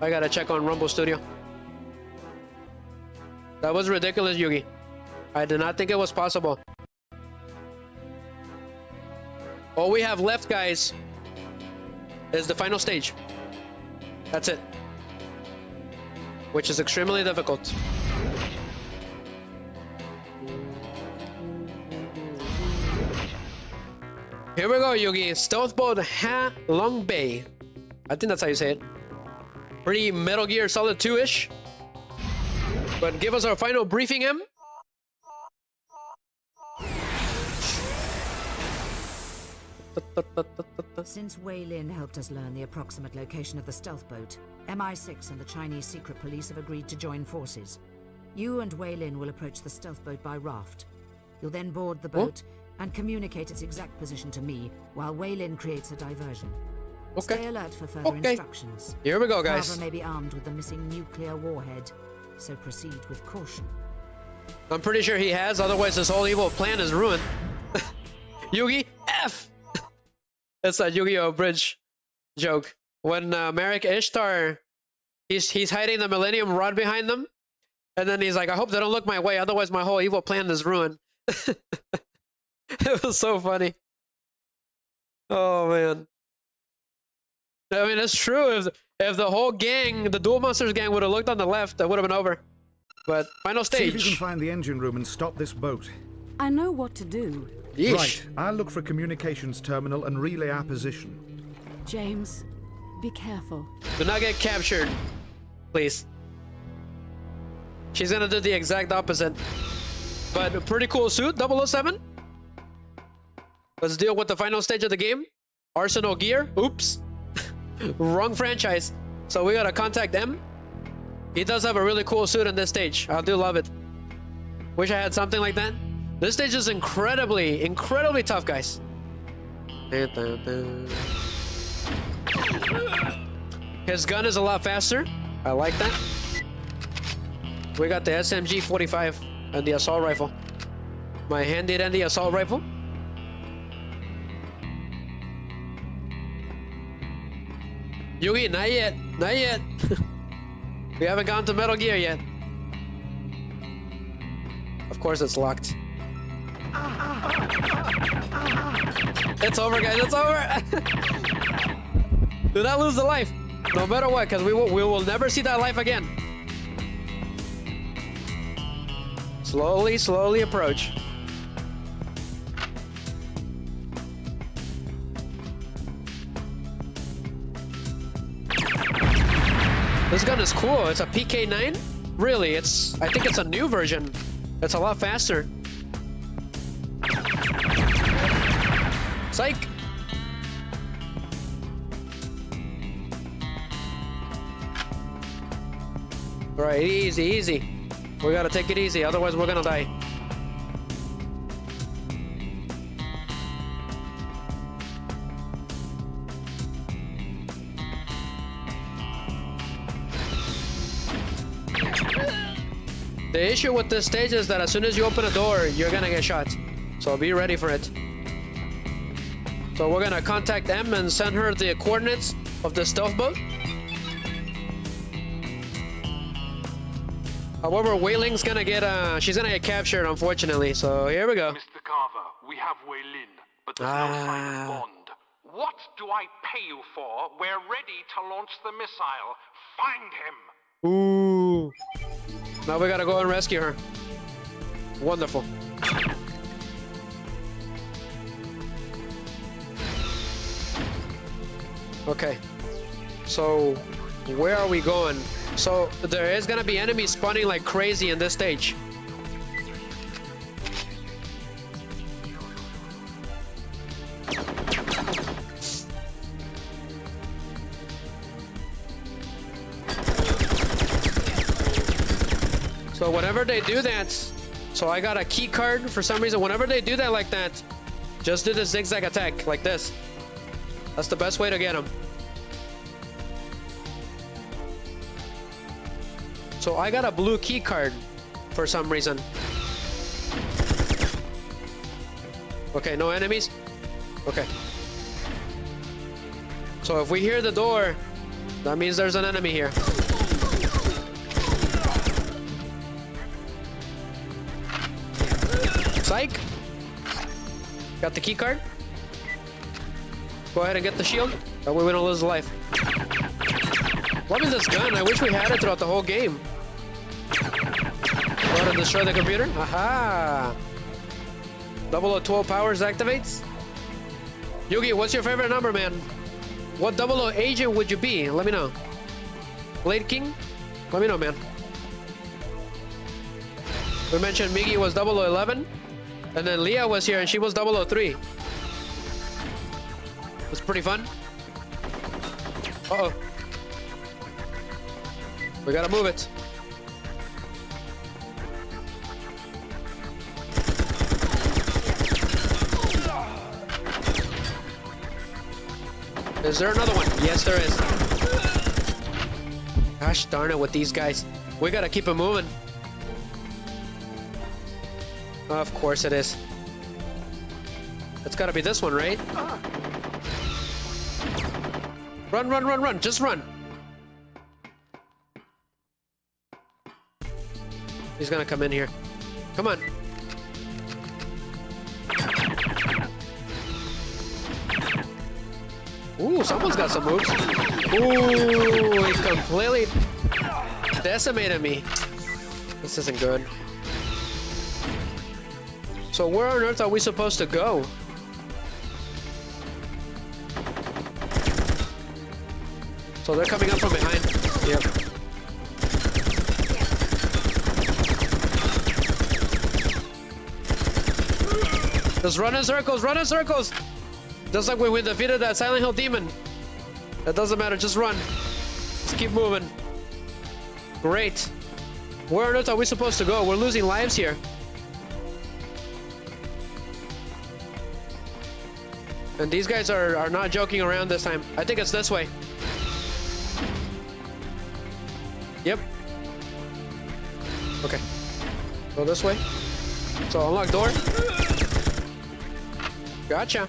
I gotta check on Rumble Studio. That was ridiculous, Yugi. I did not think it was possible. All we have left, guys, is the final stage. That's it. Which is extremely difficult. Here we go, Yugi. Stealth boat Ha Long Bay. I think that's how you say it. Pretty Metal Gear Solid 2-ish. But give us our final briefing, M. Since Wei Lin helped us learn the approximate location of the stealth boat, MI6 and the Chinese secret police have agreed to join forces. You and Wei Lin will approach the stealth boat by raft. You'll then board the boat and communicate its exact position to me, while Wei Lin creates a diversion. Okay. Stay alert for further instructions. Here we go, guys. Carver may be armed with the missing nuclear warhead, so proceed with caution. I'm pretty sure he has, otherwise this whole evil plan is ruined. Yugi, F! It's a Yu-Gi-Oh! Bridge joke. When Merrick Ishtar, he's hiding the Millennium Rod behind them, And then he's like, I hope they don't look my way, otherwise my whole evil plan is ruined. It was so funny. Oh, man. I mean, it's true. If the whole gang, the Duel Monsters gang, would have looked on the left, that would have been over. But final stage. See if you can find the engine room and stop this boat. I know what to do. Yeesh. Right, I'll look for a communications terminal and relay our position. James, be careful. Do not get captured, please. She's gonna do the exact opposite. But a pretty cool suit, 007. Let's deal with the final stage of the game. Arsenal gear. Oops. Wrong franchise. So we gotta contact M. He does have a really cool suit in this stage. I do love it. Wish I had something like that. This stage is incredibly, incredibly tough, guys. His gun is a lot faster. I like that. We got the SMG-45 and the assault rifle. My handy-dandy assault rifle. Yugi, not yet. Not yet. We haven't gone to Metal Gear yet. Of course it's locked. It's over, guys. It's over. Do not lose the life. No matter what, because we will never see that life again. Slowly, slowly approach. This gun is cool. It's a PK9? Really, I think it's a new version. It's a lot faster. Psych! Alright, easy, easy. We gotta take it easy, otherwise we're gonna die. The issue with this stage is that as soon as you open a door, you're gonna get shot. So be ready for it. So we're gonna contact M and send her the coordinates of the stealth boat. However, Wei Ling's gonna get she's gonna get captured, unfortunately. So here we go. Mr. Carver, we have Wei Lin, but there's no sign of Bond. What do I pay you for? We're ready to launch the missile. Find him. Ooh. Now we gotta go and rescue her. Wonderful. Okay. So, where are we going? So, there is gonna be enemies spawning like crazy in this stage. So whenever they do that, so I got a key card for some reason. Whenever they do that like that, just do the zigzag attack like this. That's the best way to get them. So I got a blue key card for some reason. Okay, no enemies? Okay. So if we hear the door, that means there's an enemy here. Psych! Got the key card. Go ahead and get the shield. That way we don't lose a life. Love this gun. I wish we had it throughout the whole game. Go ahead and destroy the computer. Aha! 0012 powers activates. Yugi, what's your favorite number, man? What 00 agent would you be? Let me know. Blade King? Let me know, man. We mentioned Miggy was 0011. And then Leah was here and she was 003. It was pretty fun. Uh-oh. We gotta move it. Is there another one? Yes, there is. Gosh darn it with these guys. We gotta keep it moving. Of course it is. It's gotta be this one, right? Run, run, run, run. Just run. He's gonna come in here. Come on. Ooh, someone's got some moves. Ooh, he completely decimated me. This isn't good. So where on earth are we supposed to go? So they're coming up from behind. Yep. Just run in circles, run in circles! Just like when we defeated that Silent Hill demon. That doesn't matter, just run. Just keep moving. Great. Where on earth are we supposed to go? We're losing lives here. And these guys are not joking around this time. I think it's this way. Yep. Okay. Go this way. So unlock door. Gotcha.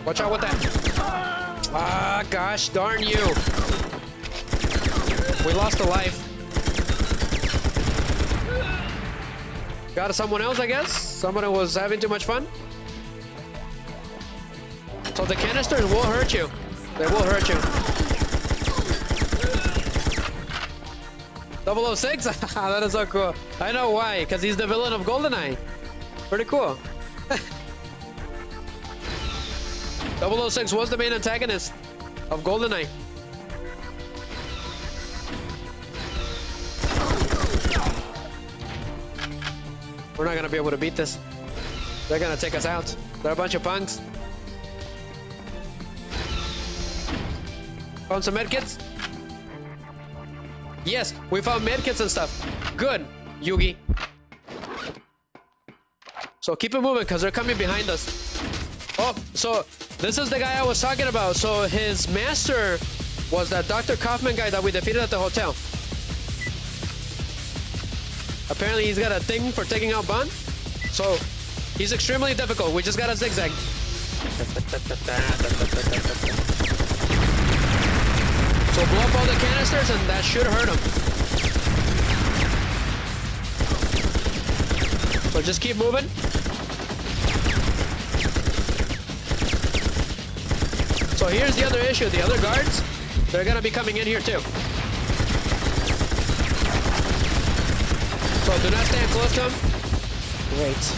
Watch out with that. Ah, gosh darn you. We lost a life. Got someone else, I guess? Someone who was having too much fun? So the canisters will hurt you. They will hurt you. 006? That is so cool. I know why, because he's the villain of GoldenEye. Pretty cool. 006 was the main antagonist of GoldenEye. We're not gonna be able to beat this. They're gonna take us out. They're a bunch of punks. Found some medkits? Yes, we found medkits and stuff. Good, Yugi. So keep it moving because they're coming behind us. Oh, so this is the guy I was talking about. So his master was that Dr. Kaufman guy that we defeated at the hotel. Apparently he's got a thing for taking out Bond. So he's extremely difficult. We just gotta zigzag. So blow up all the canisters and that should hurt him. So just keep moving. So here's the other issue. The other guards, they're gonna be coming in here too. So do not stand close to him. Great.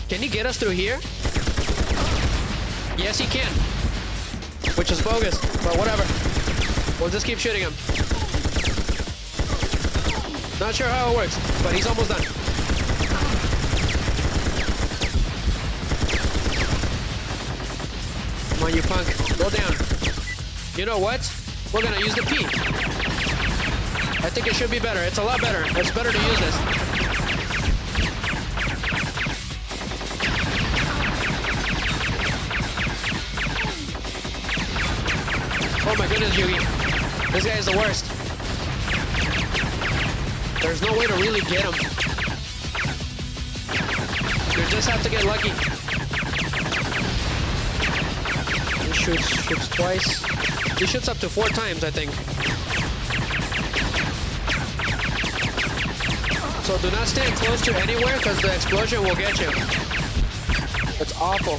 Can he get us through here? Yes, he can. Which is bogus, but whatever. We'll just keep shooting him. Not sure how it works, but he's almost done. Come on, you punk. Go down. You know what? We're gonna use the P. I think it should be better. It's a lot better. It's better to use this. Oh my goodness, Yugi. This guy is the worst. There's no way to really get him. You just have to get lucky. He shoots twice. He shoots up to 4 times, I think. So do not stand close to anywhere because the explosion will get you. It's awful.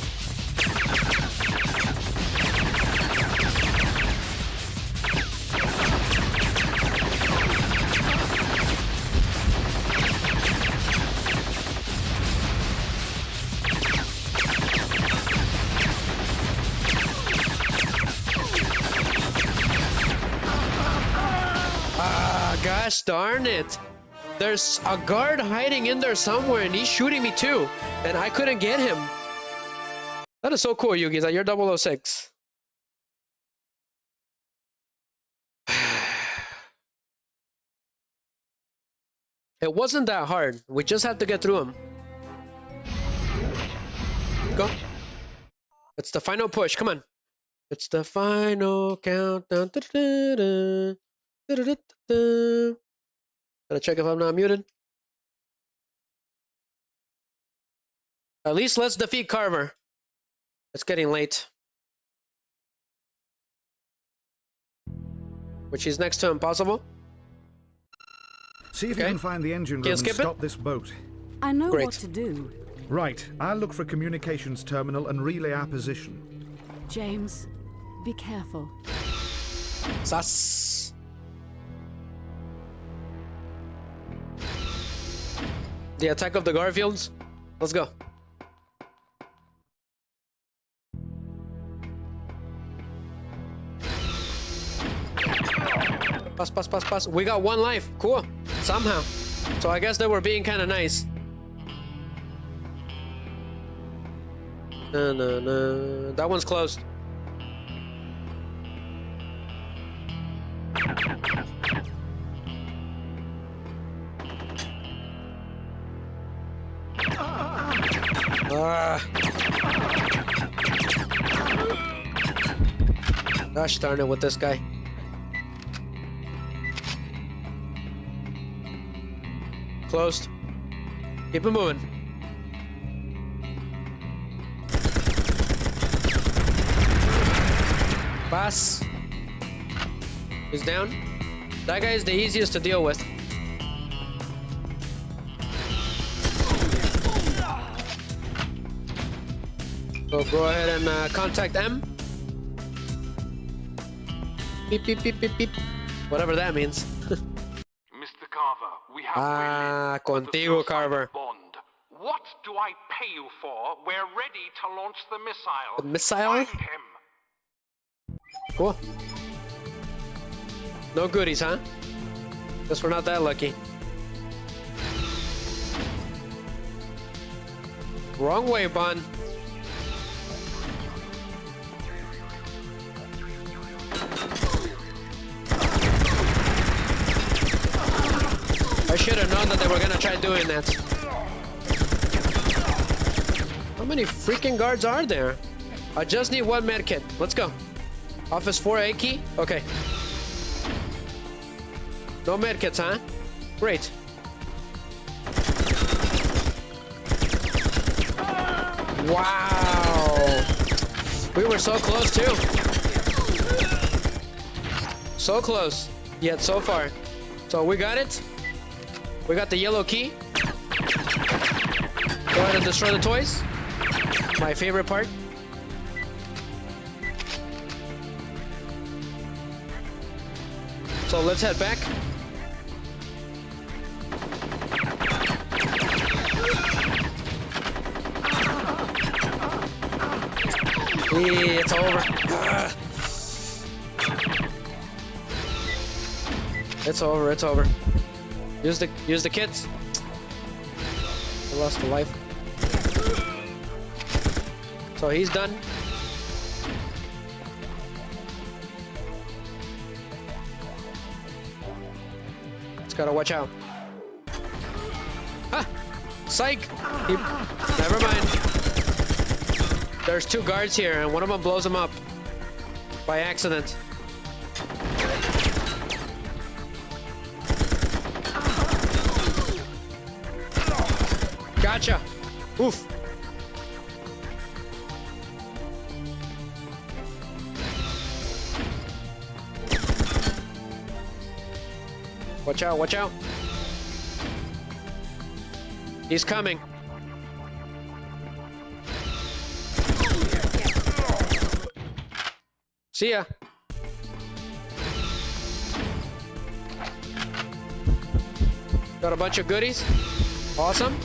Gosh darn it. There's a guard hiding in there somewhere and he's shooting me too. And I couldn't get him. That is so cool, Yugi, that you're 006. It wasn't that hard. We just had to get through him. Go. It's the final push. Come on. It's the final countdown. Gotta check if I'm not muted. At least let's defeat Carver. It's getting late. Which is next to impossible. See if you can find the engine room and stop this boat. I know what to do. Right, I'll look for a communications terminal and relay our position. James, be careful. Sus. The attack of the Garfields. Let's go. Pass. We got 1 life. Cool. Somehow. So I guess they were being kind of nice. No. That one's closed. Gosh darn it with this guy. Closed. Keep it moving. Pass. He's down. That guy is the easiest to deal with. So go ahead and contact M. Beep, beep, beep, beep, beep. Whatever that means. Mr. Carver, we have contigo, Carver. Bond. What do I pay you for? We're ready to launch the missile. The missile? Find him. Cool. No goodies, huh? Guess we're not that lucky. Wrong way, Bond. I should have known that they were gonna try doing that. How many freaking guards are there? I just need 1 medkit. Let's go. Office 4A key? Okay. No medkits, huh? Great. Wow. We were so close too. So close, yet so far. So we got it. We got the yellow key. Go ahead and destroy the toys. My favorite part. So let's head back. It's over. It's over. Use the kits. I lost a life. So he's done. Just gotta watch out. Ha! Psych! Never mind. There's 2 guards here, and one of them blows him up by accident. Gotcha! Oof! Watch out, watch out! He's coming. See ya. Got a bunch of goodies. Awesome.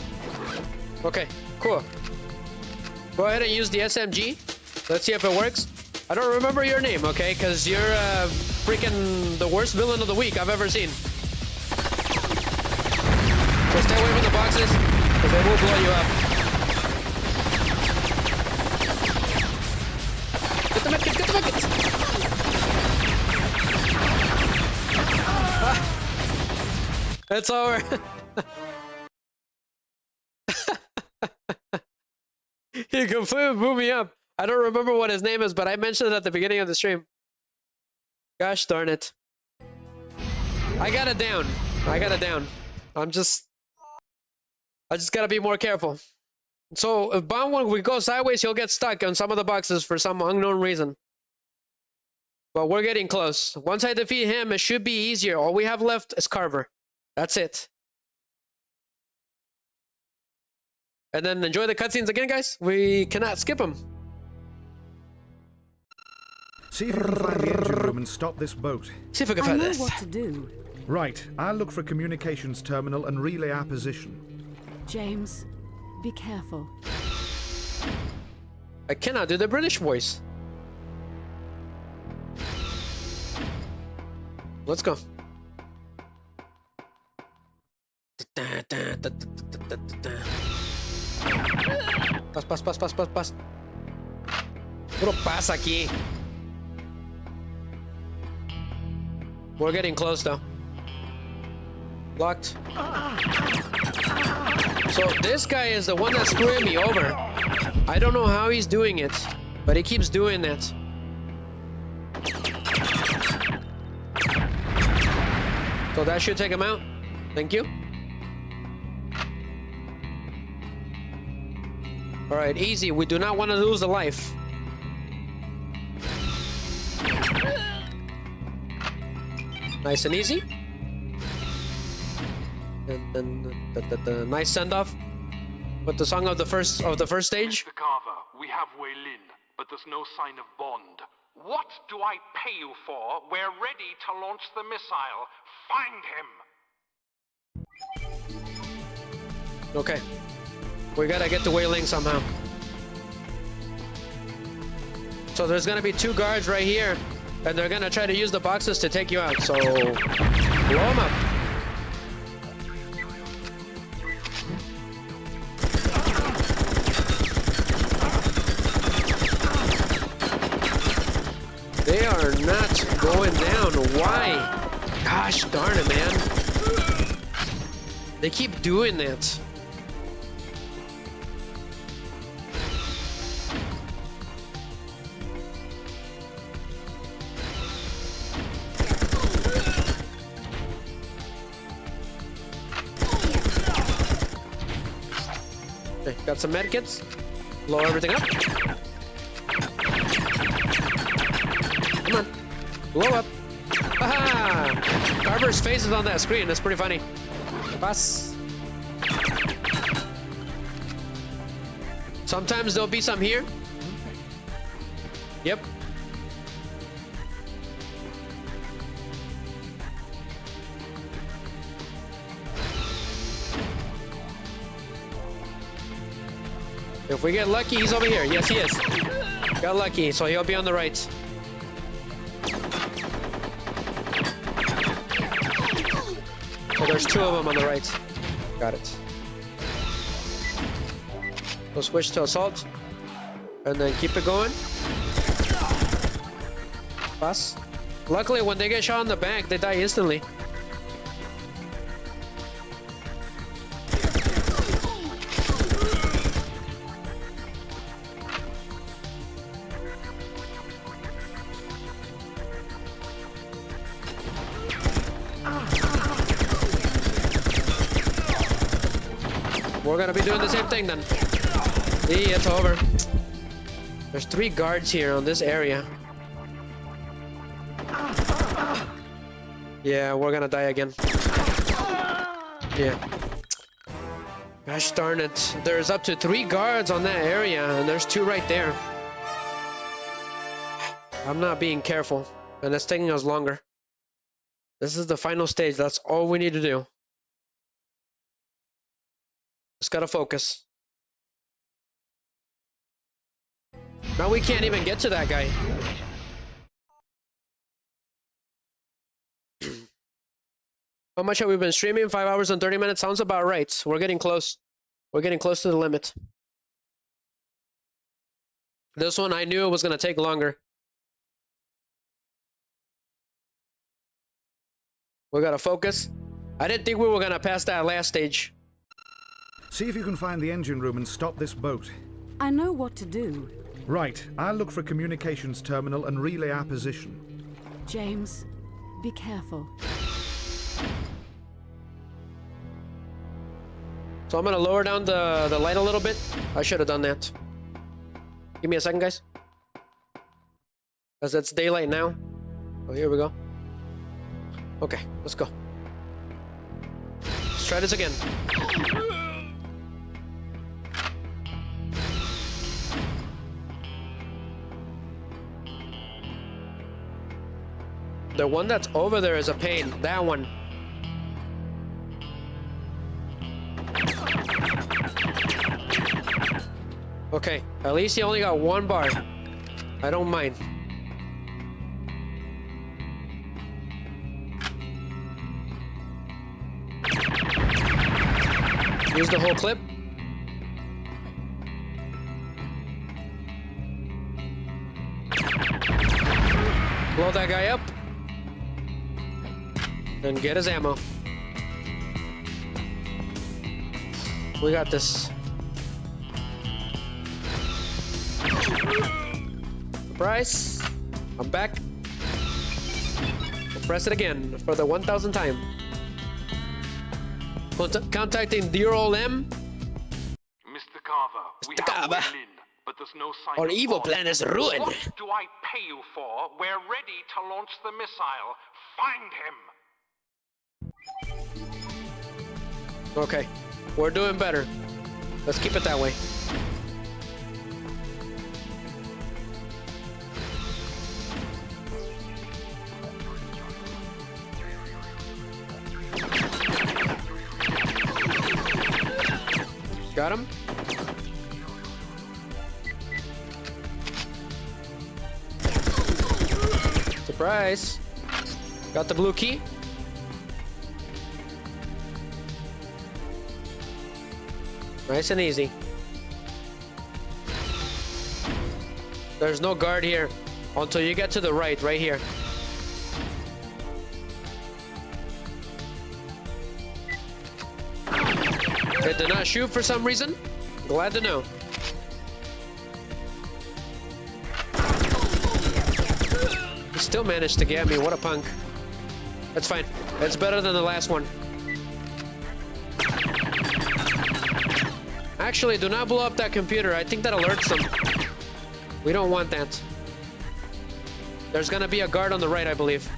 Okay, cool. Go ahead and use the SMG. Let's see if it works. I don't remember your name, okay? Because you're freaking the worst villain of the week I've ever seen. So stay away from the boxes, because they will blow you up. Get the medkit, get the medkit! It's over. He completely blew me up. I don't remember what his name is, but I mentioned it at the beginning of the stream. Gosh darn it. I got it down. I got it down. I just gotta be more careful. So if bomb when we go sideways, he'll get stuck on some of the boxes for some unknown reason. But we're getting close. Once I defeat him, it should be easier. All we have left is Carver. That's it. And then enjoy the cutscenes again, guys. We cannot skip them. See if you can find the engine room and stop this boat. See if we can find this. I know what to do. Right. I'll look for a communications terminal and relay our position. James, be careful. I cannot do the British voice. Let's go. Pas. Puro pasa aquí. We're getting close though. Locked. So this guy is the one that's screwing me over. I don't know how he's doing it, but he keeps doing it. So that should take him out. Thank you. Alright, easy. We do not want to lose a life. Nice and easy. And then the nice send-off with the song of the first stage. Mr. Carver, we have Wei Lin, but there's no sign of Bond. What do I pay you for? We're ready to launch the missile. Find him! Okay. We gotta get to Wei Ling somehow. So there's gonna be 2 guards right here, and they're gonna try to use the boxes to take you out, so blow them up. They are not going down. Why? Gosh darn it, man. They keep doing that. Okay, got some medkits. Blow everything up. Come on. Blow up. Aha! Carver's face is on that screen. That's pretty funny. Pass. Sometimes there'll be some here. Yep. If we get lucky, he's over here. Yes, he is. Got lucky, so he'll be on the right. So there's 2 of them on the right. Got it. We'll switch to assault. And then keep it going. Pass. Luckily, when they get shot in the back, they die instantly. We're gonna be doing the same thing then. See, it's over. There's 3 guards here on this area. Yeah, we're gonna die again. Yeah. Gosh darn it. There's up to 3 guards on that area, and there's 2 right there. I'm not being careful, and it's taking us longer. This is the final stage. That's all we need to do. Just gotta focus. Now we can't even get to that guy. How much have we been streaming? 5 hours and 30 minutes? Sounds about right. We're getting close. We're getting close to the limit. This one, I knew it was gonna take longer. We gotta focus. I didn't think we were gonna pass that last stage. See if you can find the engine room and stop this boat. I know what to do. Right. I'll look for a communications terminal and relay our position. James, be careful. So I'm gonna lower down the light a little bit. I should have done that. Give me a second, guys. Because it's daylight now. Oh, here we go. Okay, let's go. Let's try this again. The one that's over there is a pain. That one. Okay, at least he only got one bar. I don't mind. Use the whole clip. Blow that guy up. And get his ammo. We got this. Pryce, I'm back. We'll press it again for the 1000th time. Contacting dear old M. Mr. Carver, we have Lynn, but there's no sign Our of evil Bond. plan is ruined. What do I pay you for? We're ready to launch the missile. Find him. Okay, we're doing better. Let's keep it that way. Got him. Surprise. Got the blue key. Nice and easy. There's no guard here until you get to the right here. It did not shoot for some reason. Glad to know. He still managed to get me. What a punk. That's fine. It's better than the last one. Actually, do not blow up that computer. I think that alerts them. We don't want that. There's gonna be a guard on the right, I believe.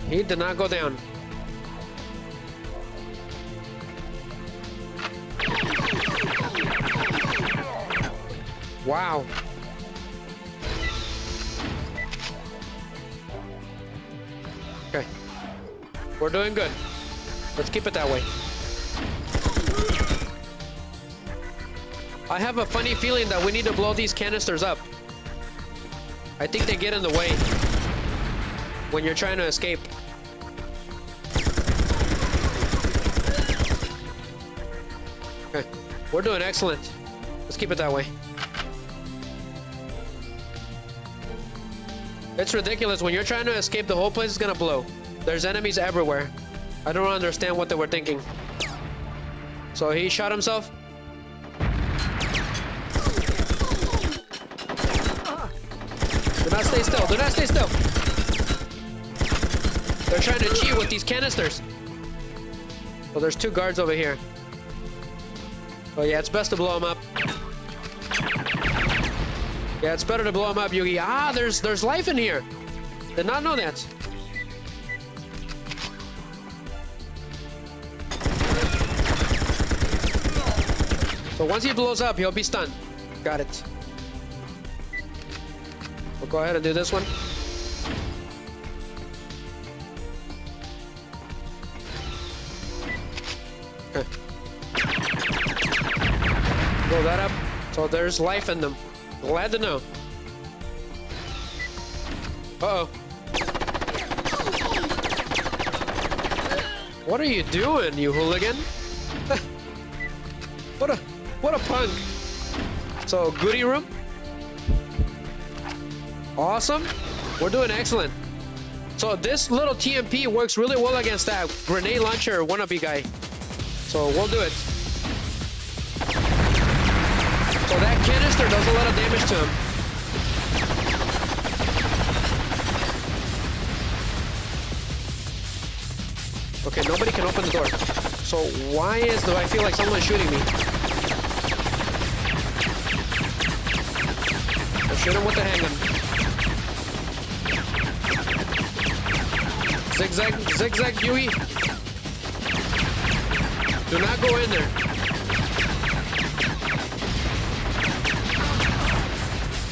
He did not go down. Wow. Okay. We're doing good. Let's keep it that way. I have a funny feeling that we need to blow these canisters up. I think they get in the way when you're trying to escape. Okay, we're doing excellent. Let's keep it that way. It's ridiculous. When you're trying to escape, the whole place is gonna blow. There's enemies everywhere. I don't understand what they were thinking. So he shot himself. Do not stay still. Do not stay still. They're trying to cheat with these canisters. Well, there's two guards over here. Oh yeah, it's best to blow them up. Yeah, it's better to blow them up, Yugi. Ah, there's life in here. Did not know that. So once he blows up, he'll be stunned. Got it. We'll go ahead and do this one. Okay. Blow that up. So there's life in them. Glad to know. Uh-oh. What are you doing, you hooligan? What a punk. So, goodie room. Awesome. We're doing excellent. So this little TMP works really well against that grenade launcher wannabe guy. So we'll do it. So that canister does a lot of damage to him. Okay, nobody can open the door. So why do I feel like someone's shooting me? I'll shoot him with the handgun. Zigzag, zigzag, Yugi. Do not go in there.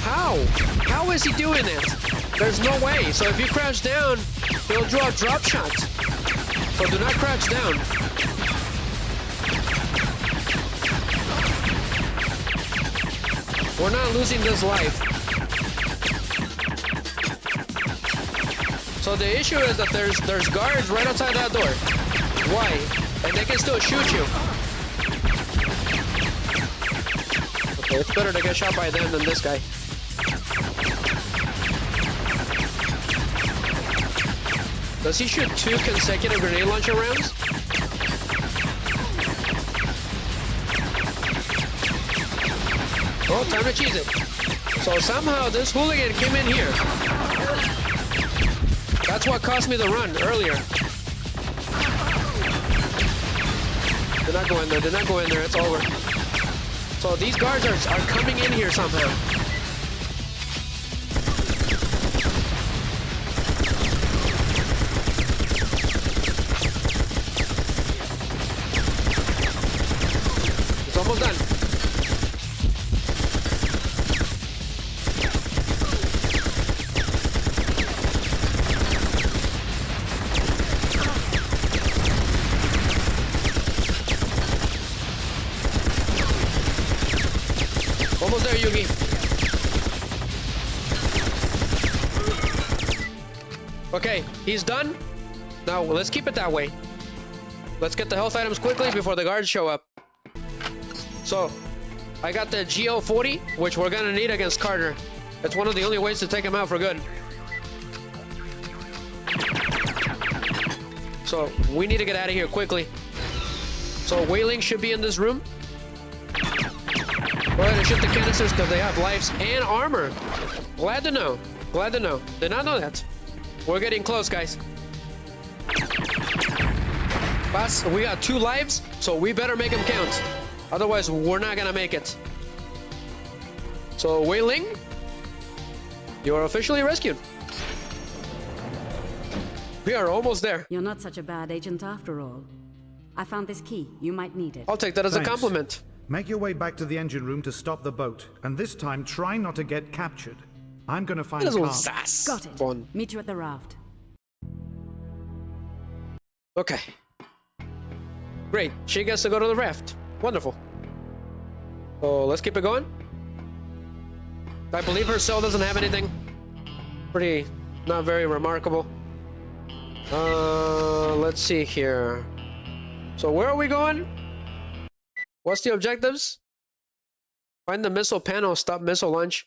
How? How is he doing that? There's no way. So if you crouch down, he'll draw drop shots. So do not crouch down. We're not losing this life. So the issue is that there's guards right outside that door. Why? And they can still shoot you. Okay, it's better to get shot by them than this guy. Does he shoot 2 consecutive grenade launcher rounds? Oh, time to cheese it. So somehow this hooligan came in here. That's what cost me the run earlier. Did not go in there, did not go in there, it's over. So these guards are coming in here somehow. It's almost done. Almost there, Yugi. Okay, he's done. Now, let's keep it that way. Let's get the health items quickly before the guards show up. So, I got the GL40, which we're gonna need against Carter. It's one of the only ways to take him out for good. So, we need to get out of here quickly. So, Wailing should be in this room. Go ahead and shoot the canisters because they have lives and armor. Glad to know. Glad to know. Did not know that. We're getting close, guys. Boss, we got 2 lives, so we better make them count. Otherwise, we're not gonna make it. So, Wei Ling, you're officially rescued. We are almost there. You're not such a bad agent after all. I found this key. You might need it. I'll take that as a compliment. Make your way back to the engine room to stop the boat, and this time try not to get captured. I'm gonna find Carl. Got it. Fun. Meet you at the raft. Okay. Great. She gets to go to the raft. Wonderful. So let's keep it going. I believe her cell doesn't have anything. Pretty, not very remarkable. Let's see here. So where are we going? What's the objectives? Find the missile panel, stop missile launch.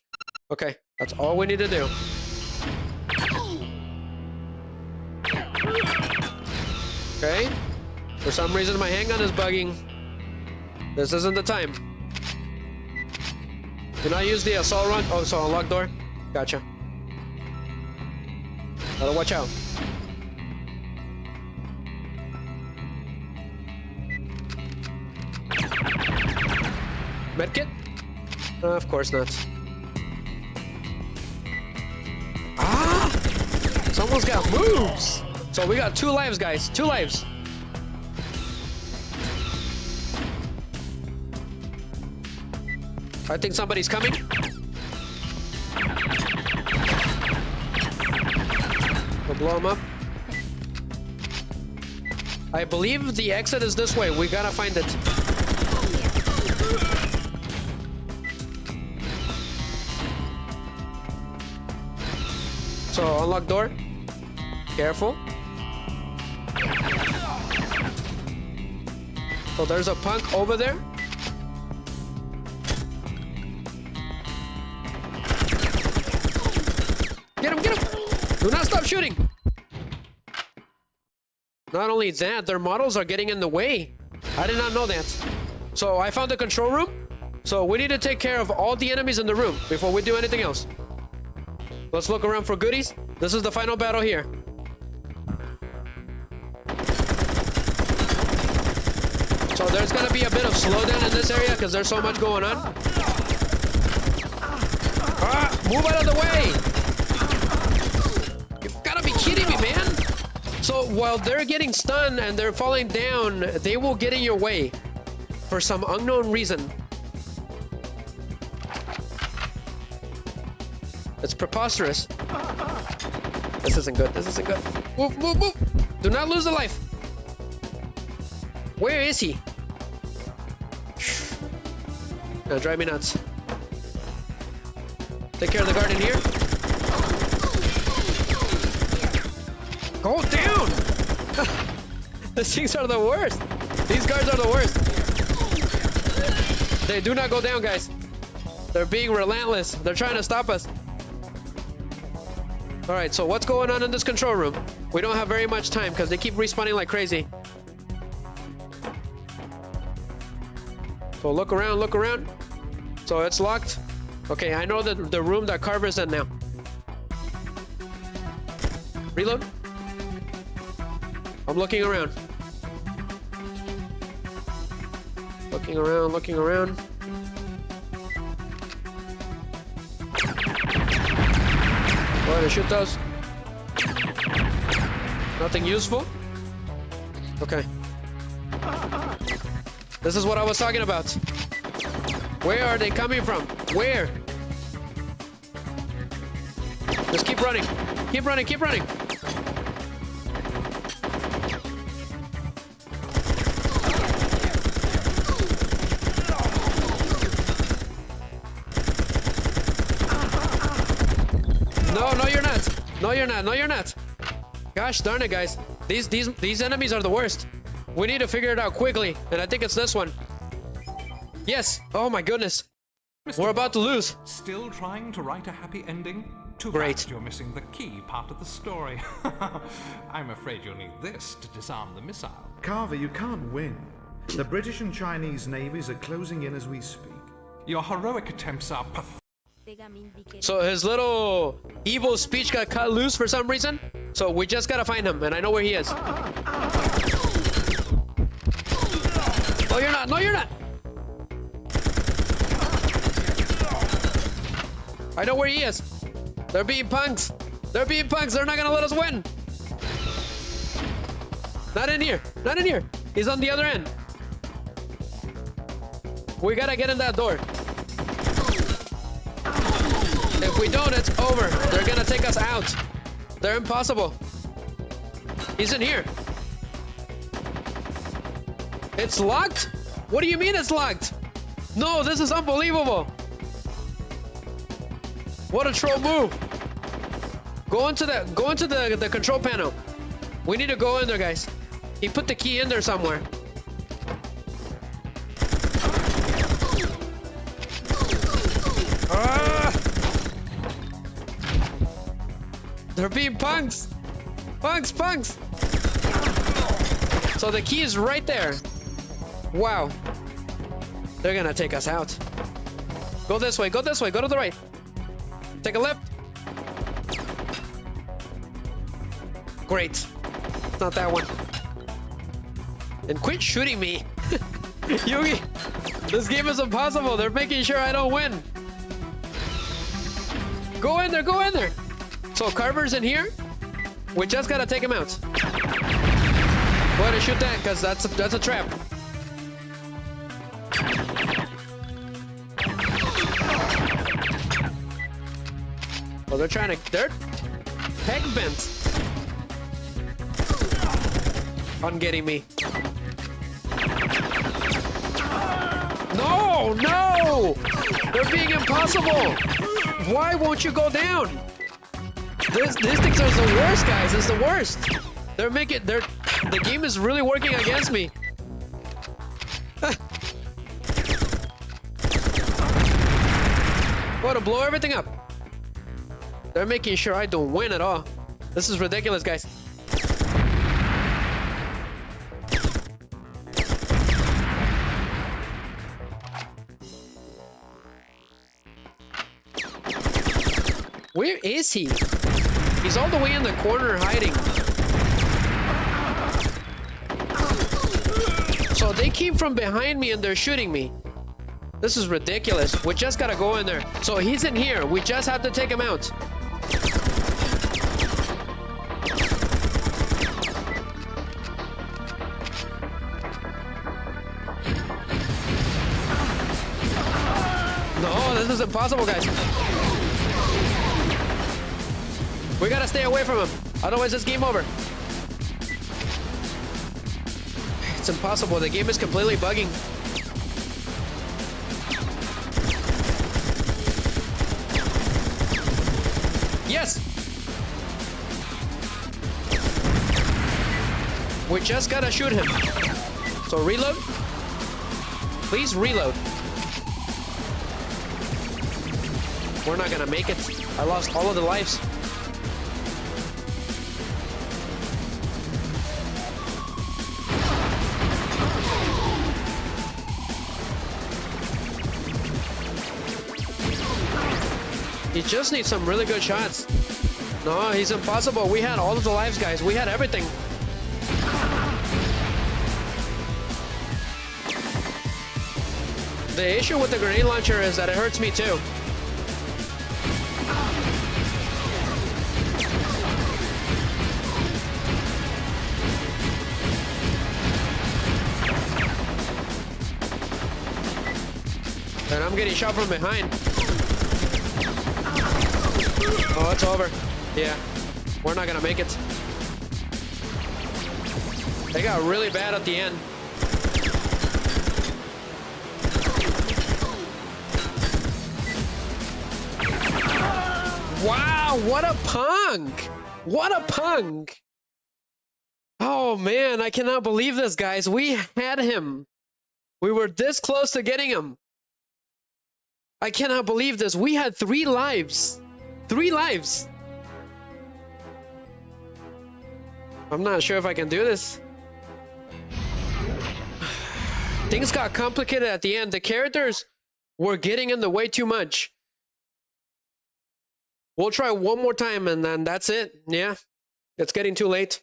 Okay, that's all we need to do. Okay. For some reason my handgun is bugging. This isn't the time. Do not use the assault run. Oh, so unlock door. Gotcha. Gotta watch out. Medkit? Of course not. Ah! Someone's got moves! So we got 2 lives, guys. 2 lives. I think somebody's coming. We'll blow him up. I believe the exit is this way. We gotta find it. So, unlock door. Careful. So there's a punk over there. Get him, get him! Do not stop shooting! Not only that, their models are getting in the way. I did not know that. So I found the control room. So we need to take care of all the enemies in the room before we do anything else. Let's look around for goodies. This is the final battle here. So there's gonna be a bit of slowdown in this area because there's so much going on. Move out of the way! You've gotta be kidding me, man! So while they're getting stunned and they're falling down, they will get in your way for some unknown reason. It's preposterous. This isn't good. This isn't good. Move, move, move! Do not lose a life. Where is he? Now drive me nuts. Take care of the guard in here. Go down! These things are the worst. These guards are the worst. They do not go down, guys. They're being relentless. They're trying to stop us. All right, so what's going on in this control room? We don't have very much time because they keep respawning like crazy. So look around, look around. So it's locked. Okay, I know the room that Carver's in now. Reload. I'm looking around. Looking around, looking around. Go ahead and shoot those. Nothing useful? Okay. This is what I was talking about. Where are they coming from? Where? Just keep running. Keep running, keep running. No, you're not. No, you're not. No, you're not. Gosh darn it, guys. These enemies are the worst. We need to figure it out quickly, and I think it's this one. Yes. Oh my goodness. We're about to lose. Still trying to write a happy ending? Too Great. bad you're missing the key part of the story. I'm afraid you'll need this to disarm the missile. Carver, you can't win. The British and Chinese navies are closing in as we speak. Your heroic attempts are pathetic. So his little evil speech got cut loose for some reason. So we just gotta find him, and I know where he is. No, you're not. No, you're not. I know where he is. They're being punks. They're being punks. They're not gonna let us win. Not in here. Not in here. He's on the other end. We gotta get in that door. If we don't, it's over. They're gonna take us out. They're impossible. He's in here. It's locked? What do you mean it's locked? No, this is unbelievable. What a troll move. Go into the control panel. We need to go in there, guys. He put the key in there somewhere. They're being punks. Punks, punks. So the key is right there. Wow. They're gonna take us out. Go this way, go this way, go to the right. Take a left. Great. It's not that one. And quit shooting me. Yugi, this game is impossible. They're making sure I don't win. Go in there, go in there. So Carver's in here. We just gotta take him out. Go ahead and shoot that, because that's a trap. Oh, they're peg bent on getting me. No, no! They're being impossible. Why won't you go down? These things are the worst, guys. It's the worst. The game is really working against me. What, to blow everything up? They're making sure I don't win at all. This is ridiculous, guys. Where is he? He's all the way in the corner hiding. So they came from behind me and they're shooting me. This is ridiculous. We just gotta go in there. So he's in here. We just have to take him out. No, this is impossible, guys. We gotta stay away from him. Otherwise, it's game over. It's impossible. The game is completely bugging. Yes! We just gotta shoot him. So reload. Please reload. We're not gonna make it. I lost all of the lives. He just needs some really good shots. No, he's impossible. We had all of the lives, guys. We had everything. The issue with the grenade launcher is that it hurts me too. And I'm getting shot from behind. Oh, it's over. Yeah, we're not gonna make it. They got really bad at the end. Wow, what a punk! What a punk! Oh man, I cannot believe this, guys. We had him. We were this close to getting him. I cannot believe this. We had 3 lives. 3 lives. I'm not sure if I can do this. Things got complicated at the end. The characters were getting in the way too much. We'll try one more time and then that's it. Yeah, it's getting too late.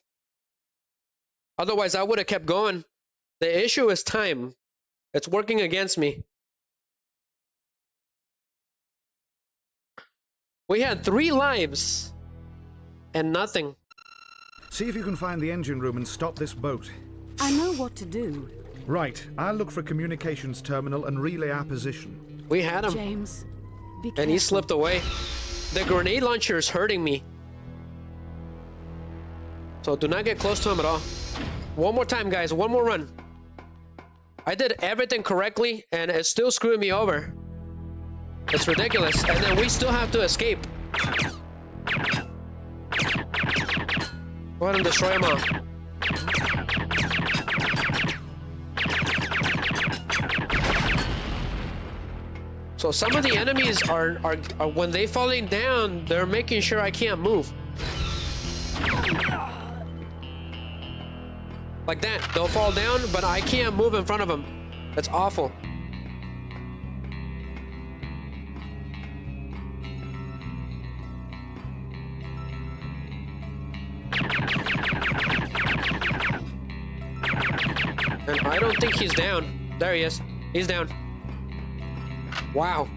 Otherwise, I would have kept going. The issue is time. It's working against me. We had 3 lives and nothing. See if you can find the engine room and stop this boat. I know what to do. Right, I'll look for a communications terminal and relay our position. We had him. James, be careful. And he slipped away. The grenade launcher is hurting me. So do not get close to him at all. One more time, guys. One more run. I did everything correctly and it's still screwing me over. It's ridiculous. And then we still have to escape. Go ahead and destroy them all. So some of the enemies are when they falling down, they're making sure I can't move. Like that. They'll fall down, but I can't move in front of them. That's awful. And I don't think he's down. There he is. He's down. Wow.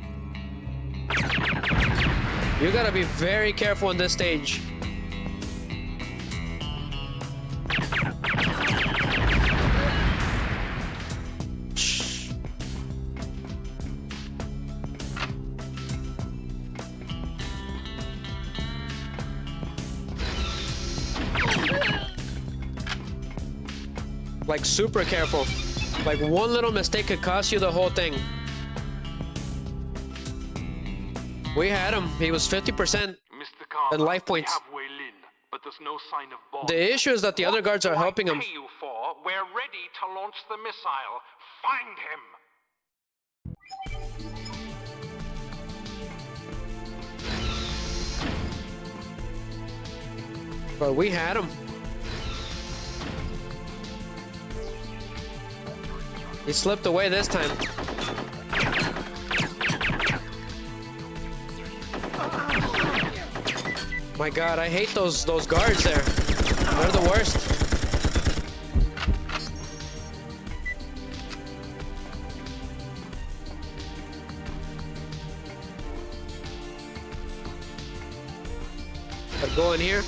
You gotta be very careful in this stage. Like super careful. Like one little mistake could cost you the whole thing. We had him. He was 50% in life points. But there's no sign of Bond. The issue is that the other guards are helping him. What do I pay you for? We're ready to launch the missile. Find him. But we had him. He slipped away this time. My God, I hate those guards there. They're the worst. But go in here.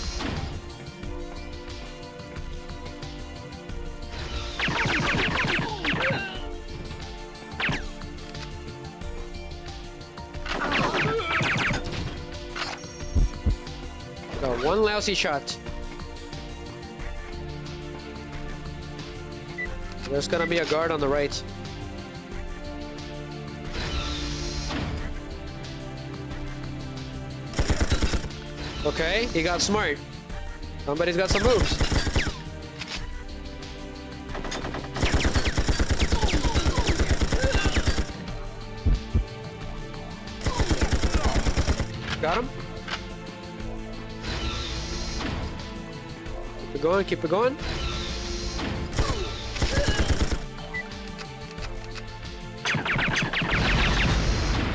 Got one lousy shot. There's gonna be a guard on the right. Okay, he got smart. Somebody's got some moves. Got him. Keep it going, keep it going.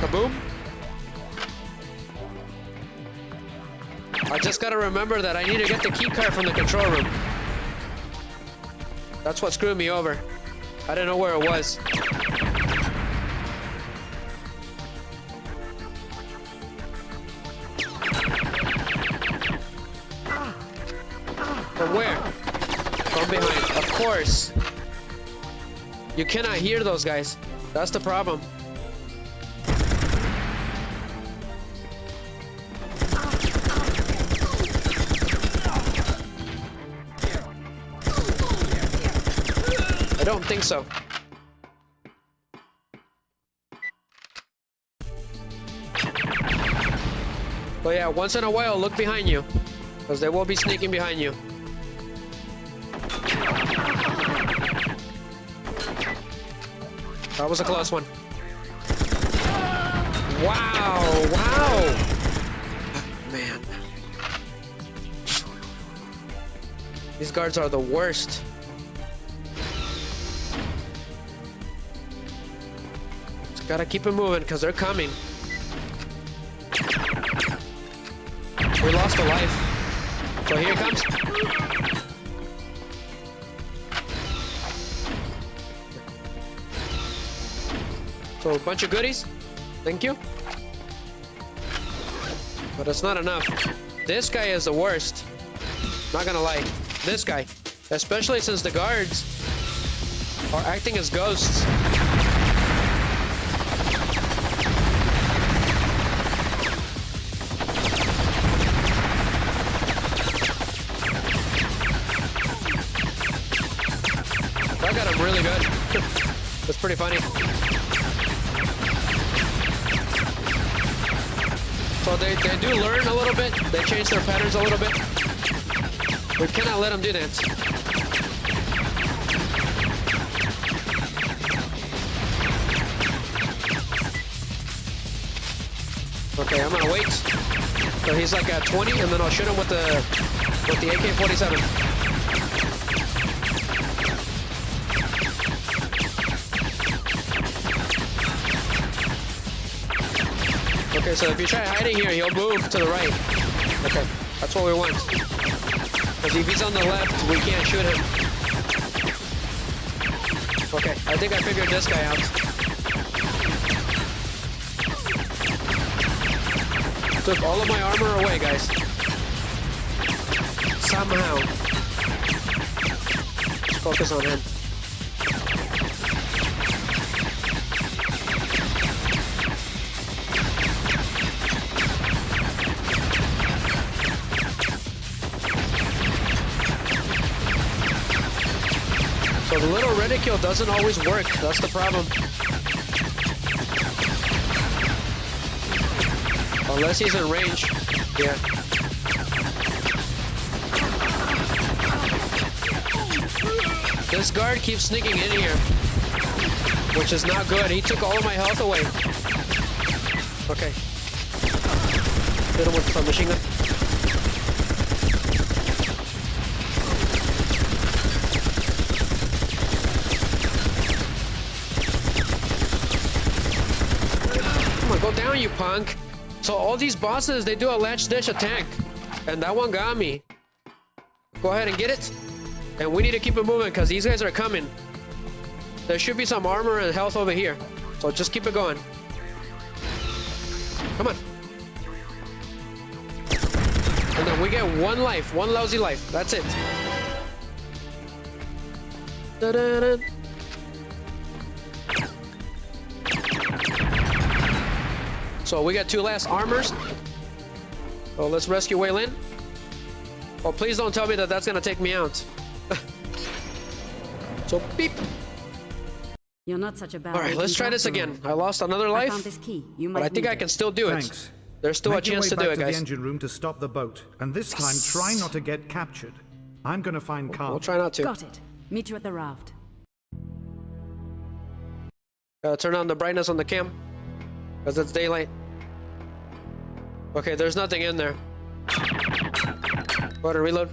Kaboom. I just gotta remember that I need to get the key card from the control room. That's what screwed me over. I didn't know where it was. From where? From behind, of course. You cannot hear those guys. That's the problem. I don't think so. But yeah, once in a while, look behind you, because they will be sneaking behind you. That was a close one. Wow, wow. Man. These guards are the worst. Just gotta keep it moving because they're coming. We lost a life. So here it comes. So a bunch of goodies. Thank you. But it's not enough. This guy is the worst. Not gonna lie. This guy. Especially since the guards are acting as ghosts. I got him really good. That's pretty funny. So they do learn a little bit. They change their patterns a little bit. We cannot let them do that. Okay, I'm gonna wait. So he's like at 20, and then I'll shoot him with the AK-47. Okay, so if you try hiding here, he'll move to the right. Okay, that's what we want. Because if he's on the left, we can't shoot him. Okay, I think I figured this guy out. Took all of my armor away, guys. Somehow. Focus on him. So the little reticule doesn't always work. That's the problem. Unless he's in range. Yeah. This guard keeps sneaking in here, which is not good. He took all of my health away. Okay. Hit him with the submachine gun. Go down, you punk. So all these bosses, they do a latch dish attack. And that one got me. Go ahead and get it. And we need to keep it moving because these guys are coming. There should be some armor and health over here. So just keep it going. Come on. And then we get 1 life, 1 lousy life. That's it. Da-da-da. So we got 2 last armors. So let's rescue Wei Lin. Oh, please don't tell me that that's gonna take me out. So beep. You're not such a bad. All right, let's try this again. I lost another life, I found this key. You but I think I can still do it. Thanks. There's still a chance to do it, the guys. engine room to stop the boat, and this time try not to get captured. I'm gonna find Carver. We'll try not to. Got it. Meet you at the raft. Turn on the brightness on the cam, because it's daylight. Okay, there's nothing in there. Go ahead and reload.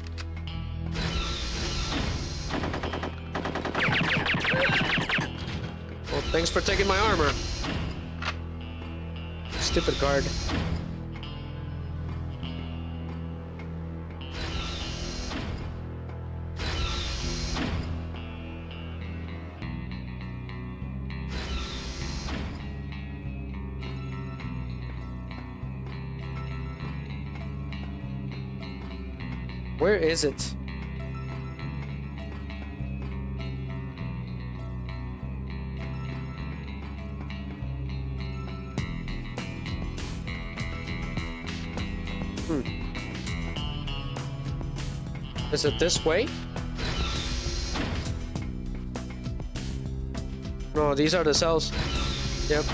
Well, thanks for taking my armor. Stupid guard. Where is it? Is it this way? No, these are the cells. Yep.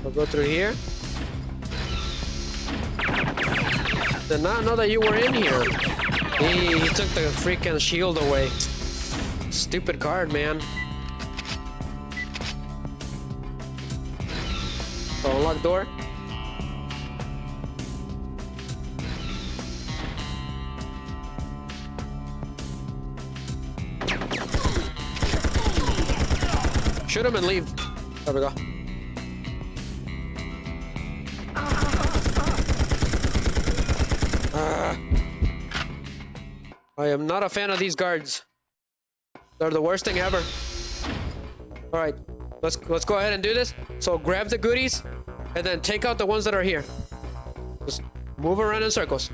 I'll go through here. Did not know that you were in here. He took the freaking shield away. Stupid card, man. So unlock door. Shoot him and leave. There we go. I am not a fan of these guards. They're the worst thing ever. All right, let's go ahead and do this. So grab the goodies, and then take out the ones that are here. Just move around in circles.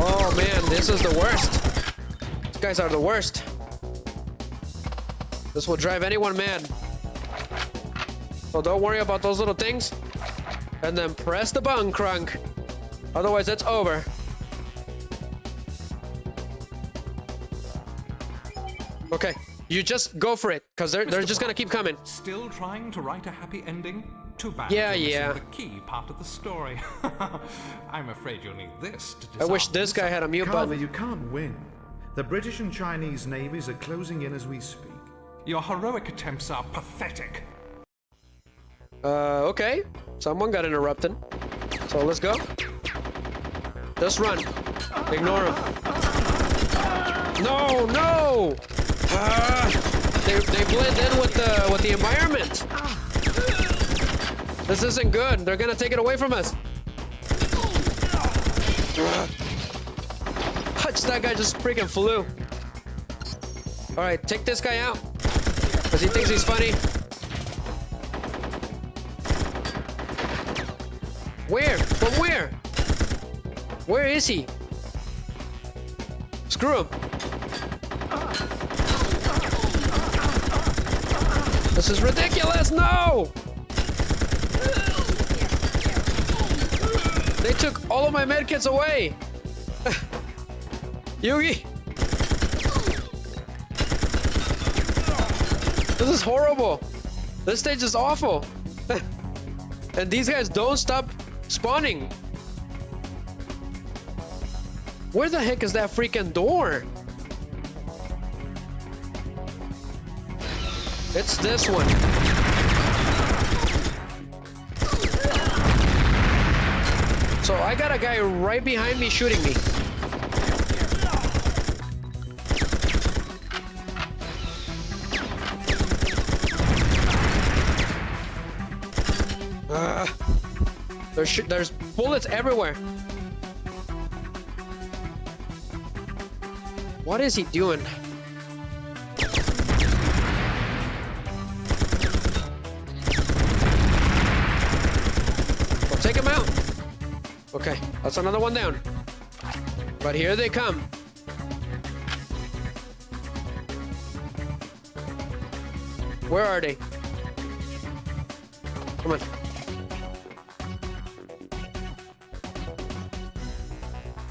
Oh man, this is the worst. These guys are the worst. This will drive anyone mad. So don't worry about those little things. And then press the button, Crunk. Otherwise, it's over. Okay, you just go for it, because they're just gonna keep coming. Still trying to write a happy ending? Too bad. Yeah, you're yeah. missing the key part of the story. I'm afraid you'll need this to I dissolve wish this guy had a mute Carver, button. you can't win. The British and Chinese navies are closing in as we speak. Your heroic attempts are pathetic. Okay. Someone got interrupted. So let's go. Just run. Ignore him. No, no! They blend in with the environment. This isn't good. They're gonna take it away from us. Hutch, that guy just freaking flew. All right, take this guy out. Because he thinks he's funny. Where? From where? Where is he? Screw him. This is ridiculous. No! They took all of my medkits away. Yugi. This is horrible. This stage is awful. And these guys don't stop spawning. Where the heck is that freaking door? It's this one. So I got a guy right behind me shooting me. There's bullets everywhere. What is he doing? Well, take him out. Okay, that's another one down. But here they come. Where are they? Come on.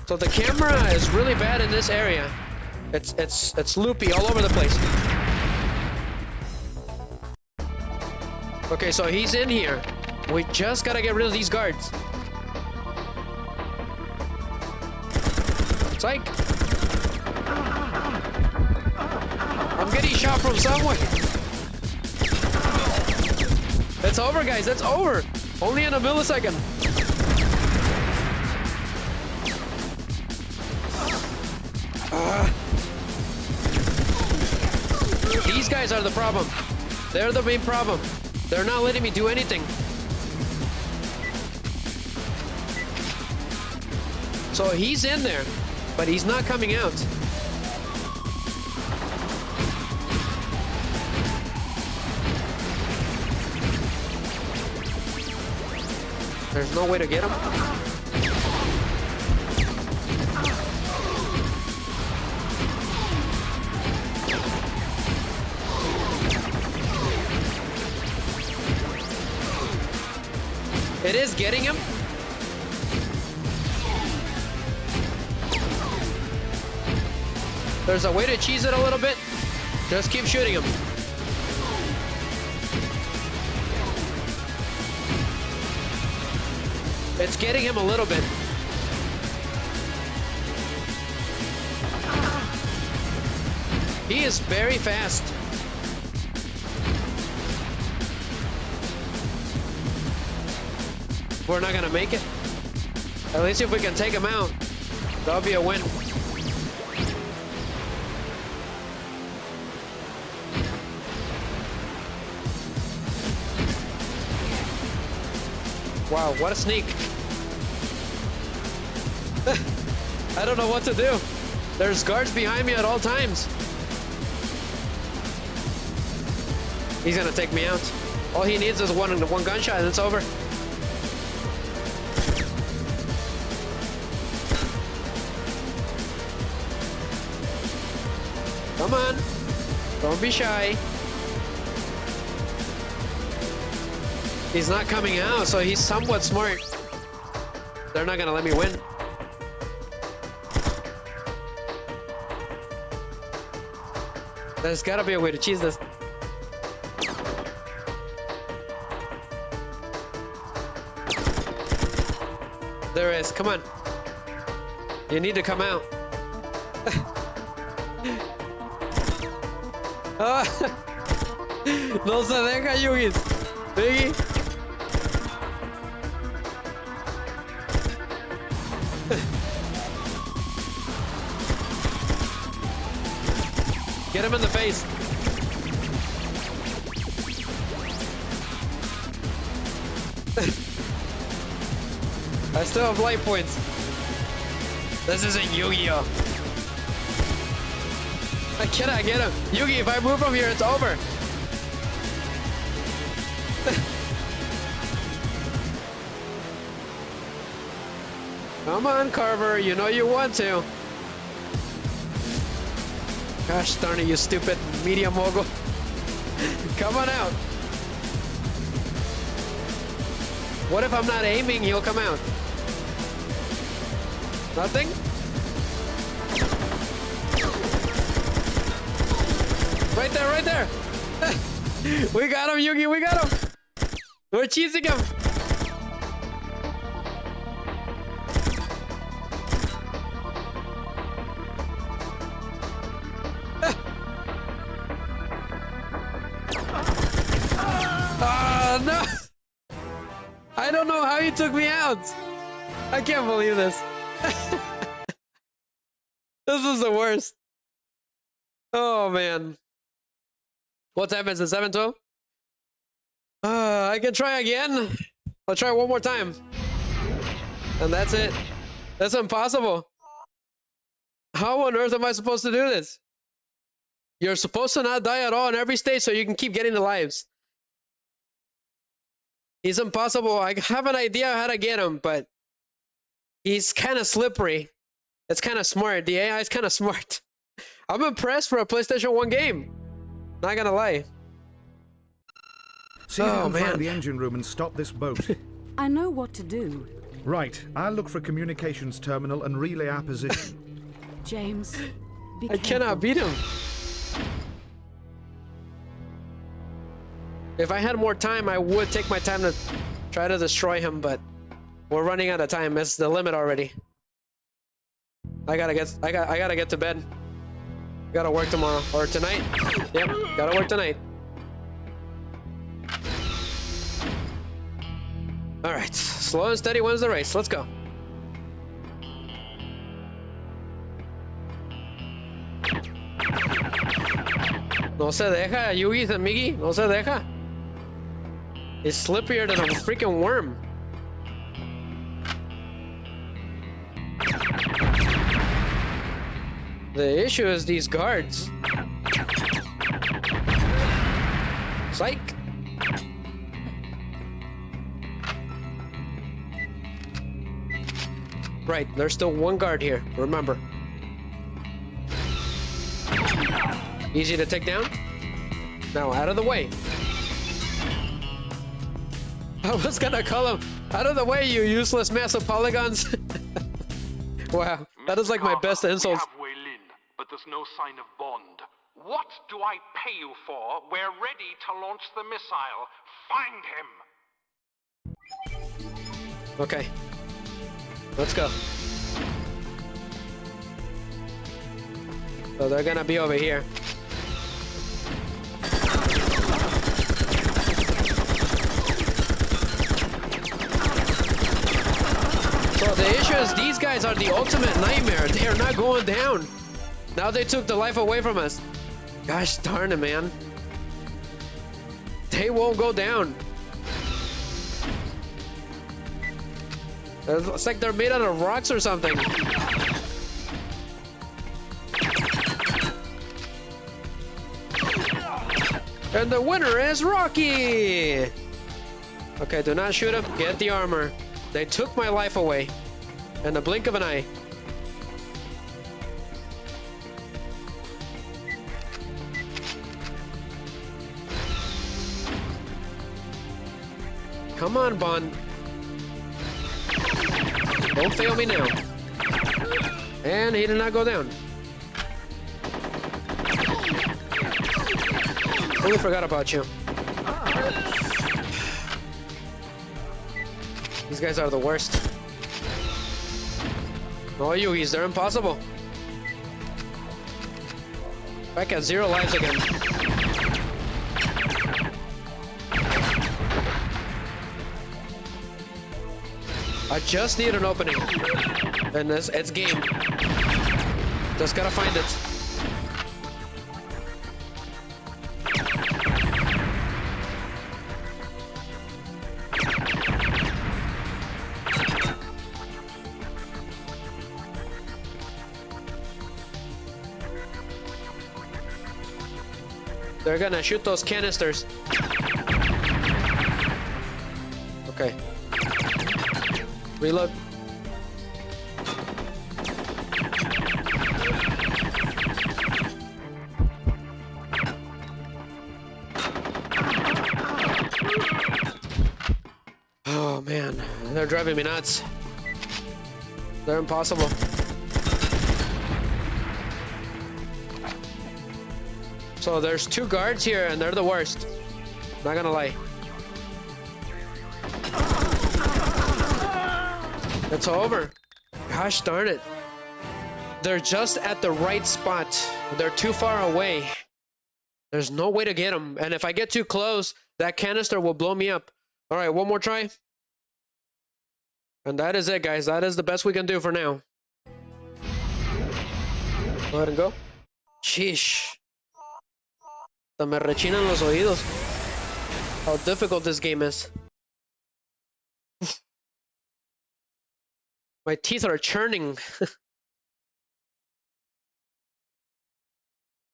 So the camera is really bad in this area. It's loopy all over the place. Okay, so he's in here. We just gotta get rid of these guards. Psych! I'm getting shot from somewhere. It's over, guys. It's over. Only in a millisecond. These guys are the problem. They're the main problem. They're not letting me do anything. So he's in there, but he's not coming out. There's no way to get him. It is getting him. There's a way to cheese it a little bit. Just keep shooting him. It's getting him a little bit. He is very fast. We're not gonna make it. At least if we can take him out, that'll be a win. Wow, what a sneak. I don't know what to do. There's guards behind me at all times. He's gonna take me out. All he needs is one gunshot and it's over. Come on. Don't be shy. He's not coming out, so he's somewhat smart. They're not gonna let me win. There's gotta be a way to cheese this. There is. Come on. You need to come out. No se deja, Yugi. Biggie. Get him in the face. I still have life points. This isn't Yu-Gi-Oh! I cannot get him. Yugi, if I move from here, it's over. Come on, Carver. You know you want to. Gosh darn it, you stupid media mogul. Come on out. What if I'm not aiming, he'll come out? Nothing? Right there, right there. We got him, Yugi, we got him. We're cheesing him. No! I don't know how he took me out. I can't believe this. This is the worst. Oh man. What time is it? 7:12? I can try again. I'll try one more time. And that's it. That's impossible. How on earth am I supposed to do this? You're supposed to not die at all in every stage so you can keep getting the lives. He's impossible. I have an idea how to get him, but he's kind of slippery. It's kind of smart. The AI is kind of smart. I'm impressed for a PlayStation 1 game. Not gonna lie. See if you can find the engine room and stop this boat. I know what to do. Right. I'll look for a communications terminal and relay our position. James, be I cannot beat him. If I had more time, I would take my time to try to destroy him, but we're running out of time. It's the limit already. I gotta get to bed. Gotta work tomorrow or tonight. Yep, gotta work tonight. All right, slow and steady wins the race. Let's go. No se deja, Yugi and Migi. No se deja. It's slipperier than a freaking worm. The issue is these guards. Psych. Right, there's still one guard here, remember. Easy to take down. Now, out of the way. I was gonna call him, out of the way, you useless mass of polygons. Wow, that is like my best insult. We have Wei Lin, but there's no sign of Bond. What do I pay you for? We're ready to launch the missile. Find him! Okay. Let's go. So they're gonna be over here. So the issue is these guys are the ultimate nightmare. They are not going down. Now they took the life away from us. Gosh darn it, man. They won't go down. It's like they're made out of rocks or something. And the winner is Rocky! Okay, do not shoot him. Get the armor. They took my life away. In the blink of an eye. Come on, Bond. Don't fail me now. And he did not go down. Totally forgot about you. These guys are the worst. Oh, Yugis, they're impossible. Back at 0 lives again. I just need an opening. And it's game. Just gotta find it. They're gonna shoot those canisters. Okay. Reload. Oh man, they're driving me nuts. They're impossible. So there's 2 guards here and they're the worst. Not gonna lie. It's over. Gosh darn it. They're just at the right spot. They're too far away. There's no way to get them. And if I get too close, that canister will blow me up. All right, one more try. And that is it, guys. That is the best we can do for now. Go ahead and go. Sheesh. Se me rechinan los oídos. How difficult this game is. My teeth are churning.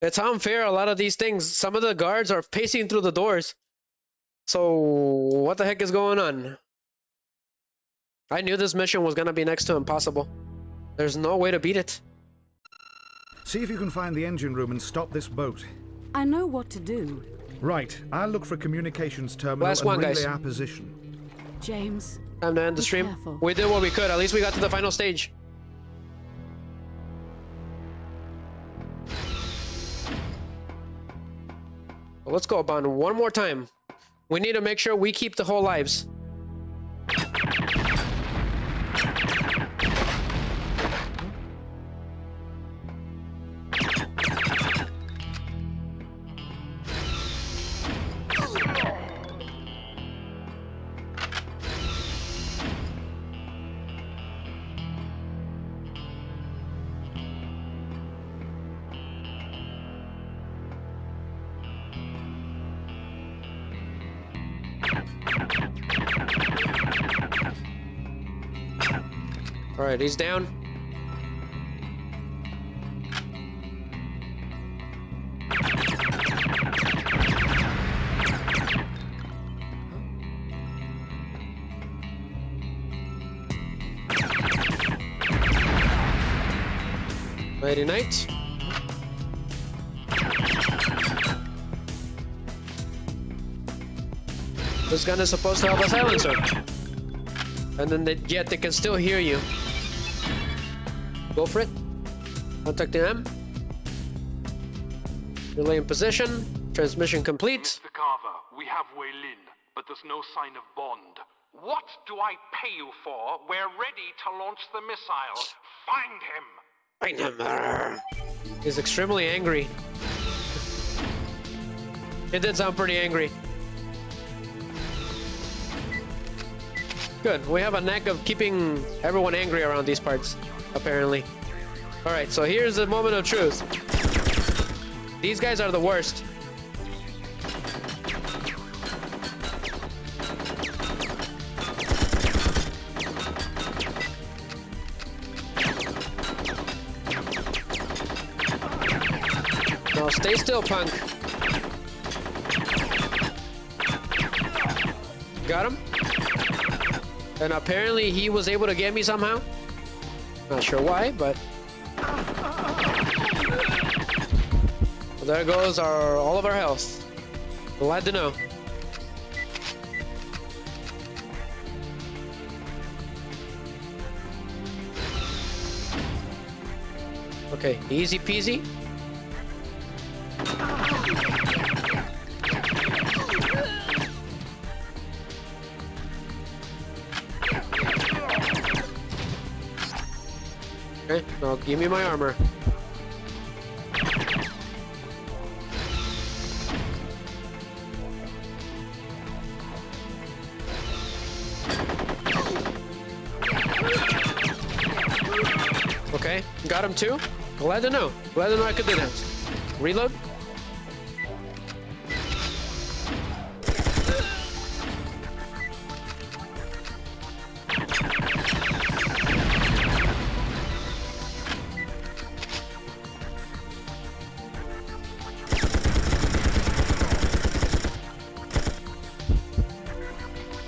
It's unfair, a lot of these things. Some of the guards are pacing through the doors. So, what the heck is going on? I knew this mission was gonna be next to impossible. There's no way to beat it. See if you can find the engine room and stop this boat. I know what to do. Right, I'll look for a communications terminal Last and one, relay guys. our position. James. Time to end the stream. Careful. We did what we could. At least we got to the final stage. Well, let's go, Bond, one more time. We need to make sure we keep the whole lives. Alright, he's down. Mighty Knight. This gun is supposed to have a silencer. And then yet they can still hear you. Go for it. Contact them. Relay in position. Transmission complete. Mr. Carver, we have Wei Lin, but there's no sign of Bond. What do I pay you for? We're ready to launch the missile. Find him! Find him. He's extremely angry. It did sound pretty angry. Good. We have a knack of keeping everyone angry around these parts, apparently. Alright, so here's the moment of truth. These guys are the worst. Now stay still, punk. Got him? And apparently he was able to get me somehow. Not sure why, but... Well, there goes all of our health. Glad to know. Okay, easy peasy. Okay, now give me my armor. Okay, got him too. Glad to know. Glad to know I could do that. Reload.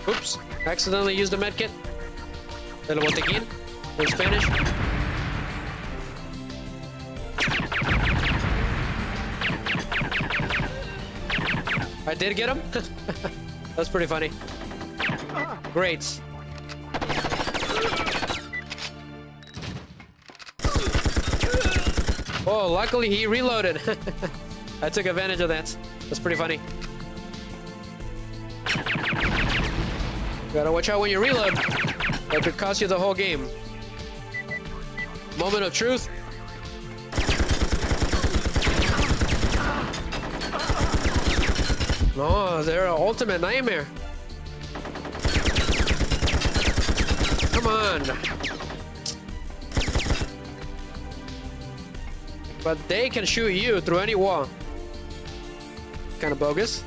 Oops, accidentally used the medkit. El botequín, in Spanish. I did get him? That's pretty funny. Great. Oh, luckily he reloaded. I took advantage of that. That's pretty funny. Gotta watch out when you reload. That could cost you the whole game. Moment of truth. Oh, they're an ultimate nightmare. Come on. But they can shoot you through any wall. Kind of bogus.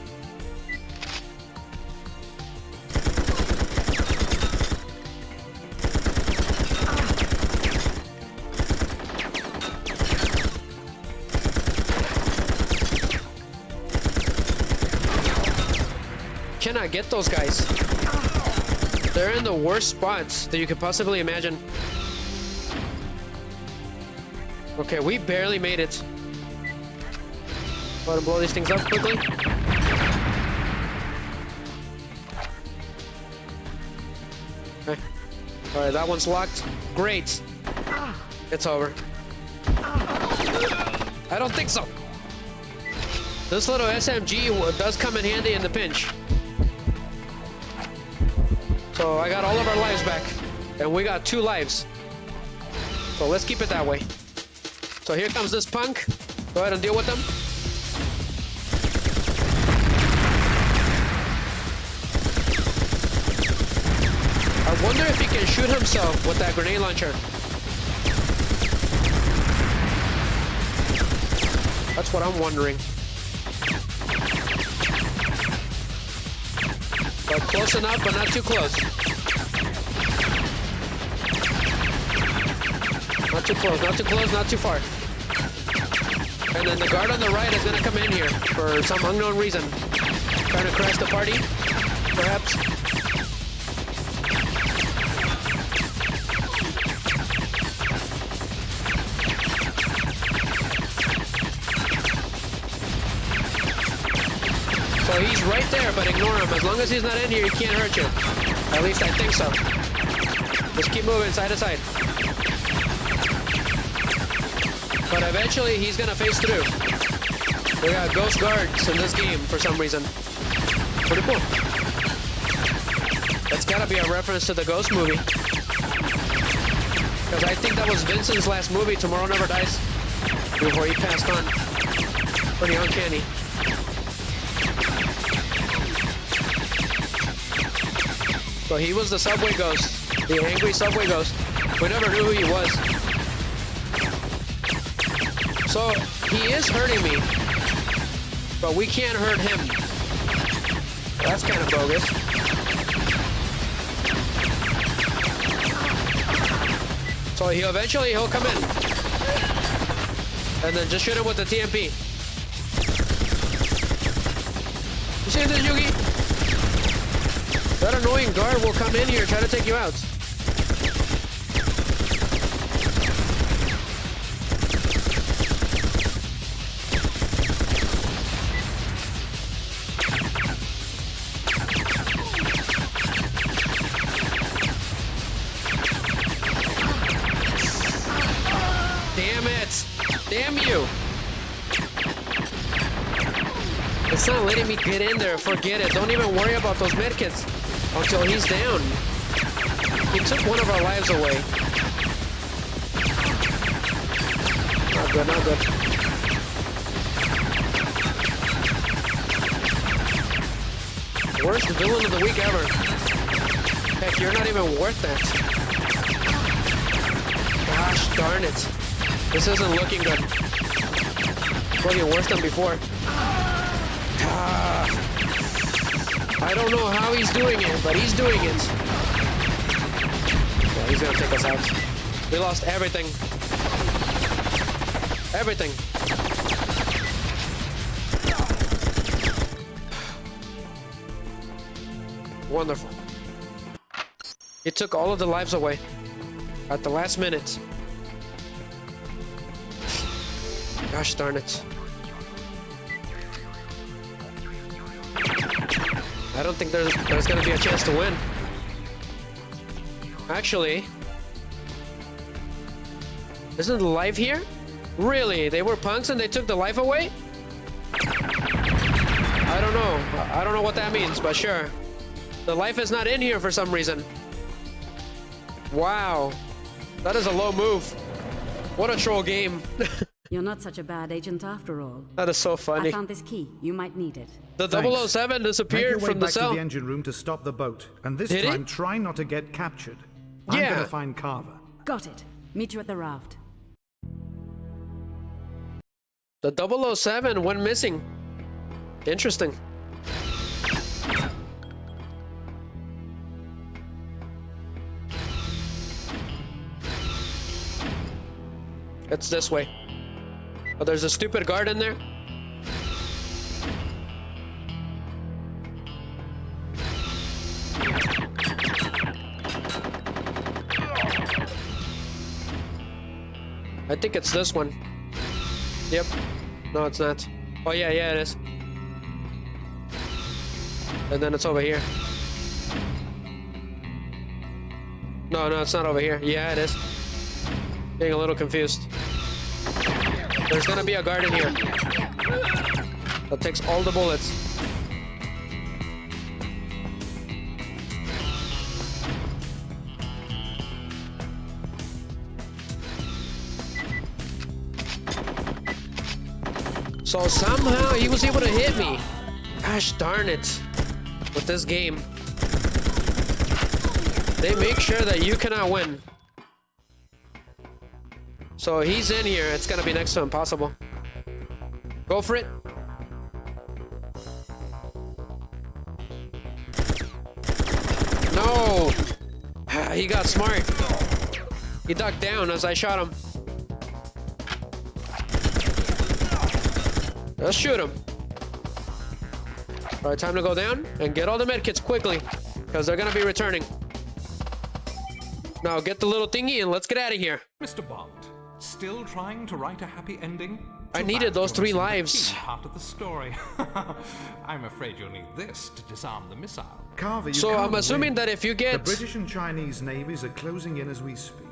cannot get those guys. They're in the worst spots that you could possibly imagine. Okay, we barely made it. Go ahead and blow these things up quickly. Okay. Alright, that one's locked. Great. It's over. I don't think so. This little SMG does come in handy in the pinch. So I got all of our lives back. And we got 2 lives. So let's keep it that way. So here comes this punk. Go ahead and deal with them. I wonder if he can shoot himself with that grenade launcher. That's what I'm wondering. But close enough, but not too close. Not too close, not too close, not too far. And then the guard on the right is gonna come in here for some unknown reason. Trying to crash the party, perhaps. So he's right there, but ignore him. As long as he's not in here, he can't hurt you. At least I think so. Just keep moving side to side. But eventually, he's gonna phase through. We got ghost guards in this game for some reason. Pretty cool. That's gotta be a reference to the Ghost movie. Because I think that was Vincent's last movie, Tommorow Never Dies, before he passed on. Pretty uncanny. So he was the subway ghost, the angry subway ghost. We never knew who he was. So he is hurting me, but we can't hurt him. That's kind of bogus. So he'll come in. And then just shoot him with the TMP. You see this, Yugi? That annoying guard will come in here and try to take you out. Damn it! Damn you! It's not letting me get in there. Forget it. Don't even worry about those medkits until he's down. He took one of our lives away. Not good, not good. Worst villain of the week ever. Heck, you're not even worth that. Gosh darn it. This isn't looking good. It's looking worse than before. I don't know how he's doing it, but he's doing it. Yeah, he's gonna take us out. We lost everything. Everything. Wonderful. He took all of the lives away at the last minute. Gosh darn it. I don't think there's gonna be a chance to win. Actually, isn't the life here? Really? They were punks and they took the life away? I don't know. I don't know what that means, but sure. The life is not in here for some reason. Wow. That is a low move. What a troll game. You're not such a bad agent after all. That is so funny. I found this key. You might need it. The 007 disappeared from the cell. Make your way back to the engine room to stop the boat, and this Did time it? try not to get captured. Yeah. I'm gonna find Carver. Got it. Meet you at the raft. The 007 went missing. Interesting. It's this way. Oh, there's a stupid guard in there. I think it's this one. Yep. No, it's not. Oh, yeah, it is. And then it's over here. No, it's not over here. Yeah, it is. Getting a little confused. There's gonna be a guard in here. That takes all the bullets. So somehow he was able to hit me. Gosh darn it. With this game, they make sure that you cannot win. So he's in here. It's gonna be next to impossible. Go for it. No. He got smart. He ducked down as I shot him. Let's shoot him. All right, time to go down and get all the medkits quickly, because they're gonna be returning. Now get the little thingy and let's get out of here. Mr. Bond, still trying to write a happy ending? I needed those 3 lives. Part of the story. I'm afraid you'll need this to disarm the missile. Carver, so I'm assuming that if you get... The British and Chinese navies are closing in as we speak.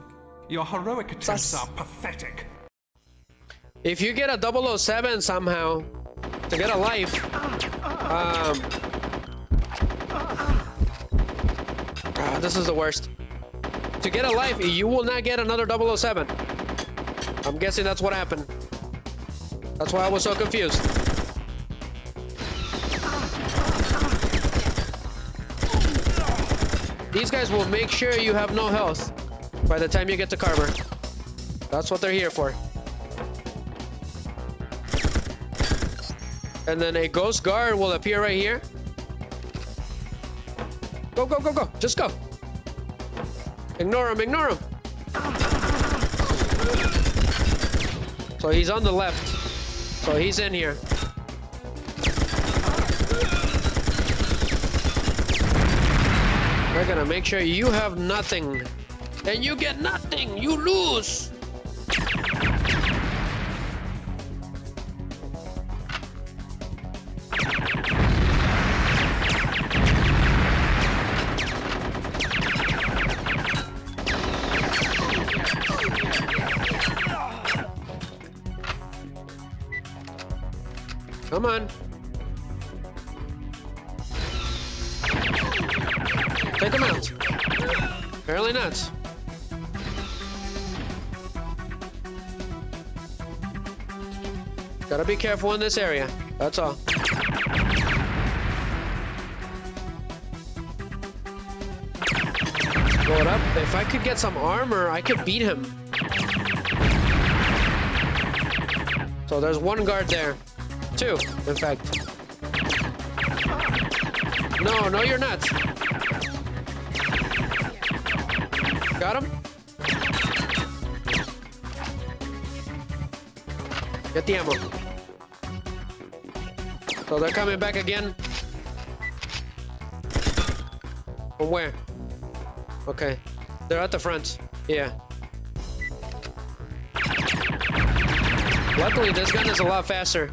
Your heroic attempts are pathetic. If you get a 007 somehow to get a life, this is the worst. To get a life, you will not get another 007. I'm guessing that's what happened. That's why I was so confused. These guys will make sure you have no health by the time you get to Carver. That's what they're here for. And then a ghost guard will appear right here. Go, go, go, go. Just go. Ignore him, ignore him. So he's on the left. So he's in here. We're gonna make sure you have nothing. And you get nothing. You lose. Come on. Take him out. Apparently not. Gotta be careful in this area. That's all. Blow it up. If I could get some armor, I could beat him. So there's 1 guard there. 2, in fact. No, you're not. Got him? Get the ammo. So they're coming back again. From where? Okay. They're at the front. Yeah. Luckily, this gun is a lot faster.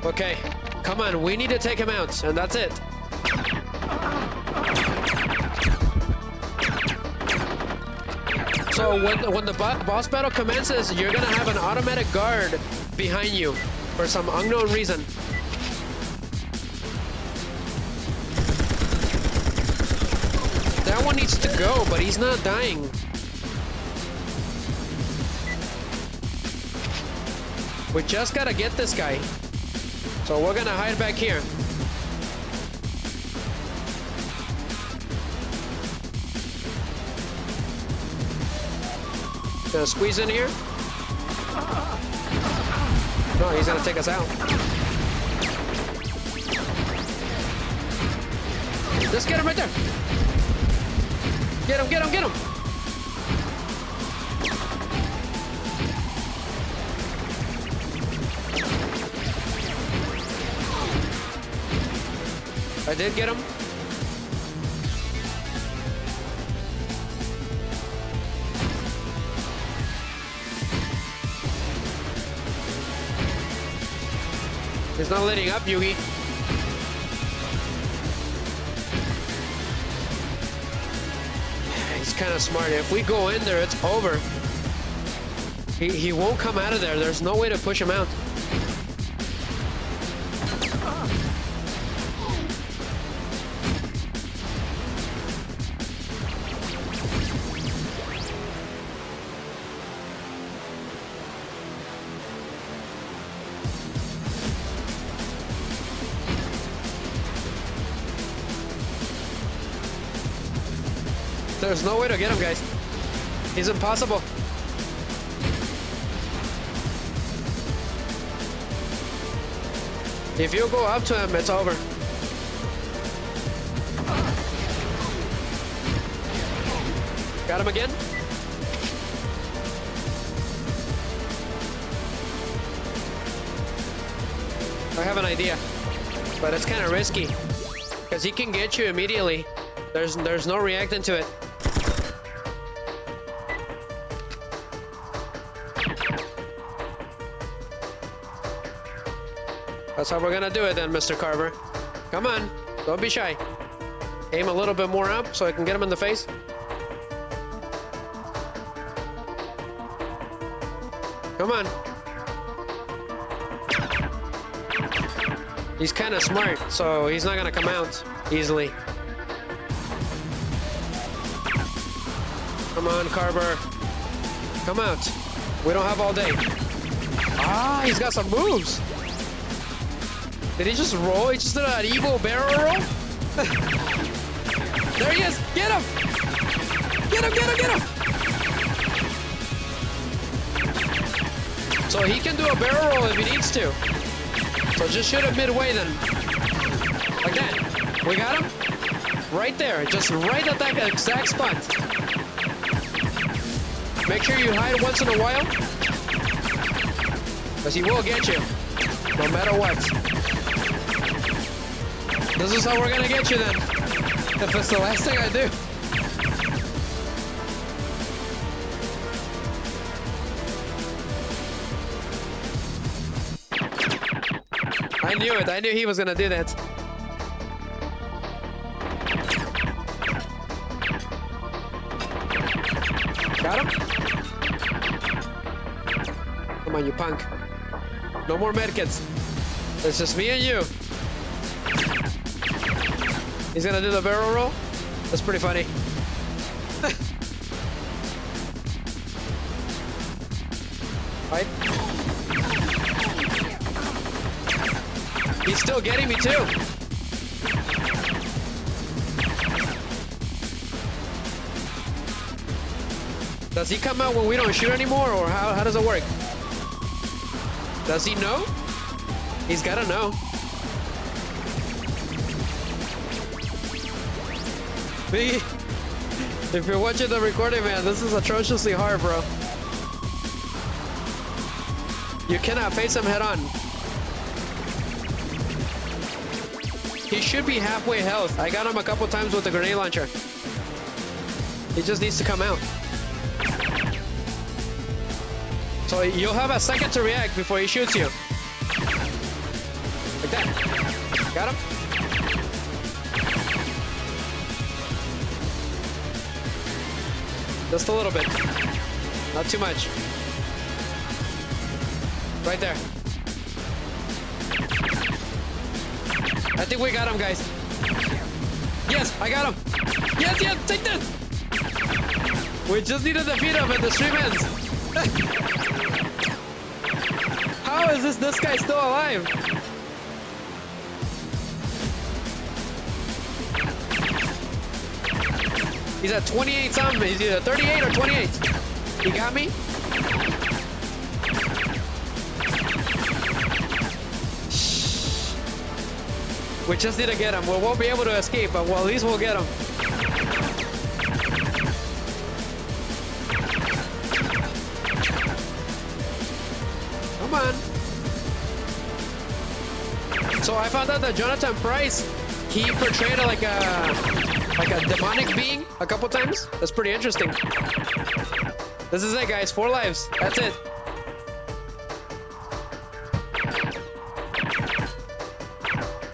Okay, come on, we need to take him out, and that's it. So when the boss battle commences, you're gonna have an automatic guard behind you for some unknown reason. That one needs to go, but he's not dying. We just gotta get this guy. So we're gonna hide back here. Gonna squeeze in here. No, he's gonna take us out. Just get him right there. Get him, get him, get him. I did get him. He's not letting up, Yugi. He's kind of smart. If we go in there, it's over. He won't come out of there. There's no way to push him out. There's no way to get him, guys. He's impossible. If you go up to him, it's over. Got him again? I have an idea, but it's kind of risky because he can get you immediately. There's no reacting to it. That's how we're gonna do it then, Mr. Carver. Come on, don't be shy. Aim a little bit more up so I can get him in the face. Come on. He's kind of smart, so he's not gonna come out easily. Come on, Carver. Come out. We don't have all day. Ah, he's got some moves. Did he just roll? He just did an evil barrel roll? There he is! Get him! Get him, get him, get him! So he can do a barrel roll if he needs to. So just shoot him midway then. Like that. We got him? Right there. Just right at that exact spot. Make sure you hide once in a while. Because he will get you. No matter what. This is how we're gonna get you then. If it's the last thing I do. I knew it. I knew he was gonna do that. Got him? Come on, you punk. No more medkits. It's just me and you. He's gonna do the barrel roll? That's pretty funny. Right? He's still getting me too. Does he come out when we don't shoot anymore, or how does it work? Does he know? He's gotta know. If you're watching the recording, man, this is atrociously hard, bro. You cannot face him head on. He should be halfway health. I got him a couple times with the grenade launcher. He just needs to come out. So you'll have a second to react before he shoots you. Like that. Got him? Just a little bit. Not too much. Right there. I think we got him, guys. Yes, I got him. Yes, yes, take this. We just need to defeat him at the stream ends. How is this guy still alive? He's at 28 something. He's either 38 or 28. He got me? We just need to get him. We won't be able to escape, but well, at least we'll get him. Come on. So I found out that Jonathan Pryce, he portrayed like a demonic being a couple times. That's pretty interesting. This is it, guys. 4 lives. That's it.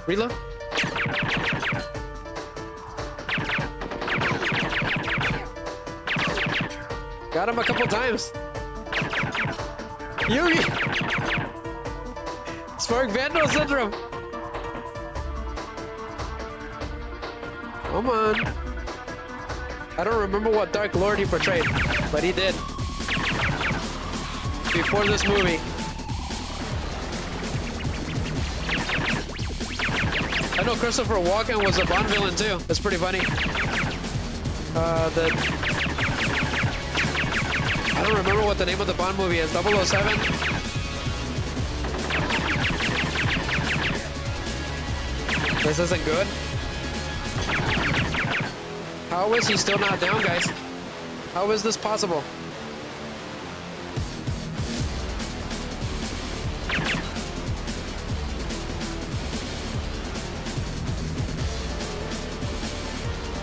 Reload. Got him a couple times. Yugi! Spark Vandal Syndrome! Come on. I don't remember what Dark Lord he portrayed, but he did. Before this movie. I know Christopher Walken was a Bond villain too. That's pretty funny. I don't remember what the name of the Bond movie is. 007? This isn't good. How is he still not down, guys? How is this possible?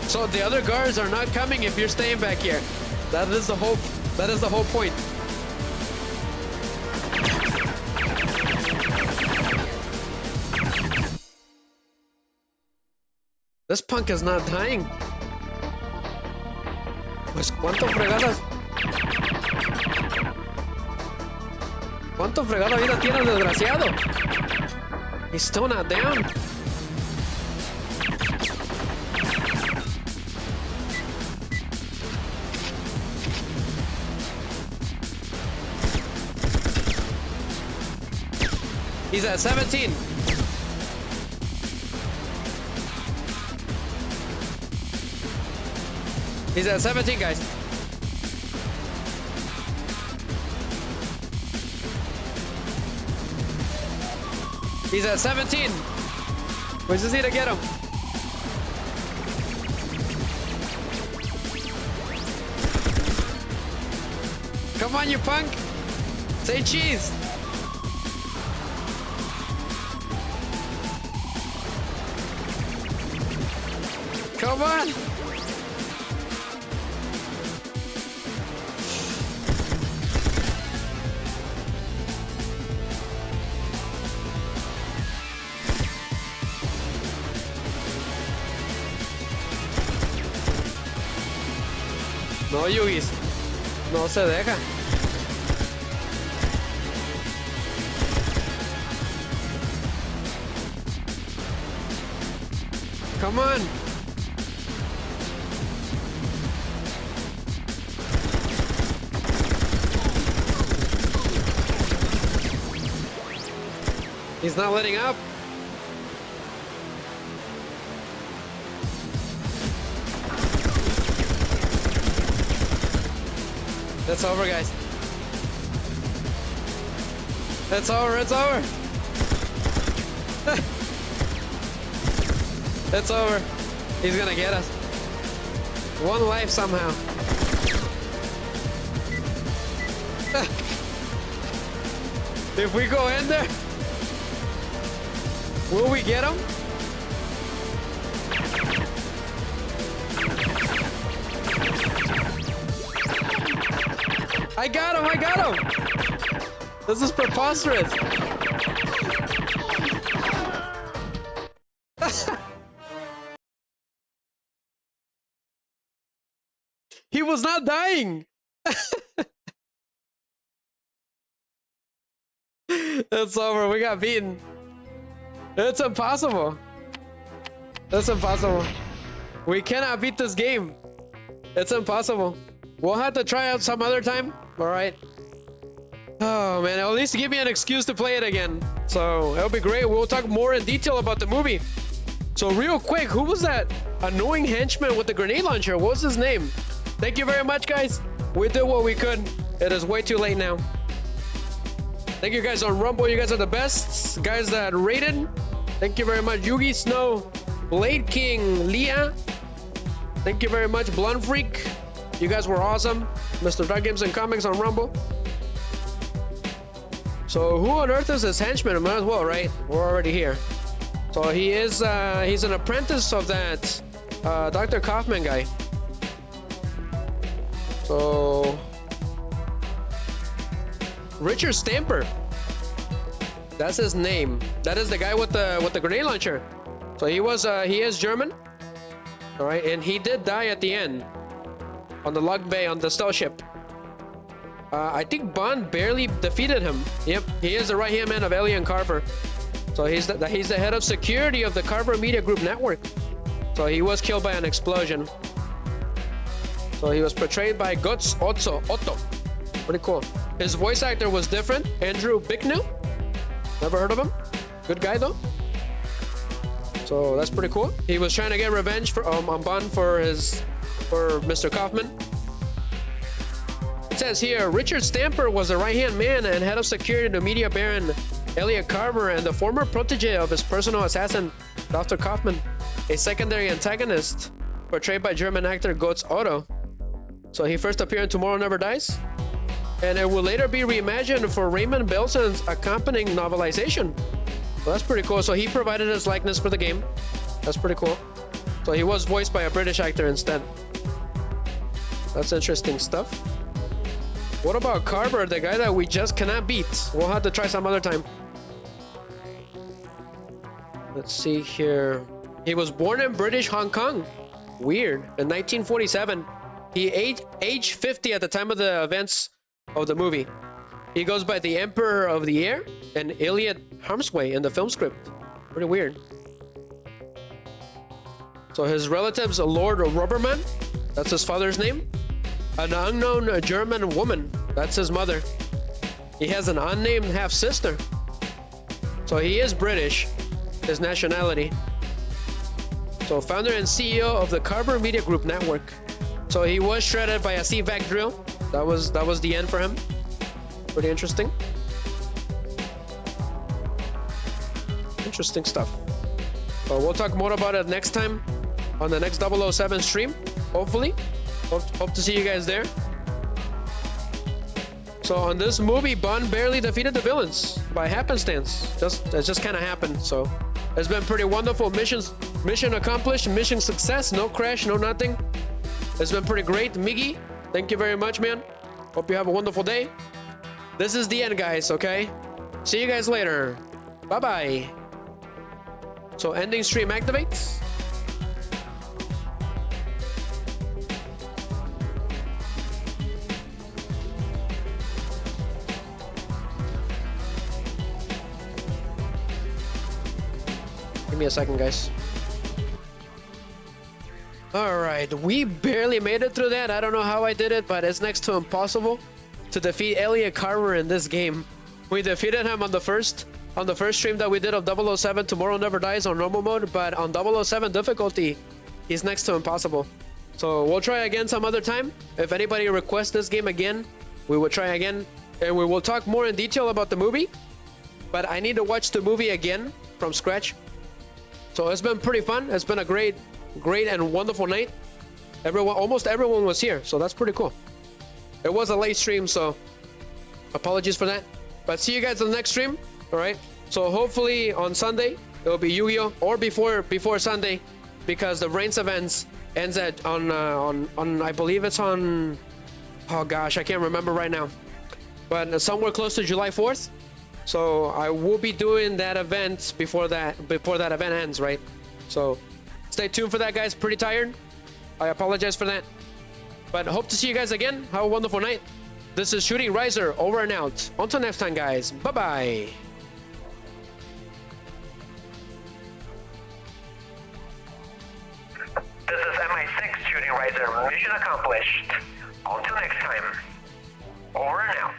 So the other guards are not coming if you're staying back here. That is the whole point. This punk is not dying. Pues cuánto fregadas. ¿Cuánto fregada vida tiene el desgraciado? He's still not down. He's at 17. He's at 17, guys. He's at 17. We just need to get him. Come on, you punk. Say cheese. Come on! No, Yugi. No se deja. Come on! He's not letting up. That's over, guys. It's over, it's over. It's over. He's gonna get us. One life somehow. If we go in there, will we get him? I got him, I got him! This is preposterous. He was not dying! It's over, we got beaten. It's impossible. It's impossible. We cannot beat this game. It's impossible. We'll have to try out some other time. Alright. Oh man, at least give me an excuse to play it again. So it'll be great. We'll talk more in detail about the movie. So real quick, who was that annoying henchman with the grenade launcher? What was his name? Thank you very much, guys. We did what we could. It is way too late now. Thank you guys on Rumble. You guys are the best. Guys that rated. Thank you very much. Yugi, Snow, Blade King, Leah. Thank you very much. Blunt Freak. You guys were awesome. Mr. Dark Games and Comics on Rumble. So who on earth is this henchman? Might as well, right? We're already here. So he is, he's an apprentice of that Dr. Kaufman guy. So Richard Stamper. That's his name. That is the guy with the grenade launcher. So he is German. All right, and he did die at the end on the log bay on the stealth ship. I think Bond barely defeated him. Yep, he is the right-hand man of Elliot Carver. So he's the head of security of the Carver Media Group network. So he was killed by an explosion. So he was portrayed by Götz Otto. Pretty cool. His voice actor was different. Andrew Bicknell. Never heard of him. Good guy though. So that's pretty cool. He was trying to get revenge on Bond for Mr. Kaufman. It says here, Richard Stamper was the right-hand man and head of security to media baron Elliot Carver and the former protege of his personal assassin, Dr. Kaufman, a secondary antagonist portrayed by German actor Götz Otto. So he first appeared in Tommorow Never Dies, and it will later be reimagined for Raymond Belson's accompanying novelization. So that's pretty cool. So he provided his likeness for the game. That's pretty cool. So he was voiced by a British actor instead. That's interesting stuff. What about Carver, the guy that we just cannot beat? We'll have to try some other time. Let's see here. He was born in British Hong Kong. Weird. In 1947. He aged 50 at the time of the events of the movie. He goes by the Emperor of the Air and Elliot Harmsway in the film script. Pretty weird. So his relatives, Lord Roberman, that's his father's name. An unknown German woman, that's his mother. He has an unnamed half-sister. So he is British, his nationality. So founder and CEO of the Carver Media Group network. So he was shredded by a CVAC drill. That was the end for him. Pretty interesting. Interesting stuff. But we'll talk more about it next time on the next 007 stream, hopefully. Hope to see you guys there. So on this movie, Bond barely defeated the villains by happenstance. It just kind of happened. So it's been pretty wonderful. Mission accomplished, mission success. No crash, no nothing. It's been pretty great. Miggy, thank you very much, man. Hope you have a wonderful day. This is the end, guys, okay? See you guys later. Bye-bye. So ending stream activates. Give me a second, guys. Alright, we barely made it through that. I don't know how I did it, but it's next to impossible to defeat Elliot Carver in this game. We defeated him on the first stream that we did of 007 Tommorow Never Dies on normal mode, but on 007 difficulty, he's next to impossible. So we'll try again some other time. If anybody requests this game again, we will try again, and we will talk more in detail about the movie. But I need to watch the movie again from scratch. So it's been pretty fun. It's been a great and wonderful night. Almost everyone was here, so that's pretty cool. It was a late stream, so apologies for that. But see you guys on the next stream. All right. So hopefully on Sunday it will be Yu-Gi-Oh, or before Sunday, because the Reigns events ends at on I believe it's on, oh gosh, I can't remember right now, but somewhere close to July 4th. So I will be doing that event before that event ends, right? So stay tuned for that, guys. Pretty tired. I apologize for that. But hope to see you guys again. Have a wonderful night. This is Shooting Riser, over and out. Until next time, guys. Bye-bye. This is MI6 Shooting Riser. Mission accomplished. Until next time. Over and out.